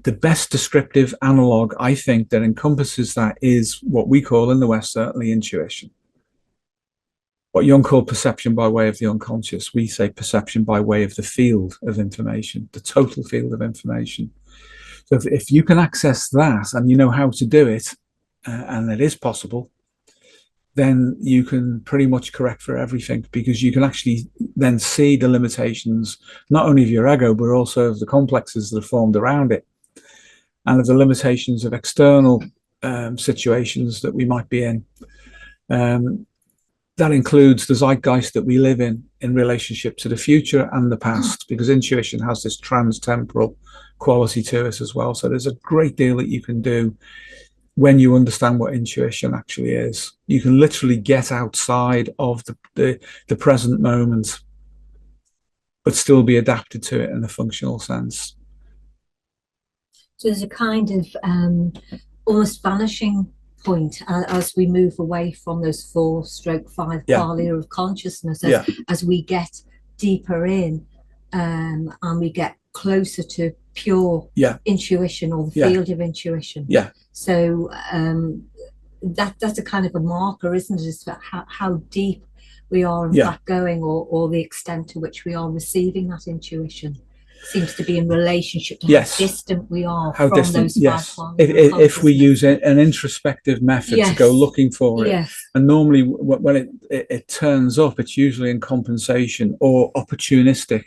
best descriptive analog, I think, that encompasses that is what we call in the West, certainly, intuition. What Jung called perception by way of the unconscious, we say perception by way of the field of information, the total field of information. So if you can access that and you know how to do it, and it is possible, then you can pretty much correct for everything, because you can actually then see the limitations, not only of your ego, but also of the complexes that are formed around it, and of the limitations of external situations that we might be in. that includes the zeitgeist that we live in relationship to the future and the past, because intuition has this trans-temporal quality to it as well. So there's a great deal that you can do when you understand what intuition actually is. You can literally get outside of the present moment, but still be adapted to it in a functional sense. So there's a kind of almost vanishing point as we move away from those 4/5 parlia of consciousness, as we get deeper in, and we get closer to pure intuition, or the field of intuition. So that's a kind of a marker, isn't it, as for how deep we are in fact going, or the extent to which we are receiving that intuition. Seems to be in relationship to how distant we are from those if we use an introspective method to go looking for it, and normally when it turns up, it's usually in compensation or opportunistic.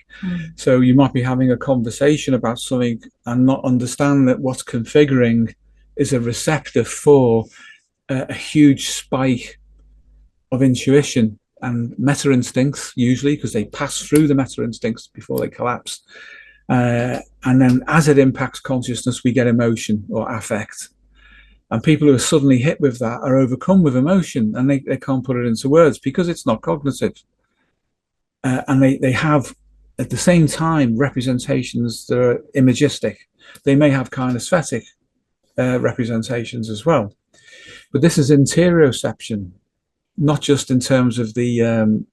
So you might be having a conversation about something and not understand that what's configuring is a receptor for a huge spike of intuition and meta-instincts, usually, because they pass through the meta-instincts before they collapse. And then as it impacts consciousness, we get emotion or affect. And people who are suddenly hit with that are overcome with emotion, and they can't put it into words because it's not cognitive. And they have, at the same time, representations that are imagistic. They may have kinesthetic representations as well. But this is interoception, not just in terms of the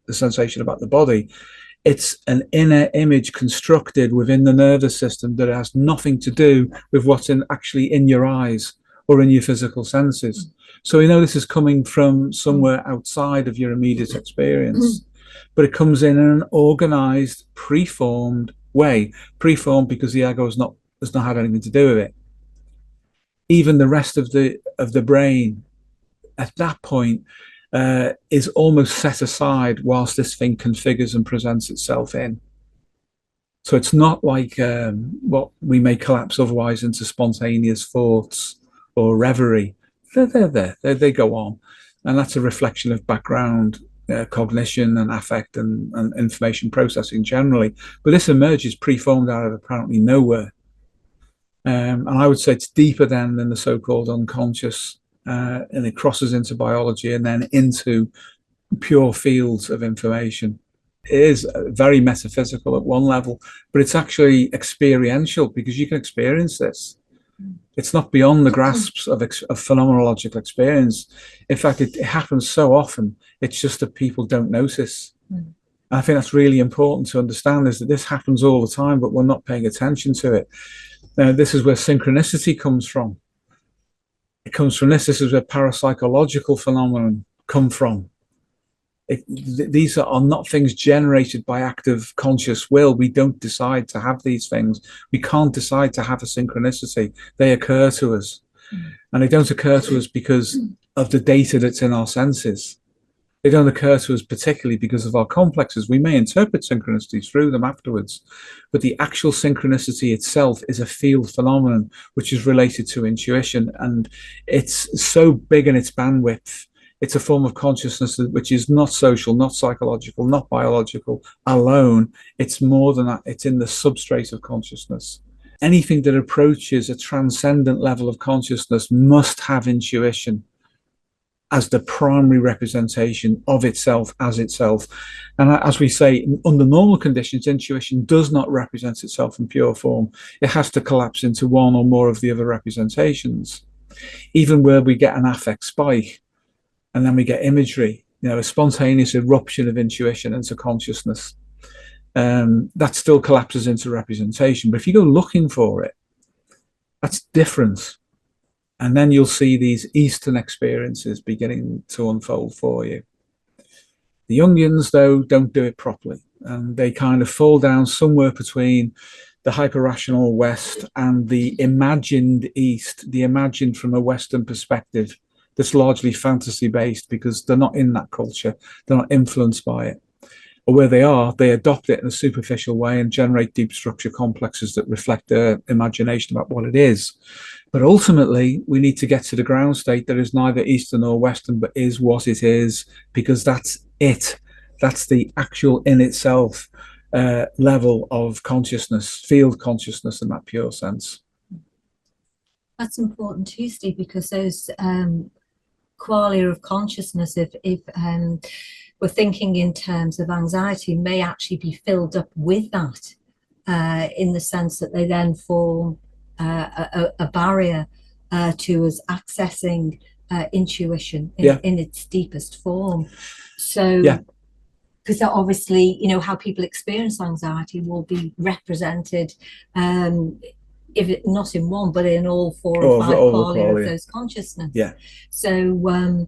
sensation about the body. It's an inner image constructed within the nervous system that has nothing to do with what's actually in your eyes or in your physical senses. So we know this is coming from somewhere outside of your immediate experience, but it comes in an organized, preformed way. Preformed because the ego has not had anything to do with it. Even the rest of the brain at that point is almost set aside whilst this thing configures and presents itself in. So it's not like what we may collapse otherwise into spontaneous thoughts or reverie. They're there. They go on. And that's a reflection of background cognition and affect and information processing generally. But this emerges preformed out of apparently nowhere. And I would say it's deeper than the so-called unconscious. And it crosses into biology and then into pure fields of information. It is very metaphysical at one level, but it's actually experiential because you can experience this. It's not beyond the grasps of phenomenological experience. In fact, it happens so often, it's just that people don't notice. And I think that's really important to understand, is that this happens all the time, but we're not paying attention to it. Now, this is where synchronicity comes from. It comes from this. This is where parapsychological phenomena come from. These are not things generated by active conscious will. We don't decide to have these things. We can't decide to have a synchronicity. They occur to us. And they don't occur to us because of the data that's in our senses. They don't occur to us particularly because of our complexes. We may interpret synchronicities through them afterwards, but the actual synchronicity itself is a field phenomenon which is related to intuition, and it's so big in its bandwidth. It's a form of consciousness which is not social, not psychological, not biological alone. It's more than that. It's in the substrate of consciousness. Anything that approaches a transcendent level of consciousness must have intuition as the primary representation of itself as itself. And as we say, under normal conditions, intuition does not represent itself in pure form. It has to collapse into one or more of the other representations. Even where we get an affect spike, and then we get imagery, a spontaneous eruption of intuition into consciousness, that still collapses into representation. But if you go looking for it, that's different. And then you'll see these Eastern experiences beginning to unfold for you. The Jungians, though, don't do it properly. And they kind of fall down somewhere between the hyper-rational West and the imagined East, the imagined from a Western perspective that's largely fantasy-based because they're not in that culture. They're not influenced by it. or where they are, they adopt it in a superficial way and generate deep structure complexes that reflect their imagination about what it is. But ultimately, we need to get to the ground state that is neither Eastern nor Western, but is what it is, because that's it. That's the actual in itself level of consciousness, field consciousness in that pure sense. That's important too, Steve, because those qualia of consciousness, if we're thinking in terms of anxiety, may actually be filled up with that, in the sense that they then form a barrier to us accessing intuition in its deepest form. So, because obviously, you know, how people experience anxiety will be represented, if it not in one, but in all four or five qualia of those consciousness. Yeah. So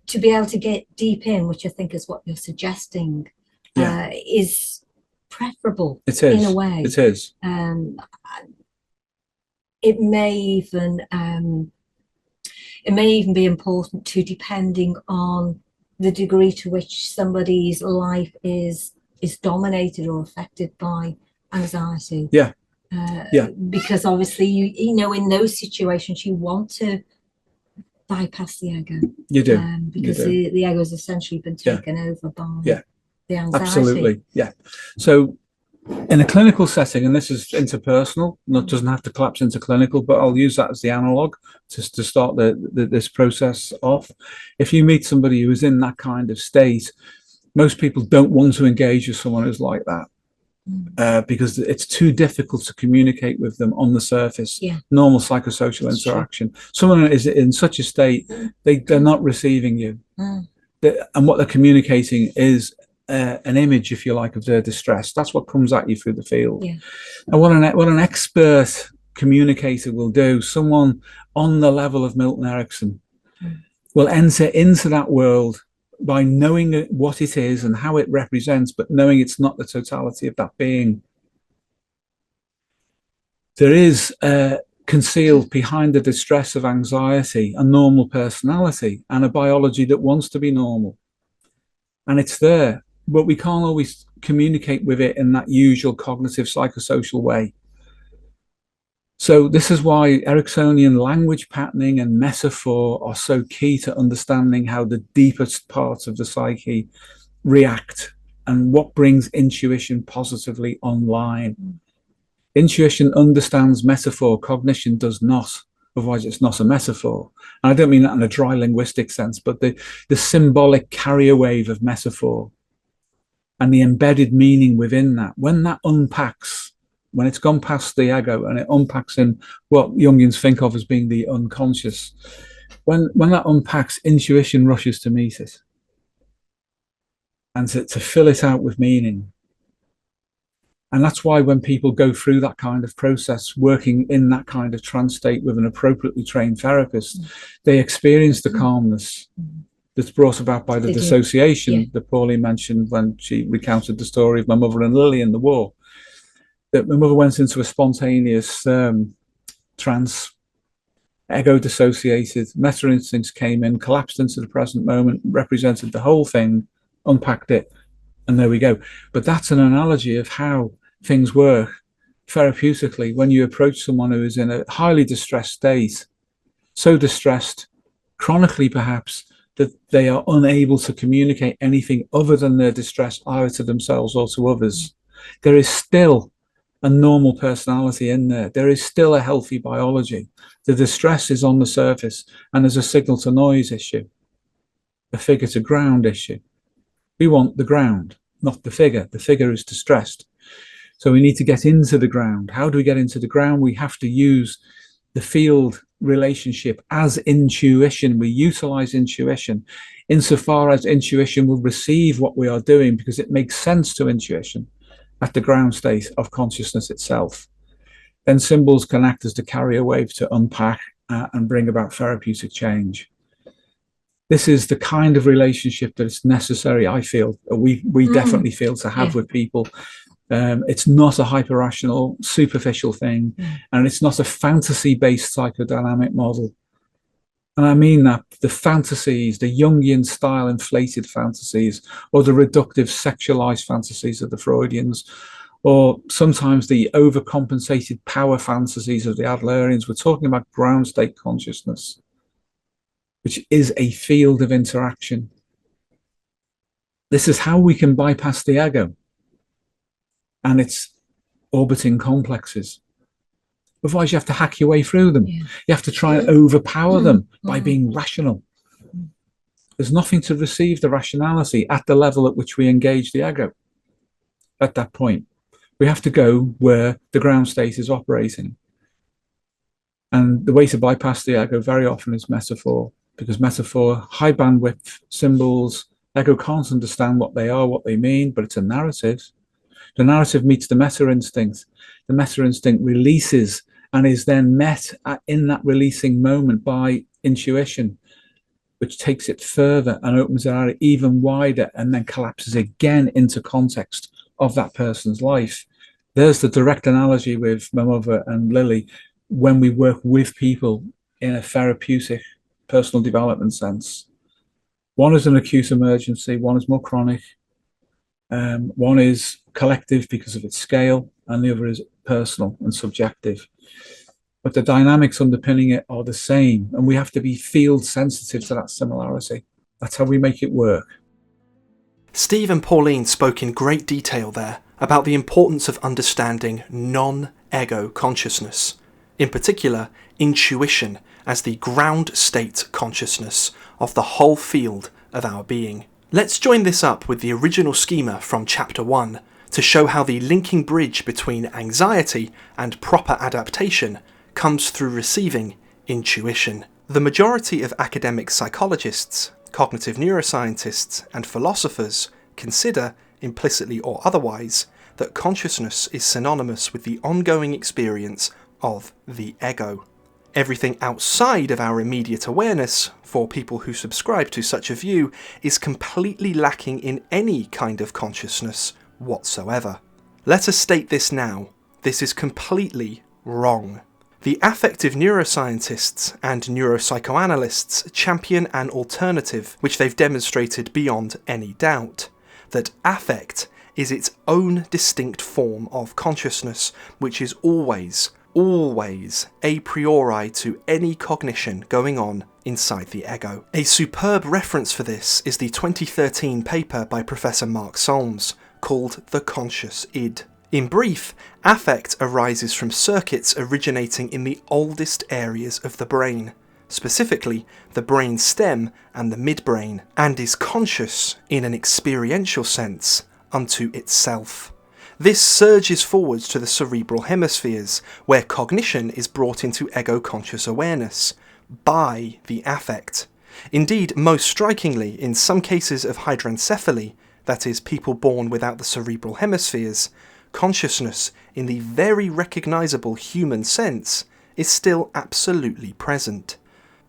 to be able to get deep in, which I think is what you're suggesting, is preferable. It is. In a way. It is. It may even be important to, depending on the degree to which somebody's life is dominated or affected by anxiety. Yeah. Because obviously, you know, in those situations, you want to bypass the ego. You do. Because the ego has essentially been taken over by the anxiety. Absolutely. Yeah. So in a clinical setting, and this is interpersonal, it doesn't have to collapse into clinical, but I'll use that as the analog to start this process off. If you meet somebody who is in that kind of state, most people don't want to engage with someone who's like that. Because it's too difficult to communicate with them on the surface. Normal psychosocial interaction. Someone is in such a state, they're not receiving you. And what they're communicating is an image, if you like, of their distress. That's what comes at you through the field. And what an expert communicator will do, someone on the level of Milton Erickson, will enter into that world by knowing what it is and how it represents, but knowing it's not the totality of that being. There is concealed behind the distress of anxiety a normal personality and a biology that wants to be normal. And it's there, but we can't always communicate with it in that usual cognitive psychosocial way. So this is why Ericksonian language patterning and metaphor are so key to understanding how the deepest parts of the psyche react and what brings intuition positively online. Intuition understands metaphor, cognition does not, otherwise it's not a metaphor. And I don't mean that in a dry linguistic sense, but the symbolic carrier wave of metaphor and the embedded meaning within that, when that unpacks, when it's gone past the ego and it unpacks in what Jungians think of as being the unconscious, when that unpacks, intuition rushes to meet it and to fill it out with meaning. And that's why when people go through that kind of process, working in that kind of trance state with an appropriately trained therapist, they experience the calmness that's brought about by the dissociation that Pauline mentioned when she recounted the story of my mother and Lily in the war. That my mother went into a spontaneous trance, ego dissociated, meta-instincts came in, collapsed into the present moment, represented the whole thing, unpacked it, and there we go. But that's an analogy of how things work therapeutically when you approach someone who is in a highly distressed state, so distressed, chronically perhaps, that they are unable to communicate anything other than their distress either to themselves or to others. There is still a normal personality in there. There is still a healthy biology. The distress is on the surface and there's a signal to noise issue, a figure to ground issue. We want the ground, not the figure. The figure is distressed. So we need to get into the ground. How do we get into the ground? We have to use the field relationship as intuition. We utilize intuition insofar as intuition will receive what we are doing because it makes sense to intuition at the ground state of consciousness itself. Then symbols can act as the carrier wave to unpack and bring about therapeutic change. This is the kind of relationship that is necessary, I feel, we definitely feel to have with people. It's not a hyper-rational, superficial thing, and it's not a fantasy-based psychodynamic model. And I mean that the fantasies, the Jungian style inflated fantasies, or the reductive sexualized fantasies of the Freudians, or sometimes the overcompensated power fantasies of the Adlerians. We're talking about ground state consciousness, which is a field of interaction. This is how we can bypass the ego and its orbiting complexes. Otherwise, you have to hack your way through them. Yeah. You have to try and overpower them by being rational. There's nothing to receive the rationality at the level at which we engage the ego. At that point, we have to go where the ground state is operating. And the way to bypass the ego very often is metaphor, because metaphor, high bandwidth symbols, ego can't understand what they are, what they mean, but it's a narrative. The narrative meets the meta-instinct. The meta-instinct releases and is then met in that releasing moment by intuition, which takes it further and opens it out even wider and then collapses again into context of that person's life. There's the direct analogy with my mother and Lily when we work with people in a therapeutic personal development sense. One is an acute emergency, one is more chronic, one is collective because of its scale, and the other is personal and subjective. But the dynamics underpinning it are the same, and we have to be field sensitive to that similarity. That's how we make it work. Steve and Pauline spoke in great detail there about the importance of understanding non-ego consciousness, in particular intuition as the ground state consciousness of the whole field of our being. Let's join this up with the original schema from Chapter 1 to show how the linking bridge between anxiety and proper adaptation comes through receiving intuition. The majority of academic psychologists, cognitive neuroscientists, and philosophers consider, implicitly or otherwise, that consciousness is synonymous with the ongoing experience of the ego. Everything outside of our immediate awareness, for people who subscribe to such a view, is completely lacking in any kind of consciousness whatsoever. Let us state this now. This is completely wrong. The affective neuroscientists and neuropsychoanalysts champion an alternative, which they've demonstrated beyond any doubt, that affect is its own distinct form of consciousness, which is always a priori to any cognition going on inside the ego. A superb reference for this is the 2013 paper by Professor Mark Solms called The Conscious Id. In brief, affect arises from circuits originating in the oldest areas of the brain, specifically the brain stem and the midbrain, and is conscious in an experiential sense unto itself. This surges forwards to the cerebral hemispheres, where cognition is brought into ego-conscious awareness by the affect. Indeed, most strikingly, in some cases of hydrancephaly, that is, people born without the cerebral hemispheres, consciousness, in the very recognisable human sense, is still absolutely present.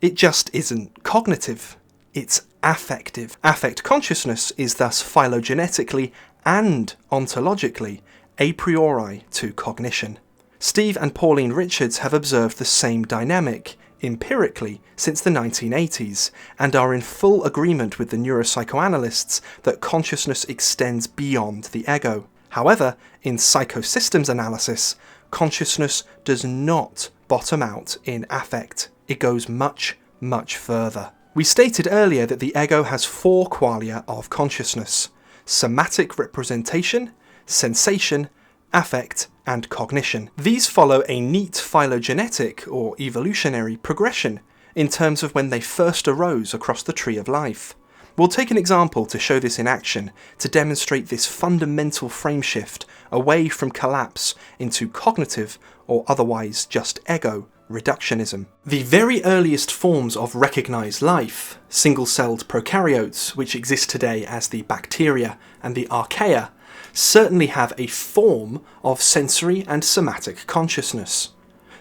It just isn't cognitive, it's affective. Affect consciousness is thus phylogenetically and ontologically a priori to cognition. Steve and Pauline Richards have observed the same dynamic, empirically, since the 1980s, and are in full agreement with the neuropsychoanalysts that consciousness extends beyond the ego. However, in psychosystems analysis, consciousness does not bottom out in affect. It goes much, much further. We stated earlier that the ego has four qualia of consciousness: somatic representation, sensation, affect, and cognition. These follow a neat phylogenetic or evolutionary progression in terms of when they first arose across the tree of life. We'll take an example to show this in action, to demonstrate this fundamental frame shift away from collapse into cognitive or otherwise just ego reductionism. The very earliest forms of recognised life, single-celled prokaryotes, which exist today as the bacteria and the archaea, certainly have a form of sensory and somatic consciousness.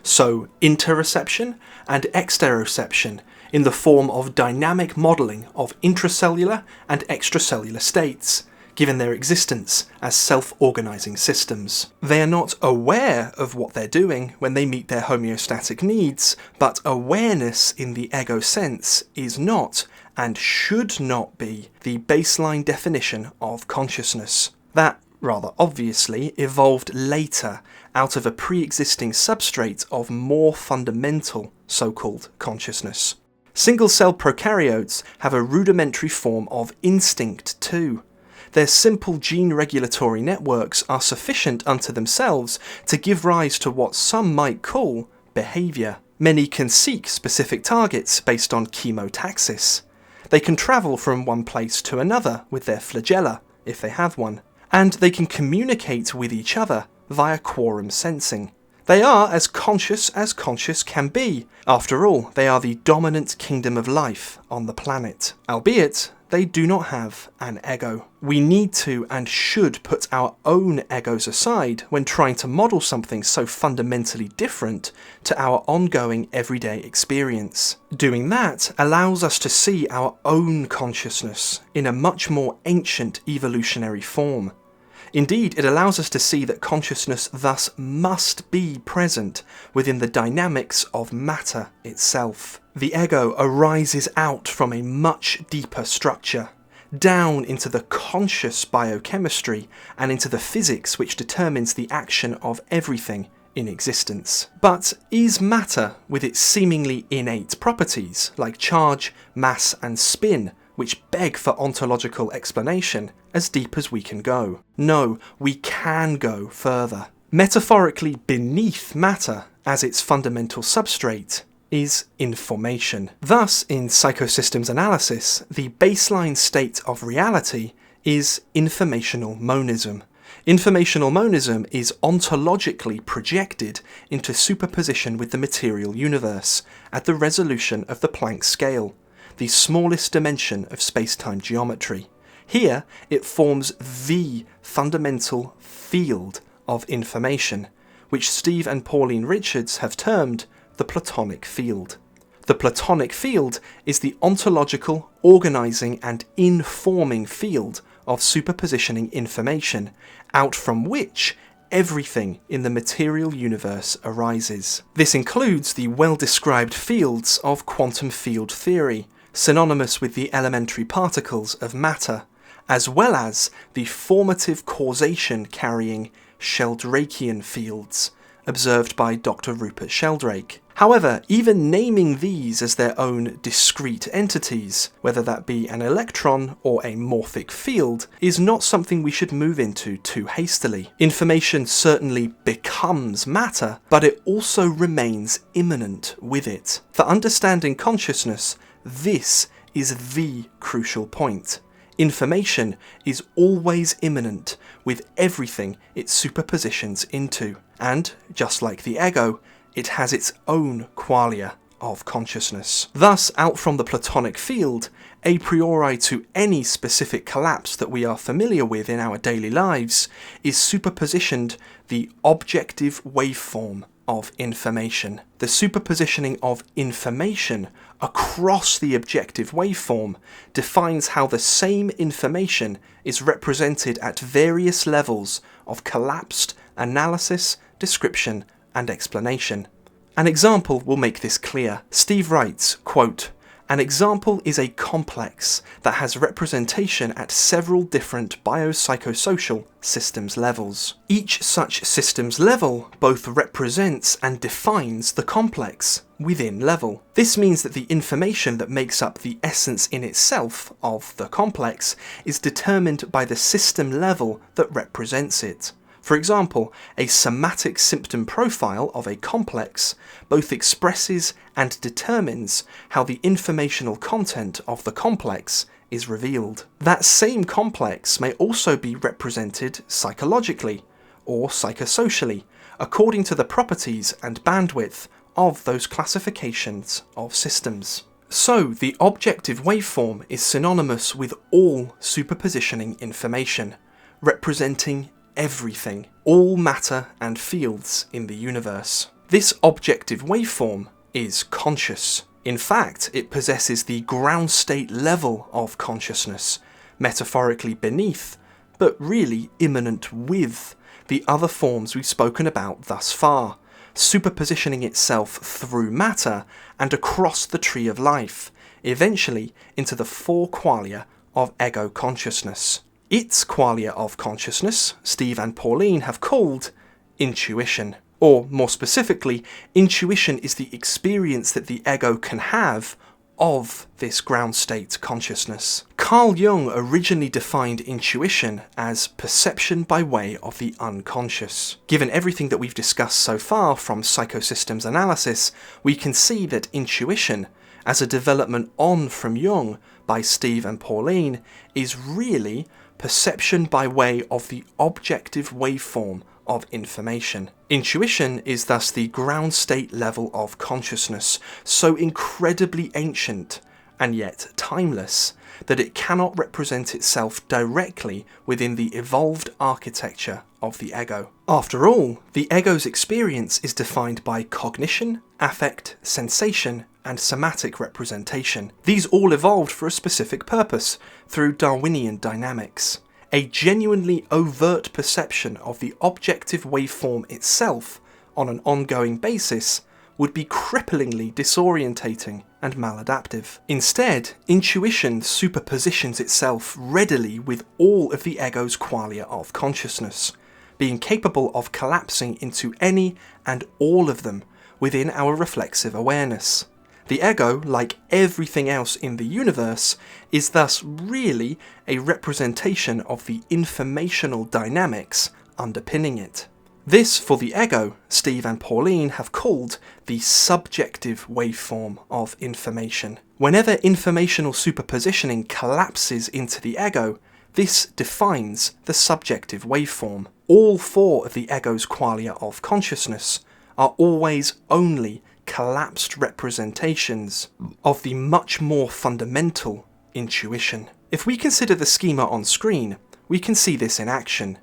So interoception and exteroception in the form of dynamic modelling of intracellular and extracellular states, given their existence as self-organizing systems. They are not aware of what they're doing when they meet their homeostatic needs, but awareness in the ego sense is not, and should not be, the baseline definition of consciousness. That, rather obviously, evolved later out of a pre-existing substrate of more fundamental so-called consciousness. Single-cell prokaryotes have a rudimentary form of instinct too. Their simple gene regulatory networks are sufficient unto themselves to give rise to what some might call behaviour. Many can seek specific targets based on chemotaxis. They can travel from one place to another with their flagella, if they have one, and they can communicate with each other via quorum sensing. They are as conscious can be. After all, they are the dominant kingdom of life on the planet, albeit they do not have an ego. We need to and should put our own egos aside when trying to model something so fundamentally different to our ongoing everyday experience. Doing that allows us to see our own consciousness in a much more ancient evolutionary form. Indeed, it allows us to see that consciousness thus must be present within the dynamics of matter itself. The ego arises out from a much deeper structure, down into the conscious biochemistry and into the physics which determines the action of everything in existence. But is matter, with its seemingly innate properties, like charge, mass and spin, which beg for ontological explanation, as deep as we can go? No, we can go further. Metaphorically beneath matter, as its fundamental substrate, is information. Thus, in psychosystems analysis, the baseline state of reality is informational monism. Informational monism is ontologically projected into superposition with the material universe at the resolution of the Planck scale, the smallest dimension of space-time geometry. Here, it forms the fundamental field of information, which Steve and Pauline Richards have termed the Platonic field. The Platonic field is the ontological, organising and informing field of superpositioning information, out from which everything in the material universe arises. This includes the well-described fields of quantum field theory, synonymous with the elementary particles of matter, as well as the formative causation-carrying Sheldrakean fields, observed by Dr. Rupert Sheldrake. However, even naming these as their own discrete entities, whether that be an electron or a morphic field, is not something we should move into too hastily. Information certainly becomes matter, but it also remains immanent with it. For understanding consciousness, this is the crucial point. Information is always immanent with everything it superpositions into, and, just like the ego, it has its own qualia of consciousness. Thus, out from the Platonic field, a priori to any specific collapse that we are familiar with in our daily lives, is superpositioned the objective waveform of information. The superpositioning of information across the objective waveform defines how the same information is represented at various levels of collapsed analysis, description, and explanation. An example will make this clear. Steve writes, quote, "An example is a complex that has representation at several different biopsychosocial systems levels. Each such systems level both represents and defines the complex within level. This means that the information that makes up the essence in itself of the complex is determined by the system level that represents it. For example, a somatic symptom profile of a complex both expresses and determines how the informational content of the complex is revealed. That same complex may also be represented psychologically or psychosocially, according to the properties and bandwidth of those classifications of systems. So, the objective waveform is synonymous with all superpositioning information, representing everything, all matter and fields in the universe. This objective waveform is conscious. In fact, it possesses the ground state level of consciousness, metaphorically beneath but really immanent with the other forms we've spoken about thus far, superpositioning itself through matter and across the tree of life, eventually into the four qualia of ego consciousness. Its qualia of consciousness, Steve and Pauline have called intuition. Or, more specifically, intuition is the experience that the ego can have of this ground state consciousness. Carl Jung originally defined intuition as perception by way of the unconscious. Given everything that we've discussed so far from psychosystems analysis, we can see that intuition, as a development on from Jung by Steve and Pauline, is really perception by way of the objective waveform of information. Intuition is thus the ground state level of consciousness, so incredibly ancient and yet timeless that it cannot represent itself directly within the evolved architecture of the ego. After all, the ego's experience is defined by cognition, affect, sensation, and somatic representation. These all evolved for a specific purpose through Darwinian dynamics. A genuinely overt perception of the objective waveform itself on an ongoing basis would be cripplingly disorientating and maladaptive. Instead, intuition superpositions itself readily with all of the ego's qualia of consciousness, being capable of collapsing into any and all of them within our reflexive awareness. The ego, like everything else in the universe, is thus really a representation of the informational dynamics underpinning it. This, for the ego, Steve and Pauline have called the subjective waveform of information. Whenever informational superpositioning collapses into the ego, this defines the subjective waveform. All four of the ego's qualia of consciousness are always only collapsed representations of the much more fundamental intuition. If we consider the schema on screen, we can see this in action.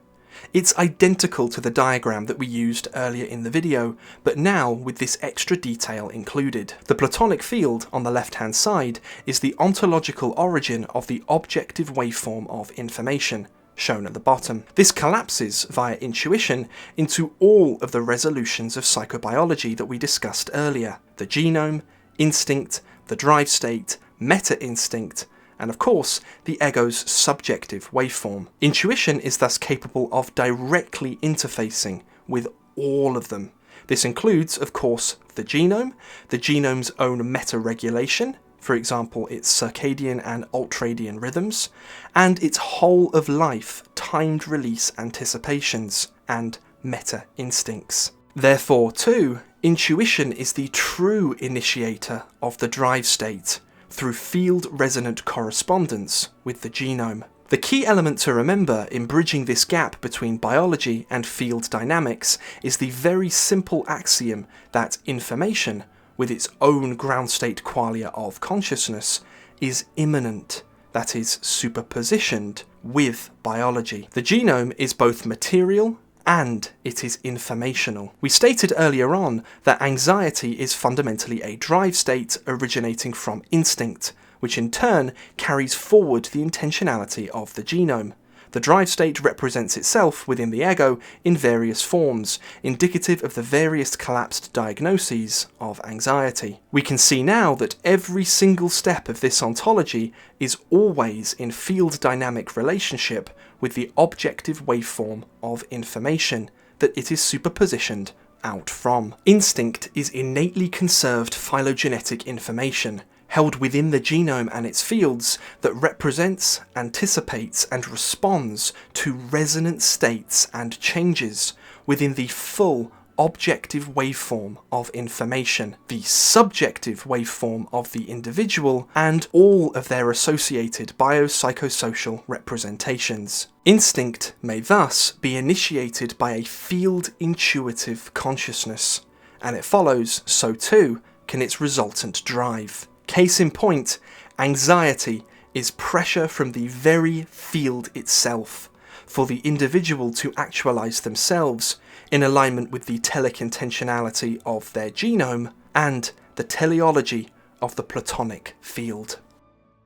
It's identical to the diagram that we used earlier in the video, but now with this extra detail included. The Platonic field on the left-hand side is the ontological origin of the objective waveform of information, shown at the bottom. This collapses via intuition into all of the resolutions of psychobiology that we discussed earlier: the genome, instinct, the drive state, meta-instinct, and of course the ego's subjective waveform. Intuition is thus capable of directly interfacing with all of them. This includes, of course, the genome's own meta-regulation, for example its circadian and ultradian rhythms, and its whole of life timed release anticipations and meta-instincts. Therefore, too, intuition is the true initiator of the drive state, through field-resonant correspondence with the genome. The key element to remember in bridging this gap between biology and field dynamics is the very simple axiom that information, with its own ground state qualia of consciousness, is immanent, that is, superpositioned with biology. The genome is both material and it is informational. We stated earlier on that anxiety is fundamentally a drive state originating from instinct, which in turn carries forward the intentionality of the genome. The drive state represents itself within the ego in various forms, indicative of the various collapsed diagnoses of anxiety. We can see now that every single step of this ontology is always in field dynamic relationship with the objective waveform of information that it is superpositioned out from. Instinct is innately conserved phylogenetic information, held within the genome and its fields, that represents, anticipates, and responds to resonant states and changes within the full objective waveform of information, the subjective waveform of the individual, and all of their associated biopsychosocial representations. Instinct may thus be initiated by a field intuitive consciousness, and it follows, so too can its resultant drive. Case in point, anxiety is pressure from the very field itself for the individual to actualize themselves in alignment with the telic intentionality of their genome and the teleology of the Platonic field.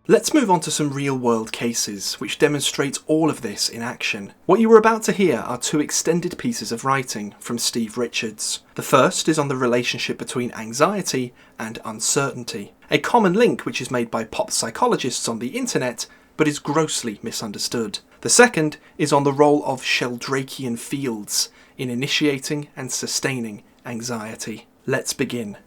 Let's move on to some real-world cases which demonstrate all of this in action. What you are about to hear are two extended pieces of writing from Steve Richards. The first is on the relationship between anxiety and uncertainty, a common link which is made by pop psychologists on the internet but is grossly misunderstood. The second is on the role of Sheldrakean fields in initiating and sustaining anxiety. Let's begin.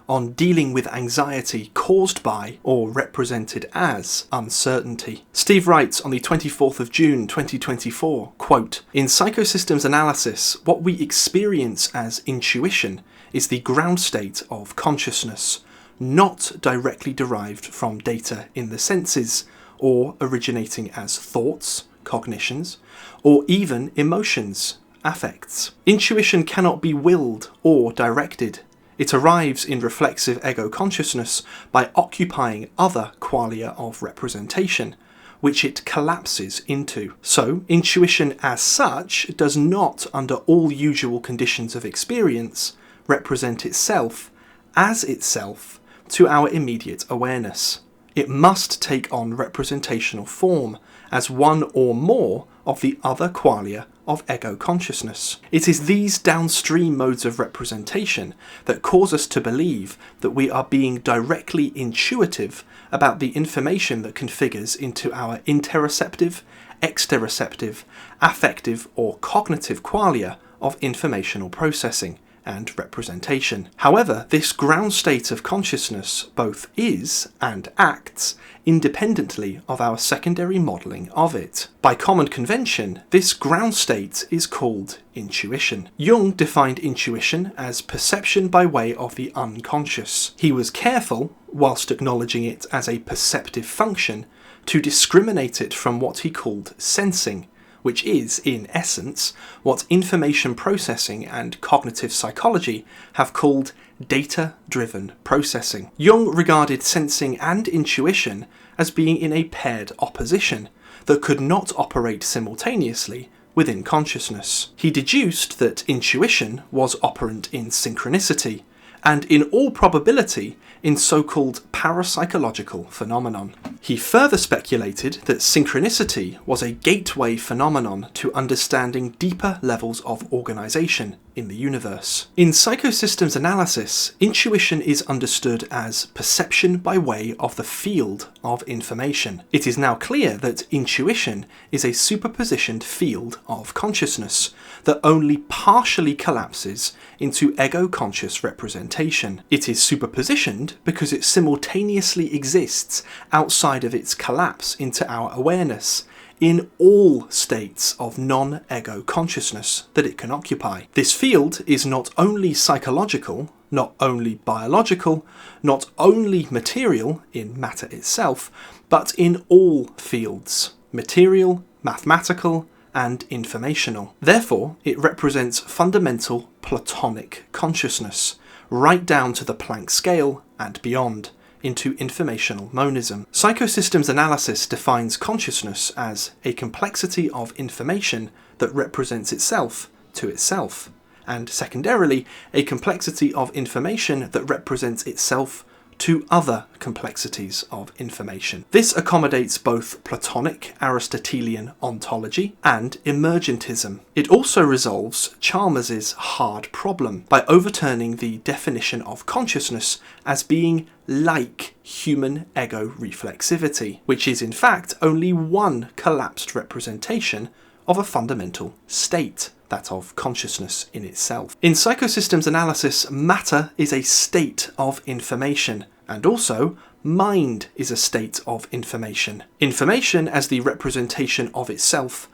On dealing with anxiety caused by or represented as uncertainty. Steve writes on the 24th of June 2024, quote, "In psychosystems analysis, what we experience as intuition is the ground state of consciousness, not directly derived from data in the senses, or originating as thoughts, cognitions, or even emotions, affects. Intuition cannot be willed or directed. It arrives in reflexive ego consciousness by occupying other qualia of representation, which it collapses into. So, intuition as such does not, under all usual conditions of experience, represent itself as itself to our immediate awareness. It must take on representational form as one or more of the other qualia of ego consciousness. It is these downstream modes of representation that cause us to believe that we are being directly intuitive about the information that configures into our interoceptive, exteroceptive, affective or cognitive qualia of informational processing and representation. However, this ground state of consciousness both is and acts independently of our secondary modelling of it. By common convention, this ground state is called intuition. Jung defined intuition as perception by way of the unconscious. He was careful, whilst acknowledging it as a perceptive function, to discriminate it from what he called sensing, which is, in essence, what information processing and cognitive psychology have called data-driven processing. Jung regarded sensing and intuition as being in a paired opposition that could not operate simultaneously within consciousness. He deduced that intuition was operant in synchronicity, and in all probability in so-called parapsychological phenomenon. He further speculated that synchronicity was a gateway phenomenon to understanding deeper levels of organisation in the universe. In psychosystems analysis, intuition is understood as perception by way of the field of information. It is now clear that intuition is a superpositioned field of consciousness that only partially collapses into ego-conscious representation. It is superpositioned because it simultaneously exists outside of its collapse into our awareness in all states of non-ego consciousness that it can occupy. This field is not only psychological, not only biological, not only material in matter itself, but in all fields, material, mathematical, and informational. Therefore, it represents fundamental Platonic consciousness, right down to the Planck scale and beyond, into informational monism. Psychosystems analysis defines consciousness as a complexity of information that represents itself to itself, and secondarily, a complexity of information that represents itself to other complexities of information. This accommodates both Platonic Aristotelian ontology and emergentism. It also resolves Chalmers's hard problem by overturning the definition of consciousness as being like human ego reflexivity, which is in fact only one collapsed representation of a fundamental state, that of consciousness in itself. In psychosystems analysis, matter is a state of information, and also mind is a state of information. Information as the representation of itself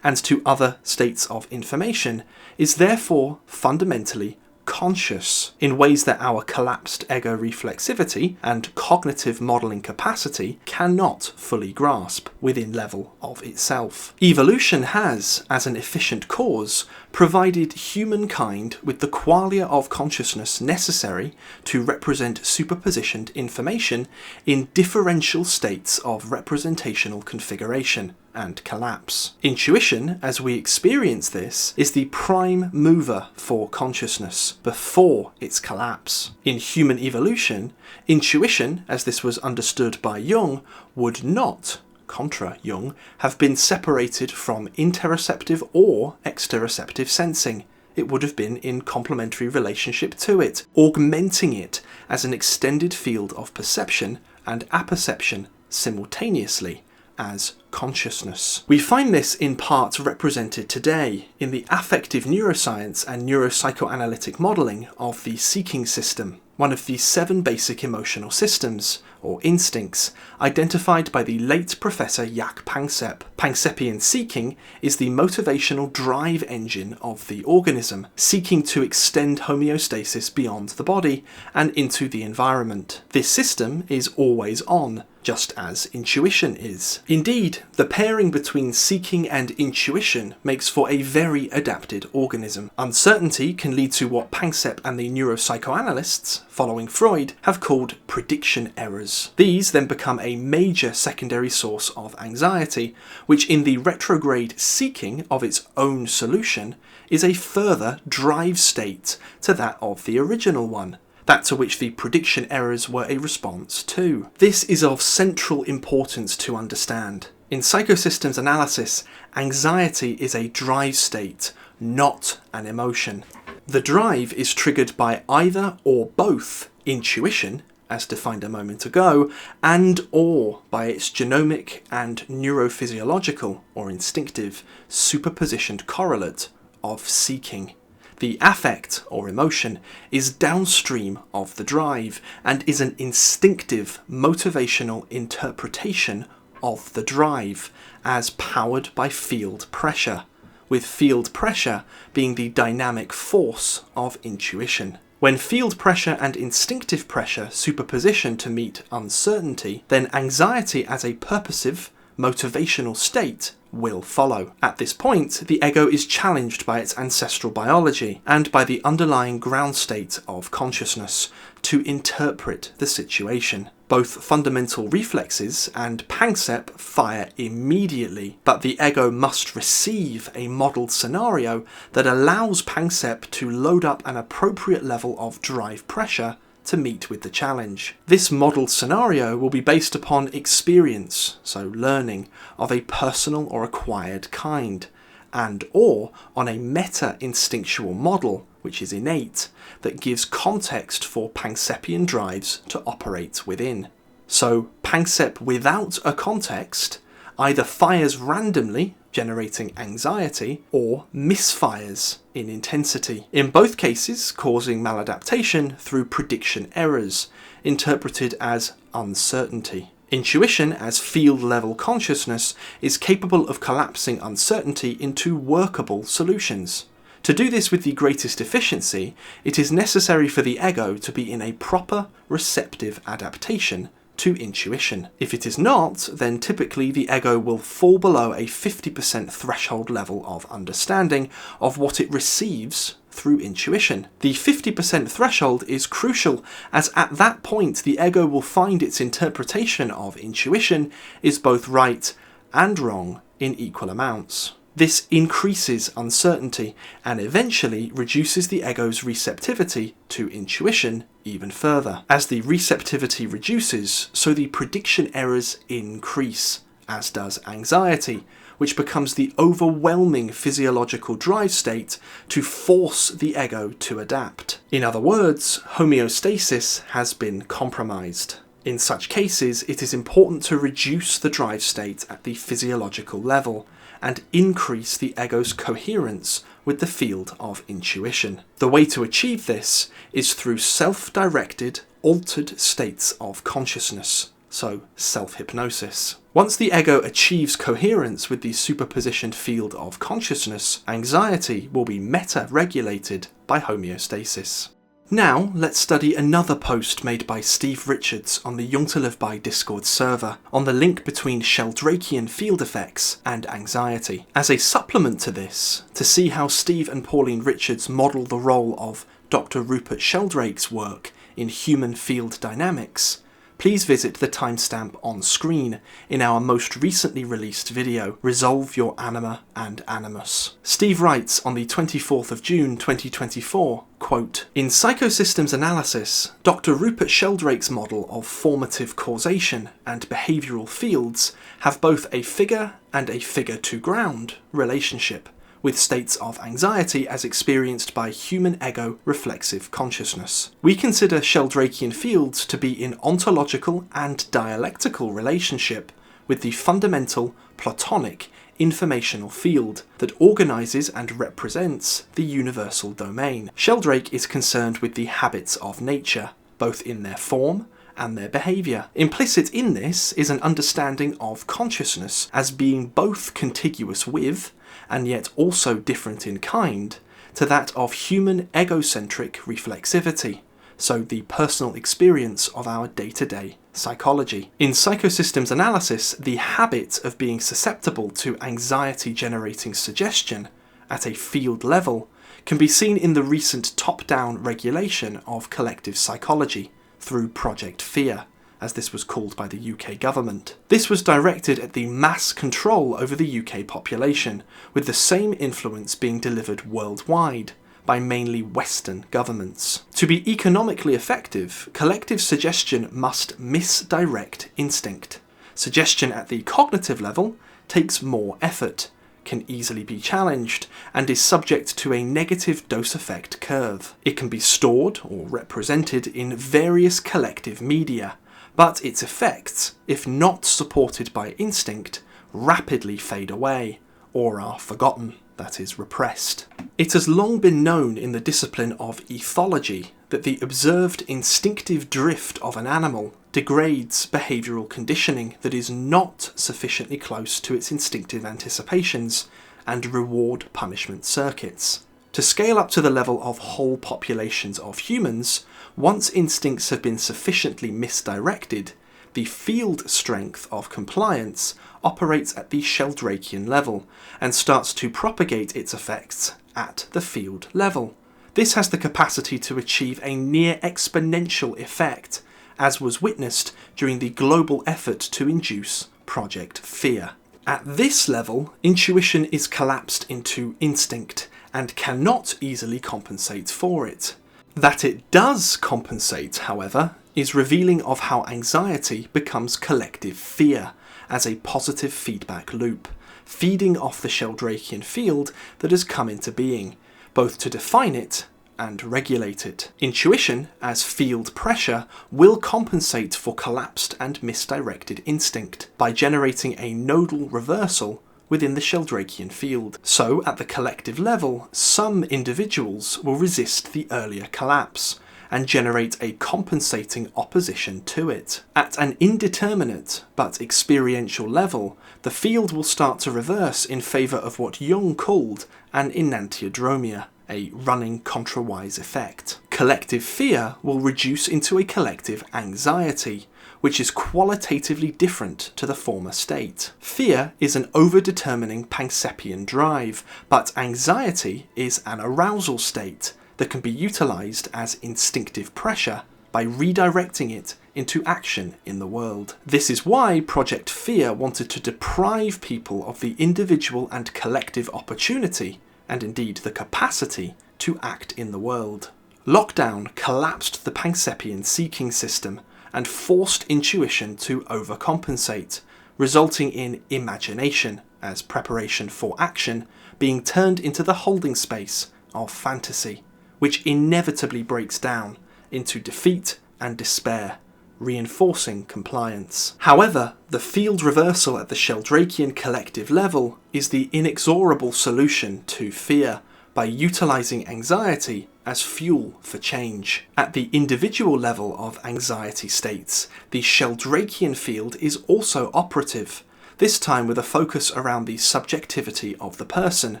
and to other states of information is therefore fundamentally conscious in ways that our collapsed ego reflexivity and cognitive modelling capacity cannot fully grasp within level of itself. Evolution has, as an efficient cause, provided humankind with the qualia of consciousness necessary to represent superpositioned information in differential states of representational configuration and collapse. Intuition, as we experience this, is the prime mover for consciousness before its collapse. In human evolution, intuition, as this was understood by Jung, would not, contra Jung, have been separated from interoceptive or exteroceptive sensing. It would have been in complementary relationship to it, augmenting it as an extended field of perception and apperception simultaneously as consciousness. We find this in part represented today in the affective neuroscience and neuropsychoanalytic modelling of the seeking system, one of the 7 basic emotional systems, or instincts, identified by the late Professor Jaak Panksepp. Pankseppian seeking is the motivational drive engine of the organism, seeking to extend homeostasis beyond the body and into the environment. This system is always on, just as intuition is. Indeed, the pairing between seeking and intuition makes for a very adapted organism. Uncertainty can lead to what Panksepp and the neuropsychoanalysts, following Freud, have called prediction errors. These then become a major secondary source of anxiety, which in the retrograde seeking of its own solution is a further drive state to that of the original one, that to which the prediction errors were a response to. This is of central importance to understand. In psychosystems analysis, anxiety is a drive state, not an emotion. The drive is triggered by either or both intuition, as defined a moment ago, and or by its genomic and neurophysiological, or instinctive, superpositioned correlate of seeking. The affect, or emotion, is downstream of the drive and is an instinctive motivational interpretation of the drive as powered by field pressure, with field pressure being the dynamic force of intuition. When field pressure and instinctive pressure superposition to meet uncertainty, then anxiety as a purposive, motivational state will follow. At this point, the ego is challenged by its ancestral biology and by the underlying ground state of consciousness to interpret the situation. Both fundamental reflexes and Panksepp fire immediately, but the ego must receive a modelled scenario that allows Panksepp to load up an appropriate level of drive pressure to meet with the challenge. This modelled scenario will be based upon experience, so learning, of a personal or acquired kind, and or on a meta-instinctual model, which is innate, that gives context for Pankseppian drives to operate within. So Panksepp without a context either fires randomly, generating anxiety, or misfires in intensity, in both cases causing maladaptation through prediction errors, interpreted as uncertainty. Intuition, as field-level consciousness, is capable of collapsing uncertainty into workable solutions. To do this with the greatest efficiency, it is necessary for the ego to be in a proper, receptive adaptation to intuition. If it is not, then typically the ego will fall below a 50% threshold level of understanding of what it receives through intuition. The 50% threshold is crucial, as at that point the ego will find its interpretation of intuition is both right and wrong in equal amounts. This increases uncertainty and eventually reduces the ego's receptivity to intuition even further. As the receptivity reduces, so the prediction errors increase, as does anxiety, which becomes the overwhelming physiological drive state to force the ego to adapt. In other words, homeostasis has been compromised. In such cases, it is important to reduce the drive state at the physiological level and increase the ego's coherence with the field of intuition. The way to achieve this is through self-directed, altered states of consciousness, so self-hypnosis. Once the ego achieves coherence with the superpositioned field of consciousness, anxiety will be meta-regulated by homeostasis. Now, let's study another post made by Steve Richards on the Jung to Live By Discord server on the link between Sheldrakean field effects and anxiety. As a supplement to this, to see how Steve and Pauline Richards model the role of Dr. Rupert Sheldrake's work in human field dynamics, please visit the timestamp on screen in our most recently released video, Resolve Your Anima and Animus. Steve writes on the 24th of June 2024, quote, "In psychosystems analysis, Dr. Rupert Sheldrake's model of formative causation and behavioural fields have both a figure and a figure-to-ground relationship with states of anxiety as experienced by human ego reflexive consciousness. We consider Sheldrakean fields to be in ontological and dialectical relationship with the fundamental Platonic informational field that organises and represents the universal domain. Sheldrake is concerned with the habits of nature, both in their form and their behaviour. Implicit in this is an understanding of consciousness as being both contiguous with, and yet also different in kind, to that of human egocentric reflexivity, so the personal experience of our day-to-day psychology. In psychosystems analysis, the habit of being susceptible to anxiety-generating suggestion at a field level can be seen in the recent top-down regulation of collective psychology through Project Fear, as this was called by the UK government. This was directed at the mass control over the UK population, with the same influence being delivered worldwide by mainly Western governments. To be economically effective, collective suggestion must misdirect instinct. Suggestion at the cognitive level takes more effort, can easily be challenged, and is subject to a negative dose-effect curve. It can be stored or represented in various collective media, but its effects, if not supported by instinct, rapidly fade away, or are forgotten, that is, repressed. It has long been known in the discipline of ethology that the observed instinctive drift of an animal degrades behavioural conditioning that is not sufficiently close to its instinctive anticipations and reward-punishment circuits. To scale up to the level of whole populations of humans, once instincts have been sufficiently misdirected, the field strength of compliance operates at the Sheldrakean level and starts to propagate its effects at the field level. This has the capacity to achieve a near exponential effect, as was witnessed during the global effort to induce Project Fear. At this level, intuition is collapsed into instinct and cannot easily compensate for it. That it does compensate, however, is revealing of how anxiety becomes collective fear as a positive feedback loop, feeding off the Sheldrakean field that has come into being, both to define it and regulate it. Intuition, as field pressure, will compensate for collapsed and misdirected instinct by generating a nodal reversal within the Sheldrakean field. So, at the collective level, some individuals will resist the earlier collapse and generate a compensating opposition to it. At an indeterminate but experiential level, the field will start to reverse in favour of what Jung called an enantiodromia, a running contrawise effect. Collective fear will reduce into a collective anxiety, which is qualitatively different to the former state. Fear is an overdetermining Pankseppian drive, but anxiety is an arousal state that can be utilised as instinctive pressure by redirecting it into action in the world. This is why Project Fear wanted to deprive people of the individual and collective opportunity, and indeed the capacity, to act in the world. Lockdown collapsed the Pankseppian seeking system and forced intuition to overcompensate, resulting in imagination, as preparation for action, being turned into the holding space of fantasy, which inevitably breaks down into defeat and despair, reinforcing compliance. However, the field reversal at the Sheldrakean collective level is the inexorable solution to fear by utilising anxiety as fuel for change. At the individual level of anxiety states, the Sheldrakean field is also operative, this time with a focus around the subjectivity of the person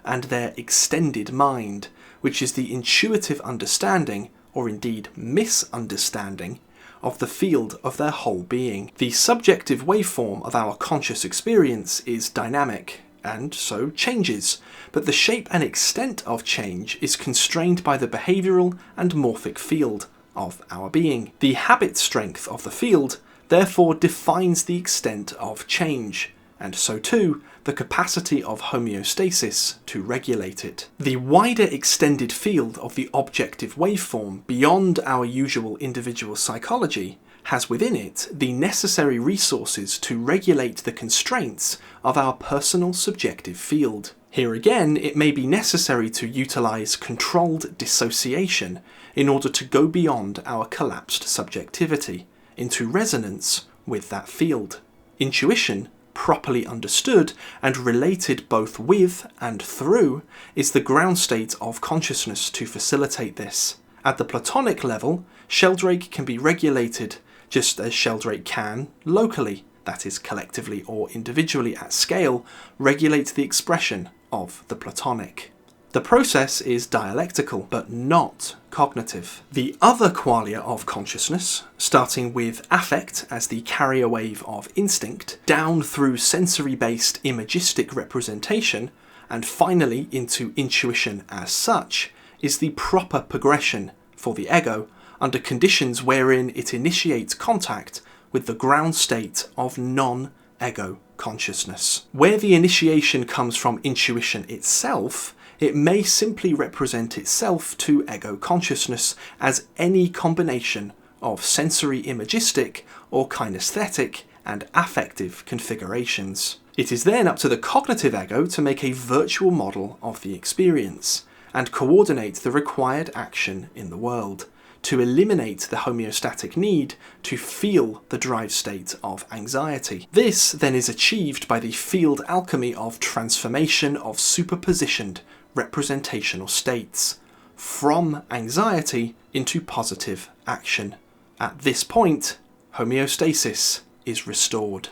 and their extended mind, which is the intuitive understanding or indeed misunderstanding, of the field of their whole being. The subjective waveform of our conscious experience is dynamic, and so changes, but the shape and extent of change is constrained by the behavioural and morphic field of our being. The habit strength of the field therefore defines the extent of change, and so too the capacity of homeostasis to regulate it. The wider extended field of the objective waveform beyond our usual individual psychology has within it the necessary resources to regulate the constraints of our personal subjective field. Here again, it may be necessary to utilize controlled dissociation in order to go beyond our collapsed subjectivity into resonance with that field. Intuition, properly understood and related both with and through, is the ground state of consciousness to facilitate this. At the Platonic level, Sheldrake can be regulated just as Sheldrake can, locally, that is collectively or individually at scale, regulate the expression of the Platonic. The process is dialectical, but not cognitive. The other qualia of consciousness, starting with affect as the carrier wave of instinct, down through sensory-based imagistic representation, and finally into intuition as such, is the proper progression for the ego under conditions wherein it initiates contact with the ground state of non-ego consciousness. Where the initiation comes from intuition itself, it may simply represent itself to ego consciousness as any combination of sensory imagistic or kinesthetic and affective configurations. It is then up to the cognitive ego to make a virtual model of the experience and coordinate the required action in the world, to eliminate the homeostatic need to feel the drive state of anxiety. This then is achieved by the field alchemy of transformation of superpositioned representational states from anxiety into positive action. At this point, homeostasis is restored.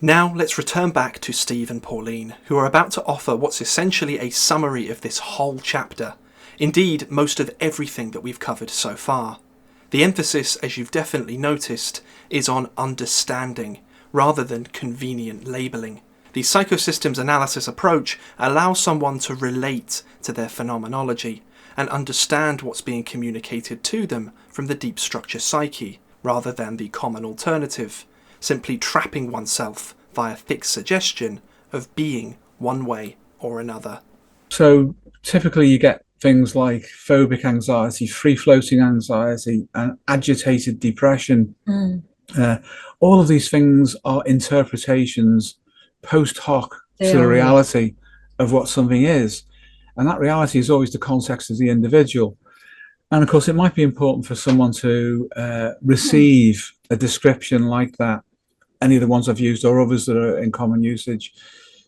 Now let's return back to Steve and Pauline, who are about to offer what's essentially a summary of this whole chapter. Indeed, most of everything that we've covered so far. The emphasis, as you've definitely noticed, is on understanding rather than convenient labelling. The psychosystems analysis approach allows someone to relate to their phenomenology and understand what's being communicated to them from the deep structure psyche, rather than the common alternative, simply trapping oneself via fixed suggestion of being one way or another. So typically you get things like phobic anxiety, free-floating anxiety, and agitated depression. All of these things are interpretations post hoc to the reality of what something is. And that reality is always the context of the individual. And of course, it might be important for someone to receive a description like that, any of the ones I've used or others that are in common usage,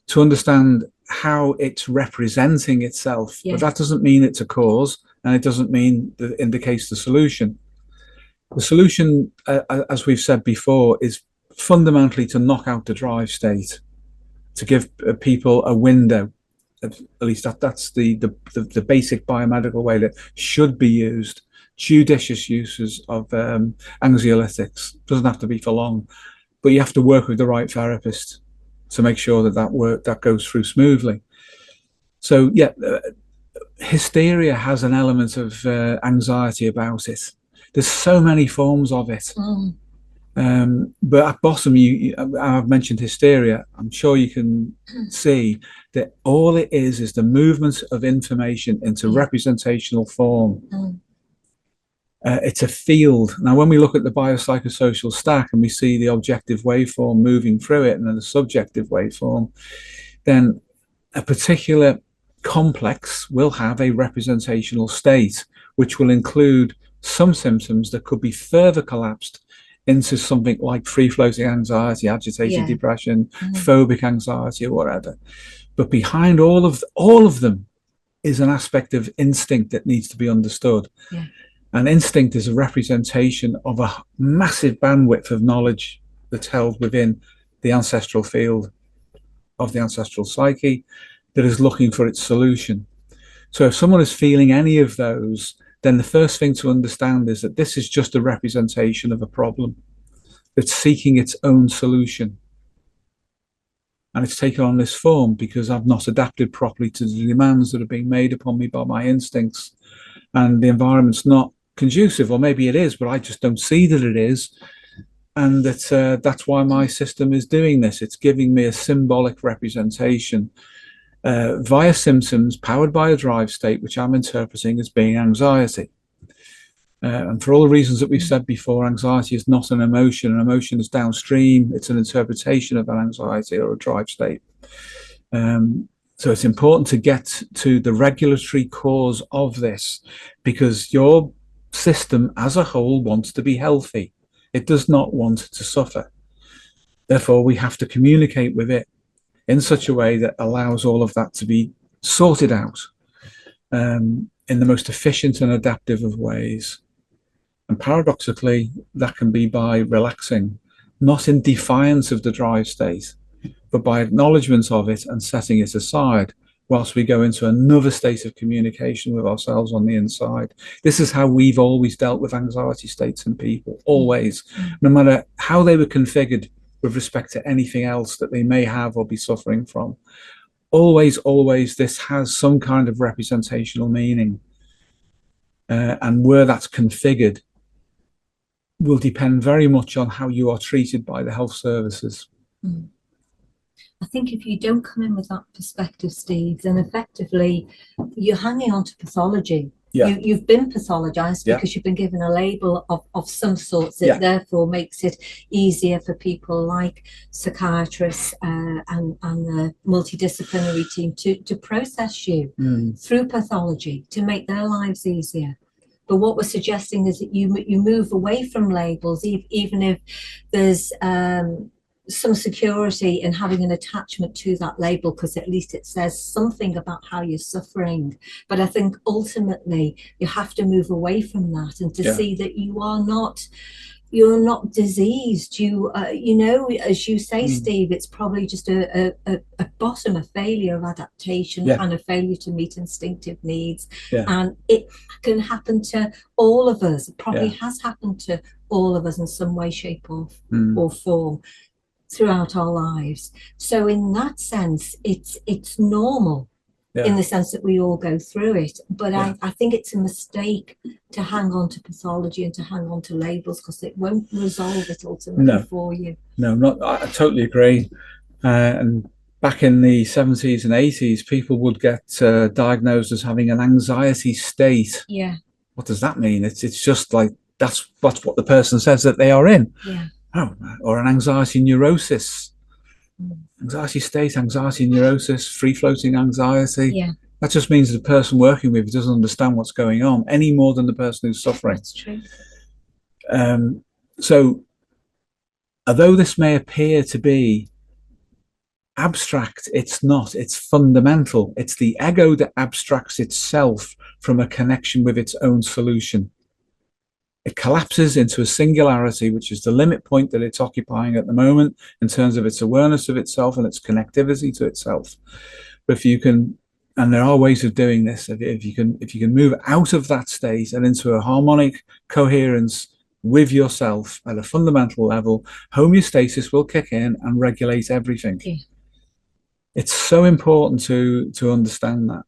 to understand how it's representing itself. But that doesn't mean it's a cause, and it doesn't mean that it indicates the solution. The solution, as we've said before, is fundamentally to knock out the drive state, to give people a window. At least that's the basic biomedical way that should be used. Judicious uses of anxiolytics. Doesn't have to be for long, but you have to work with the right therapist to make sure that goes through smoothly. So hysteria has an element of anxiety about it. There's so many forms of it. But at bottom, I've mentioned hysteria. I'm sure you can see that all it is the movement of information into representational form. It's a field. Now, when we look at the biopsychosocial stack and we see the objective waveform moving through it and then the subjective waveform, then a particular complex will have a representational state, which will include some symptoms that could be further collapsed into something like free-floating anxiety, agitated depression, phobic anxiety, or whatever. But behind all of them is an aspect of instinct that needs to be understood. And instinct is a representation of a massive bandwidth of knowledge that's held within the ancestral field of the ancestral psyche that is looking for its solution. So if someone is feeling any of those, then the first thing to understand is that this is just a representation of a problem that's seeking its own solution. And it's taken on this form because I've not adapted properly to the demands that are being made upon me by my instincts. And the environment's not conducive, or maybe it is, but I just don't see that it is. And that's why my system is doing this. It's giving me a symbolic representation via symptoms powered by a drive state, which I'm interpreting as being anxiety. And for all the reasons that we've said before, anxiety is not an emotion. An emotion is downstream. It's an interpretation of an anxiety or a drive state. So it's important to get to the regulatory cause of this, because your system as a whole wants to be healthy. It does not want to suffer. Therefore, we have to communicate with it in such a way that allows all of that to be sorted out in the most efficient and adaptive of ways. And paradoxically, that can be by relaxing, not in defiance of the drive state, but by acknowledgement of it and setting it aside, whilst we go into another state of communication with ourselves on the inside. This is how we've always dealt with anxiety states in people, always, no matter how they were configured with respect to anything else that they may have or be suffering from. Always, always, this has some kind of representational meaning. And where that's configured will depend very much on how you are treated by the health services. I think if you don't come in with that perspective, Steve, then effectively you're hanging on to pathology. You've been pathologized because you've been given a label of some sorts that therefore makes it easier for people like psychiatrists and the multidisciplinary team to process you through pathology to make their lives easier. But what we're suggesting is that you move away from labels, even if there's some security in having an attachment to that label, because at least it says something about how you're suffering. But I think ultimately you have to move away from that and to see that you're not diseased. You know, as you say, Steve, it's probably just a bottom, a failure of adaptation and a failure to meet instinctive needs. And it can happen to all of us. It probably has happened to all of us in some way, shape or form throughout our lives. So in that sense, it's normal. In the sense that we all go through it. But I think it's a mistake to hang on to pathology and to hang on to labels, because it won't resolve it ultimately for you. I totally agree. And back in the 70s and 80s, people would get diagnosed as having an anxiety state. What does that mean? It's just like, that's what the person says that they are in. Or an anxiety neurosis. Anxiety state, anxiety neurosis, free-floating anxiety. That just means the person working with doesn't understand what's going on any more than the person who's suffering. That's true. So, although this may appear to be abstract, it's not. It's fundamental. It's the ego that abstracts itself from a connection with its own solution. It collapses into a singularity, which is the limit point that it's occupying at the moment in terms of its awareness of itself and its connectivity to itself. But if you can, and there are ways of doing this, if you can move out of that state and into a harmonic coherence with yourself at a fundamental level, homeostasis will kick in and regulate everything. It's so important to understand that.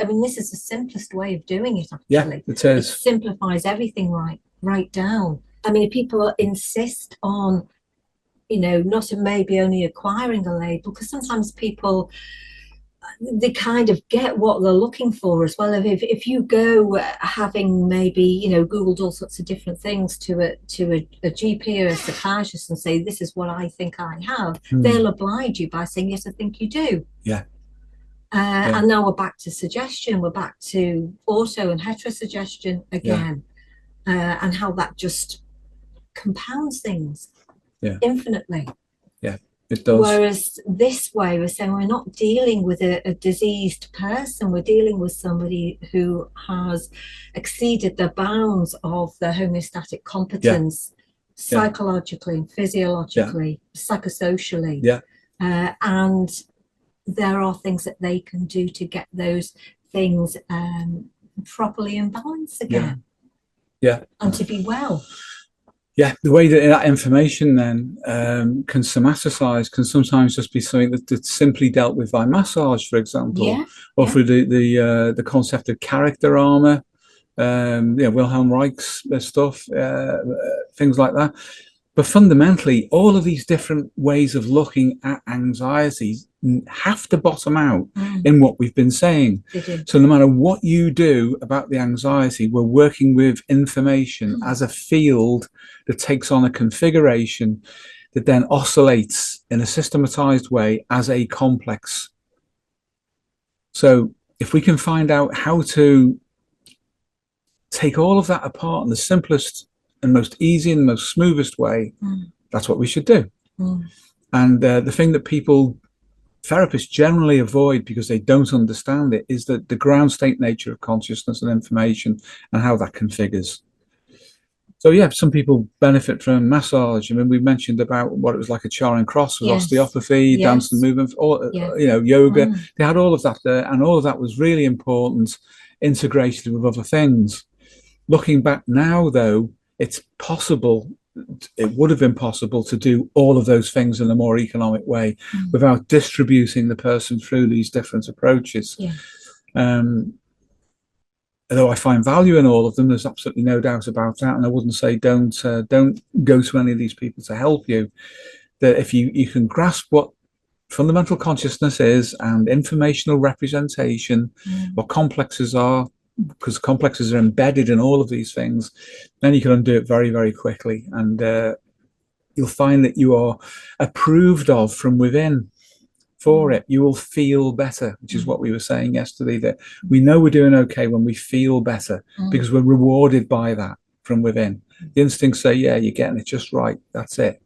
I mean, this is the simplest way of doing it, actually. It is. It simplifies everything right down. I mean, if people insist on, not maybe only acquiring a label, because sometimes people, they kind of get what they're looking for as well. If you go having maybe, Googled all sorts of different things to a GP or a psychiatrist and say, this is what I think I have, they'll oblige you by saying, yes, I think you do. And now we're back to suggestion. We're back to auto and heterosuggestion again, and how that just compounds things infinitely. It does. Whereas this way, we're saying we're not dealing with a diseased person. We're dealing with somebody who has exceeded the bounds of their homeostatic competence psychologically and physiologically, psychosocially. And there are things that they can do to get those things properly in balance again. Yeah. And to be well. Yeah, the way that information then can somaticize can sometimes just be something that's simply dealt with by massage, for example, or through the concept of character armor, Wilhelm Reich's stuff, things like that. But fundamentally, all of these different ways of looking at anxiety have to bottom out in what we've been saying. So no matter what you do about the anxiety, we're working with information as a field that takes on a configuration that then oscillates in a systematized way as a complex. So if we can find out how to take all of that apart in the simplest and most easy and most smoothest way, that's what we should do. And the thing that therapists generally avoid because they don't understand it is that the ground state nature of consciousness and information and how that configures. So yeah, some people benefit from massage. I mean, we mentioned about what it was like a Charing cross with osteopathy, dance and movement, or yoga. They had all of that there, and all of that was really important, integrated with other things. Looking back now, though, it's possible, it would have been possible to do all of those things in a more economic way without distributing the person through these different approaches. Although I find value in all of them, there's absolutely no doubt about that. And I wouldn't say don't go to any of these people to help you. That if you can grasp what fundamental consciousness is and informational representation, what complexes are, because complexes are embedded in all of these things, then you can undo it very, very quickly. And you'll find that you are approved of from within for it. You will feel better, which is what we were saying yesterday, that we know we're doing okay when we feel better because we're rewarded by that from within. The instincts say, yeah, you're getting it just right. That's it.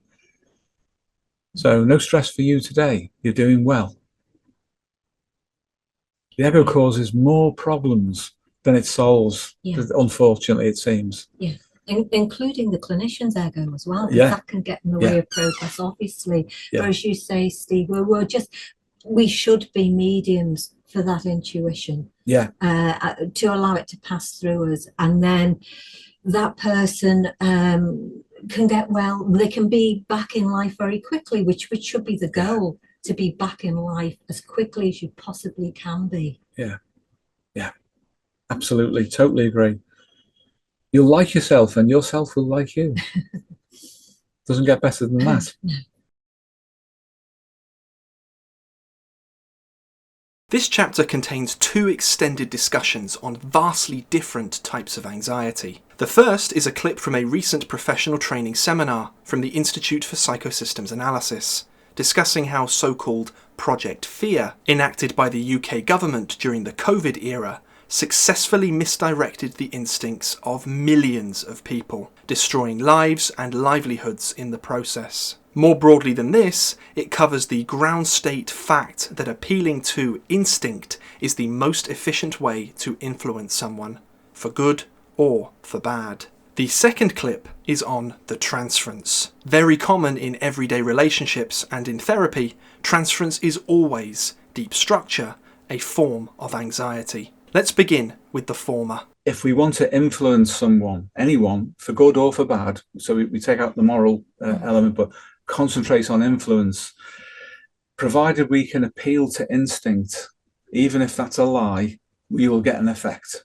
So no stress for you today. You're doing well. The ego causes more problems than it solves, unfortunately, it seems. Including the clinician's ego as well, because that can get in the way of progress, obviously. But as you say, Steve, we should be mediums for that intuition, to allow it to pass through us, and then that person can get well. They can be back in life very quickly, which should be the goal, to be back in life as quickly as you possibly can be. Yeah, absolutely, totally agree. You'll like yourself and yourself will like you. Doesn't get better than that. This chapter contains 2 extended discussions on vastly different types of anxiety. The first is a clip from a recent professional training seminar from the Institute for Psychosystems Analysis, discussing how so-called Project Fear, enacted by the UK government during the COVID era, successfully misdirected the instincts of millions of people, destroying lives and livelihoods in the process. More broadly than this, it covers the ground state fact that appealing to instinct is the most efficient way to influence someone, for good or for bad. The second clip is on the transference. Very common in everyday relationships and in therapy, transference is always deep structure, a form of anxiety. Let's begin with the former. If we want to influence someone, anyone, for good or for bad, so we take out the moral element, but concentrate on influence, provided we can appeal to instinct, even if that's a lie, you will get an effect.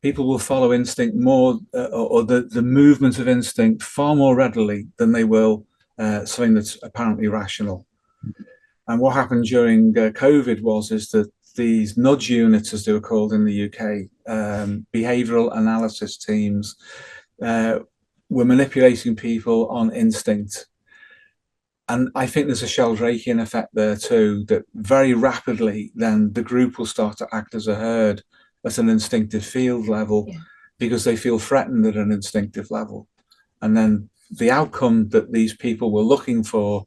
People will follow instinct more, or the movement of instinct far more readily than they will something that's apparently rational. And what happened during COVID is that these nudge units, as they were called in the UK, behavioural analysis teams, were manipulating people on instinct. And I think there's a Sheldrakean effect there too, that very rapidly then the group will start to act as a herd at an instinctive field level, because they feel threatened at an instinctive level. And then the outcome that these people were looking for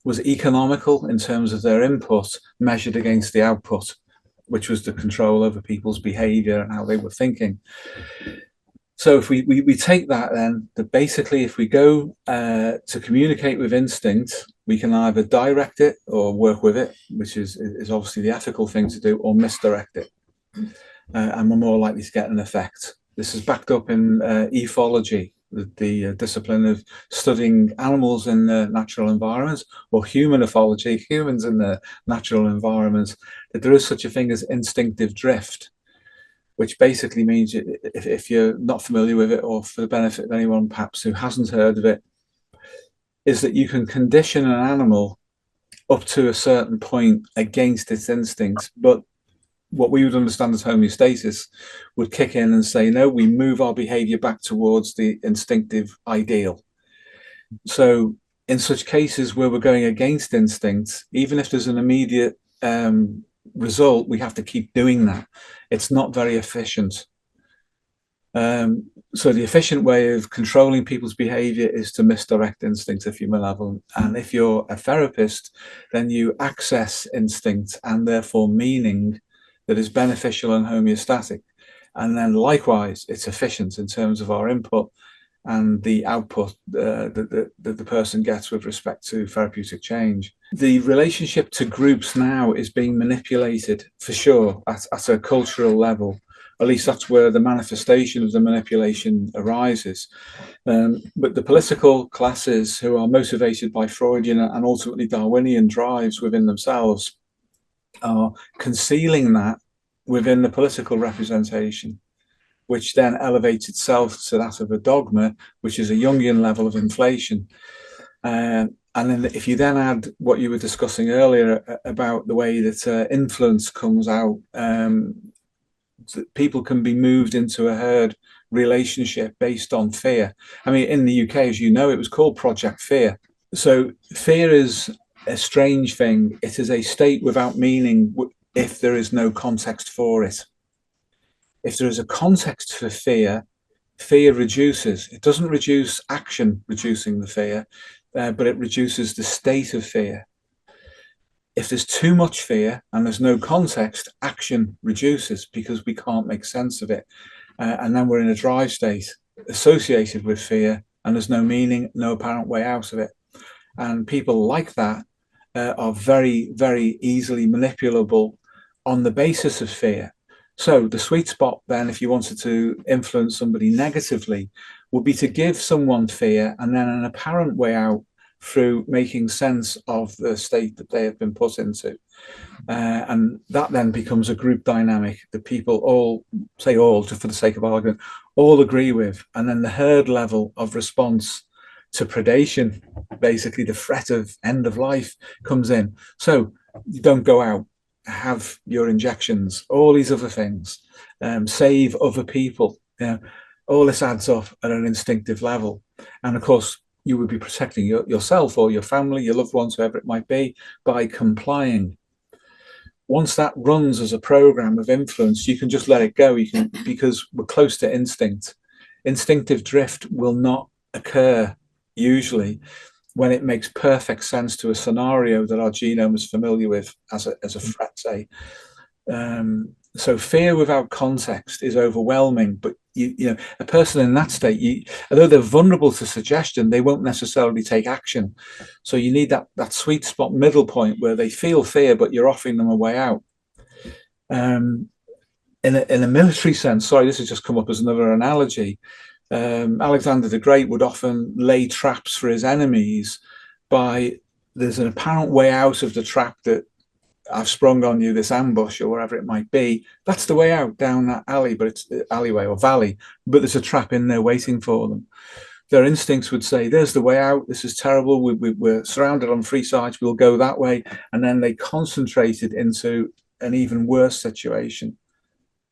was economical in terms of their input measured against the output, which was the control over people's behavior and how they were thinking. So if we take that then, that basically if we go to communicate with instinct, we can either direct it or work with it, which is obviously the ethical thing to do, or misdirect it. and we're more likely to get an effect. This is backed up in ethology, the discipline of studying animals in their natural environments, or human ethology, humans in their natural environments, that there is such a thing as instinctive drift, which basically means, if you're not familiar with it, or for the benefit of anyone perhaps who hasn't heard of it, is that you can condition an animal up to a certain point against its instincts, but what we would understand as homeostasis would kick in and say, no, we move our behavior back towards the instinctive ideal. So in such cases where we're going against instincts, even if there's an immediate result, we have to keep doing that. It's not very efficient. So the efficient way of controlling people's behavior is to misdirect instincts if you're malevolent. And if you're a therapist, then you access instinct and therefore meaning that is beneficial and homeostatic. And then likewise, it's efficient in terms of our input and the output that the person gets with respect to therapeutic change. The relationship to groups now is being manipulated for sure at a cultural level. At least that's where the manifestation of the manipulation arises. But the political classes who are motivated by Freudian and ultimately Darwinian drives within themselves are concealing that within the political representation, which then elevates itself to that of a dogma, which is a Jungian level of inflation. And then if you then add what you were discussing earlier about the way that influence comes out, that people can be moved into a herd relationship based on fear. I mean, in the UK, as you know, it was called Project Fear. So fear is a strange thing. It is a state without meaning if there is no context for it. If there is a context for fear, fear reduces. It doesn't reduce action reducing the fear, but it reduces the state of fear. If there's too much fear and there's no context, action reduces because we can't make sense of it. And then we're in a drive state associated with fear, and there's no meaning, no apparent way out of it. And people like that are very, very easily manipulable on the basis of fear. So the sweet spot then, if you wanted to influence somebody negatively, would be to give someone fear and then an apparent way out through making sense of the state that they have been put into. And that then becomes a group dynamic that people all, say all, just for the sake of argument, all agree with. And then the herd level of response to predation, basically the threat of end of life, comes in. So you don't go out, have your injections, all these other things, save other people. You know, all this adds up at an instinctive level. And of course, you would be protecting yourself or your family, your loved ones, whoever it might be, by complying. Once that runs as a program of influence, you can just let it go. You can, because we're close to instinct. Instinctive drift will not occur usually when it makes perfect sense to a scenario that our genome is familiar with as a threat, say. So fear without context is overwhelming, but you know, a person in that state, although they're vulnerable to suggestion, they won't necessarily take action. So you need that sweet spot middle point where they feel fear, but you're offering them a way out. In a military sense, sorry, this has just come up as another analogy. Alexander the Great would often lay traps for his enemies by, there's an apparent way out of the trap that I've sprung on you, this ambush or wherever it might be. That's the way out down that alley, but it's alleyway or valley, but there's a trap in there waiting for them. Their instincts would say, there's the way out. This is terrible. We're surrounded on three sides. We'll go that way. And then they concentrated into an even worse situation.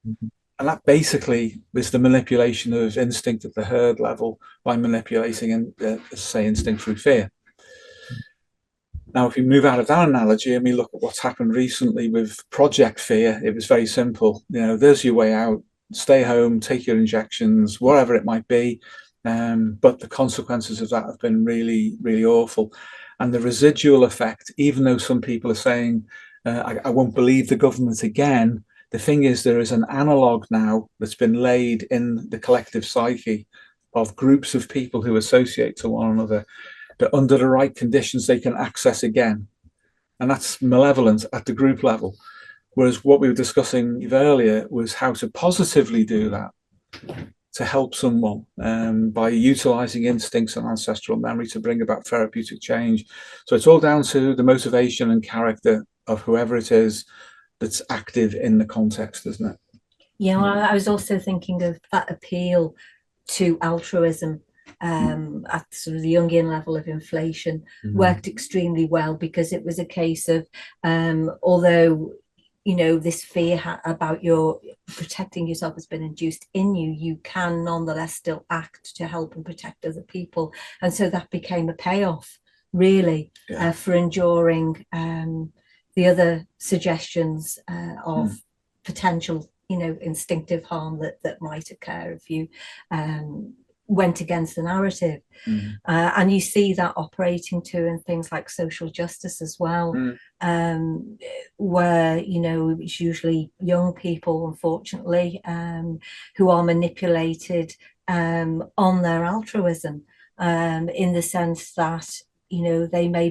Mm-hmm. And that basically is the manipulation of instinct at the herd level by manipulating, say, instinct through fear. Now, if we move out of that analogy and we look at what's happened recently with Project Fear, it was very simple. You know, there's your way out. Stay home, take your injections, whatever it might be. But the consequences of that have been really, really awful. And the residual effect, even though some people are saying, I won't believe the government again, the thing is, there is an analog now that's been laid in the collective psyche of groups of people who associate to one another, that under the right conditions they can access again. And that's malevolent at the group level. Whereas what we were discussing earlier was how to positively do that, to help someone by utilizing instincts and ancestral memory to bring about therapeutic change. So it's all down to the motivation and character of whoever it is that's active in the context, isn't it? Yeah, well, I was also thinking of that appeal to altruism at sort of the Jungian level of inflation worked extremely well, because it was a case of although this fear about your protecting yourself has been induced in you, you can nonetheless still act to help and protect other people. And so that became a payoff, really, for enduring the other suggestions of potential, instinctive harm that might occur if you went against the narrative. And you see that operating too in things like social justice as well, where it's usually young people, unfortunately, who are manipulated on their altruism, in the sense that they may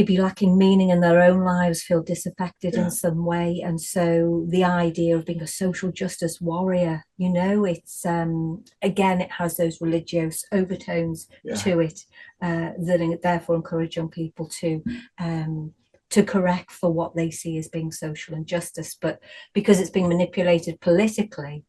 be lacking meaning in their own lives, feel disaffected in some way. And so the idea of being a social justice warrior, it's again, it has those religious overtones to it, that therefore encourage young people to correct for what they see as being social injustice. But because it's being manipulated politically,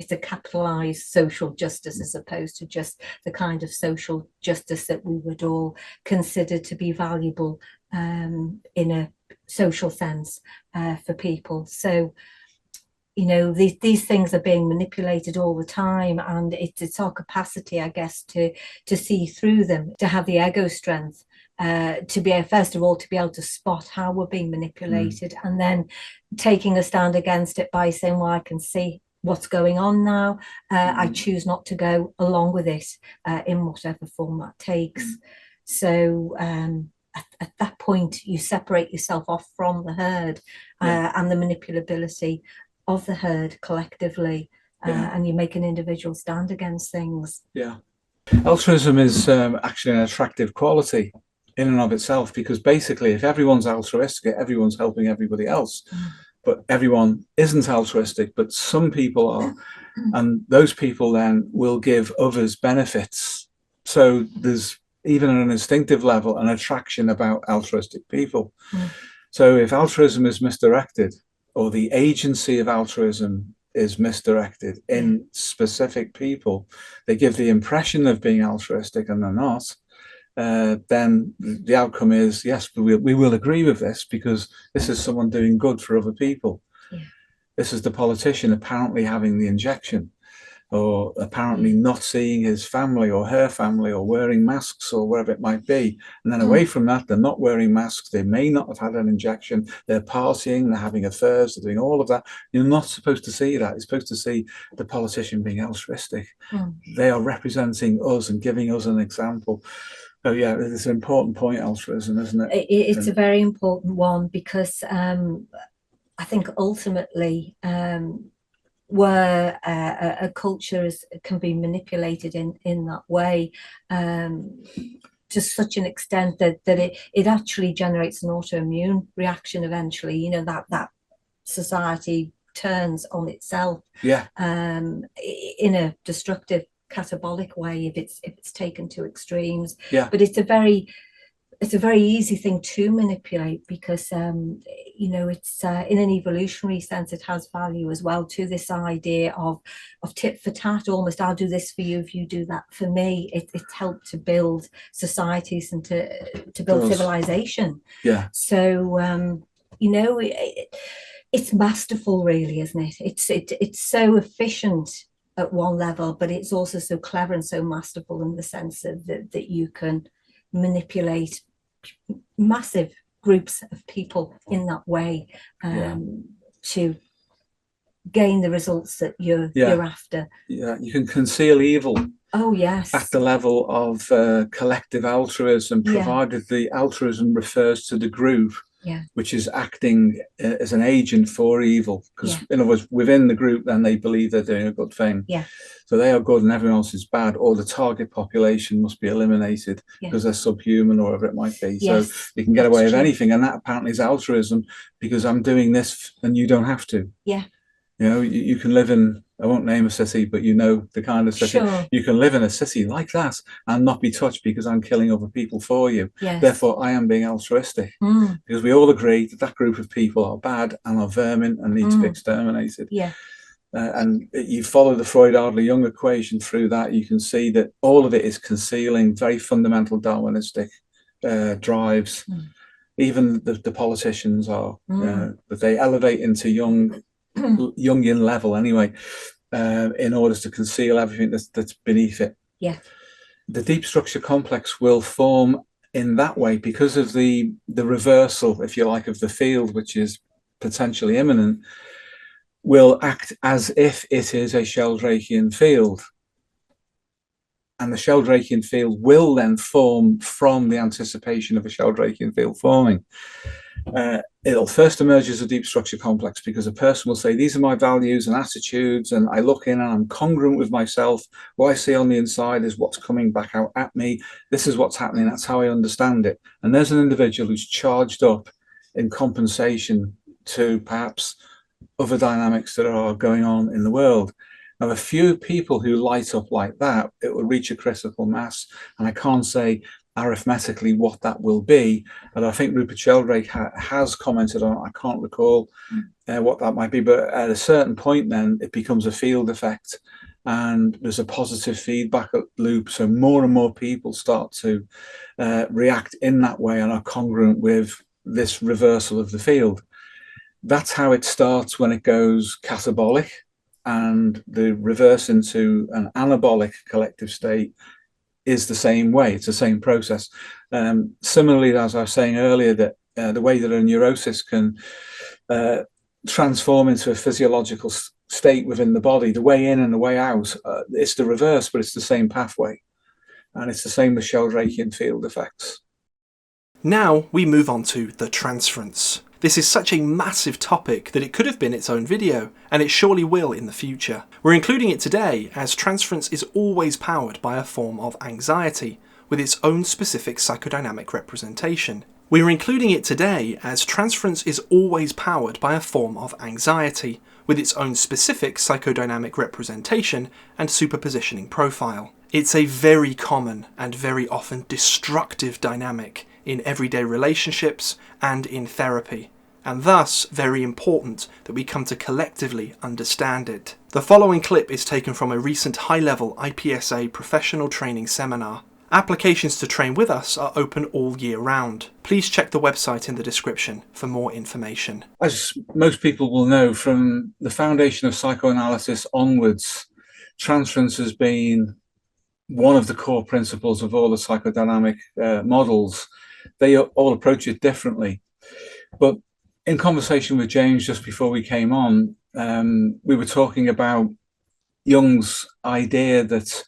it's a capitalized social justice, as opposed to just the kind of social justice that we would all consider to be valuable in a social sense for people. So these things are being manipulated all the time, and it's our capacity, I guess, to see through them, to have the ego strength, to be, first of all, to be able to spot how we're being manipulated, and then taking a stand against it by saying, well, I can see what's going on now. I choose not to go along with it in whatever form that takes. So at that point, you separate yourself off from the herd and the manipulability of the herd collectively, and you make an individual stand against things. Altruism is actually an attractive quality in and of itself, because basically if everyone's altruistic, everyone's helping everybody else. But everyone isn't altruistic, but some people are, and those people then will give others benefits. So there's, even at an instinctive level, an attraction about altruistic people. So if altruism is misdirected, or the agency of altruism is misdirected in specific people, they give the impression of being altruistic and they're not, then the outcome is, yes, we will agree with this, because this is someone doing good for other people. This is the politician apparently having the injection, or apparently not seeing his family or her family, or wearing masks or wherever it might be. And then away from that, they're not wearing masks, they may not have had an injection, they're partying, they're having affairs, they're doing all of that. You're not supposed to see that. You're supposed to see the politician being altruistic. They are representing us and giving us an example. Oh yeah, it's an important point, altruism, isn't it? It's a very important one, because I think ultimately where a culture can be manipulated in that way to such an extent that it actually generates an autoimmune reaction eventually, that society turns on itself in a destructive, catabolic way if it's taken to extremes. But it's a very easy thing to manipulate, because it's in an evolutionary sense, it has value as well, to this idea of tit for tat, almost. I'll do this for you if you do that for me. It's helped to build societies and to build civilization. So it's masterful, really, isn't it? It's so efficient at one level, but it's also so clever and so masterful in the sense that you can manipulate massive groups of people in that way to gain the results that you're after. You can conceal evil. Oh yes. At the level of collective altruism, provided the altruism refers to the group which is acting as an agent for evil. Because in other words, within the group, then they believe they're doing a good thing. So they are good and everyone else is bad, or the target population must be eliminated because they're subhuman or whatever it might be. So you can get away with anything. And that apparently is altruism, because I'm doing this and you don't have to. You know, you can live in, I won't name a city, but you know the kind of city. You can live in a city like that and not be touched because I'm killing other people for you. Therefore, I am being altruistic, because we all agree that that group of people are bad and are vermin and need to be exterminated. And you follow the Freud, Adler, Jung equation through that, you can see that all of it is concealing very fundamental Darwinistic drives. Even the politicians are, that they elevate into Jungian level anyway, in order to conceal everything that's beneath it. The deep structure complex will form in that way because of the reversal, if you like, of the field, which is potentially imminent, will act as if it is a Sheldrakean field. And the Sheldrakean field will then form from the anticipation of a Sheldrakean field forming. It'll first emerge as a deep structure complex because a person will say, these are my values and attitudes, and I look in and I'm congruent with myself. What I see on the inside is what's coming back out at me. This is what's happening. That's how I understand it. And there's an individual who's charged up in compensation to perhaps other dynamics that are going on in the world. Now, a few people who light up like that, it will reach a critical mass. And I can't say arithmetically what that will be, and I think Rupert Sheldrake has commented on it. I can't recall what that might be, but at a certain point then it becomes a field effect and there's a positive feedback loop, so more and more people start to react in that way and are congruent with this reversal of the field. That's how it starts when it goes catabolic, and the reverse into an anabolic collective state is the same way. It's the same process. Similarly, as I was saying earlier, that the way that a neurosis can transform into a physiological state within the body, the way in and the way out, it's the reverse, but it's the same pathway. And it's the same with Sheldrakean field effects. Now we move on to the transference. This is such a massive topic that it could have been its own video, and it surely will in the future. We're including it today as transference is always powered by a form of anxiety, with its own specific psychodynamic representation. We're including it today as transference is always powered by a form of anxiety, with its own specific psychodynamic representation and superpositioning profile. It's a very common and very often destructive dynamic in everyday relationships and in therapy, and thus very important that we come to collectively understand it. The following clip is taken from a recent high-level IPSA professional training seminar. Applications to train with us are open all year round. Please check the website in the description for more information. As most people will know, from the foundation of psychoanalysis onwards, transference has been one of the core principles of all the psychodynamic models. They all approach it differently. But in conversation with James just before we came on, we were talking about Jung's idea that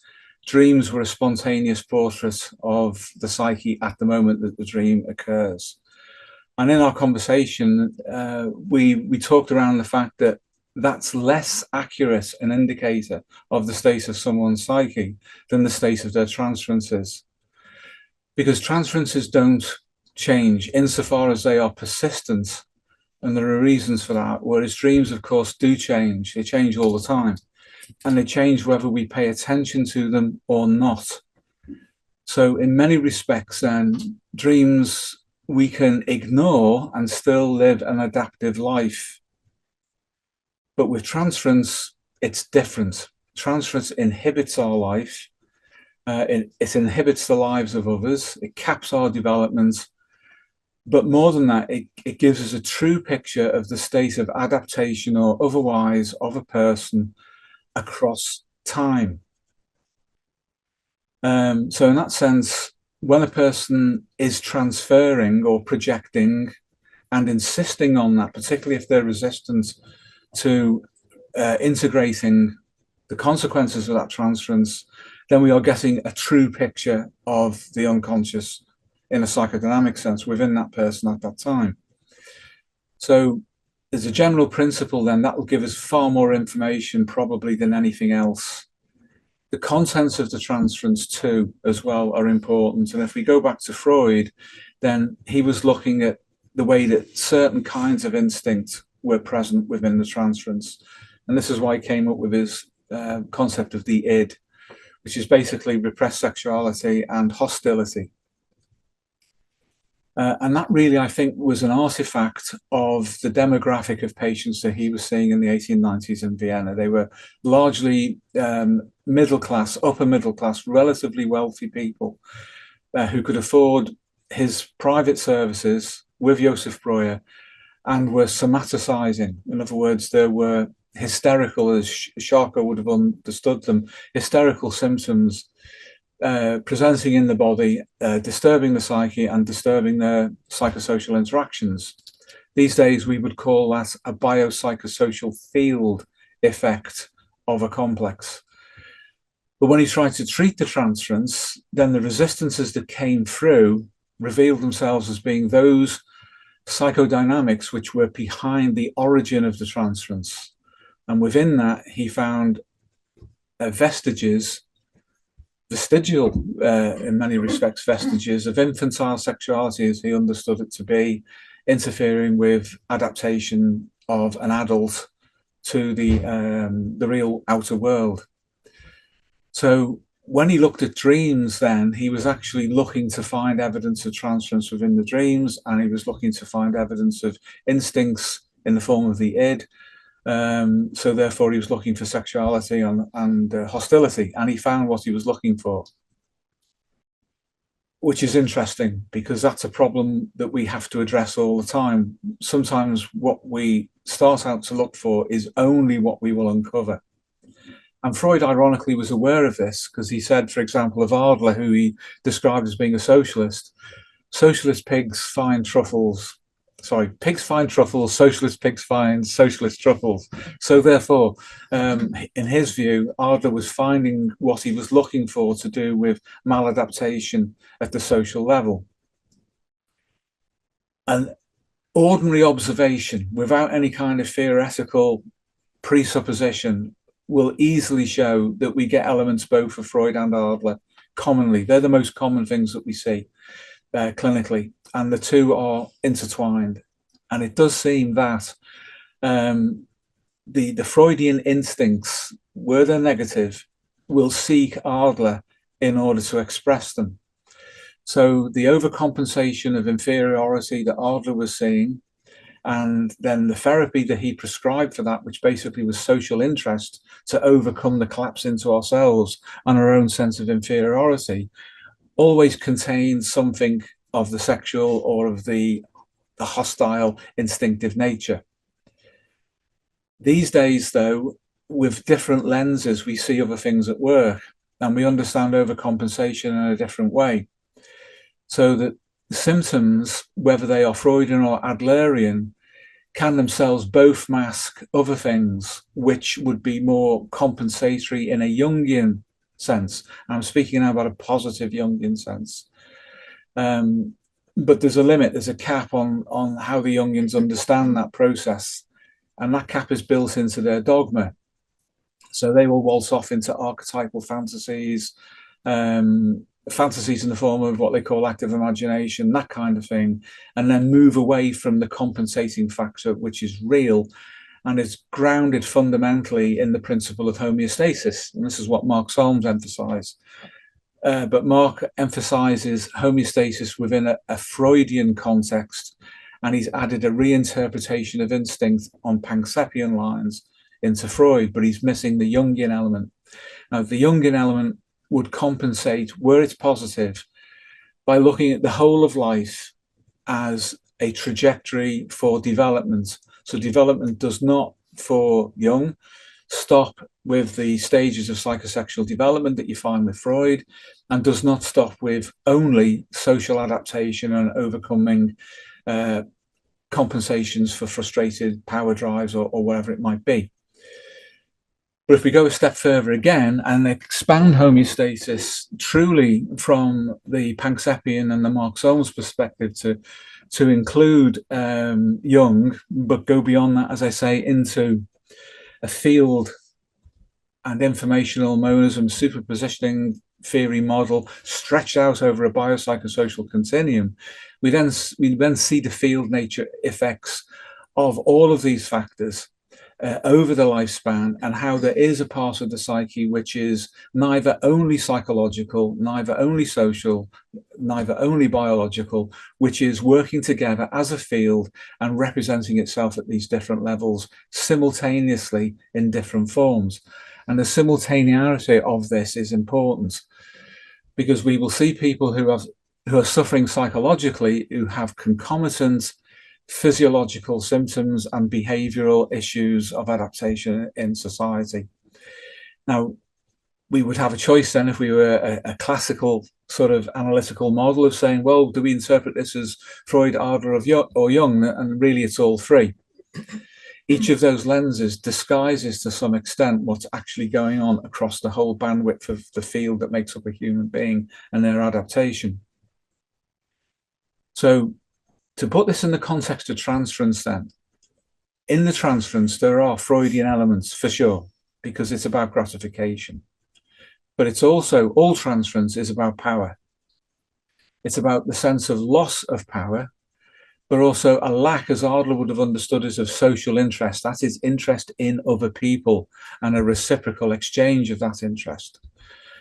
dreams were a spontaneous portrait of the psyche at the moment that the dream occurs. And in our conversation, we talked around the fact that that's less accurate an indicator of the state of someone's psyche than the state of their transferences. Because transferences don't change insofar as they are persistent, and there are reasons for that, whereas dreams, of course, do change. They change all the time, and they change whether we pay attention to them or not. So in many respects, then, dreams we can ignore and still live an adaptive life. But with transference, it's different. Transference inhibits our life. It inhibits the lives of others. It caps our development. But more than that, it gives us a true picture of the state of adaptation or otherwise of a person across time. So in that sense, when a person is transferring or projecting and insisting on that, particularly if they're resistant to integrating the consequences of that transference, then we are getting a true picture of the unconscious in a psychodynamic sense within that person at that time. So there's a general principle then that will give us far more information probably than anything else. The contents of the transference too as well are important. And if we go back to Freud, then he was looking at the way that certain kinds of instinct were present within the transference. And this is why he came up with his concept of the id, which is basically repressed sexuality and hostility. And that really, I think, was an artifact of the demographic of patients that he was seeing in the 1890s in Vienna. They were largely middle class, upper middle class, relatively wealthy people who could afford his private services with Joseph Breuer and were somaticizing. In other words, there were hysterical, as Charcot would have understood them, hysterical symptoms presenting in the body, disturbing the psyche and disturbing their psychosocial interactions. These days, we would call that a biopsychosocial field effect of a complex. But when he tried to treat the transference, then the resistances that came through revealed themselves as being those psychodynamics which were behind the origin of the transference. And within that, he found vestigial, in many respects, vestiges of infantile sexuality as he understood it to be, interfering with adaptation of an adult to the real outer world. So when he looked at dreams, then he was actually looking to find evidence of transference within the dreams, and he was looking to find evidence of instincts in the form of the id. So therefore he was looking for sexuality and hostility, and he found what he was looking for, which is interesting because that's a problem that we have to address all the time. Sometimes what we start out to look for is only what we will uncover. And Freud, ironically, was aware of this because he said, for example, of Adler, who he described as being a socialist, socialist pigs find truffles. Sorry, pigs find truffles, socialist pigs find socialist truffles. So therefore, in his view, Adler was finding what he was looking for to do with maladaptation at the social level. An ordinary observation without any kind of theoretical presupposition will easily show that we get elements both for Freud and Adler commonly. They're the most common things that we see clinically, and the two are intertwined. And it does seem that the Freudian instincts, were they negative, will seek Adler in order to express them. So the overcompensation of inferiority that Adler was seeing, and then the therapy that he prescribed for that, which basically was social interest to overcome the collapse into ourselves and our own sense of inferiority, always contained something of the sexual or of the hostile instinctive nature. These days, though, with different lenses, we see other things at work, and we understand overcompensation in a different way. So that symptoms, whether they are Freudian or Adlerian, can themselves both mask other things which would be more compensatory in a Jungian sense. I'm speaking now about a positive Jungian sense. But there's a limit, there's a cap on how the Jungians understand that process. And that cap is built into their dogma. So they will waltz off into archetypal fantasies, fantasies in the form of what they call active imagination, that kind of thing, and then move away from the compensating factor, which is real and is grounded fundamentally in the principle of homeostasis. And this is what Mark Solms emphasized. But Mark emphasizes homeostasis within a Freudian context, and he's added a reinterpretation of instinct on Pankseppian lines into Freud, but he's missing the Jungian element. Now, the Jungian element would compensate, were it positive, by looking at the whole of life as a trajectory for development. So development does not, for Jung, stop with the stages of psychosexual development that you find with Freud, and does not stop with only social adaptation and overcoming compensations for frustrated power drives or whatever it might be. But if we go a step further again and expand homeostasis truly from the Pankseppian and the Marx-Solms perspective to include Jung, but go beyond that, as I say, into a field and informational monism superpositioning theory model stretched out over a biopsychosocial continuum, we then see the field nature effects of all of these factors over the lifespan, and how there is a part of the psyche which is neither only psychological, neither only social, neither only biological, which is working together as a field and representing itself at these different levels simultaneously in different forms. And the simultaneity of this is important, because we will see people who are suffering psychologically, who have concomitant physiological symptoms and behavioral issues of adaptation in society. Now, we would have a choice then, if we were a classical sort of analytical model, of saying, well, do we interpret this as Freud, Adler, or Jung? And really it's all three. Each of those lenses disguises to some extent what's actually going on across the whole bandwidth of the field that makes up a human being and their adaptation. So to put this in the context of transference then, in the transference there are Freudian elements for sure, because it's about gratification. But it's also, all transference is about power. It's about the sense of loss of power, but also a lack, as Adler would have understood it, of social interest. That is interest in other people and a reciprocal exchange of that interest.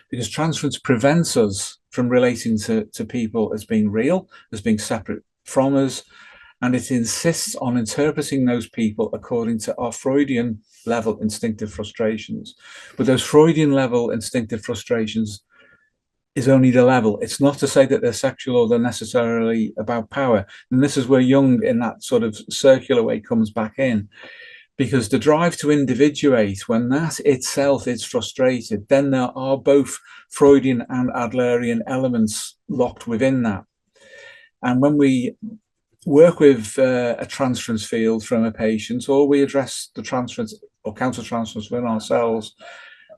Because transference prevents us from relating to people as being real, as being separate from us, and it insists on interpreting those people according to our Freudian level instinctive frustrations. But those Freudian level instinctive frustrations is only the level. It's not to say that they're sexual or they're necessarily about power. And this is where Jung, in that sort of circular way, comes back in. Because the drive to individuate, when that itself is frustrated, then there are both Freudian and Adlerian elements locked within that. And when we work with a transference field from a patient, or we address the transference or counter-transference within ourselves,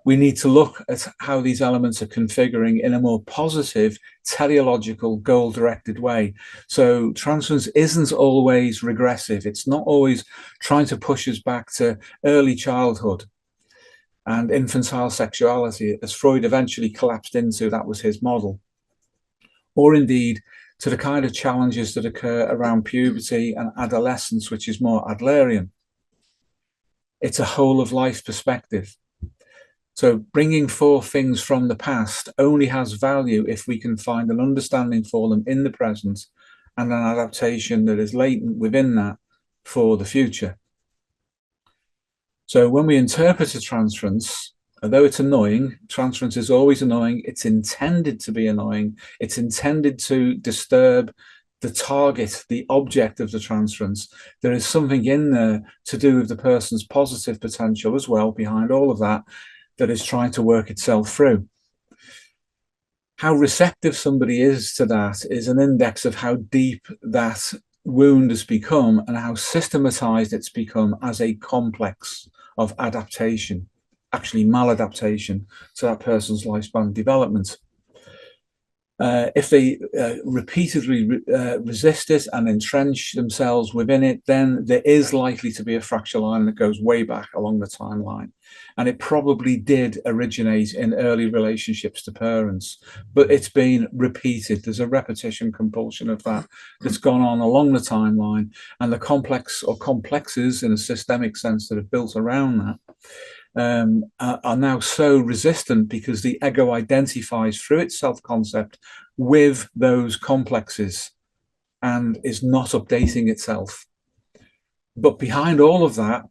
we need to look at how these elements are configuring in a more positive, teleological, goal-directed way. So transference isn't always regressive. It's not always trying to push us back to early childhood and infantile sexuality, as Freud eventually collapsed into. That was his model. Or indeed, to the kind of challenges that occur around puberty and adolescence, which is more Adlerian. It's a whole of life perspective. So bringing forth things from the past only has value if we can find an understanding for them in the present and an adaptation that is latent within that for the future. So when we interpret a transference, although it's annoying, transference is always annoying. It's intended to be annoying. It's intended to disturb the target, the object of the transference. There is something in there to do with the person's positive potential as well behind all of that, that is trying to work itself through. How receptive somebody is to that is an index of how deep that wound has become and how systematized it's become as a complex of adaptation, actually maladaptation to that person's lifespan development. If they repeatedly resist it and entrench themselves within it, then there is likely to be a fracture line that goes way back along the timeline. And it probably did originate in early relationships to parents, but it's been repeated. There's a repetition compulsion of that that's gone on along the timeline, and the complex or complexes in a systemic sense that are built around that are now so resistant because the ego identifies through its self-concept with those complexes and is not updating itself. But behind all of that,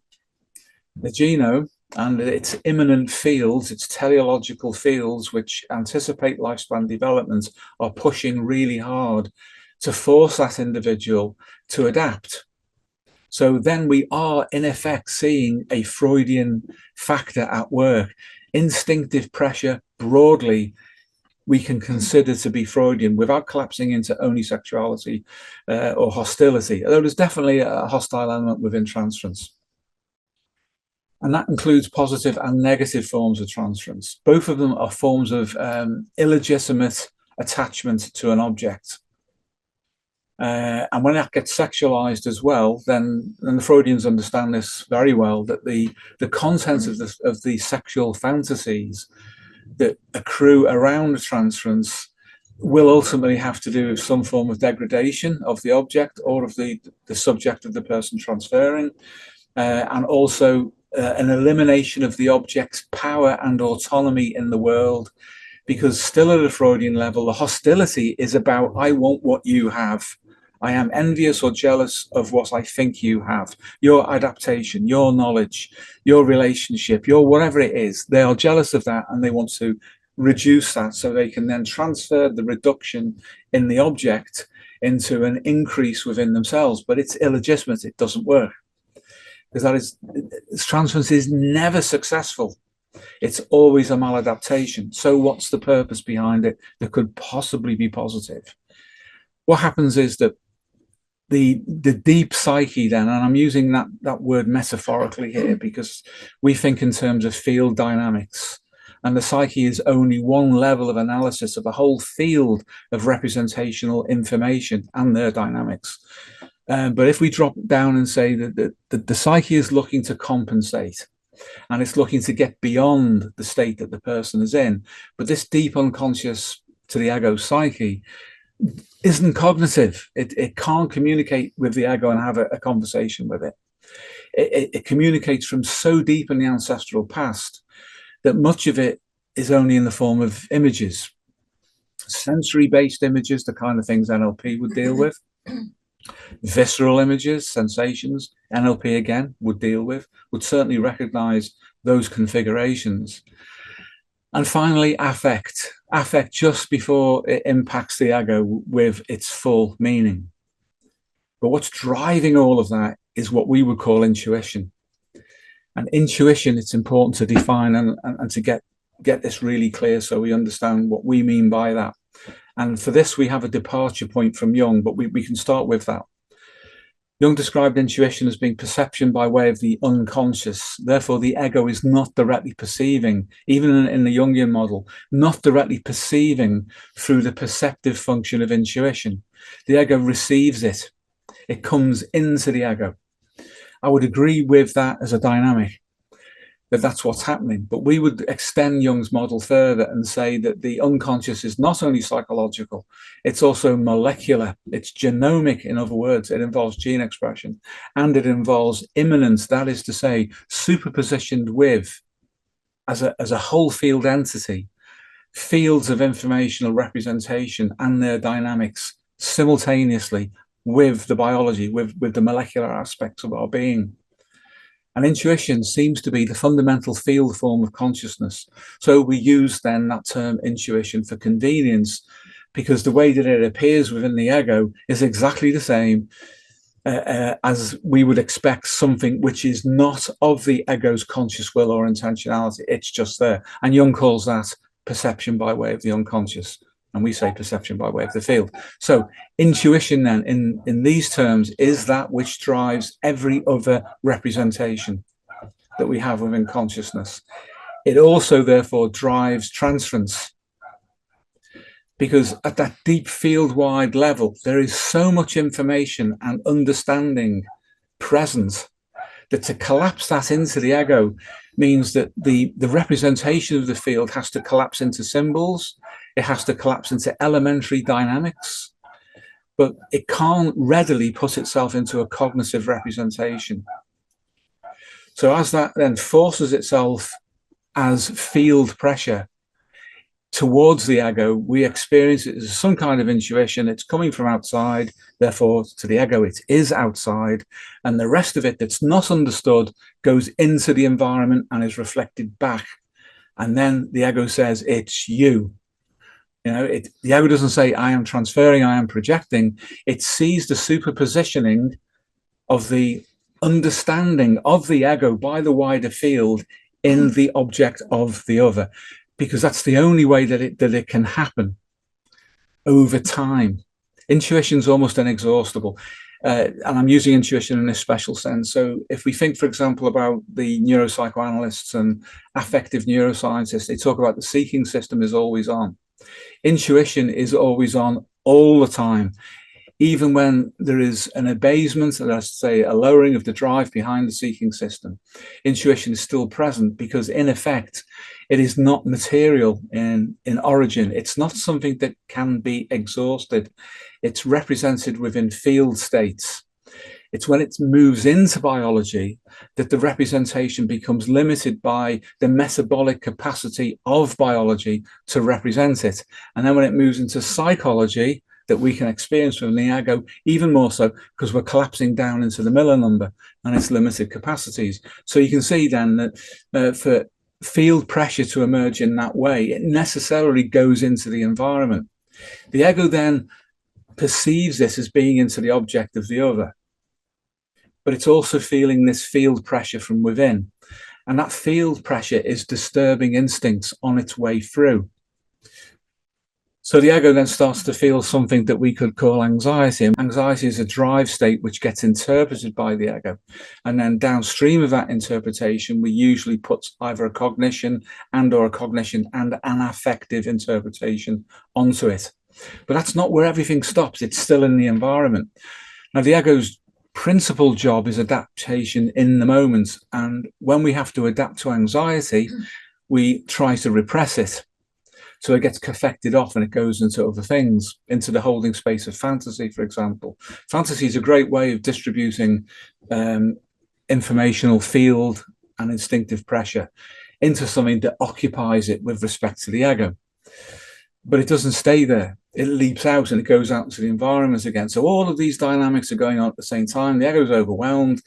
the genome and its immanent fields, its teleological fields, which anticipate lifespan development, are pushing really hard to force that individual to adapt. So then we are, in effect, seeing a Freudian factor at work. Instinctive pressure, broadly, we can consider to be Freudian without collapsing into only sexuality or hostility, although there's definitely a hostile element within transference. And that includes positive and negative forms of transference. Both of them are forms of illegitimate attachment to an object. And when that gets sexualized as well, then and the Freudians understand this very well, that the contents of the sexual fantasies that accrue around the transference will ultimately have to do with some form of degradation of the object or of the subject of the person transferring, and also an elimination of the object's power and autonomy in the world, because still at a Freudian level, the hostility is about, I want what you have. I am envious or jealous of what I think you have, your adaptation, your knowledge, your relationship, your whatever it is. They are jealous of that and they want to reduce that so they can then transfer the reduction in the object into an increase within themselves. But it's illegitimate. It doesn't work. Because that is, transference is never successful. It's always a maladaptation. So what's the purpose behind it that could possibly be positive? What happens is that the deep psyche then, and I'm using that word metaphorically here because we think in terms of field dynamics, and the psyche is only one level of analysis of a whole field of representational information and their dynamics. But if we drop down and say that the psyche is looking to compensate, and it's looking to get beyond the state that the person is in, but this deep unconscious to the ego psyche isn't cognitive. It can't communicate with the ego and have a conversation with it. It communicates from so deep in the ancestral past that much of it is only in the form of images, sensory-based images, the kind of things NLP would deal with. Visceral images, sensations, NLP again would deal with, would certainly recognize those configurations. And finally, affect just before it impacts the ego with its full meaning. But what's driving all of that is what we would call intuition. And intuition, it's important to define and to get this really clear so we understand what we mean by that. And for this, we have a departure point from Jung, but we can start with that. Jung described intuition as being perception by way of the unconscious. Therefore, the ego is not directly perceiving, even in the Jungian model, not directly perceiving through the perceptive function of intuition. The ego receives it. It comes into the ego. I would agree with that as a dynamic, that's what's happening. But we would extend Jung's model further and say that the unconscious is not only psychological, it's also molecular, it's genomic. In other words, it involves gene expression, and it involves immanence, that is to say, superpositioned with, as a whole field entity, fields of informational representation and their dynamics simultaneously with the biology, with the molecular aspects of our being. And intuition seems to be the fundamental field form of consciousness. So we use then that term intuition for convenience, because the way that it appears within the ego is exactly the same as we would expect something which is not of the ego's conscious will or intentionality. It's just there. And Jung calls that perception by way of the unconscious. And we say perception by way of the field. So intuition then, in these terms, is that which drives every other representation that we have within consciousness. It also, therefore, drives transference. Because at that deep field-wide level, there is so much information and understanding present that to collapse that into the ego means that the representation of the field has to collapse into symbols. It has to collapse into elementary dynamics, but it can't readily put itself into a cognitive representation. So as that then forces itself as field pressure towards the ego, we experience it as some kind of intuition. It's coming from outside, therefore to the ego it is outside, and the rest of it that's not understood goes into the environment and is reflected back. And then the ego says, it's you. You know, the ego doesn't say, I am transferring, I am projecting. It sees the superpositioning of the understanding of the ego by the wider field in the object of the other, because that's the only way that it can happen over time. Intuition is almost inexhaustible. And I'm using intuition in this special sense. So if we think, for example, about the neuropsychoanalysts and affective neuroscientists, they talk about the seeking system is always on. Intuition is always on all the time. Even when there is an abasement, let's say a lowering of the drive behind the seeking system, intuition is still present because, in effect, it is not material in origin. It's not something that can be exhausted. It's represented within field states. It's when it moves into biology that the representation becomes limited by the metabolic capacity of biology to represent it. And then when it moves into psychology, that we can experience from the ego, even more so because we're collapsing down into the Miller number and its limited capacities. So you can see then that for field pressure to emerge in that way, it necessarily goes into the environment. The ego then perceives this as being into the object of the other, but it's also feeling this field pressure from within. And that field pressure is disturbing instincts on its way through. So the ego then starts to feel something that we could call anxiety. Anxiety is a drive state which gets interpreted by the ego. And then downstream of that interpretation, we usually put either a cognition and an affective interpretation onto it. But that's not where everything stops. It's still in the environment. Now, the ego's principal job is adaptation in the moment. And when we have to adapt to anxiety, we try to repress it. So it gets caffected off and it goes into other things, into the holding space of fantasy, for example. Fantasy is a great way of distributing informational field and instinctive pressure into something that occupies it with respect to the ego. But it doesn't stay there. It leaps out and it goes out into the environment again. So all of these dynamics are going on at the same time. The ego is overwhelmed.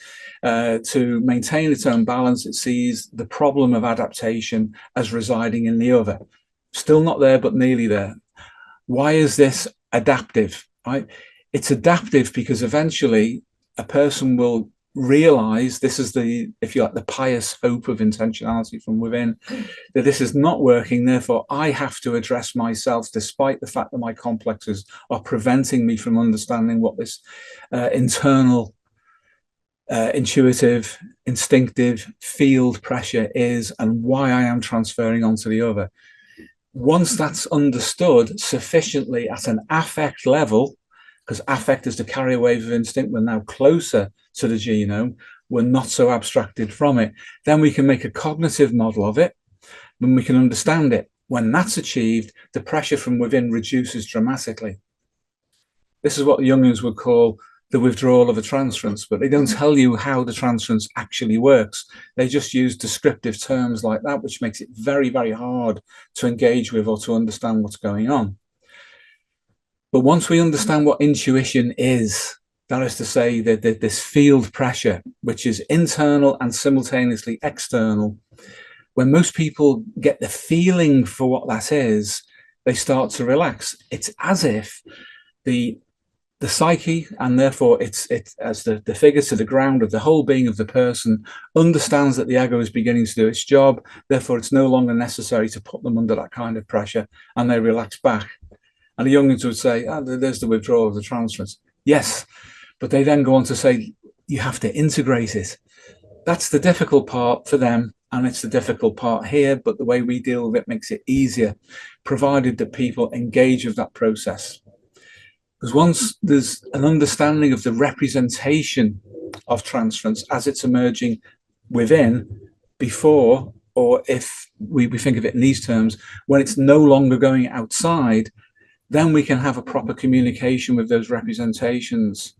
To maintain its own balance, it sees the problem of adaptation as residing in the other. Still not there, but nearly there. Why is this adaptive? Right? It's adaptive because eventually a person will realize, this is the, if you like, the pious hope of intentionality from within, that this is not working. Therefore, I have to address myself, despite the fact that my complexes are preventing me from understanding what this internal, intuitive, instinctive field pressure is and why I am transferring onto the other. Once that's understood sufficiently at an affect level, because affect is the carrier wave of instinct, we're now closer to the genome, we're not so abstracted from it, then we can make a cognitive model of it, when we can understand it. When that's achieved, the pressure from within reduces dramatically. This is what the Jungians would call the withdrawal of a transference, but they don't tell you how the transference actually works. They just use descriptive terms like that, which makes it very, very hard to engage with or to understand what's going on. But once we understand what intuition is, that is to say that this field pressure, which is internal and simultaneously external, when most people get the feeling for what that is, they start to relax. It's as if the psyche, and therefore it's as the figure to the ground of the whole being of the person, understands that the ego is beginning to do its job. Therefore, it's no longer necessary to put them under that kind of pressure, and they relax back. And the Jungians would say, there's the withdrawal of the transference. Yes, but they then go on to say, you have to integrate it. That's the difficult part for them, and it's the difficult part here, but the way we deal with it makes it easier, provided that people engage with that process. Because once there's an understanding of the representation of transference as it's emerging within, before, or if we think of it in these terms, when it's no longer going outside, then we can have a proper communication with those representations.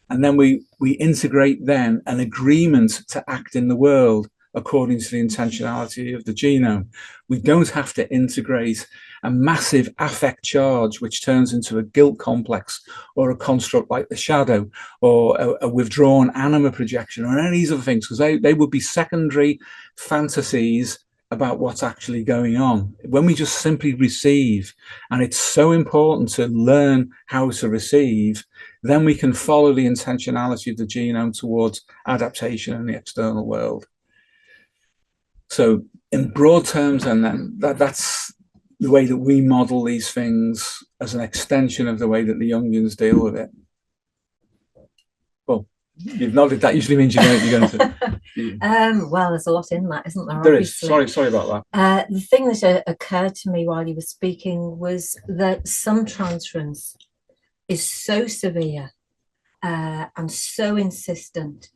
And then we integrate then an agreement to act in the world according to the intentionality of the genome. We don't have to integrate a massive affect charge, which turns into a guilt complex or a construct like the shadow or a withdrawn anima projection or any of these other things, because they would be secondary fantasies about what's actually going on. When we just simply receive, and it's so important to learn how to receive, then we can follow the intentionality of the genome towards adaptation in the external world. So in broad terms, and then that's the way that we model these things as an extension of the way that the Jungians deal with it. You've nodded. That usually means you're going to. Well, there's a lot in that, isn't there? There Obviously. is. Sorry about that. The thing that occurred to me while you were speaking was that some transference is so severe and so insistent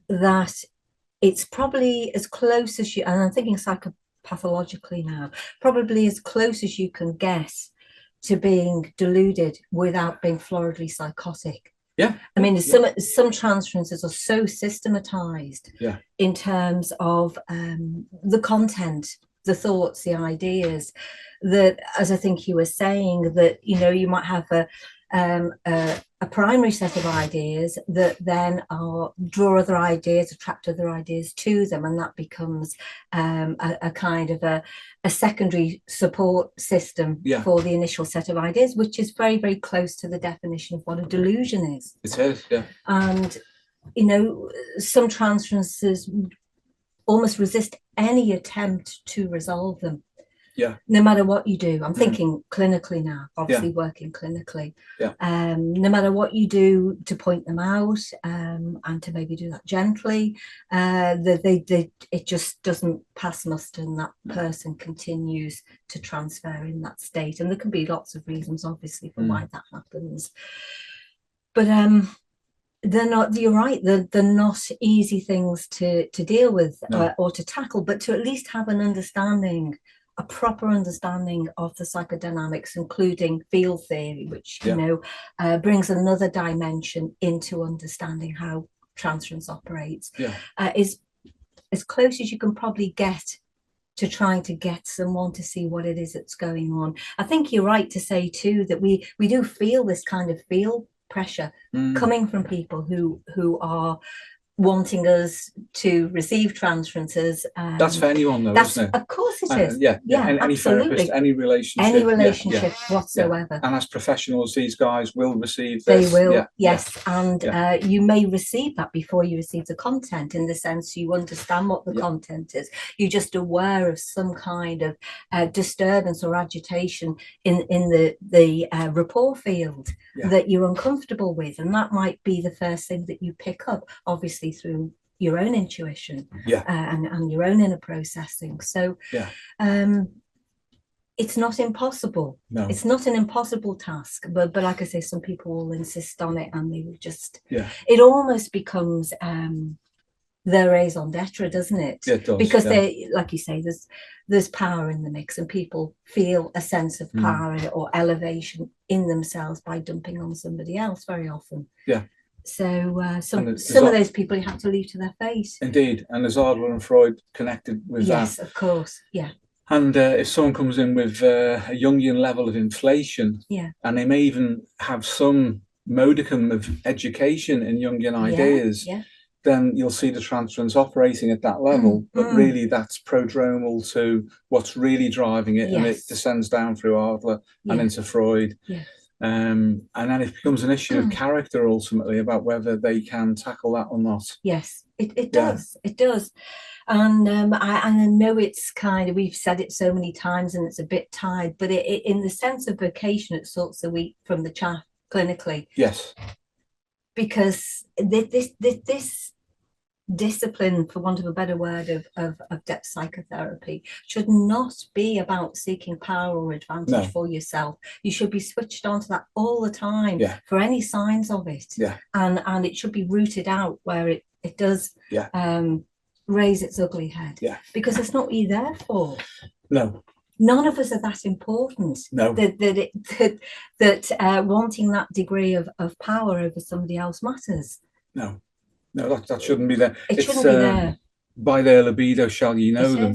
that it's probably as close as you, and I'm thinking psychopathologically now, probably as close as you can guess to being deluded without being floridly psychotic. Yeah. I mean, some transferences are so systematized in terms of the content, the thoughts, the ideas, that, as I think you were saying, that, you know, you might have a primary set of ideas that then draw other ideas, attract other ideas to them, and that becomes a kind of a secondary support system for the initial set of ideas, which is very, very close to the definition of what a delusion is. It is, yeah. And, you know, some transferences almost resist any attempt to resolve them. Yeah. No matter what you do, I'm thinking clinically now, obviously working clinically. Yeah. No matter what you do to point them out, and to maybe do that gently, it just doesn't pass muster, and that person continues to transfer in that state. And there can be lots of reasons, obviously, for why that happens. But they're not, you're right, they're not easy things to deal with or to tackle, but to at least have an understanding, a proper understanding of the psychodynamics, including field theory, which, you know, brings another dimension into understanding how transference operates, is as close as you can probably get to trying to get someone to see what it is that's going on. I think you're right to say too that we do feel this kind of pressure coming from people who are wanting us to receive transferences. That's for anyone, though, isn't it? Of course it is. And any therapist, any relationship whatsoever. And as professionals, these guys will receive this. They will, and you may receive that before you receive the content, in the sense you understand what the content is. You're just aware of some kind of disturbance or agitation in the rapport field that you're uncomfortable with, and that might be the first thing that you pick up, obviously through your own intuition and your own inner processing. So it's not impossible. No, it's not an impossible task, but like I say, some people will insist on it, and they will just it almost becomes their raison d'etre, doesn't it? It does, because they, like you say, there's power in the mix, and people feel a sense of power or elevation in themselves by dumping on somebody else very often. So some of those people you have to leave to their fate. Indeed, and there's Adler and Freud connected with that. Yes, of course, And if someone comes in with a Jungian level of inflation, and they may even have some modicum of education in Jungian ideas, then you'll see the transference operating at that level. But really, that's prodromal to what's really driving it, and it descends down through Adler and into Freud. And then it becomes an issue of character ultimately, about whether they can tackle that or not. Yes, it does. It does. And I know it's kind of, we've said it so many times and it's a bit tired, but it in the sense of vocation, it sorts the wheat from the chaff clinically. Yes. Because this discipline, for want of a better word, of depth psychotherapy should not be about seeking power or advantage for yourself. You should be switched on to that all the time for any signs of it. And it should be rooted out where it does raise its ugly head. Because it's not what you're there for. No. None of us are that important. No. That wanting that degree of power over somebody else matters. No, that shouldn't be there. It shouldn't be there. By their libido shall ye know them.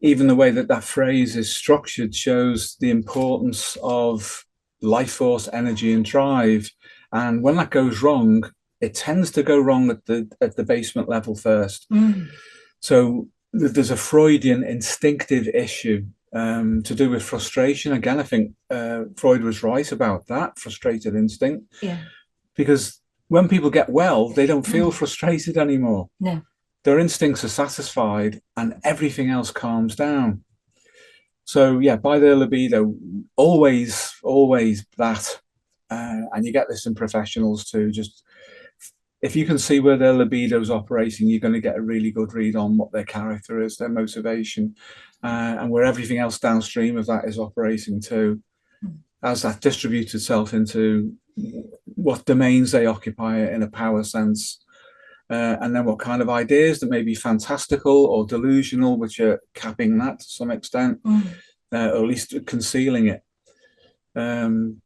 Even the way that phrase is structured shows the importance of life force, energy, and drive. And when that goes wrong, it tends to go wrong at the basement level first. So there's a Freudian instinctive issue to do with frustration. Again, I think Freud was right about that, frustrated instinct. Because when people get well, they don't feel frustrated anymore. No. Their instincts are satisfied and everything else calms down. So by their libido, always that. And you get this in professionals too, just if you can see where their libido is operating, you're going to get a really good read on what their character is, their motivation, and where everything else downstream of that is operating too, as that distributes itself into what domains they occupy in a power sense, and then what kind of ideas that may be fantastical or delusional, which are capping that to some extent, or at least concealing it.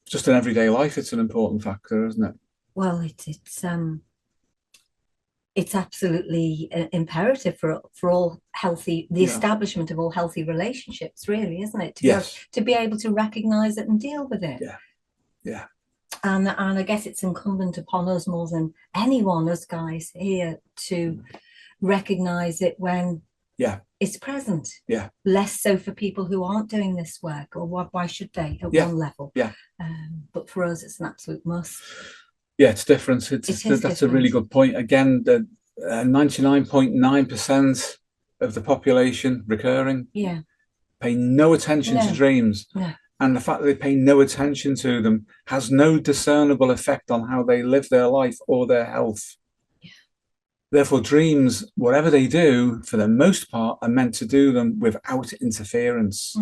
Just in everyday life, it's an important factor, isn't it? Well, it's absolutely imperative for all healthy, the establishment of all healthy relationships, really, isn't it? To be able to recognize it and deal with it. Yeah. And I guess it's incumbent upon us more than anyone, us guys here, to recognize it when it's present. Less so for people who aren't doing this work, or why should they at one level? But for us, it's an absolute must. Yeah, it's different. That's different. A really good point. Again, the 99.9% of the population recurring pay no attention to dreams. And the fact that they pay no attention to them has no discernible effect on how they live their life or their health. Therefore, dreams, whatever they do, for the most part, are meant to do them without interference.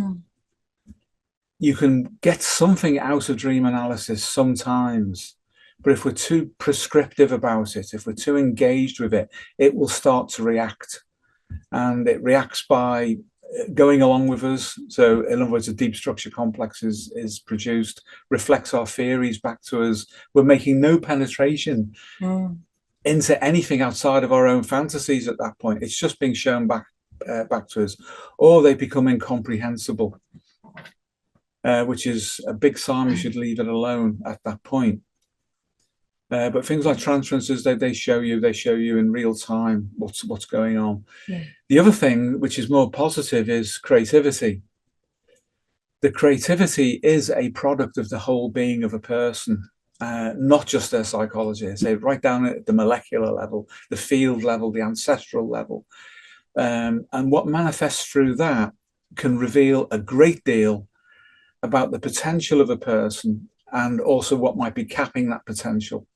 You can get something out of dream analysis sometimes, but if we're too prescriptive about it, if we're too engaged with it, it will start to react. And it reacts by going along with us. So in other words, a deep structure complex is produced, reflects our theories back to us. We're making no penetration into anything outside of our own fantasies at that point. It's just being shown back to us, or they become incomprehensible, which is a big sign we should leave it alone at that point. But things like transferences, they show you in real time what's going on. The other thing, which is more positive, is creativity. The creativity is a product of the whole being of a person, not just their psychology. So right down at the molecular level, the field level, the ancestral level. And what manifests through that can reveal a great deal about the potential of a person, and also what might be capping that potential.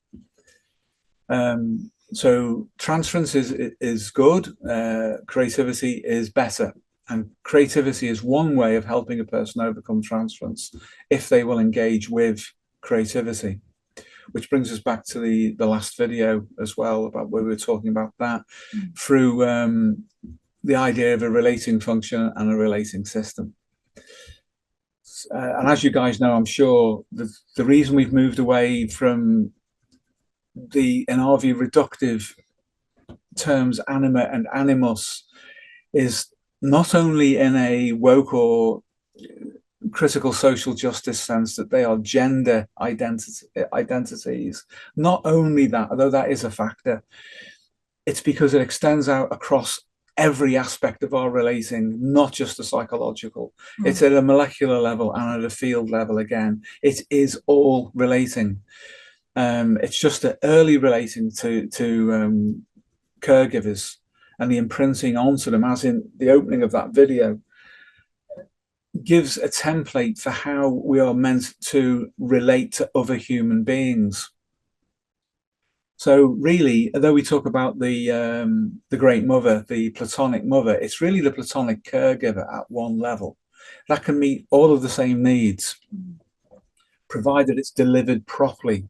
So transference is good, creativity is better, and creativity is one way of helping a person overcome transference if they will engage with creativity, which brings us back to the last video as well, about where we were talking about that through the idea of a relating function and a relating system. And as you guys know, I'm sure the reason we've moved away from in our view, reductive terms anima and animus is not only in a woke or critical social justice sense that they are gender identities. Not only that, although that is a factor, it's because it extends out across every aspect of our relating, not just the psychological. It's at a molecular level and at a field level again. It is all relating. It's just the early relating to caregivers and the imprinting onto them, as in the opening of that video, gives a template for how we are meant to relate to other human beings. So really, although we talk about the great mother, the platonic mother, it's really the platonic caregiver at one level that can meet all of the same needs, provided it's delivered properly.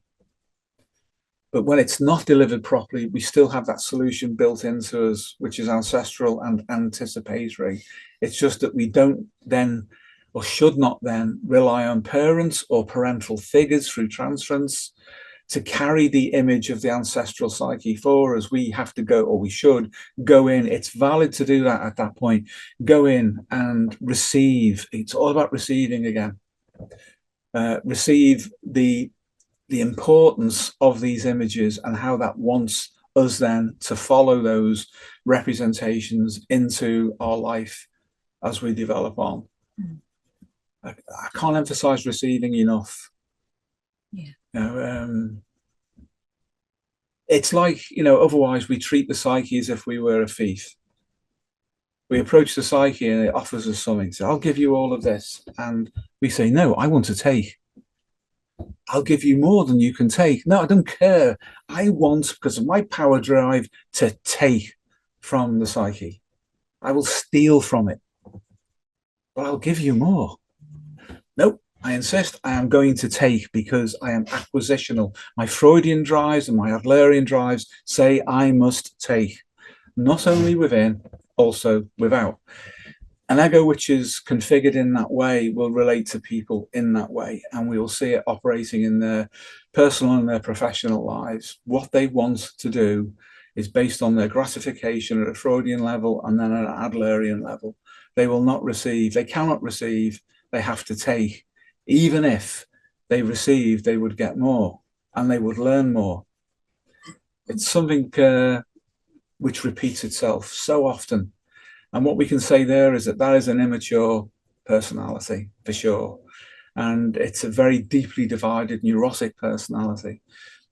But when it's not delivered properly, we still have that solution built into us, which is ancestral and anticipatory. It's just that we don't then, or should not then, rely on parents or parental figures through transference to carry the image of the ancestral psyche for us. We have to go, or we should go in. It's valid to do that at that point. Go in and receive. It's all about receiving again. Receive the importance of these images and how that wants us then to follow those representations into our life as we develop on. I can't emphasize receiving enough. It's like, otherwise we treat the psyche as if we were a thief. We approach the psyche and it offers us something. So I'll give you all of this. And we say, no, I want to take. I'll give you more than you can take. No, I don't care. I want, because of my power drive, to take from the psyche. I will steal from it, but I'll give you more. Nope, I insist I am going to take because I am acquisitional. My Freudian drives and my Adlerian drives say I must take, not only within, also without. An ego which is configured in that way will relate to people in that way, and we will see it operating in their personal and their professional lives. What they want to do is based on their gratification at a Freudian level and then at an Adlerian level. They will not receive, they cannot receive, they have to take. Even if they receive, they would get more and they would learn more. It's something which repeats itself so often. And what we can say there is that that is an immature personality, for sure. And it's a very deeply divided neurotic personality.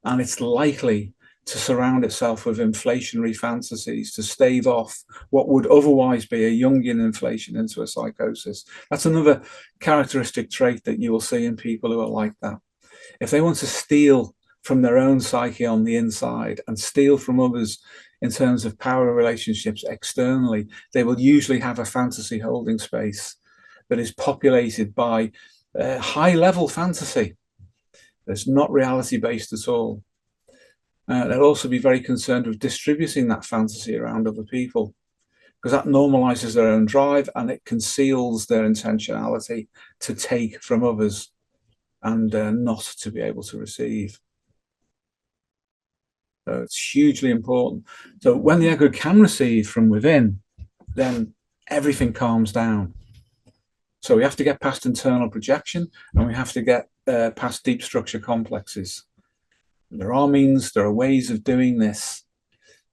And it's likely to surround itself with inflationary fantasies to stave off what would otherwise be a Jungian inflation into a psychosis. That's another characteristic trait that you will see in people who are like that. If they want to steal from their own psyche on the inside and steal from others in terms of power relationships externally, they will usually have a fantasy holding space that is populated by high-level fantasy that's not reality-based at all. They'll also be very concerned with distributing that fantasy around other people, because that normalizes their own drive and it conceals their intentionality to take from others and not to be able to receive. So it's hugely important. So when the ego can receive from within, then everything calms down. So we have to get past internal projection and we have to get past deep structure complexes. There are means, there are ways of doing this.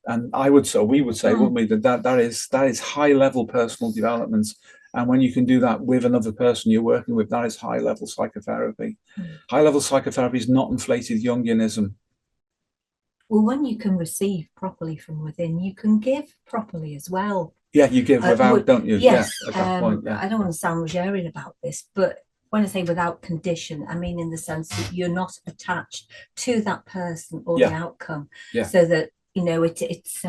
And we would say, wouldn't we, that is high level personal development. And when you can do that with another person you're working with, that is high level psychotherapy. High level psychotherapy is not inflated Jungianism. Well, when you can receive properly from within, you can give properly as well. Yeah, you give without, don't you? Yes, yeah, at that point, yeah. I don't want to sound Rogerian about this, but when I say without condition, I mean in the sense that you're not attached to that person or the outcome. Yeah. So that, you know, it's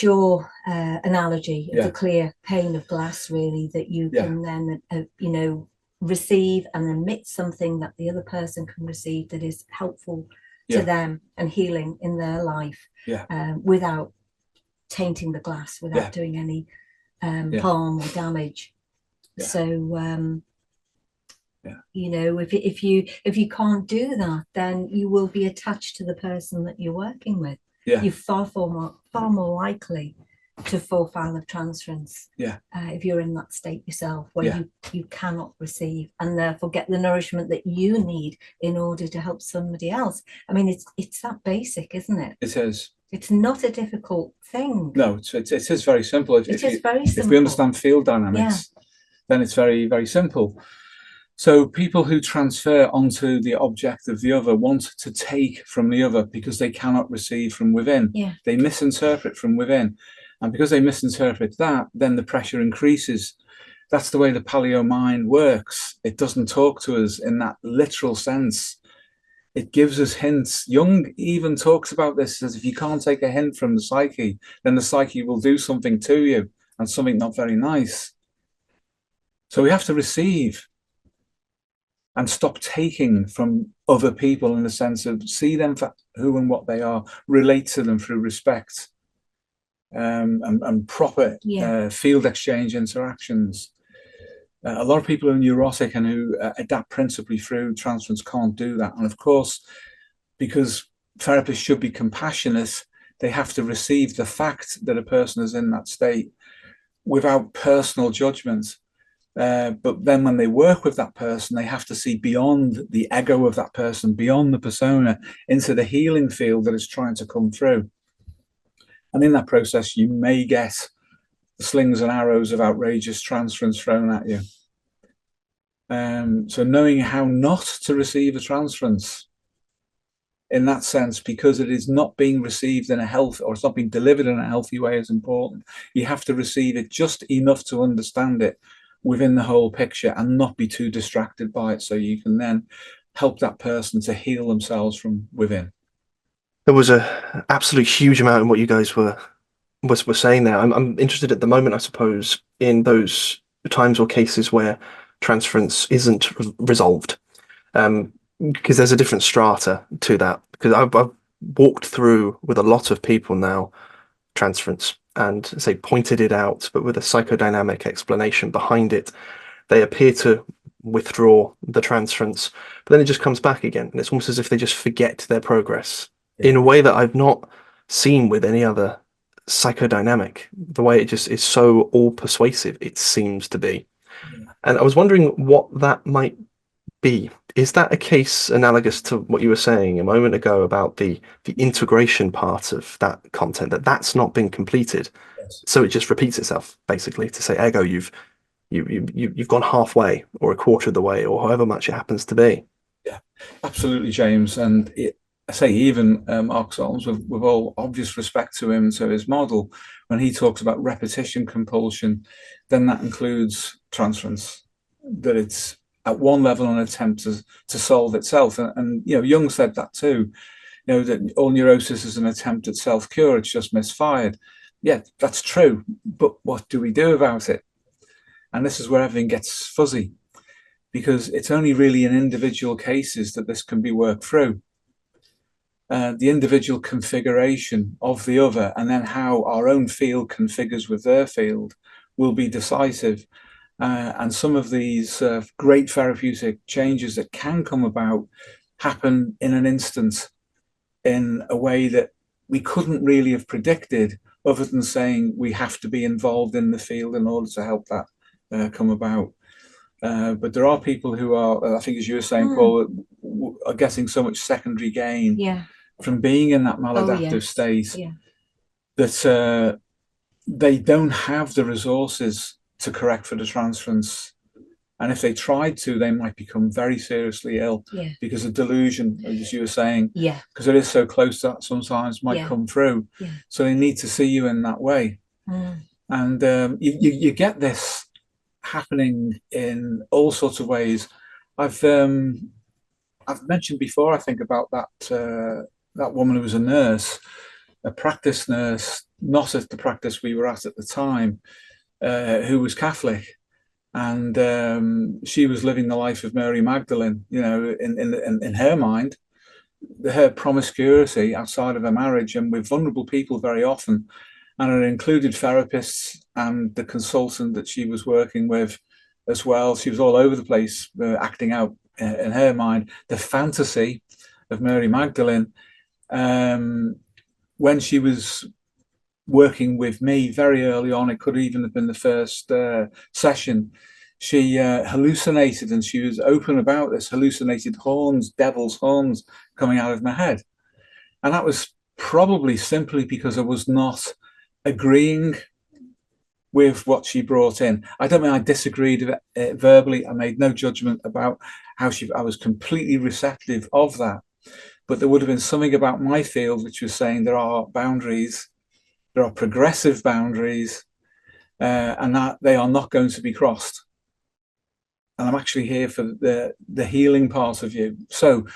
your analogy of the clear pane of glass, really, that you can then, you know, receive and emit something that the other person can receive that is helpful to them and healing in their life, without tainting the glass, without doing any harm or damage. So you know, if you can't do that, then you will be attached to the person that you're working with. You're far more likely to fall foul of transference if you're in that state yourself, where you cannot receive and therefore get the nourishment that you need in order to help somebody else. I mean, it's that basic, isn't it? It is. It's not a difficult thing. No, it is very simple. If we understand field dynamics, then it's very, very simple. So people who transfer onto the object of the other want to take from the other because they cannot receive from within. They misinterpret from within. And because they misinterpret that, then the pressure increases. That's the way the paleo mind works. It doesn't talk to us in that literal sense. It gives us hints. Jung even talks about this as if you can't take a hint from the psyche, then the psyche will do something to you, and something not very nice. So we have to receive and stop taking from other people in the sense of see them for who and what they are, relate to them through respect. And proper field exchange interactions. A lot of people who are neurotic and who adapt principally through transference can't do that. And of course, because therapists should be compassionate, they have to receive the fact that a person is in that state without personal judgment. But then when they work with that person, they have to see beyond the ego of that person, beyond the persona, into the healing field that is trying to come through. And in that process, you may get the slings and arrows of outrageous transference thrown at you. So knowing how not to receive a transference in that sense, because it is not being received in a healthy, or it's not being delivered in a healthy way, is important. You have to receive it just enough to understand it within the whole picture and not be too distracted by it, so you can then help that person to heal themselves from within. There was a absolute huge amount in what you guys were saying there. I'm interested at the moment, I suppose, in those times or cases where transference isn't resolved, because there's a different strata to that. Because I've walked through with a lot of people now transference and say pointed it out, but with a psychodynamic explanation behind it. They appear to withdraw the transference, but then it just comes back again, and it's almost as if they just forget their progress in a way that I've not seen with any other psychodynamic. The way it just is so all persuasive, it seems to be. And I was wondering what that might be. Is that a case analogous to what you were saying a moment ago about the integration part of that content, that's not been completed? Yes. So it just repeats itself, basically, to say, ergo, you've gone halfway or a quarter of the way or however much it happens to be. Yeah, absolutely, James. And I say even Oxholms, with all obvious respect to him and to his model, when he talks about repetition compulsion, then that includes transference, that it's at one level an attempt to solve itself. And Jung said that too, that all neurosis is an attempt at self-cure, it's just misfired. Yeah, that's true. But what do we do about it? And this is where everything gets fuzzy, because it's only really in individual cases that this can be worked through. The individual configuration of the other, and then how our own field configures with their field, will be decisive. And some of these great therapeutic changes that can come about happen in an instant in a way that we couldn't really have predicted, other than saying we have to be involved in the field in order to help that come about. But there are people who are, I think, as you were saying, Paul, are getting so much secondary gain from being in that maladaptive state that they don't have the resources to correct for the transference. And if they tried to, they might become very seriously ill because of delusion, as you were saying, because it is so close that sometimes might come through. So they need to see you in that way. And you get this happening in all sorts of ways. I've mentioned before, I think, about that woman who was a nurse, a practice nurse, not at the practice we were at the time, who was Catholic, and she was living the life of Mary Magdalene. In her mind, her promiscuity outside of her marriage and with vulnerable people very often. And it included therapists and the consultant that she was working with as well. She was all over the place, acting out, in her mind, the fantasy of Mary Magdalene. When she was working with me very early on, it could even have been the first session, she hallucinated, and she was open about this, hallucinated horns, devil's horns coming out of my head. And that was probably simply because I was not agreeing with what she brought in. I don't mean I disagreed verbally. I made no judgment about how I was completely receptive of that. But there would have been something about my field which was saying there are boundaries, there are progressive boundaries, and that they are not going to be crossed. And I'm actually here for the healing part of you. So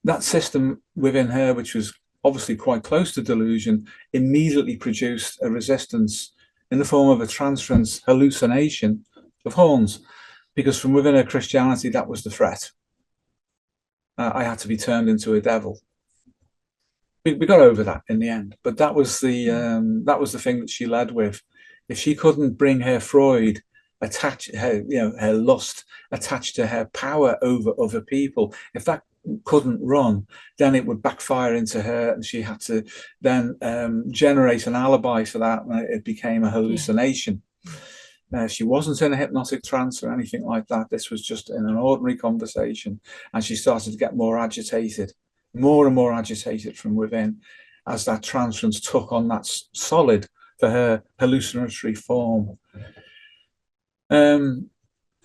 that system within her, which was obviously quite close to delusion, immediately produced a resistance in the form of a transference hallucination of horns, because from within her Christianity, that was the threat. I had to be turned into a devil. We got over that in the end, but that was the thing that she led with. If she couldn't bring her Freud, attach her, her lust attached to her power over other people, if that couldn't run, then it would backfire into her, and she had to then generate an alibi for that, and it became a hallucination. She wasn't in a hypnotic trance or anything like that. This was just in an ordinary conversation, and she started to get more agitated, more and more agitated from within, as that transference took on that solid, for her, hallucinatory form.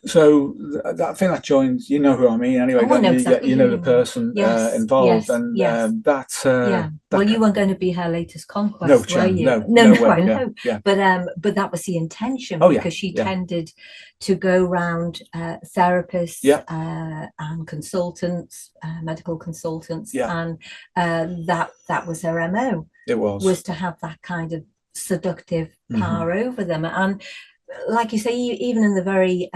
So I think that joins, you know who I mean anyway, I know exactly you know the person involved, yes, and yes. that's Yeah. Well, you weren't going to be her latest conquest, were you? No way. I know. Yeah. But that was the intention, Oh, because she tended to go round therapists and consultants, medical consultants, and that was her MO. It was to have that kind of seductive power over them. And like you say, even in the very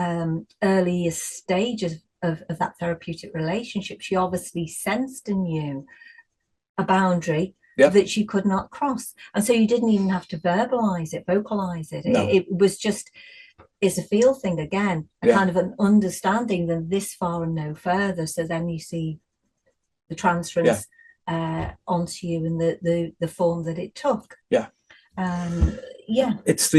earliest stages of that therapeutic relationship, she obviously sensed in you a boundary that she could not cross, and so you didn't even have to vocalize it. No. It was just, it's a feel thing again, kind of an understanding that this far and no further. So then you see the transference onto you in the form that it took. It's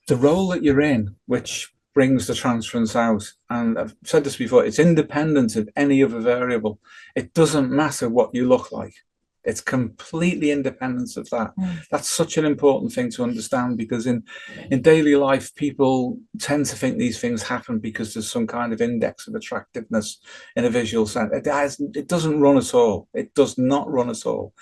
the role that you're in which brings the transference out, and I've said this before, it's independent of any other variable. It doesn't matter what you look like. It's completely independent of that. That's such an important thing to understand, because in daily life, people tend to think these things happen because there's some kind of index of attractiveness in a visual sense. It doesn't run at all. It does not run at all.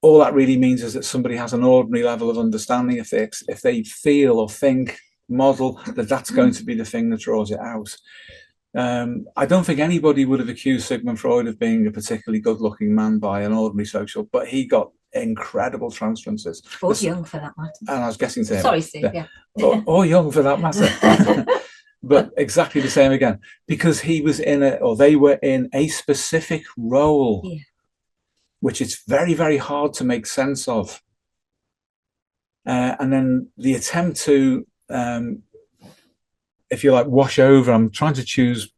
All that really means is that somebody has an ordinary level of understanding. If they feel or think, model, that's going to be the thing that draws it out. I don't think anybody would have accused Sigmund Freud of being a particularly good-looking man by an ordinary social, but he got incredible transferences. Or Jung, for that matter. And I was getting to him. Sorry, Steve. Yeah. Or Jung, for that matter. But exactly the same again, because he was they were in a specific role, which it's very, very hard to make sense of. And then the attempt to, if you like, wash over, I'm trying to choose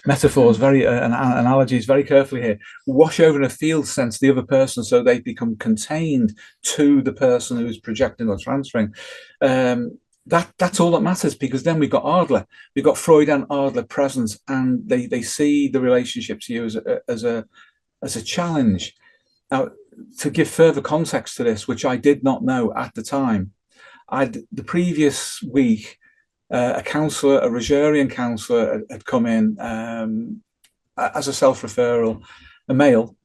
metaphors, analogies very carefully here, wash over in a field sense the other person so they become contained to the person who's projecting or transferring. That's all that matters, because then we've got Adler, we've got Freud and Adler present, and they see the relationship to you as a challenge. Now, to give further context to this, which I did not know at the time, the previous week, a counsellor, a Rogerian counsellor, had come in as a self-referral, a male,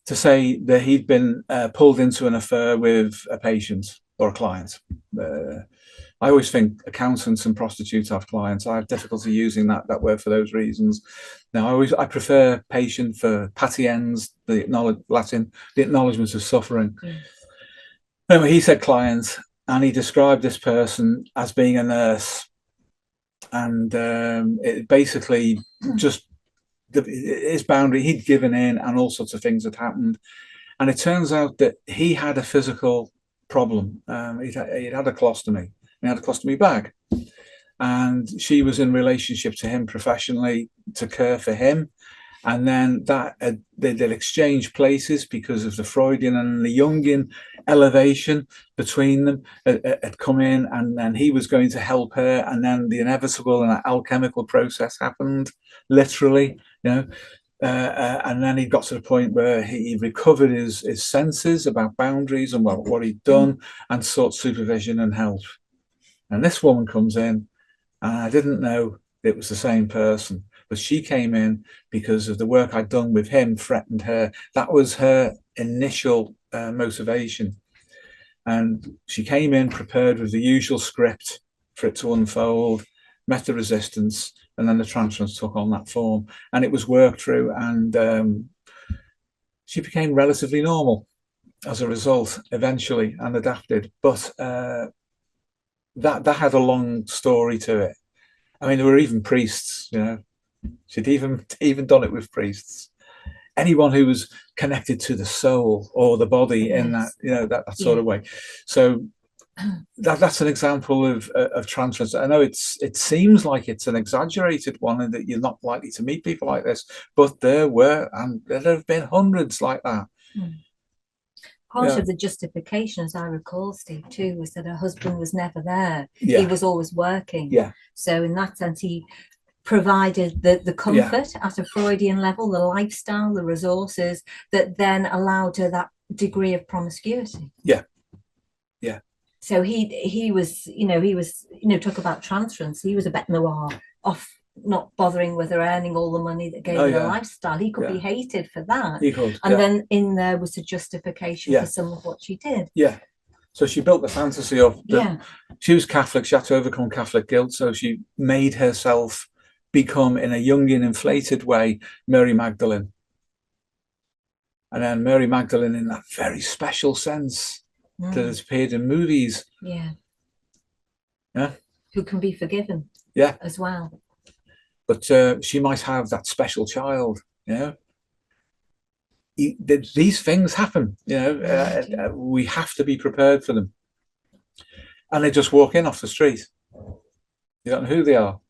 to say that he'd been pulled into an affair with a patient or a client. I always think accountants and prostitutes have clients. I have difficulty using that word for those reasons. Now, I prefer patient for patiens, the acknowledgement of suffering. Anyway, he said client, and he described this person as being a nurse, and it basically just his boundary, he'd given in, and all sorts of things had happened. And it turns out that he had a physical problem. He'd had a colostomy. He had a colostomy bag, and she was in relationship to him professionally to care for him, and then they'd exchange places because of the Freudian and the Jungian elevation between them had come in, and then he was going to help her, and then the inevitable and alchemical process happened, literally, and then he got to the point where he recovered his senses about boundaries and what he'd done, and sought supervision and help. And this woman comes in, and I didn't know it was the same person, but she came in because of the work I'd done with him, threatened her. That was her initial motivation. And she came in prepared with the usual script for it to unfold, met the resistance, and then the transference took on that form. And it was worked through, and she became relatively normal as a result, eventually, and adapted. But that had a long story to it. I mean, there were even priests, she'd even done it with priests. Anyone who was connected to the soul or the body in that, that sort of way. So that's an example of transference. I know it seems like it's an exaggerated one, and that you're not likely to meet people like this, but there were, and there have been hundreds like that. Part of the justification, as I recall, Steve, too, was that her husband was never there. He was always working. So in that sense, he provided the comfort at a Freudian level, the lifestyle, the resources that then allowed her that degree of promiscuity. So he was talk about transference. He was a bête noire, off, not bothering with her, earning all the money that gave her the lifestyle. He could be hated for that. He could, and then in there was a justification for some of what she did. Yeah. So she built the fantasy of she was Catholic, she had to overcome Catholic guilt, so she made herself become, in a Jungian inflated way, Mary Magdalene. And then Mary Magdalene in that very special sense that has appeared in movies. Yeah. Yeah. Who can be forgiven. Yeah. As well. But she might have that special child, you know. These things happen, you know. We have to be prepared for them. And they just walk in off the street. You don't know who they are.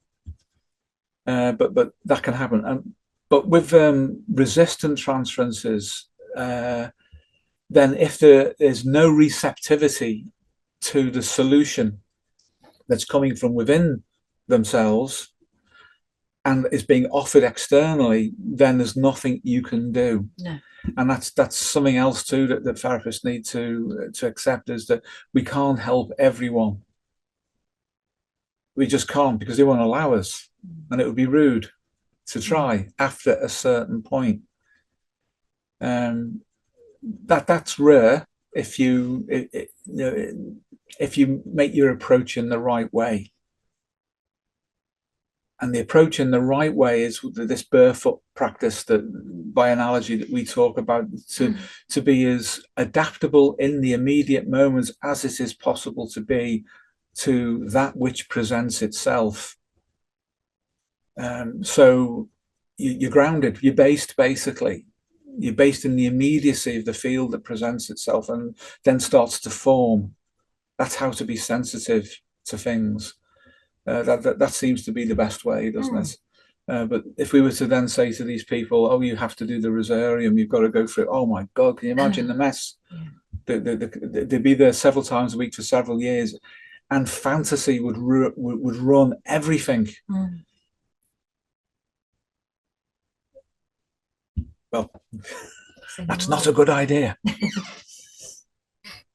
But that can happen. But with resistant transferences, then if there is no receptivity to the solution that's coming from within themselves and is being offered externally, then there's nothing you can do. No. And that's something else too that the therapists need to accept, is that we can't help everyone. We just can't, because they won't allow us, and it would be rude to try after a certain point. That's rare if you make your approach in the right way. And the approach in the right way is this barefoot practice, that by analogy that we talk about, to be as adaptable in the immediate moments as it is possible to be to that which presents itself. So you're grounded, you're based, basically. You're based in the immediacy of the field that presents itself and then starts to form. That's how to be sensitive to things. That seems to be the best way, doesn't it? But if we were to then say to these people, oh, you have to do the Rosarium, you've got to go through it. Oh my God, can you imagine the mess? They'd be there several times a week for several years, and fantasy would run everything. Well, that's not a good idea.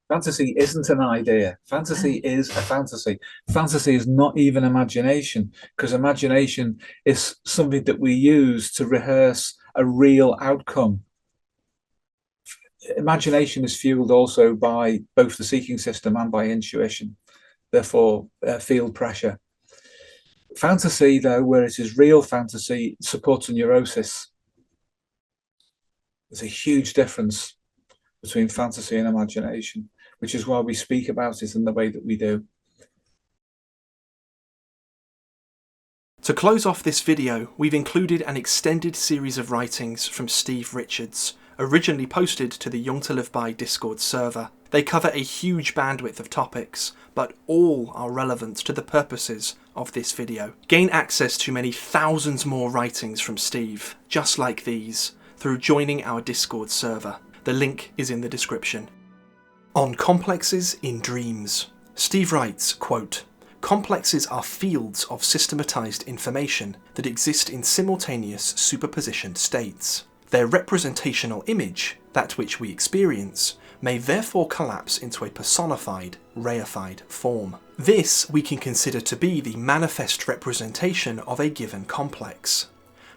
Fantasy isn't an idea. Fantasy is a fantasy. Fantasy is not even imagination, because imagination is something that we use to rehearse a real outcome. Imagination is fueled also by both the seeking system and by intuition, therefore field pressure. Fantasy, though, where it is real fantasy, supports a neurosis. There's a huge difference between fantasy and imagination, which is why we speak about it in the way that we do. To close off this video, we've included an extended series of writings from Steve Richards, originally posted to the Young to Live By Discord server. They cover a huge bandwidth of topics, but all are relevant to the purposes of this video. Gain access to many thousands more writings from Steve, just like these, through joining our Discord server. The link is in the description. On complexes in dreams, Steve writes, quote, "Complexes are fields of systematized information that exist in simultaneous superpositioned states. Their representational image, that which we experience, may therefore collapse into a personified, reified form. This we can consider to be the manifest representation of a given complex.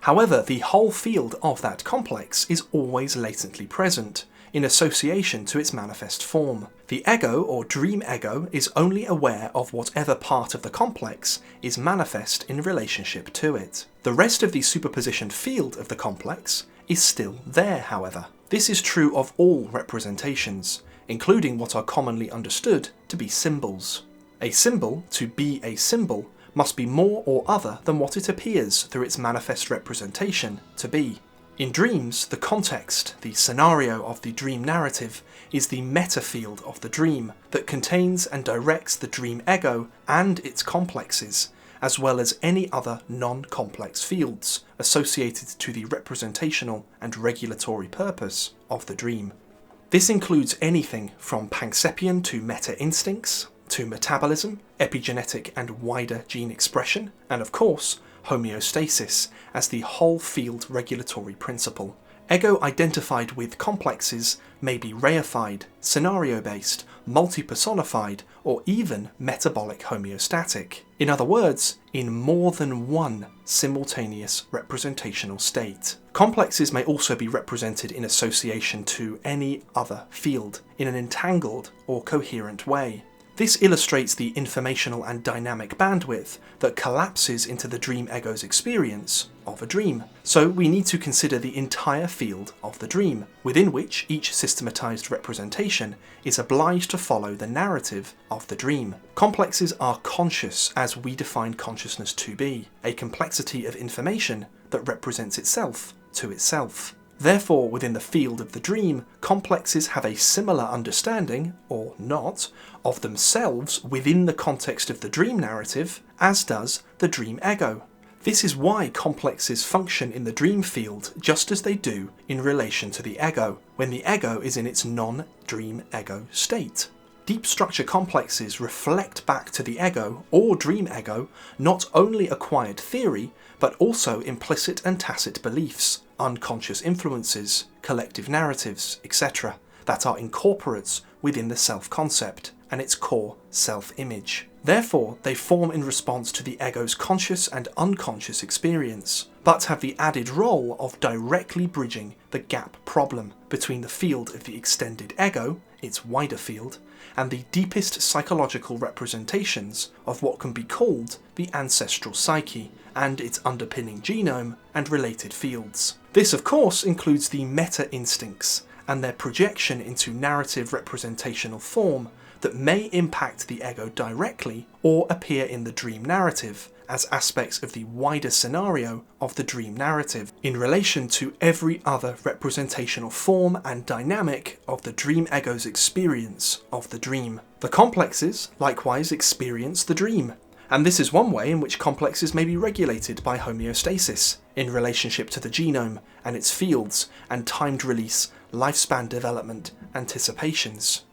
However, the whole field of that complex is always latently present, in association to its manifest form. The ego or dream ego is only aware of whatever part of the complex is manifest in relationship to it. The rest of the superpositioned field of the complex is still there, however. This is true of all representations, including what are commonly understood to be symbols. A symbol, to be a symbol, must be more or other than what it appears through its manifest representation to be. In dreams, the context, the scenario of the dream narrative, is the meta-field of the dream that contains and directs the dream ego and its complexes, as well as any other non-complex fields associated to the representational and regulatory purpose of the dream. This includes anything from Pankseppian to Meta-Instincts, to metabolism, epigenetic and wider gene expression, and of course, homeostasis as the whole field regulatory principle, Ego identified with complexes may be reified, scenario-based, multi-personified, or even metabolic homeostatic. In other words, in more than one simultaneous representational state. Complexes may also be represented in association to any other field, in an entangled or coherent way. This illustrates the informational and dynamic bandwidth that collapses into the dream ego's experience of a dream. So we need to consider the entire field of the dream, within which each systematized representation is obliged to follow the narrative of the dream. Complexes are conscious as we define consciousness to be, a complexity of information that represents itself to itself. Therefore, within the field of the dream, complexes have a similar understanding, or not, of themselves within the context of the dream narrative, as does the dream ego. This is why complexes function in the dream field just as they do in relation to the ego, when the ego is in its non-dream ego state. Deep structure complexes reflect back to the ego, or dream ego, not only acquired theory, but also implicit and tacit beliefs, unconscious influences, collective narratives, etc., that are incorporates within the self-concept and its core self-image. Therefore, they form in response to the ego's conscious and unconscious experience, but have the added role of directly bridging the gap problem between the field of the extended ego, its wider field, and the deepest psychological representations of what can be called the ancestral psyche and its underpinning genome and related fields. This, of course, includes the meta-instincts and their projection into narrative representational form that may impact the ego directly or appear in the dream narrative as aspects of the wider scenario of the dream narrative in relation to every other representational form and dynamic of the dream ego's experience of the dream. The complexes likewise experience the dream, and this is one way in which complexes may be regulated by homeostasis in relationship to the genome and its fields and timed release, lifespan development anticipations.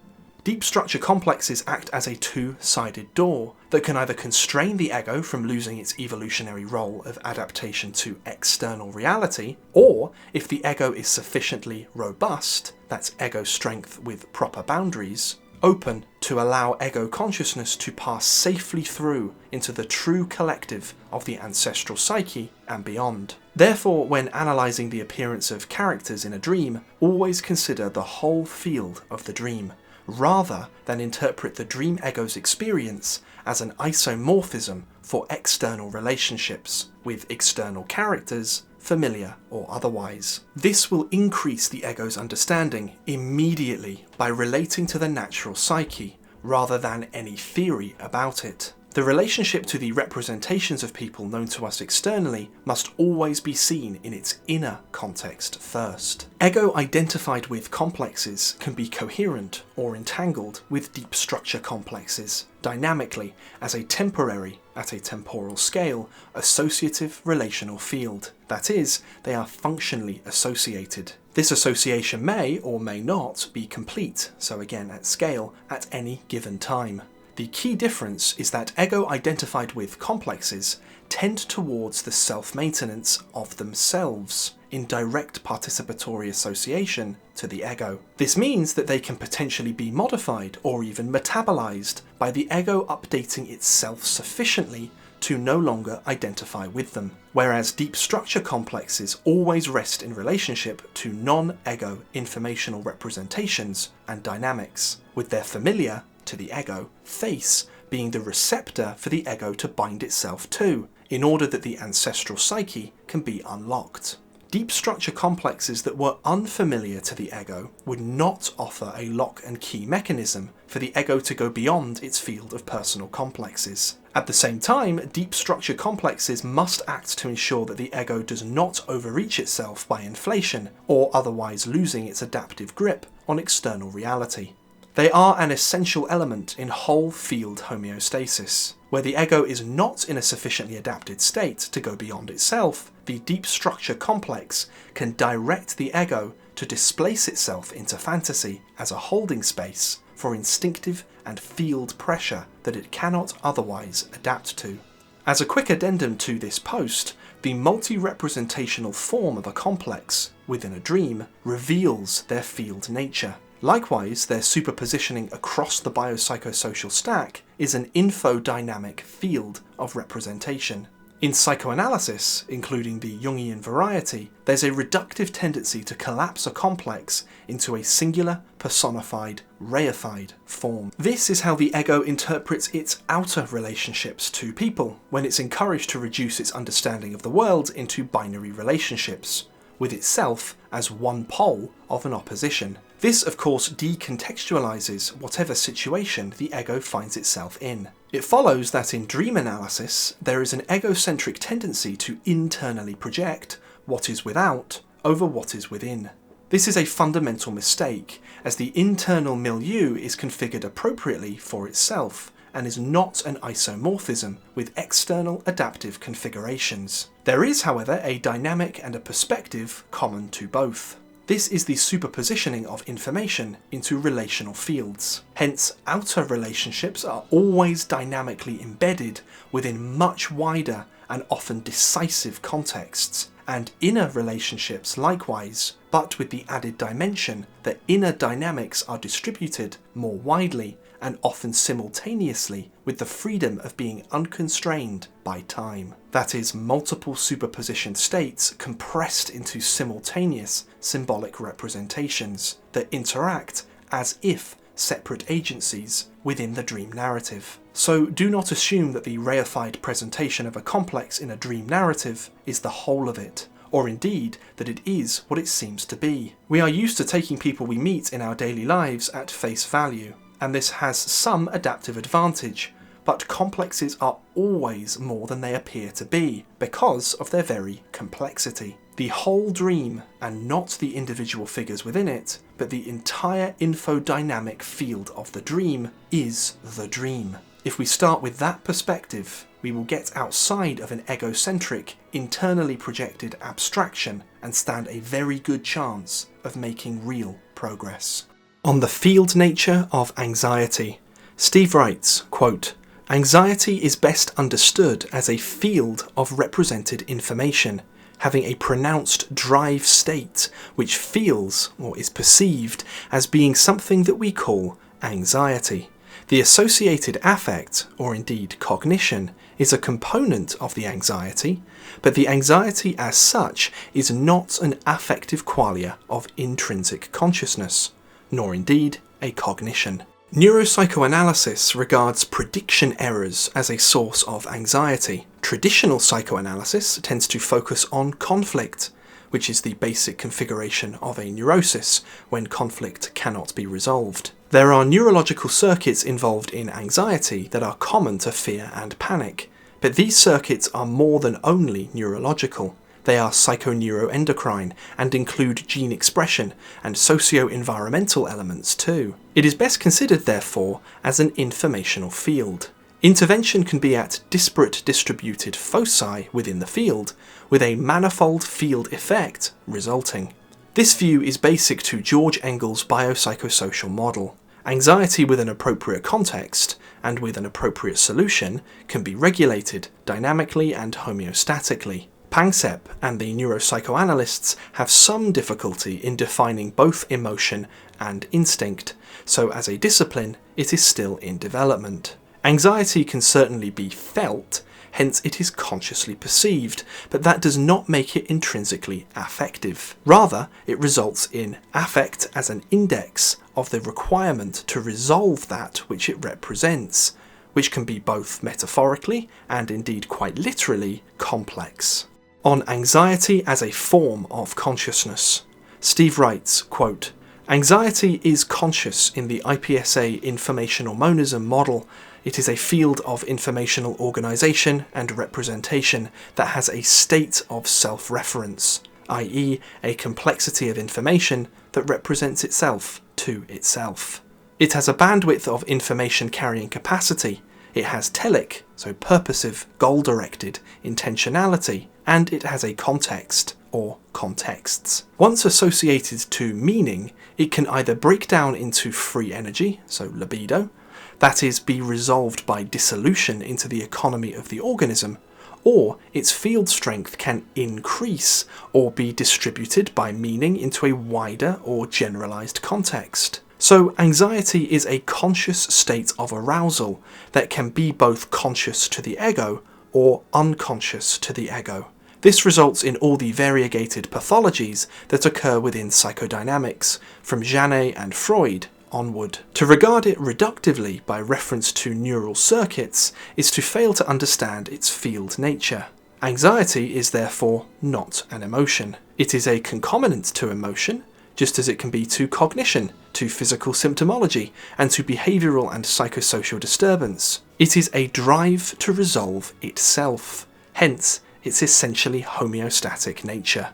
Deep structure complexes act as a two-sided door that can either constrain the ego from losing its evolutionary role of adaptation to external reality, or, if the ego is sufficiently robust, that's ego strength with proper boundaries, open to allow ego consciousness to pass safely through into the true collective of the ancestral psyche and beyond. Therefore, when analysing the appearance of characters in a dream, always consider the whole field of the dream, rather than interpret the dream ego's experience as an isomorphism for external relationships with external characters, familiar or otherwise. This will increase the ego's understanding immediately by relating to the natural psyche, rather than any theory about it. The relationship to the representations of people known to us externally must always be seen in its inner context first. Ego identified with complexes can be coherent or entangled with deep structure complexes, dynamically as a temporary, at a temporal scale, associative relational field. That is, they are functionally associated. This association may or may not be complete, so again at scale, at any given time. The key difference is that ego identified with complexes tend towards the self-maintenance of themselves in direct participatory association to the ego. This means that they can potentially be modified or even metabolized by the ego updating itself sufficiently to no longer identify with them, whereas deep structure complexes always rest in relationship to non-ego informational representations and dynamics, with their familiar to the ego, face being the receptor for the ego to bind itself to, in order that the ancestral psyche can be unlocked. Deep structure complexes that were unfamiliar to the ego would not offer a lock and key mechanism for the ego to go beyond its field of personal complexes. At the same time, deep structure complexes must act to ensure that the ego does not overreach itself by inflation or otherwise losing its adaptive grip on external reality. They are an essential element in whole field homeostasis. Where the ego is not in a sufficiently adapted state to go beyond itself, the deep structure complex can direct the ego to displace itself into fantasy as a holding space for instinctive and field pressure that it cannot otherwise adapt to. As a quick addendum to this post, the multi-representational form of a complex, within a dream reveals their field nature. Likewise, their superpositioning across the biopsychosocial stack is an infodynamic field of representation. In psychoanalysis, including the Jungian variety, there's a reductive tendency to collapse a complex into a singular, personified, reified form. This is how the ego interprets its outer relationships to people, when it's encouraged to reduce its understanding of the world into binary relationships, with itself as one pole of an opposition. This, of course, decontextualizes whatever situation the ego finds itself in. It follows that in dream analysis, there is an egocentric tendency to internally project what is without over what is within. This is a fundamental mistake, as the internal milieu is configured appropriately for itself, and is not an isomorphism with external adaptive configurations. There is, however, a dynamic and a perspective common to both. This is the superpositioning of information into relational fields. Hence, outer relationships are always dynamically embedded within much wider and often decisive contexts, and inner relationships likewise, but with the added dimension that inner dynamics are distributed more widely and often simultaneously, with the freedom of being unconstrained by time. That is, multiple superposition states compressed into simultaneous symbolic representations that interact as if separate agencies within the dream narrative. So do not assume that the reified presentation of a complex in a dream narrative is the whole of it, or indeed that it is what it seems to be. We are used to taking people we meet in our daily lives at face value, and this has some adaptive advantage, but complexes are always more than they appear to be, because of their very complexity. The whole dream, and not the individual figures within it, but the entire infodynamic field of the dream, is the dream. If we start with that perspective, we will get outside of an egocentric, internally projected abstraction and stand a very good chance of making real progress. On the field nature of anxiety, Steve writes, quote, "Anxiety is best understood as a field of represented information, having a pronounced drive state which feels or is perceived as being something that we call anxiety. The associated affect, or indeed cognition, is a component of the anxiety, but the anxiety as such is not an affective qualia of intrinsic consciousness, nor indeed a cognition." Neuropsychoanalysis regards prediction errors as a source of anxiety. Traditional psychoanalysis tends to focus on conflict, which is the basic configuration of a neurosis when conflict cannot be resolved. There are neurological circuits involved in anxiety that are common to fear and panic, but these circuits are more than only neurological. They are psychoneuroendocrine and include gene expression and socio-environmental elements too. It is best considered, therefore, as an informational field. Intervention can be at disparate distributed foci within the field, with a manifold field effect resulting. This view is basic to George Engel's biopsychosocial model. Anxiety with an appropriate context, and with an appropriate solution, can be regulated dynamically and homeostatically. Panksep and the neuropsychoanalysts have some difficulty in defining both emotion and instinct, so as a discipline it is still in development. Anxiety can certainly be felt, hence it is consciously perceived, but that does not make it intrinsically affective. Rather, it results in affect as an index of the requirement to resolve that which it represents, which can be both metaphorically and indeed quite literally complex. On anxiety as a form of consciousness, Steve writes, quote, "Anxiety is conscious in the IPSA informational monism model. It is a field of informational organization and representation that has a state of self-reference, i.e. a complexity of information that represents itself to itself. It has a bandwidth of information carrying capacity. It has telic, so purposive, goal-directed intentionality, and it has a context, or contexts. Once associated to meaning, it can either break down into free energy, so libido, that is, be resolved by dissolution into the economy of the organism, or its field strength can increase or be distributed by meaning into a wider or generalized context. So anxiety is a conscious state of arousal that can be both conscious to the ego or unconscious to the ego. This results in all the variegated pathologies that occur within psychodynamics, from Janet and Freud onward. To regard it reductively by reference to neural circuits is to fail to understand its field nature. Anxiety is therefore not an emotion. It is a concomitant to emotion, just as it can be to cognition, to physical symptomology, and to behavioural and psychosocial disturbance. It is a drive to resolve itself, hence its essentially homeostatic nature.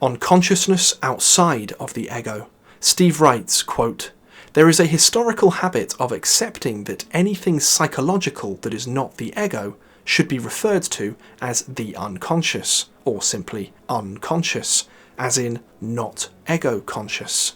On consciousness outside of the ego, Steve writes, quote, "There is a historical habit of accepting that anything psychological that is not the ego should be referred to as the unconscious, or simply unconscious, as in not ego-conscious.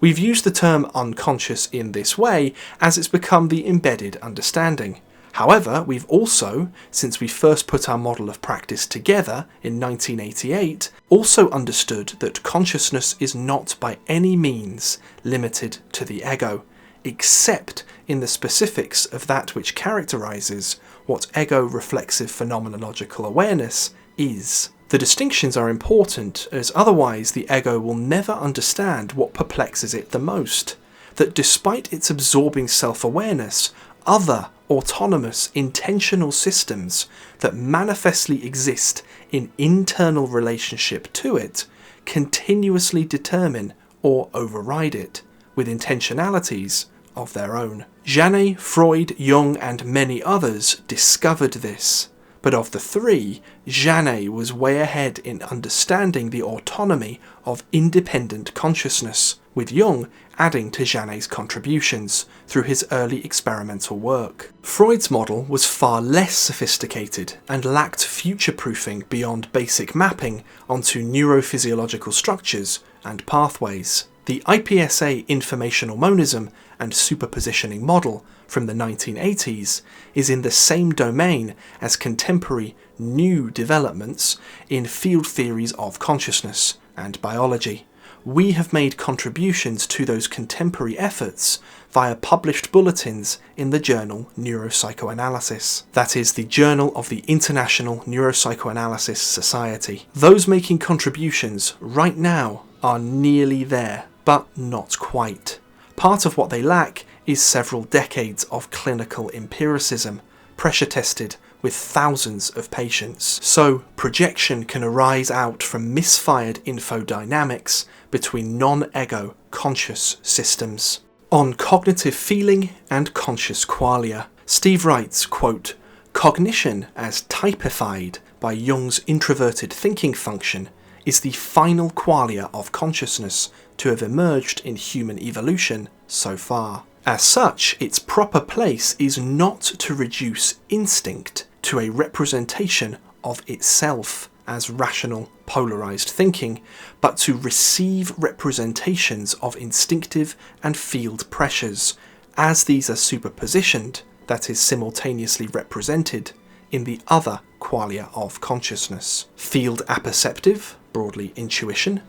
We've used the term unconscious in this way as it's become the embedded understanding. However, we've also, since we first put our model of practice together in 1988, also understood that consciousness is not by any means limited to the ego, except in the specifics of that which characterizes what ego-reflexive phenomenological awareness is. The distinctions are important, as otherwise the ego will never understand what perplexes it the most, that despite its absorbing self-awareness, other autonomous intentional systems that manifestly exist in internal relationship to it continuously determine or override it with intentionalities of their own. Janet, Freud, Jung and many others discovered this, but of the three, Janet was way ahead in understanding the autonomy of independent consciousness, with Jung adding to Janet's contributions through his early experimental work. Freud's model was far less sophisticated and lacked future-proofing beyond basic mapping onto neurophysiological structures and pathways. The IPSA informational monism and superpositioning model from the 1980s is in the same domain as contemporary new developments in field theories of consciousness and biology. We have made contributions to those contemporary efforts via published bulletins in the journal Neuropsychoanalysis. That is the Journal of the International Neuropsychoanalysis Society. Those making contributions right now are nearly there, but not quite. Part of what they lack is several decades of clinical empiricism, pressure tested with thousands of patients. So projection can arise out from misfired infodynamics between non-ego conscious systems. On cognitive feeling and conscious qualia, Steve writes, quote, "Cognition as typified by Jung's introverted thinking function is the final qualia of consciousness to have emerged in human evolution so far. As such, its proper place is not to reduce instinct to a representation of itself as rational, polarized thinking, but to receive representations of instinctive and field pressures, as these are superpositioned, that is, simultaneously represented, in the other qualia of consciousness. Field apperceptive, broadly intuition,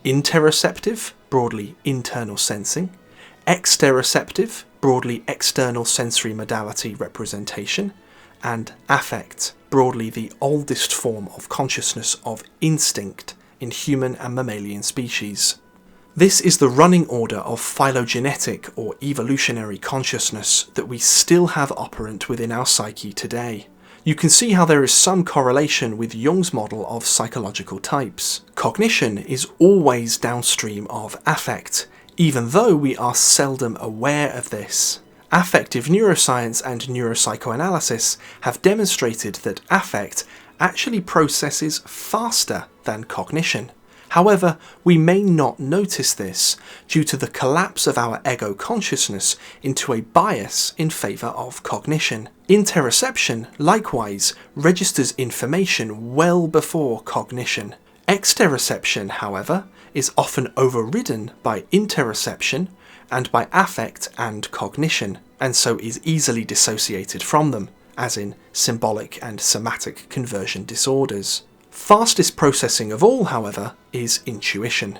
interoceptive, broadly internal sensing, exteroceptive, broadly external sensory modality representation, and affect, broadly the oldest form of consciousness of instinct in human and mammalian species. This is the running order of phylogenetic or evolutionary consciousness that we still have operant within our psyche today. You can see how there is some correlation with Jung's model of psychological types. Cognition is always downstream of affect, even though we are seldom aware of this. Affective neuroscience and neuropsychoanalysis have demonstrated that affect actually processes faster than cognition. However, we may not notice this due to the collapse of our ego consciousness into a bias in favour of cognition. Interoception, likewise, registers information well before cognition. Exteroception, however, is often overridden by interoception and by affect and cognition, and so is easily dissociated from them, as in symbolic and somatic conversion disorders. Fastest processing of all, however, is intuition,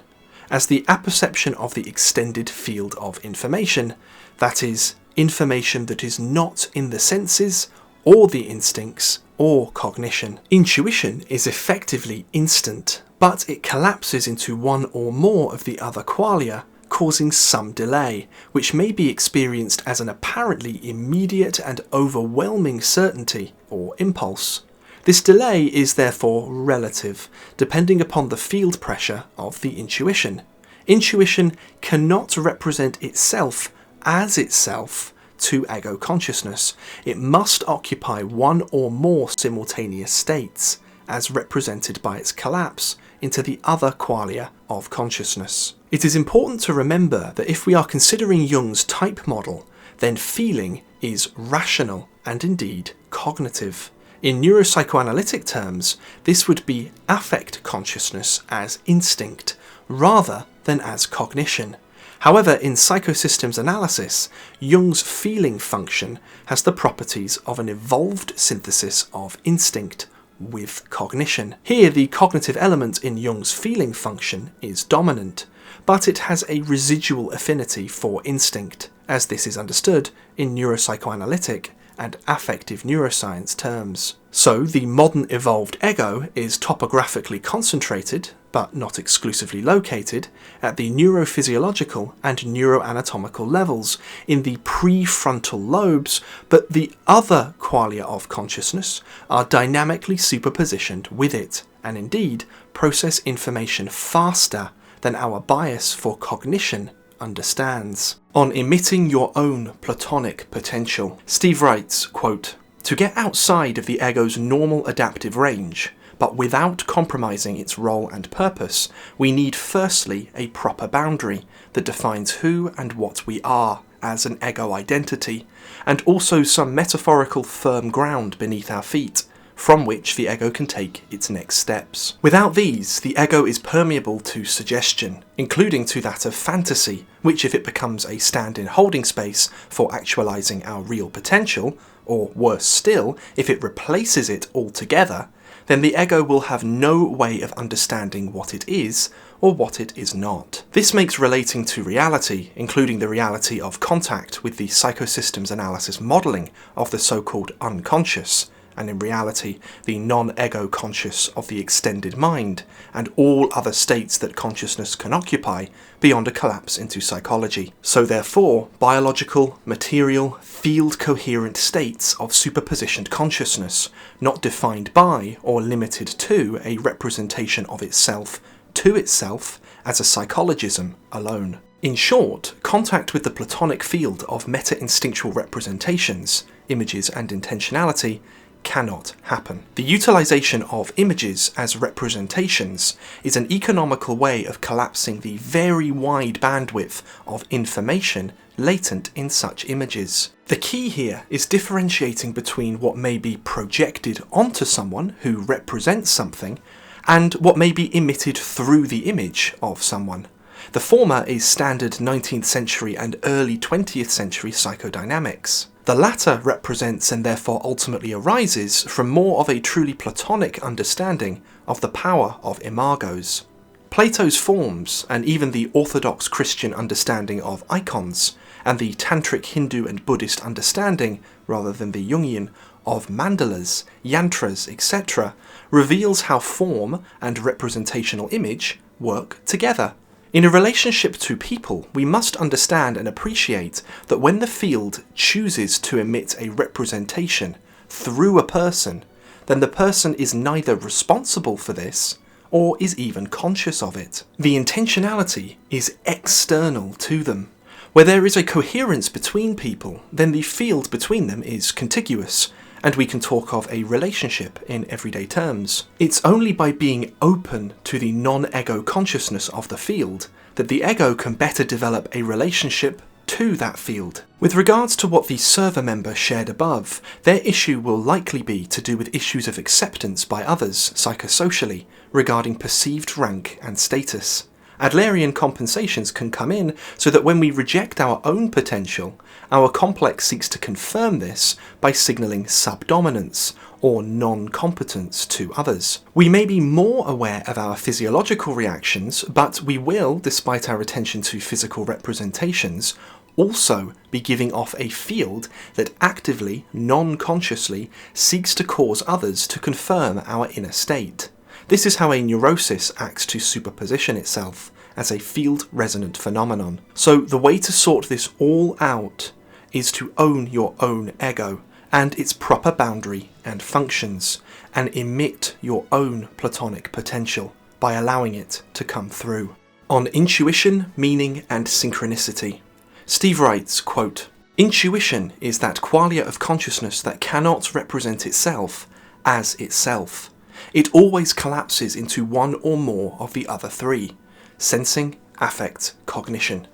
as the apperception of the extended field of information, that is, information that is not in the senses, or the instincts, or cognition. Intuition is effectively instant, but it collapses into one or more of the other qualia, causing some delay, which may be experienced as an apparently immediate and overwhelming certainty or impulse. This delay is therefore relative, depending upon the field pressure of the intuition. Intuition cannot represent itself as itself to ego consciousness. It must occupy one or more simultaneous states, as represented by its collapse into the other qualia of consciousness. It is important to remember that if we are considering Jung's type model, then feeling is rational and indeed cognitive. In neuropsychoanalytic terms, this would be affect consciousness as instinct, rather than as cognition. However, in psychosystems analysis, Jung's feeling function has the properties of an evolved synthesis of instinct with cognition. Here, the cognitive element in Jung's feeling function is dominant, but it has a residual affinity for instinct, as this is understood in neuropsychoanalytic and affective neuroscience terms. So the modern evolved ego is topographically concentrated, but not exclusively located, at the neurophysiological and neuroanatomical levels in the prefrontal lobes, but the other qualia of consciousness are dynamically superpositioned with it, and indeed process information faster than our bias for cognition understands. On emitting your own Platonic potential, Steve writes, quote, "To get outside of the ego's normal adaptive range, but without compromising its role and purpose, we need firstly a proper boundary that defines who and what we are as an ego identity, and also some metaphorical firm ground beneath our feet, from which the ego can take its next steps. Without these, the ego is permeable to suggestion, including to that of fantasy, which if it becomes a stand-in holding space for actualizing our real potential, or worse still, if it replaces it altogether, then the ego will have no way of understanding what it is or what it is not. This makes relating to reality, including the reality of contact with the psychosystems analysis modelling of the so-called unconscious, and in reality the non-ego conscious of the extended mind, and all other states that consciousness can occupy beyond a collapse into psychology. So therefore, biological, material, field-coherent states of superpositioned consciousness, not defined by or limited to a representation of itself to itself as a psychologism alone. In short, contact with the Platonic field of meta-instinctual representations, images and intentionality cannot happen. The utilization of images as representations is an economical way of collapsing the very wide bandwidth of information latent in such images. The key here is differentiating between what may be projected onto someone who represents something and what may be emitted through the image of someone. The former is standard 19th century and early 20th century psychodynamics. The latter represents and therefore ultimately arises from more of a truly Platonic understanding of the power of imagos. Plato's forms, and even the orthodox Christian understanding of icons, and the tantric Hindu and Buddhist understanding, rather than the Jungian, of mandalas, yantras, etc., reveals how form and representational image work together. In a relationship to people, we must understand and appreciate that when the field chooses to emit a representation through a person, then the person is neither responsible for this or is even conscious of it. The intentionality is external to them. Where there is a coherence between people, then the field between them is contiguous, and we can talk of a relationship in everyday terms. It's only by being open to the non-ego consciousness of the field that the ego can better develop a relationship to that field. With regards to what the server member shared above, their issue will likely be to do with issues of acceptance by others psychosocially regarding perceived rank and status, Adlerian compensations can come in so that when we reject our own potential, our complex seeks to confirm this by signalling subdominance or non-competence to others. We may be more aware of our physiological reactions, but we will, despite our attention to physical representations, also be giving off a field that actively, non-consciously, seeks to cause others to confirm our inner state. This is how a neurosis acts to superposition itself as a field-resonant phenomenon. So the way to sort this all out is to own your own ego and its proper boundary and functions, and emit your own platonic potential by allowing it to come through. On intuition, meaning, and synchronicity, Steve writes, quote, "Intuition is that qualia of consciousness that cannot represent itself as itself. It always collapses into one or more of the other three: sensing, affect, cognition.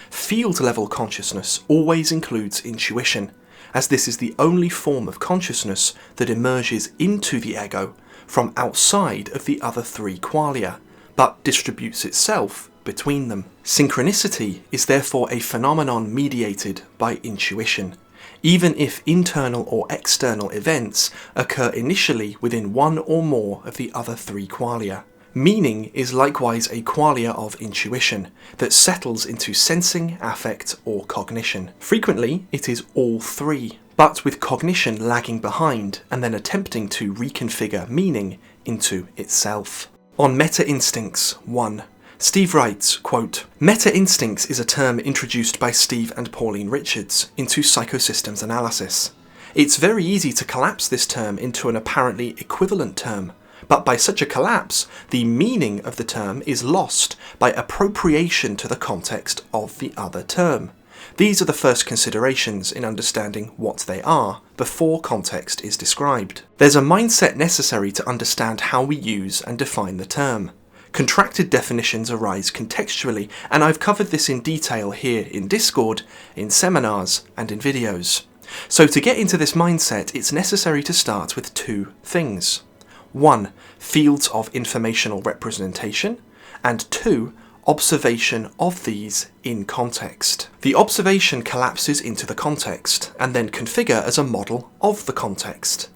Field-level consciousness always includes intuition, as this is the only form of consciousness that emerges into the ego from outside of the other three qualia, but distributes itself between them. Synchronicity is therefore a phenomenon mediated by intuition, even if internal or external events occur initially within one or more of the other three qualia. Meaning is likewise a qualia of intuition that settles into sensing, affect, or cognition. Frequently, it is all three, but with cognition lagging behind and then attempting to reconfigure meaning into itself. On Meta-Instincts 1, Steve writes, quote, "Meta-Instincts is a term introduced by Steve and Pauline Richards into psychosystems analysis. It's very easy to collapse this term into an apparently equivalent term, but by such a collapse, the meaning of the term is lost by appropriation to the context of the other term. These are the first considerations in understanding what they are, before context is described. There's a mindset necessary to understand how we use and define the term. Contracted definitions arise contextually, and I've covered this in detail here in Discord, in seminars, and in videos. So to get into this mindset, it's necessary to start with two things. 1. Fields of informational representation, and 2. Observation of these in context. The observation collapses into the context, and then configure as a model of the context.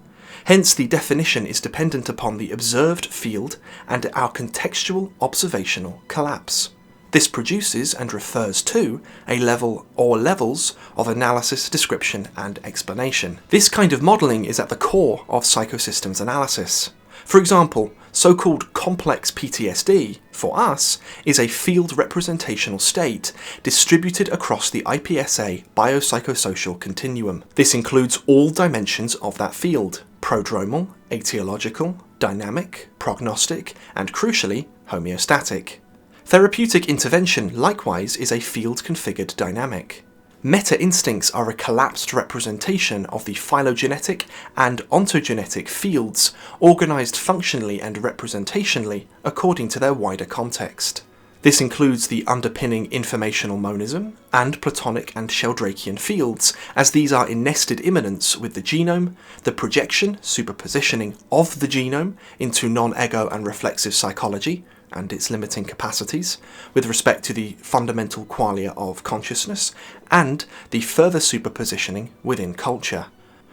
Hence, the definition is dependent upon the observed field and our contextual observational collapse. This produces and refers to a level or levels of analysis, description, and explanation. This kind of modelling is at the core of psychosystems analysis. For example, so-called complex PTSD, for us, is a field representational state distributed across the IPSA biopsychosocial continuum. This includes all dimensions of that field: prodromal, etiological, dynamic, prognostic, and crucially, homeostatic. Therapeutic intervention, likewise, is a field-configured dynamic. Meta-instincts are a collapsed representation of the phylogenetic and ontogenetic fields, organised functionally and representationally according to their wider context. This includes the underpinning informational monism and Platonic and Sheldrakean fields, as these are in nested immanence with the genome, the projection, superpositioning of the genome into non-ego and reflexive psychology, and its limiting capacities, with respect to the fundamental qualia of consciousness, and the further superpositioning within culture.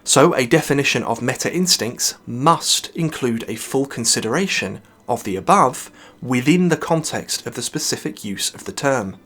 So a definition of meta-instincts must include a full consideration of the above within the context of the specific use of the term.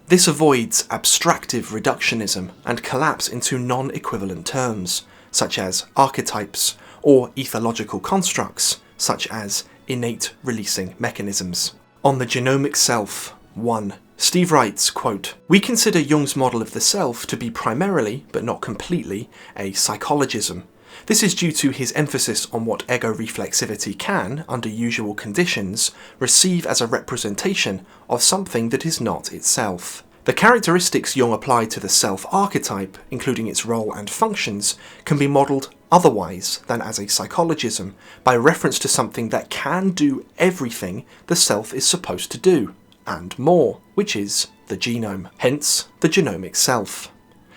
This avoids abstractive reductionism and collapse into non-equivalent terms, such as archetypes, or ethological constructs, such as innate releasing mechanisms. On the Genomic Self 1, Steve writes, quote, "We consider Jung's model of the self to be primarily, but not completely, a psychologism. This is due to his emphasis on what ego reflexivity can, under usual conditions, receive as a representation of something that is not itself. The characteristics Jung applied to the self archetype, including its role and functions, can be modelled otherwise than as a psychologism, by reference to something that can do everything the self is supposed to do, and more, which is the genome, hence the genomic self.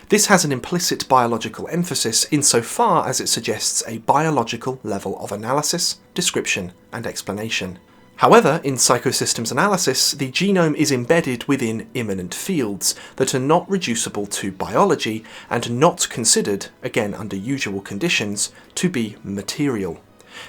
This has an implicit biological emphasis insofar as it suggests a biological level of analysis, description, and explanation. However, in psychosystems analysis, the genome is embedded within immanent fields that are not reducible to biology and not considered, again under usual conditions, to be material.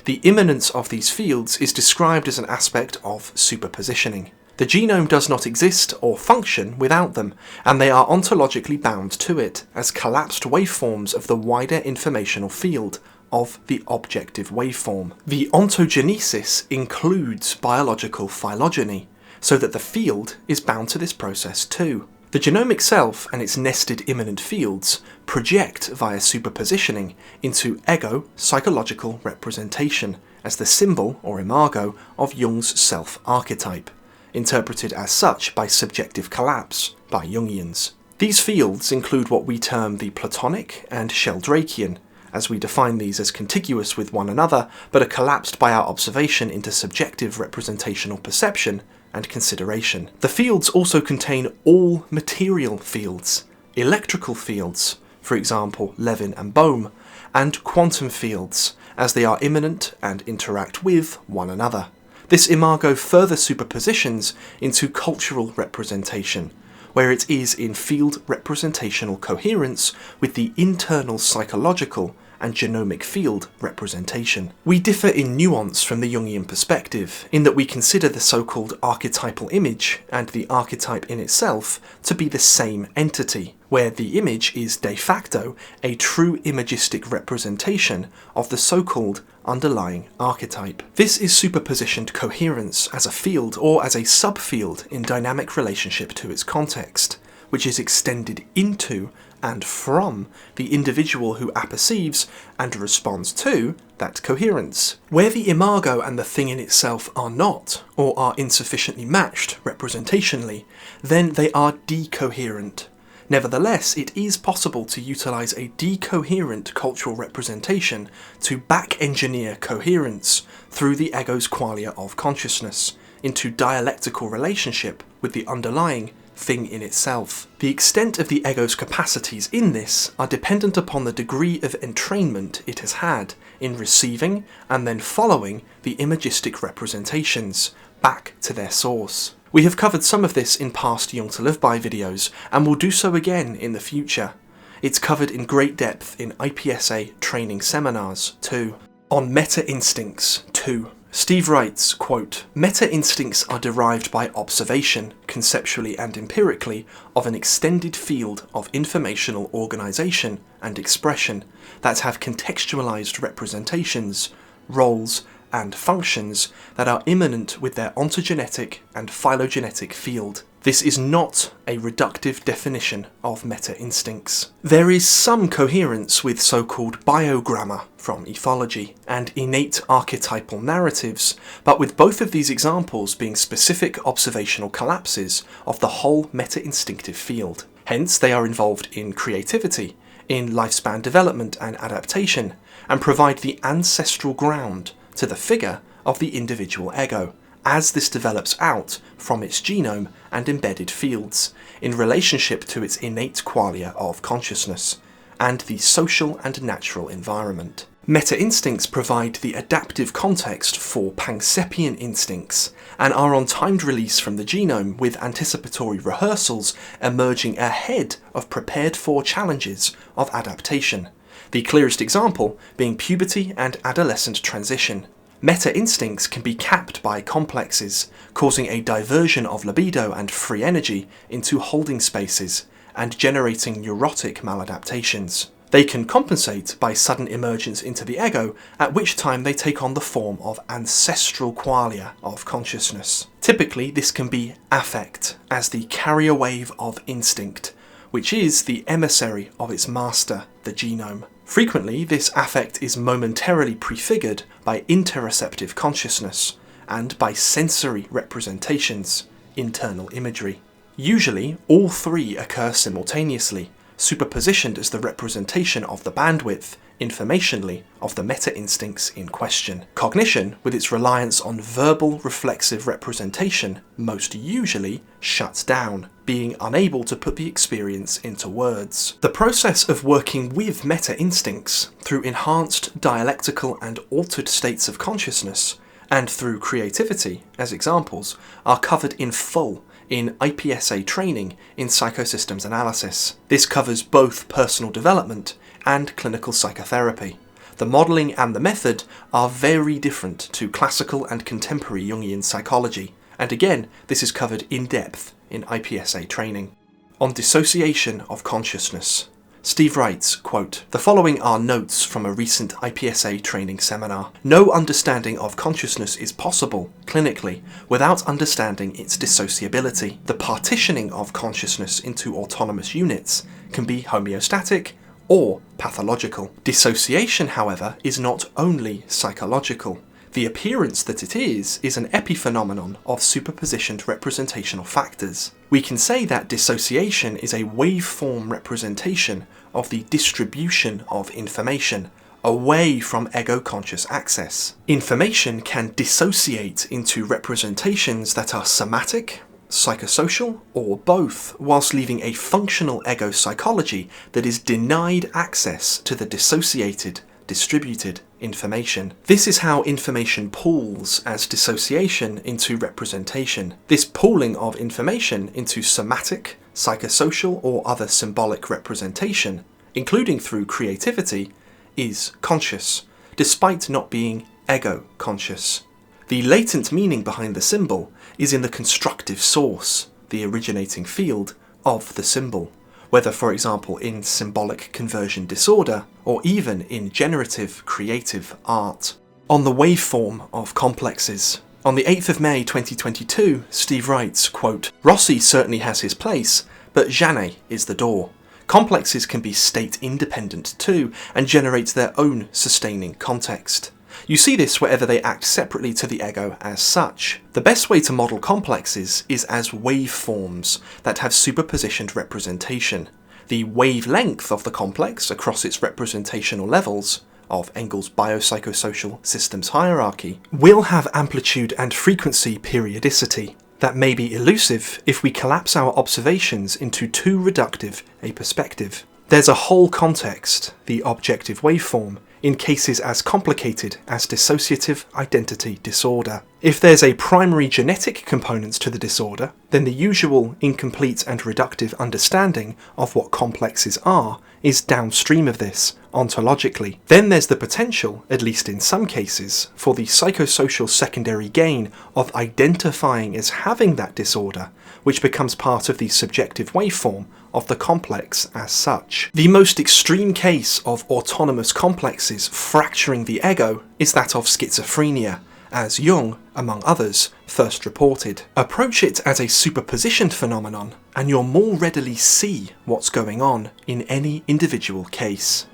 The immanence of these fields is described as an aspect of superpositioning. The genome does not exist or function without them, and they are ontologically bound to it as collapsed waveforms of the wider informational field of the objective waveform. The ontogenesis includes biological phylogeny, so that the field is bound to this process too. The genomic self and its nested immanent fields project via superpositioning into ego psychological representation as the symbol or imago of Jung's self archetype, interpreted as such by subjective collapse by Jungians. These fields include what we term the Platonic and Sheldrakean, as we define these as contiguous with one another, but are collapsed by our observation into subjective representational perception and consideration. The fields also contain all material fields, electrical fields, for example Levin and Bohm, and quantum fields, as they are immanent and interact with one another. This imago further superpositions into cultural representation, where it is in field representational coherence with the internal psychological and genomic field representation. We differ in nuance from the Jungian perspective, in that we consider the so-called archetypal image and the archetype in itself to be the same entity, where the image is de facto a true imagistic representation of the so-called underlying archetype. This is superpositioned coherence as a field or as a subfield in dynamic relationship to its context, which is extended into and from the individual who apperceives and responds to that coherence. Where the imago and the thing in itself are not, or are insufficiently matched representationally, then they are decoherent. Nevertheless, it is possible to utilize a decoherent cultural representation to back-engineer coherence through the ego's qualia of consciousness into dialectical relationship with the underlying thing in itself. The extent of the ego's capacities in this are dependent upon the degree of entrainment it has had in receiving and then following the imagistic representations back to their source. We have covered some of this in past Jung to Live By videos, and will do so again in the future. It's covered in great depth in IPSA training seminars too. On Meta-Instincts 2. Steve writes, quote, "Meta-instincts are derived by observation, conceptually and empirically, of an extended field of informational organisation and expression that have contextualised representations, roles, and functions that are immanent with their ontogenetic and phylogenetic field. This is not a reductive definition of meta-instincts. There is some coherence with so-called biogrammar from ethology and innate archetypal narratives, but with both of these examples being specific observational collapses of the whole meta-instinctive field. Hence, they are involved in creativity, in lifespan development and adaptation, and provide the ancestral ground to the figure of the individual ego, as this develops out from its genome and embedded fields, in relationship to its innate qualia of consciousness, and the social and natural environment. Meta-instincts provide the adaptive context for Pankseppian instincts, and are on timed release from the genome with anticipatory rehearsals emerging ahead of prepared-for challenges of adaptation. The clearest example being puberty and adolescent transition. Meta-instincts can be capped by complexes, causing a diversion of libido and free energy into holding spaces, and generating neurotic maladaptations. They can compensate by sudden emergence into the ego, at which time they take on the form of ancestral qualia of consciousness. Typically, this can be affect, as the carrier wave of instinct, which is the emissary of its master, the genome. Frequently, this affect is momentarily prefigured by interoceptive consciousness, and by sensory representations, internal imagery. Usually, all three occur simultaneously, superpositioned as the representation of the bandwidth, informationally, of the meta-instincts in question. Cognition, with its reliance on verbal reflexive representation, most usually shuts down, being unable to put the experience into words. The process of working with meta-instincts through enhanced dialectical and altered states of consciousness, and through creativity, as examples, are covered in full in IPSA training in psychosystems analysis. This covers both personal development and clinical psychotherapy. The modelling and the method are very different to classical and contemporary Jungian psychology, and again, this is covered in depth in IPSA training. On dissociation of consciousness, Steve writes, quote, "The following are notes from a recent IPSA training seminar. No understanding of consciousness is possible, clinically, without understanding its dissociability. The partitioning of consciousness into autonomous units can be homeostatic or pathological. Dissociation, however, is not only psychological. The appearance that it is an epiphenomenon of superpositioned representational factors. We can say that dissociation is a waveform representation of the distribution of information away from ego-conscious access. Information can dissociate into representations that are somatic, psychosocial, or both, whilst leaving a functional ego psychology that is denied access to the dissociated, distributed information. This is how information pools as dissociation into representation. This pooling of information into somatic, psychosocial, or other symbolic representation, including through creativity, is conscious, despite not being ego-conscious. The latent meaning behind the symbol is in the constructive source, the originating field of the symbol, whether, for example, in symbolic conversion disorder or even in generative creative art. On the waveform of complexes. On the 8th of May 2022, Steve writes, quote, "Rossi certainly has his place, but Janet is the door. Complexes can be state-independent too, and generate their own sustaining context. You see this wherever they act separately to the ego as such. The best way to model complexes is as waveforms that have superpositioned representation. The wavelength of the complex across its representational levels, of Engel's biopsychosocial systems hierarchy, will have amplitude and frequency periodicity that may be elusive if we collapse our observations into too reductive a perspective. There's a whole context, the objective waveform, in cases as complicated as dissociative identity disorder. If there's a primary genetic component to the disorder, then the usual incomplete and reductive understanding of what complexes are is downstream of this, ontologically. Then there's the potential, at least in some cases, for the psychosocial secondary gain of identifying as having that disorder, which becomes part of the subjective waveform of the complex as such. The most extreme case of autonomous complexes fracturing the ego is that of schizophrenia, as Jung, among others, first reported. Approach it as a superpositioned phenomenon, and you'll more readily see what's going on in any individual case.